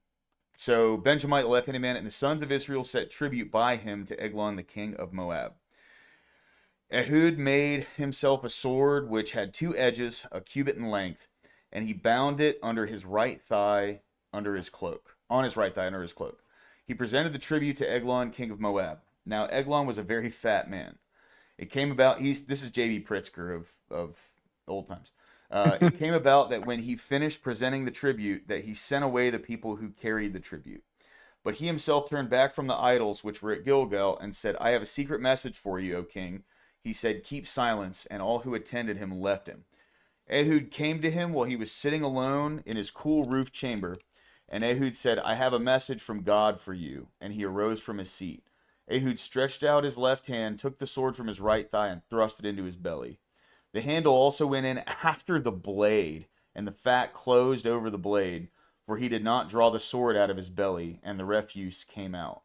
Speaker 1: So Benjamite, the left-handed man, and the sons of Israel set tribute by him to Eglon, the king of Moab. Ehud made himself a sword which had 2 edges, a cubit in length, and he bound it under his right thigh under his cloak. On his right thigh under his cloak. He presented the tribute to Eglon, king of Moab. Now Eglon was a very fat man. It came about. This is J.B. Pritzker of old times. It came about that when he finished presenting the tribute, that he sent away the people who carried the tribute. But he himself turned back from the idols which were at Gilgal and said, "I have a secret message for you, O king." He said, "Keep silence," and all who attended him left him. Ehud came to him while he was sitting alone in his cool roof chamber, and Ehud said, "I have a message from God for you." And he arose from his seat. Ehud stretched out his left hand, took the sword from his right thigh, and thrust it into his belly. The handle also went in after the blade, and the fat closed over the blade, for he did not draw the sword out of his belly, and the refuse came out.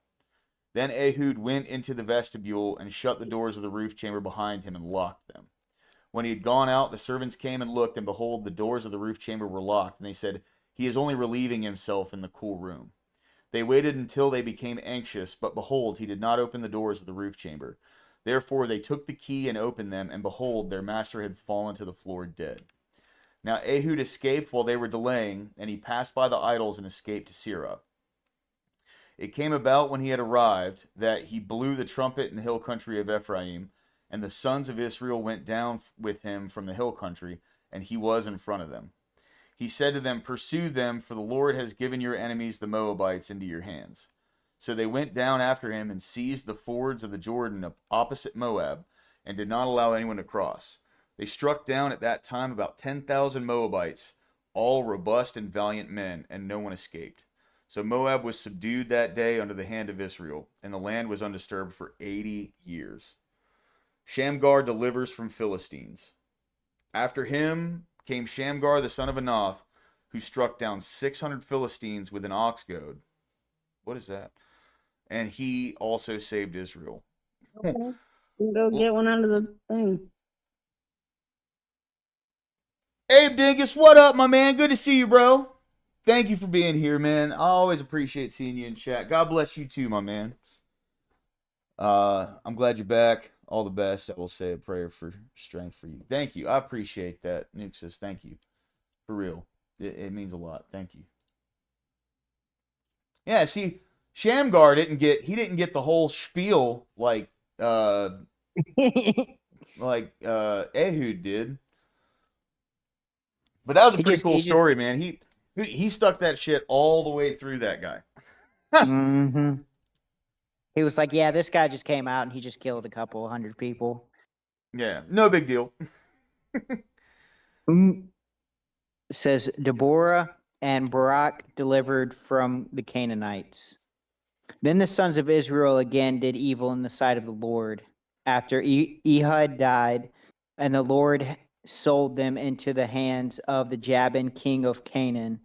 Speaker 1: Then Ehud went into the vestibule and shut the doors of the roof chamber behind him and locked them. When he had gone out, the servants came and looked, and behold, the doors of the roof chamber were locked, and they said, "He is only relieving himself in the cool room." They waited until they became anxious, but behold, he did not open the doors of the roof chamber. Therefore they took the key and opened them, and behold, their master had fallen to the floor dead. Now Ehud escaped while they were delaying, and he passed by the idols and escaped to Seirah. It came about when he had arrived that he blew the trumpet in the hill country of Ephraim, and the sons of Israel went down with him from the hill country, and he was in front of them. He said to them, "Pursue them, for the Lord has given your enemies, the Moabites, into your hands." So they went down after him and seized the fords of the Jordan opposite Moab, and did not allow anyone to cross. They struck down at that time about 10,000 Moabites, all robust and valiant men, and no one escaped. So Moab was subdued that day under the hand of Israel, and the land was undisturbed for 80 years. Shamgar delivers from Philistines. After him came Shamgar the son of Anath, who struck down 600 Philistines with an ox goad. What is that? And he also saved Israel.
Speaker 14: Okay. Go get one under the thing.
Speaker 1: Abe Dingus, what up, my man? Good to see you, bro. Thank you for being here, man. I always appreciate seeing you in chat. God bless you too, my man. I'm glad you're back. All the best. I will say a prayer for strength for you. Thank you. I appreciate that, Nuxus. Thank you. For real. It means a lot. Thank you. Yeah, see, Shamgar didn't get the whole spiel like Ehud did. But that was a pretty cool story, man. He stuck that shit all the way through, that guy.
Speaker 6: Mm-hmm. He was like, "Yeah, this guy just came out and he just killed a couple 100 people."
Speaker 1: Yeah, no big deal.
Speaker 6: It says Deborah and Barak delivered from the Canaanites. Then the sons of Israel again did evil in the sight of the Lord after Ehud died, and the Lord sold them into the hands of the Jabin king of Canaan,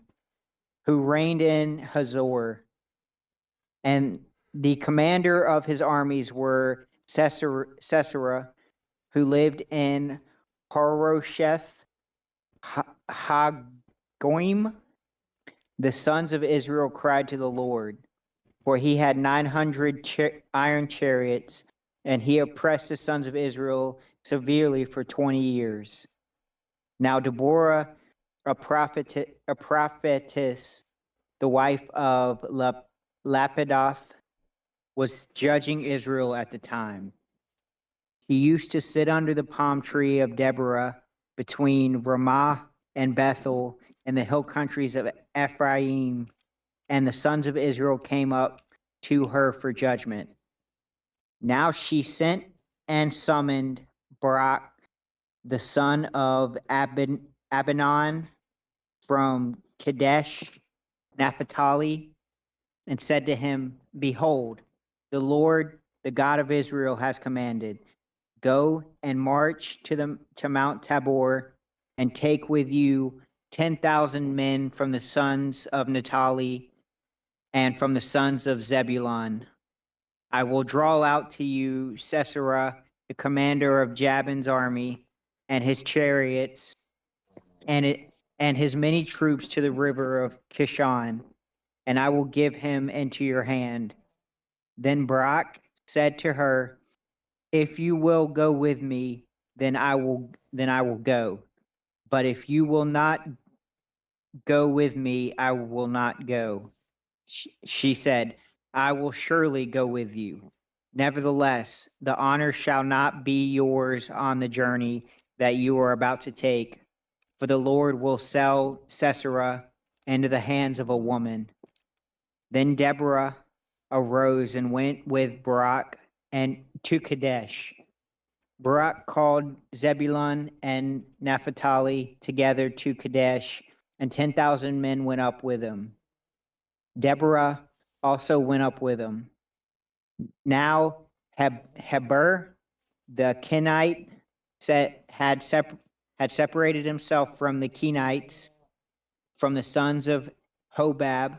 Speaker 6: who reigned in Hazor. And the commander of his armies were Sisera, who lived in Harosheth Hagoim. The sons of Israel cried to the Lord, for he had 900 iron chariots, and he oppressed the sons of Israel severely for 20 years. Now Deborah, a prophetess, the wife of Lapidoth, was judging Israel at the time. She used to sit under the palm tree of Deborah between Ramah and Bethel in the hill countries of Ephraim, and the sons of Israel came up to her for judgment. Now she sent and summoned Barak, the son of Abinon from Kadesh, Naphtali, and said to him, Behold, the Lord, the God of Israel, has commanded, go and march to Mount Tabor and take with you 10,000 men from the sons of Naphtali and from the sons of Zebulun. I will draw out to you Sisera, the commander of Jabin's army, and his chariots, and his many troops to the river of Kishon, and I will give him into your hand. Then Barak said to her, If you will go with me, then I will go. But if you will not go with me, I will not go. She said, I will surely go with you. Nevertheless, the honor shall not be yours on the journey that you are about to take, for the Lord will sell Sisera into the hands of a woman. Then Deborah arose and went with Barak and to Kadesh. Barak called Zebulun and Naphtali together to Kadesh, and 10,000 men went up with him. Deborah also went up with him. Now Heber, the Kenite, had separated himself from the Kenites, from the sons of Hobab,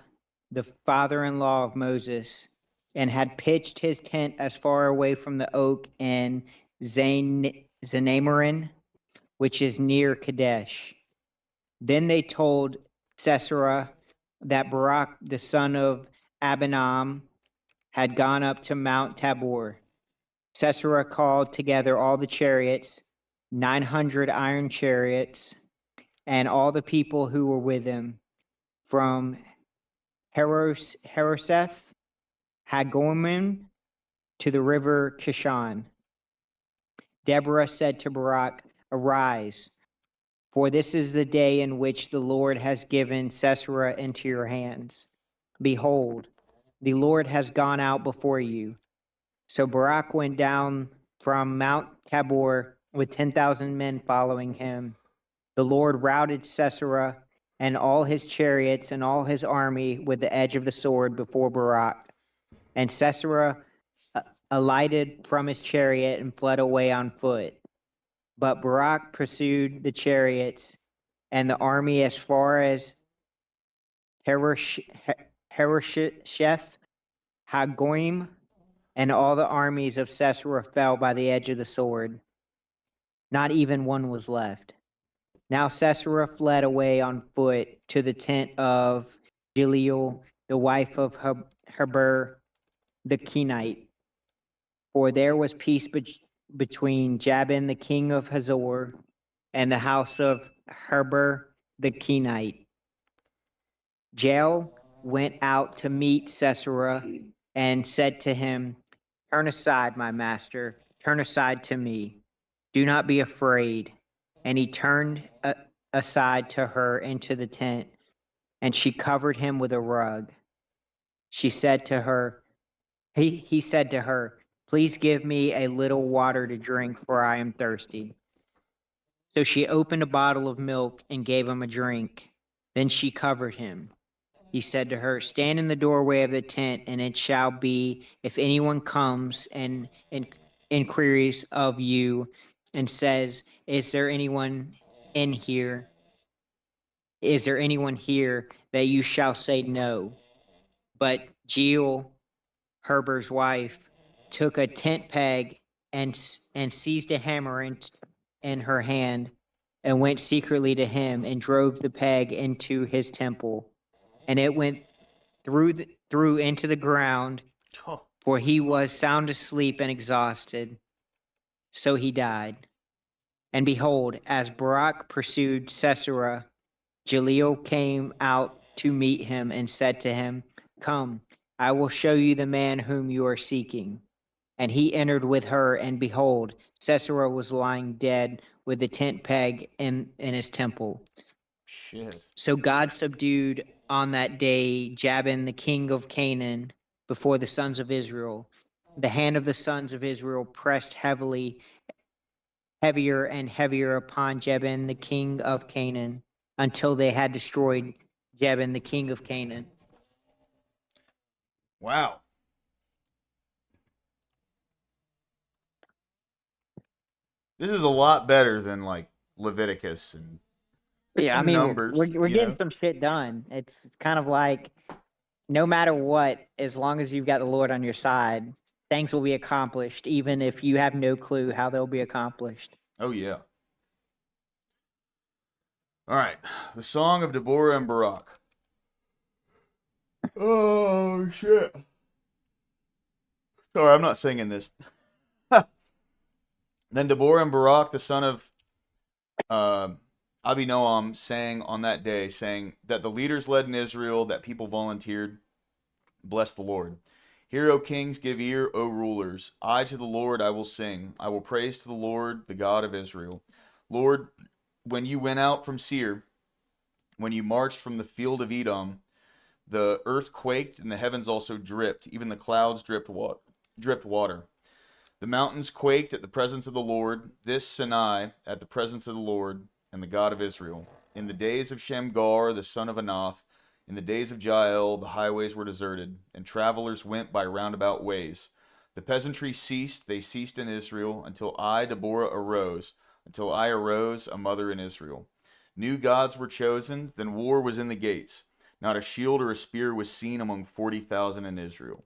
Speaker 6: the father-in-law of Moses, and had pitched his tent as far away from the oak in Zanamarin, which is near Kadesh. Then they told Sisera that Barak, the son of Abinadab, had gone up to Mount Tabor. Sisera called together all the chariots, 900 iron chariots, and all the people who were with him, from Harosheth Hagoyim to the river Kishon. Deborah said to Barak, Arise, for this is the day in which the Lord has given Sisera into your hands. Behold, the Lord has gone out before you. So Barak went down from Mount Tabor with 10,000 men following him. The Lord routed Sisera and all his chariots and all his army with the edge of the sword before Barak. And Sisera alighted from his chariot and fled away on foot. But Barak pursued the chariots and the army as far as Harosheth Hagoyim, and all the armies of Sisera fell by the edge of the sword. Not even one was left. Now Sisera fled away on foot to the tent of Jael, the wife of Heber the Kenite, for there was peace between Jabin the king of Hazor and the house of Heber the Kenite. Jael went out to meet Sisera and said to him, Turn aside, my master, turn aside to me. Do not be afraid. And he turned aside to her into the tent, and she covered him with a rug. She said to her, he said to her, Please give me a little water to drink, for I am thirsty. So she opened a bottle of milk and gave him a drink. Then she covered him. He said to her, Stand in the doorway of the tent, and it shall be, if anyone comes and inquiries of you and says, Is there anyone in here? Is there anyone here, that you shall say no? But Jael, Heber's wife, took a tent peg and seized a hammer in her hand and went secretly to him and drove the peg into his temple. And it went through into the ground, for he was sound asleep and exhausted. So he died. And behold, as Barak pursued Sisera, Jael came out to meet him and said to him, Come, I will show you the man whom you are seeking. And he entered with her, and behold, Sisera was lying dead with the tent peg in his temple.
Speaker 1: Shit.
Speaker 6: So God subdued on that day Jabin, the king of Canaan, before the sons of Israel. The hand of the sons of Israel pressed heavier and heavier upon Jabin, the king of Canaan, until they had destroyed Jabin, the king of Canaan.
Speaker 1: Wow. This is a lot better than like Leviticus and
Speaker 6: Yeah, I mean,
Speaker 1: Numbers,
Speaker 6: we're
Speaker 1: you
Speaker 6: getting
Speaker 1: know?
Speaker 6: some shit done. It's kind of like no matter what, as long as you've got the Lord on your side, things will be accomplished, even if you have no clue how they'll be accomplished.
Speaker 1: Oh, yeah. All right. The Song of Deborah and Barak. Oh, shit. Sorry, I'm not singing this. Then Deborah and Barak, the son of Abinoam, sang on that day, saying that the leaders led in Israel, that people volunteered. Bless the Lord. Hear, O kings, give ear, O rulers. I to the Lord I will sing. I will praise to the Lord, the God of Israel. Lord, when you went out from Seir, when you marched from the field of Edom, the earth quaked and the heavens also dripped. Even the clouds dripped water. The mountains quaked at the presence of the Lord. This Sinai at the presence of the Lord and the God of Israel. In the days of Shamgar, the son of Anath, in the days of Jael, the highways were deserted, and travelers went by roundabout ways. The peasantry ceased, they ceased in Israel, until I, Deborah, arose, until I arose, a mother in Israel. New gods were chosen, then war was in the gates. Not a shield or a spear was seen among 40,000 in Israel.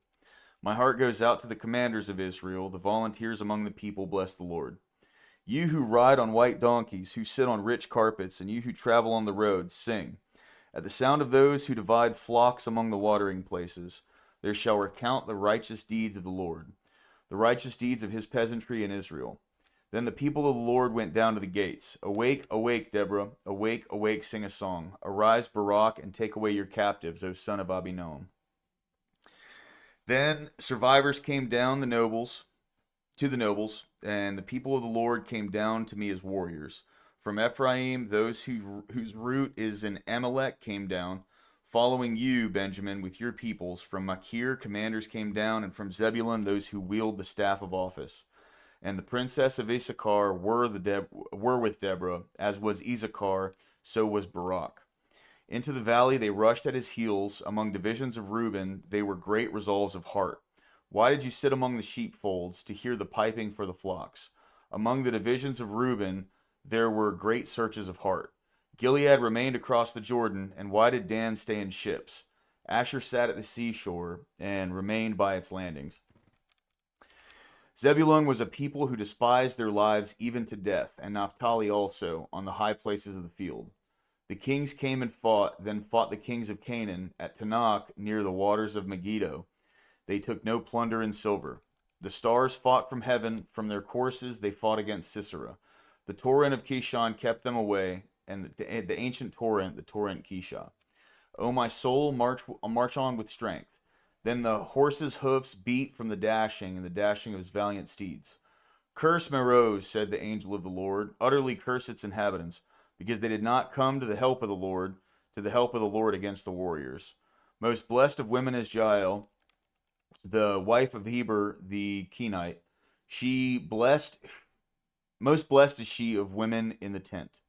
Speaker 1: My heart goes out to the commanders of Israel, the volunteers among the people, bless the Lord. You who ride on white donkeys, who sit on rich carpets, and you who travel on the roads, sing. At the sound of those who divide flocks among the watering places, there shall recount the righteous deeds of the Lord, the righteous deeds of his peasantry in Israel. Then the people of the Lord went down to the gates. Awake, awake, Deborah. Awake, awake, sing a song. Arise, Barak, and take away your captives, O son of Abinoam. Then survivors came down to the nobles, and the people of the Lord came down to me as warriors. From Ephraim, those whose root is in Amalek came down, following you, Benjamin, with your peoples. From Machir, commanders came down, and from Zebulun, those who wield the staff of office. And the princess of Issachar were with Deborah, as was Issachar, so was Barak. Into the valley they rushed at his heels. Among divisions of Reuben, they were great resolves of heart. Why did you sit among the sheepfolds to hear the piping for the flocks? Among the divisions of Reuben, there were great searches of heart. Gilead remained across the Jordan, and why did Dan stay in ships? Asher sat at the seashore and remained by its landings. Zebulun was a people who despised their lives even to death, and Naphtali also, on the high places of the field. The kings came and fought, then fought the kings of Canaan at Tanakh near the waters of Megiddo. They took no plunder in silver. The stars fought from heaven, from their courses they fought against Sisera. The torrent of Kishon kept them away, and the ancient torrent, the torrent Kishah. O my soul, march on with strength. Then the horses' hoofs beat from the dashing, and the dashing of his valiant steeds. Curse Meroz, said the angel of the Lord, utterly curse its inhabitants, because they did not come to the help of the Lord, against the warriors. Most blessed of women is Jael, the wife of Heber the Kenite. Most blessed is she of women in the tent.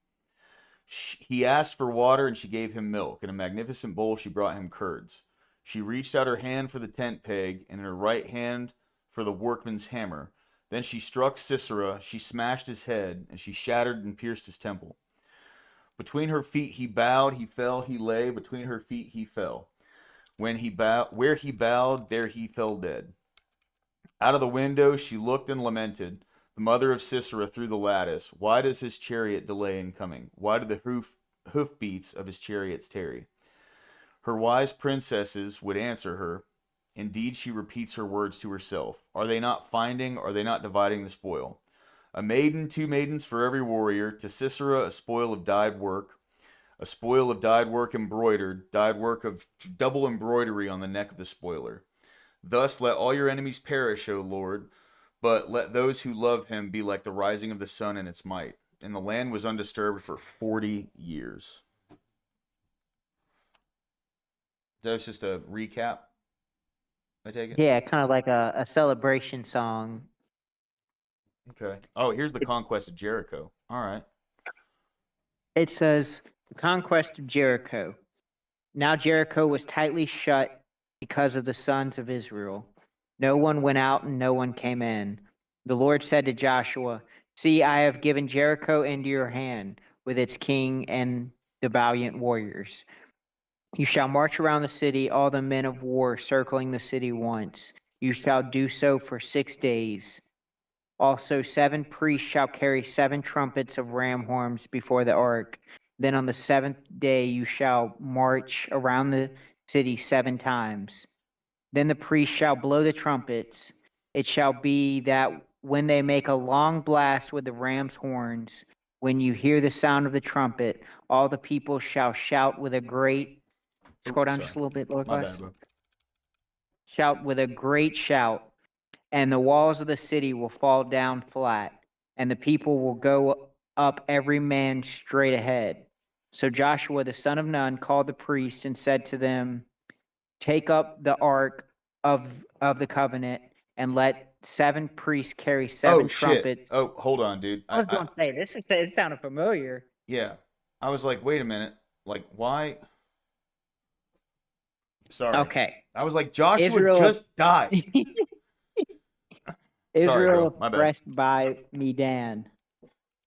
Speaker 1: He asked for water, and she gave him milk. In a magnificent bowl she brought him curds. She reached out her hand for the tent peg, and in her right hand for the workman's hammer. Then she struck Sisera, she smashed his head, and she shattered and pierced his temple. Between her feet he bowed, he fell, he lay. Between her feet he fell. Where he bowed, there he fell dead. Out of the window she looked and lamented. The mother of Sisera through the lattice. Why does his chariot delay in coming? Why do the hoof beats of his chariots tarry? Her wise princesses would answer her. Indeed, she repeats her words to herself. Are they not dividing the spoil? A maiden, 2 maidens for every warrior. To Sisera, a spoil of dyed work. A spoil of dyed work embroidered, dyed work of double embroidery on the neck of the spoiler. Thus let all your enemies perish, O Lord, but let those who love him be like the rising of the sun in its might. And the land was undisturbed for 40 years. That was just a recap. I take it.
Speaker 6: Yeah, kind of like a celebration song.
Speaker 1: Okay. Oh, here's the conquest of Jericho. All right.
Speaker 6: It says, the conquest of Jericho. Now Jericho was tightly shut because of the sons of Israel. No one went out and no one came in. The Lord said to Joshua, see, I have given Jericho into your hand with its king and the valiant warriors. You shall march around the city, all the men of war circling the city once. You shall do so for 6 days. Also, 7 priests shall carry 7 trumpets of ram horns before the ark. Then on the 7th day you shall march around the city 7 times. Then the priests shall blow the trumpets. It shall be that when they make a long blast with the ram's horns, when you hear the sound of the trumpet, all the people shall shout with a great. Scroll down just a little bit, Lord
Speaker 1: My
Speaker 6: Glass.
Speaker 1: bad, bro.
Speaker 6: Shout with a great shout, and the walls of the city will fall down flat, and the people will go up every man straight ahead. So Joshua the son of Nun called the priests and said to them, take up the ark of the covenant, and let 7 priests carry 7
Speaker 1: Oh shit.
Speaker 6: trumpets.
Speaker 1: Oh, hold on, dude.
Speaker 6: I was going to say, it sounded familiar.
Speaker 1: Yeah. I was like, wait a minute. Like, why? Sorry.
Speaker 6: Okay.
Speaker 1: I was like, Joshua
Speaker 6: Israel-
Speaker 1: just died. Sorry,
Speaker 6: Israel
Speaker 1: bro. My bad.
Speaker 6: oppressed by Medan.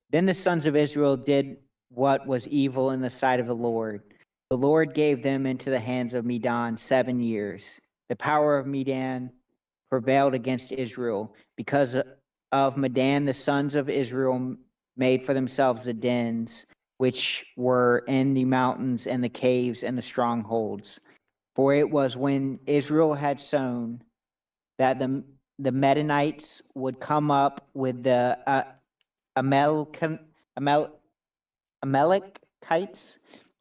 Speaker 6: Then the sons of Israel did what was evil in the sight of the Lord. The Lord gave them into the hands of Medan 7 years. The power of Medan prevailed against Israel. Because of Medan, the sons of Israel made for themselves the dens, which were in the mountains and the caves and the strongholds. For it was when Israel had sown that the Medanites would come up with the Amalekites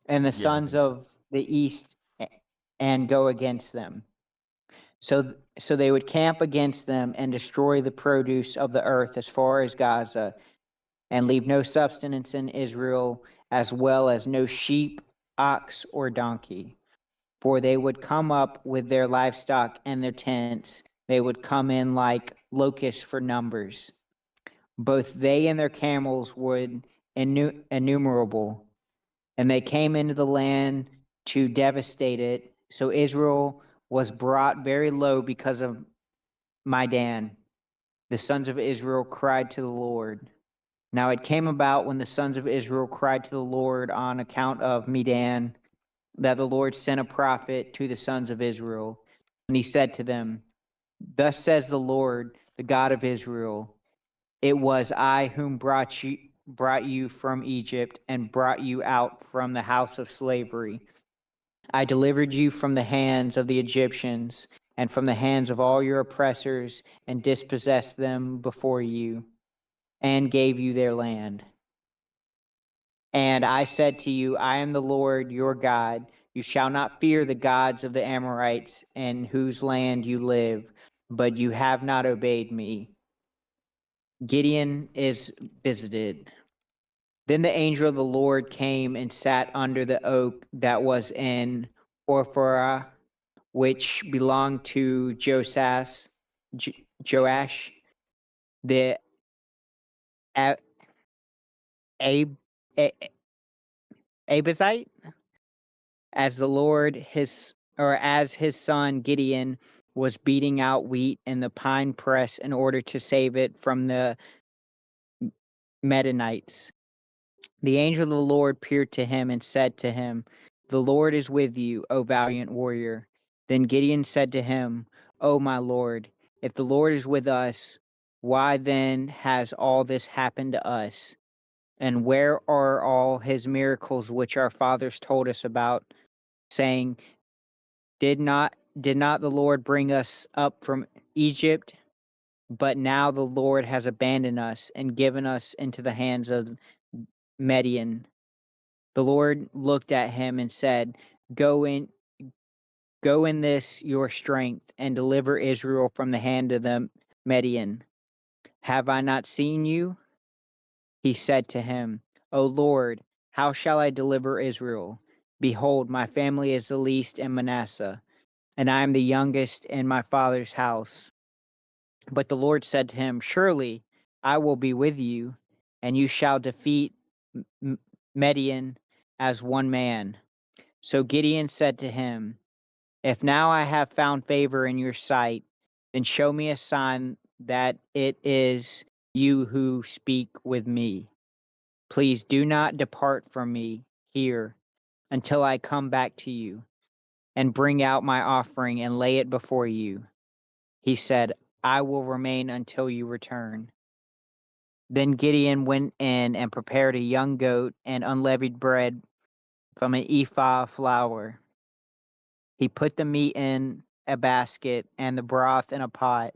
Speaker 6: and the sons of the east and go against them. So they would camp against them and destroy the produce of the earth as far as Gaza, and leave no sustenance in Israel, as well as no sheep, ox, or donkey. For they would come up with their livestock and their tents. They would come in like locusts for numbers. Both they and their camels would innumerable, and they came into the land to devastate it. So Israel was brought very low because of Midan. The sons of Israel cried to the Lord. Now it came about when the sons of Israel cried to the Lord on account of Midan, that the Lord sent a prophet to the sons of Israel. And he said to them, thus says the Lord, the God of Israel, it was I whom brought you from Egypt and brought you out from the house of slavery. I delivered you from the hands of the Egyptians and from the hands of all your oppressors, and dispossessed them before you, and gave you their land. And I said to you, I am the Lord your God. You shall not fear the gods of the Amorites in whose land you live, but you have not obeyed me. Gideon is visited. Then the angel of the Lord came and sat under the oak that was in Orphra, which belonged to Joash, the A- Abazite, as the Lord as his son Gideon was beating out wheat in the pine press in order to save it from the Medanites. The angel of the Lord appeared to him and said to him, the Lord is with you, O valiant warrior. Then Gideon said to him, O my Lord, if the Lord is with us, why then has all this happened to us? And where are all his miracles which our fathers told us about, saying, Did not the Lord bring us up from Egypt? But now the Lord has abandoned us and given us into the hands of Midian. The Lord looked at him and said, Go in this your strength, and deliver Israel from the hand of the Midian. Have I not seen you? He said to him, O Lord, how shall I deliver Israel? Behold, my family is the least in Manasseh, and I am the youngest in my father's house. But the Lord said to him, Surely I will be with you, and you shall defeat Midian as one man. So Gideon said to him, If now I have found favor in your sight, then show me a sign that it is you who speak with me. Please do not depart from me here until I come back to you and bring out my offering and lay it before you. He said, I will remain until you return. Then Gideon went in and prepared a young goat and unleavened bread from an ephah of flour. He put the meat in a basket and the broth in a pot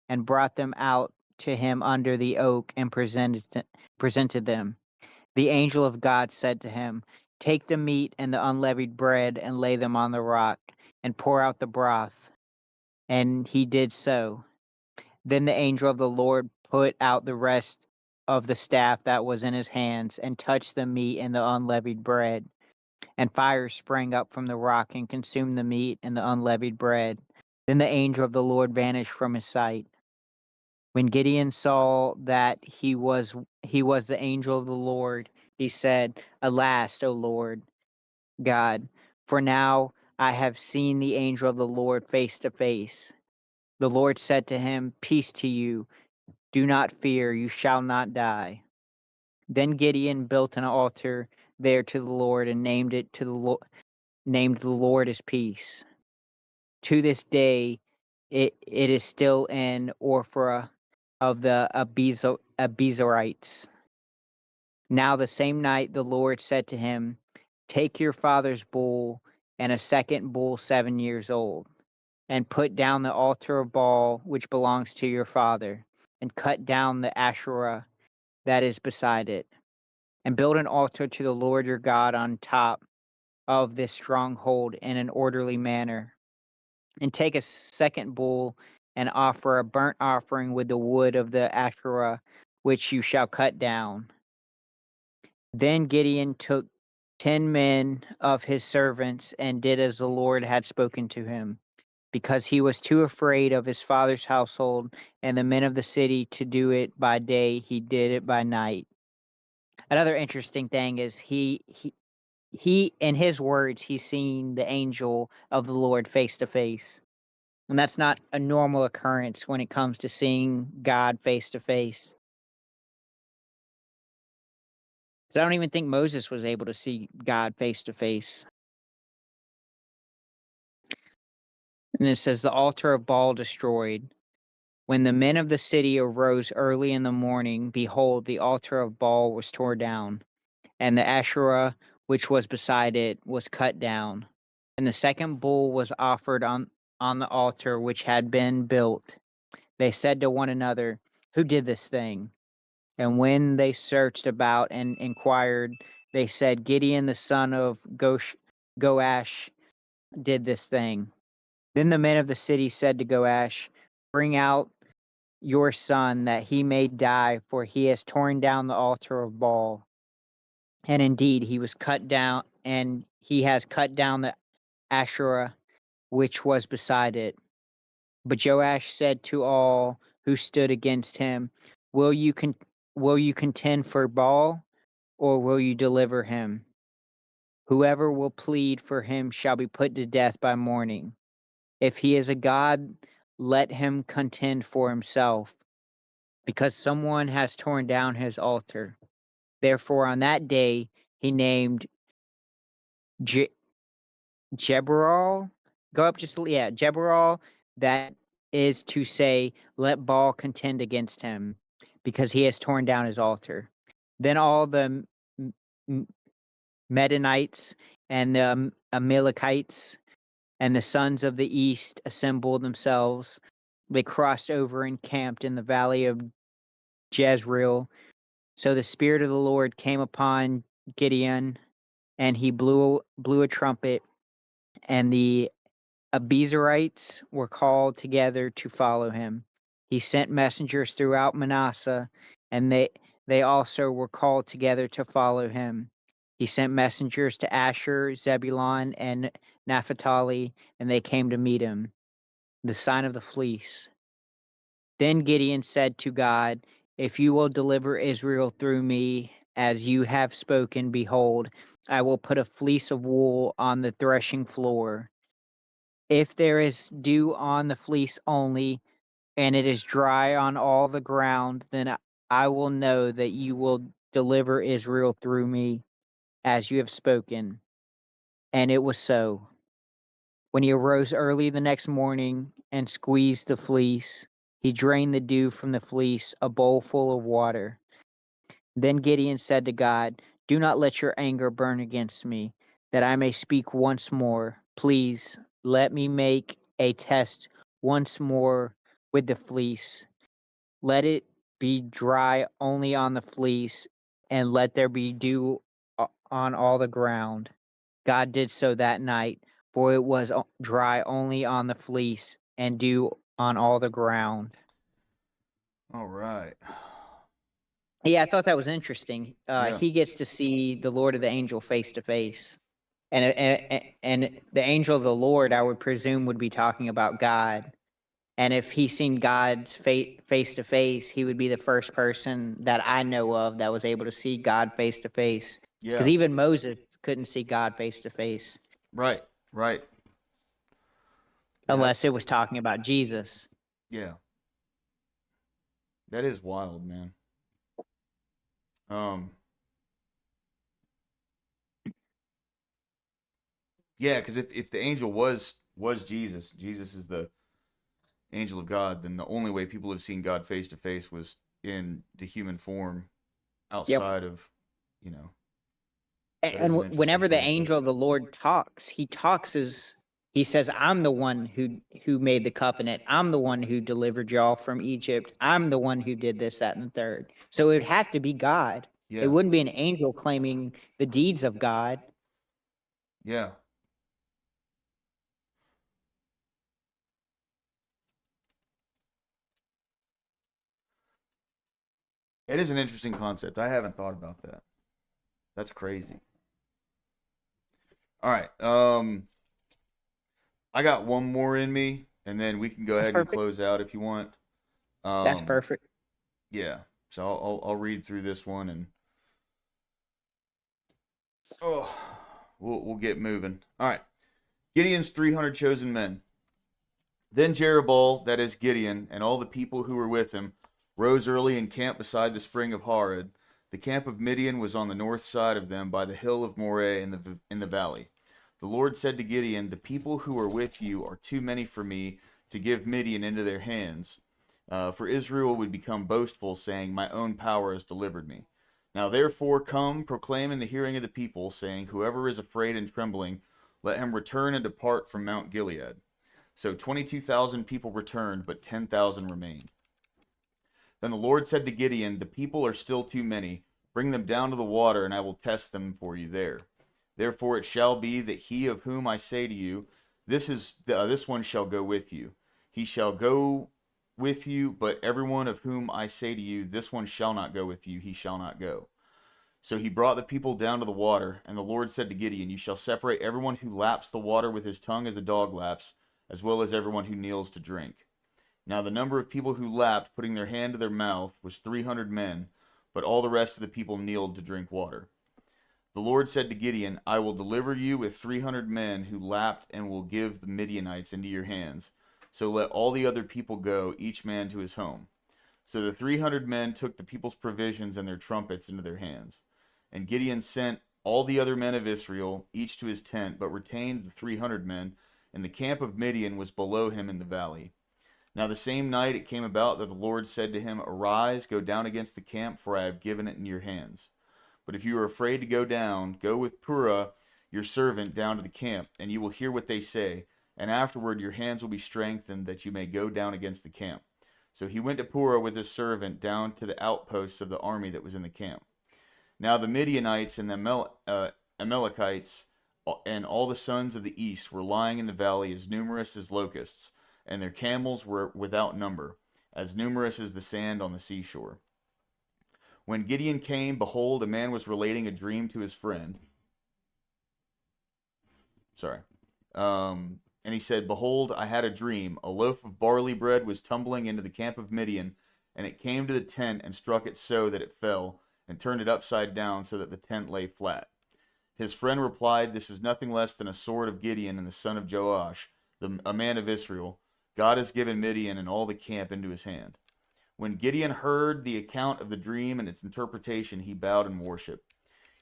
Speaker 6: and brought them out to him under the oak and presented them. The angel of God said to him, Take the meat and the unleavened bread and lay them on the rock and pour out the broth. And he did so. Then the angel of the Lord put out the rest of the staff that was in his hands and touched the meat and the unleavened bread. And fire sprang up from the rock and consumed the meat and the unleavened bread. Then the angel of the Lord vanished from his sight. When Gideon saw that he was the angel of the Lord, he said, Alas, O Lord God, for now I have seen the angel of the Lord face to face. The Lord said to him, Peace to you. Do not fear, you shall not die. Then Gideon built an altar there to the Lord and named the Lord as Peace. To this day, it is still in Orphra of the Abizarites. Now the same night the Lord said to him, Take your father's bull and a second bull 7 years old, and put down the altar of Baal which belongs to your father, and cut down the Asherah that is beside it, and build an altar to the Lord your God on top of this stronghold in an orderly manner. And take a second bull and offer a burnt offering with the wood of the Asherah, which you shall cut down. Then Gideon took 10 men of his servants and did as the Lord had spoken to him, because he was too afraid of his father's household and the men of the city to do it by day. He did it by night. Another interesting thing is he in his words, he's seen the angel of the Lord face to face. And that's not a normal occurrence when it comes to seeing God face to face. 'Cause I don't even think Moses was able to see God face to face. And it says, The altar of Baal destroyed. When the men of the city arose early in the morning, behold, the altar of Baal was torn down, and the Asherah which was beside it was cut down. And the second bull was offered on the altar which had been built. They said to one another, Who did this thing? And when they searched about and inquired, they said, Gideon the son of Joash did this thing. Then the men of the city said to Joash, Bring out your son that he may die, for he has torn down the altar of Baal. And indeed, he was cut down, and he has cut down the Asherah which was beside it. But Joash said to all who stood against him, Will you contend for Baal, or will you deliver him? Whoever will plead for him shall be put to death by morning. If he is a god, let him contend for himself, because someone has torn down his altar. Therefore, on that day, he named Jeberal. Go up just, yeah, Jeberal. That is to say, let Baal contend against him, because he has torn down his altar. Then all the Medanites and the Amalekites and the sons of the east assembled themselves. They crossed over and camped in the valley of Jezreel. So the Spirit of the Lord came upon Gideon, and he blew a trumpet, and the Abizarites were called together to follow him. He sent messengers throughout Manasseh, and they also were called together to follow him. He sent messengers to Asher, Zebulun, and Naphtali, and they came to meet him. The sign of the fleece. Then Gideon said to God, "If you will deliver Israel through me, as you have spoken, behold, I will put a fleece of wool on the threshing floor. If there is dew on the fleece only, and it is dry on all the ground, then I will know that you will deliver Israel through me, as you have spoken." And it was so. When he arose early the next morning and squeezed the fleece, he drained the dew from the fleece, a bowl full of water. Then Gideon said to God, "Do not let your anger burn against me, that I may speak once more. Please let me make a test once more with the fleece. Let it be dry only on the fleece, and let there be dew on all the ground." God did so that night, for it was dry only on the fleece and dew on all the ground.
Speaker 1: All right.
Speaker 6: Yeah, I thought that was interesting.
Speaker 1: Yeah.
Speaker 6: He gets to see the Lord of the Angel face to face. And the angel of the Lord, I would presume, would be talking about God. And if he's seen God's face to face, he would be the first person that I know of that was able to see God face to face. Because
Speaker 1: Yeah.
Speaker 6: even Moses couldn't see God face to face
Speaker 1: Right. Right.
Speaker 6: unless it was talking about Jesus.
Speaker 1: Yeah. That is wild, man. Um. Yeah, because if the angel was Jesus, Jesus is the angel of God, then the only way people have seen God face to face was in the human form, outside of, you know.
Speaker 6: And whenever the angel of the Lord talks, he talks as he says, "I'm the one who made the covenant. I'm the one who delivered y'all from Egypt. I'm the one who did this, that, and the third." So it would have to be God.
Speaker 1: Yeah.
Speaker 6: It wouldn't be an angel claiming the deeds of God.
Speaker 1: Yeah. It is an interesting concept. I haven't thought about that. That's crazy. All right. I got one more in me, and then we can go
Speaker 6: That's
Speaker 1: ahead and
Speaker 6: perfect.
Speaker 1: close out if you want.
Speaker 6: That's perfect.
Speaker 1: Yeah. So I'll read through this one, and we'll get moving. All right. Gideon's 300 chosen men. Then Jerubbaal, that is Gideon, and all the people who were with him, rose early and camped beside the spring of Harod. The camp of Midian was on the north side of them by the hill of Moreh in the valley. The Lord said to Gideon, "The people who are with you are too many for me to give Midian into their hands. For Israel would become boastful, saying, 'My own power has delivered me.' Now therefore come, proclaim in the hearing of the people, saying, 'Whoever is afraid and trembling, let him return and depart from Mount Gilead.' So 22,000 people returned, but 10,000 remained. Then the Lord said to Gideon, 'The people are still too many. Bring them down to the water, and I will test them for you there. Therefore it shall be that he of whom I say to you, this one shall go with you. He shall go with you, but everyone of whom I say to you, this one shall not go with you, he shall not go.' So he brought the people down to the water, and the Lord said to Gideon, 'You shall separate everyone who laps the water with his tongue as a dog laps, as well as everyone who kneels to drink.' Now the number of people who lapped, putting their hand to their mouth, was 300 men, but all the rest of the people kneeled to drink water. The Lord said to Gideon, 'I will deliver you with 300 men who lapped, and will give the Midianites into your hands. So let all the other people go, each man to his home.' So the 300 men took the people's provisions and their trumpets into their hands. And Gideon sent all the other men of Israel, each to his tent, but retained the 300 men, and the camp of Midian was below him in the valley. Now the same night it came about that the Lord said to him, 'Arise, go down against the camp, for I have given it in your hands. But if you are afraid to go down, go with Purah your servant down to the camp, and you will hear what they say, and afterward your hands will be strengthened, that you may go down against the camp.' So he went to Purah with his servant down to the outposts of the army that was in the camp. Now the Midianites and the Amalekites and all the sons of the east were lying in the valley, as numerous as locusts, and their camels were without number, as numerous as the sand on the seashore. When Gideon came, behold, a man was relating a dream to his friend. Sorry. And he said, behold, I had a dream. A loaf of barley bread was tumbling into the camp of Midian, and it came to the tent and struck it so that it fell, and turned it upside down so that the tent lay flat. His friend replied, this is nothing less than a sword of Gideon and the son of Joash, a man of Israel. God has given Midian and all the camp into his hand. When Gideon heard the account of the dream and its interpretation, he bowed in worship.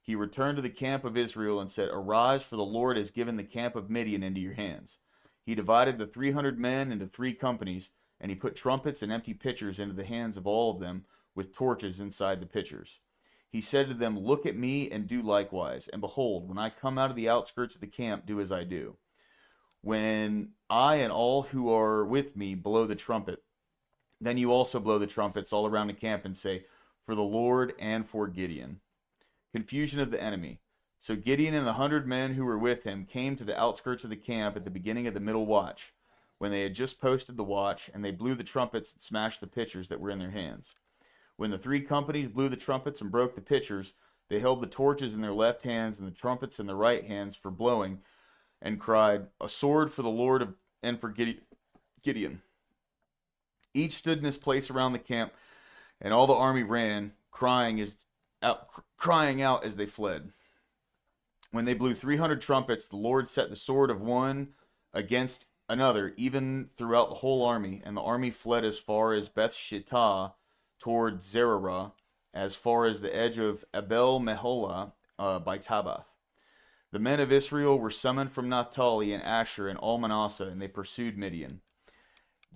Speaker 1: He returned to the camp of Israel and said, arise, for the Lord has given the camp of Midian into your hands. He divided the 300 men into 3 companies, and he put trumpets and empty pitchers into the hands of all of them, with torches inside the pitchers. He said to them, look at me and do likewise. And behold, when I come out of the outskirts of the camp, do as I do. When I and all who are with me blow the trumpet, then you also blow the trumpets all around the camp and say, for the Lord and for Gideon. Confusion of the enemy. So Gideon and the 100 men who were with him came to the outskirts of the camp at the beginning of the middle watch, when they had just posted the watch, and they blew the trumpets and smashed the pitchers that were in their hands. When the 3 companies blew the trumpets and broke the pitchers, they held the torches in their left hands and the trumpets in their right hands for blowing, and cried, a sword for the Lord and for Gideon. Each stood in his place around the camp, and all the army ran, crying out as they fled. When they blew 300 trumpets, the Lord set the sword of one against another, even throughout the whole army, and the army fled as far as Beth-shittah toward Zererah, as far as the edge of Abel-meholah by Tabbath. The men of Israel were summoned from Naphtali and Asher and all Manasseh, and they pursued Midian.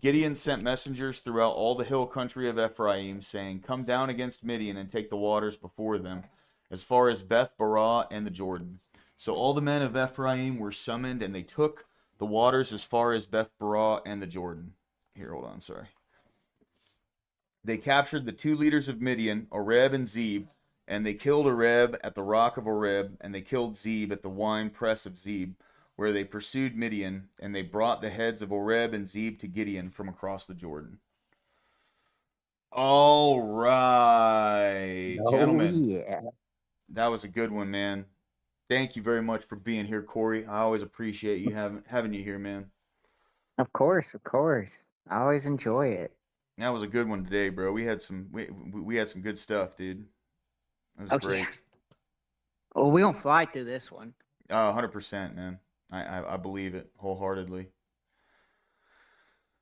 Speaker 1: Gideon sent messengers throughout all the hill country of Ephraim, saying, come down against Midian and take the waters before them, as far as Beth-barah and the Jordan. So all the men of Ephraim were summoned, and they took the waters as far as Beth-barah and the Jordan. Here, hold on, sorry. They captured the 2 leaders of Midian, Oreb and Zeb, and they killed Oreb at the rock of Oreb, and they killed Zeb at the wine press of Zeb, where they pursued Midian, and they brought the heads of Oreb and Zeb to Gideon from across the Jordan. All right, gentlemen.
Speaker 6: Yeah.
Speaker 1: That was a good one, man. Thank you very much for being here, Corey. I always appreciate you having you here, man.
Speaker 6: Of course, of course. I always enjoy it.
Speaker 1: That was a good one today, bro. We had some good stuff, dude. That was great.
Speaker 6: Well, we don't fly through this one.
Speaker 1: 100%, man. I believe it wholeheartedly.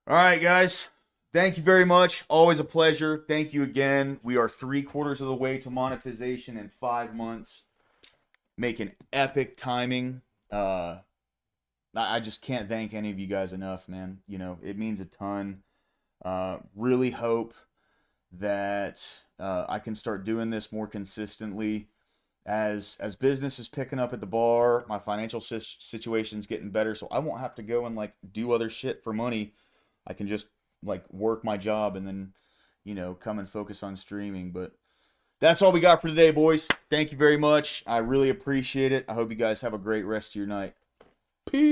Speaker 1: All right, guys. Thank you very much. Always a pleasure. Thank you again. We are 3/4 of the way to monetization in 5 months. Making epic timing. I just can't thank any of you guys enough, man. You know, it means a ton. Really hope that I can start doing this more consistently. As business is picking up at the bar, my financial situation's getting better, so I won't have to go and like do other shit for money. I can just like work my job and then, you know, come and focus on streaming. But that's all we got for today, boys. Thank you very much. I really appreciate it. I hope you guys have a great rest of your night. Peace.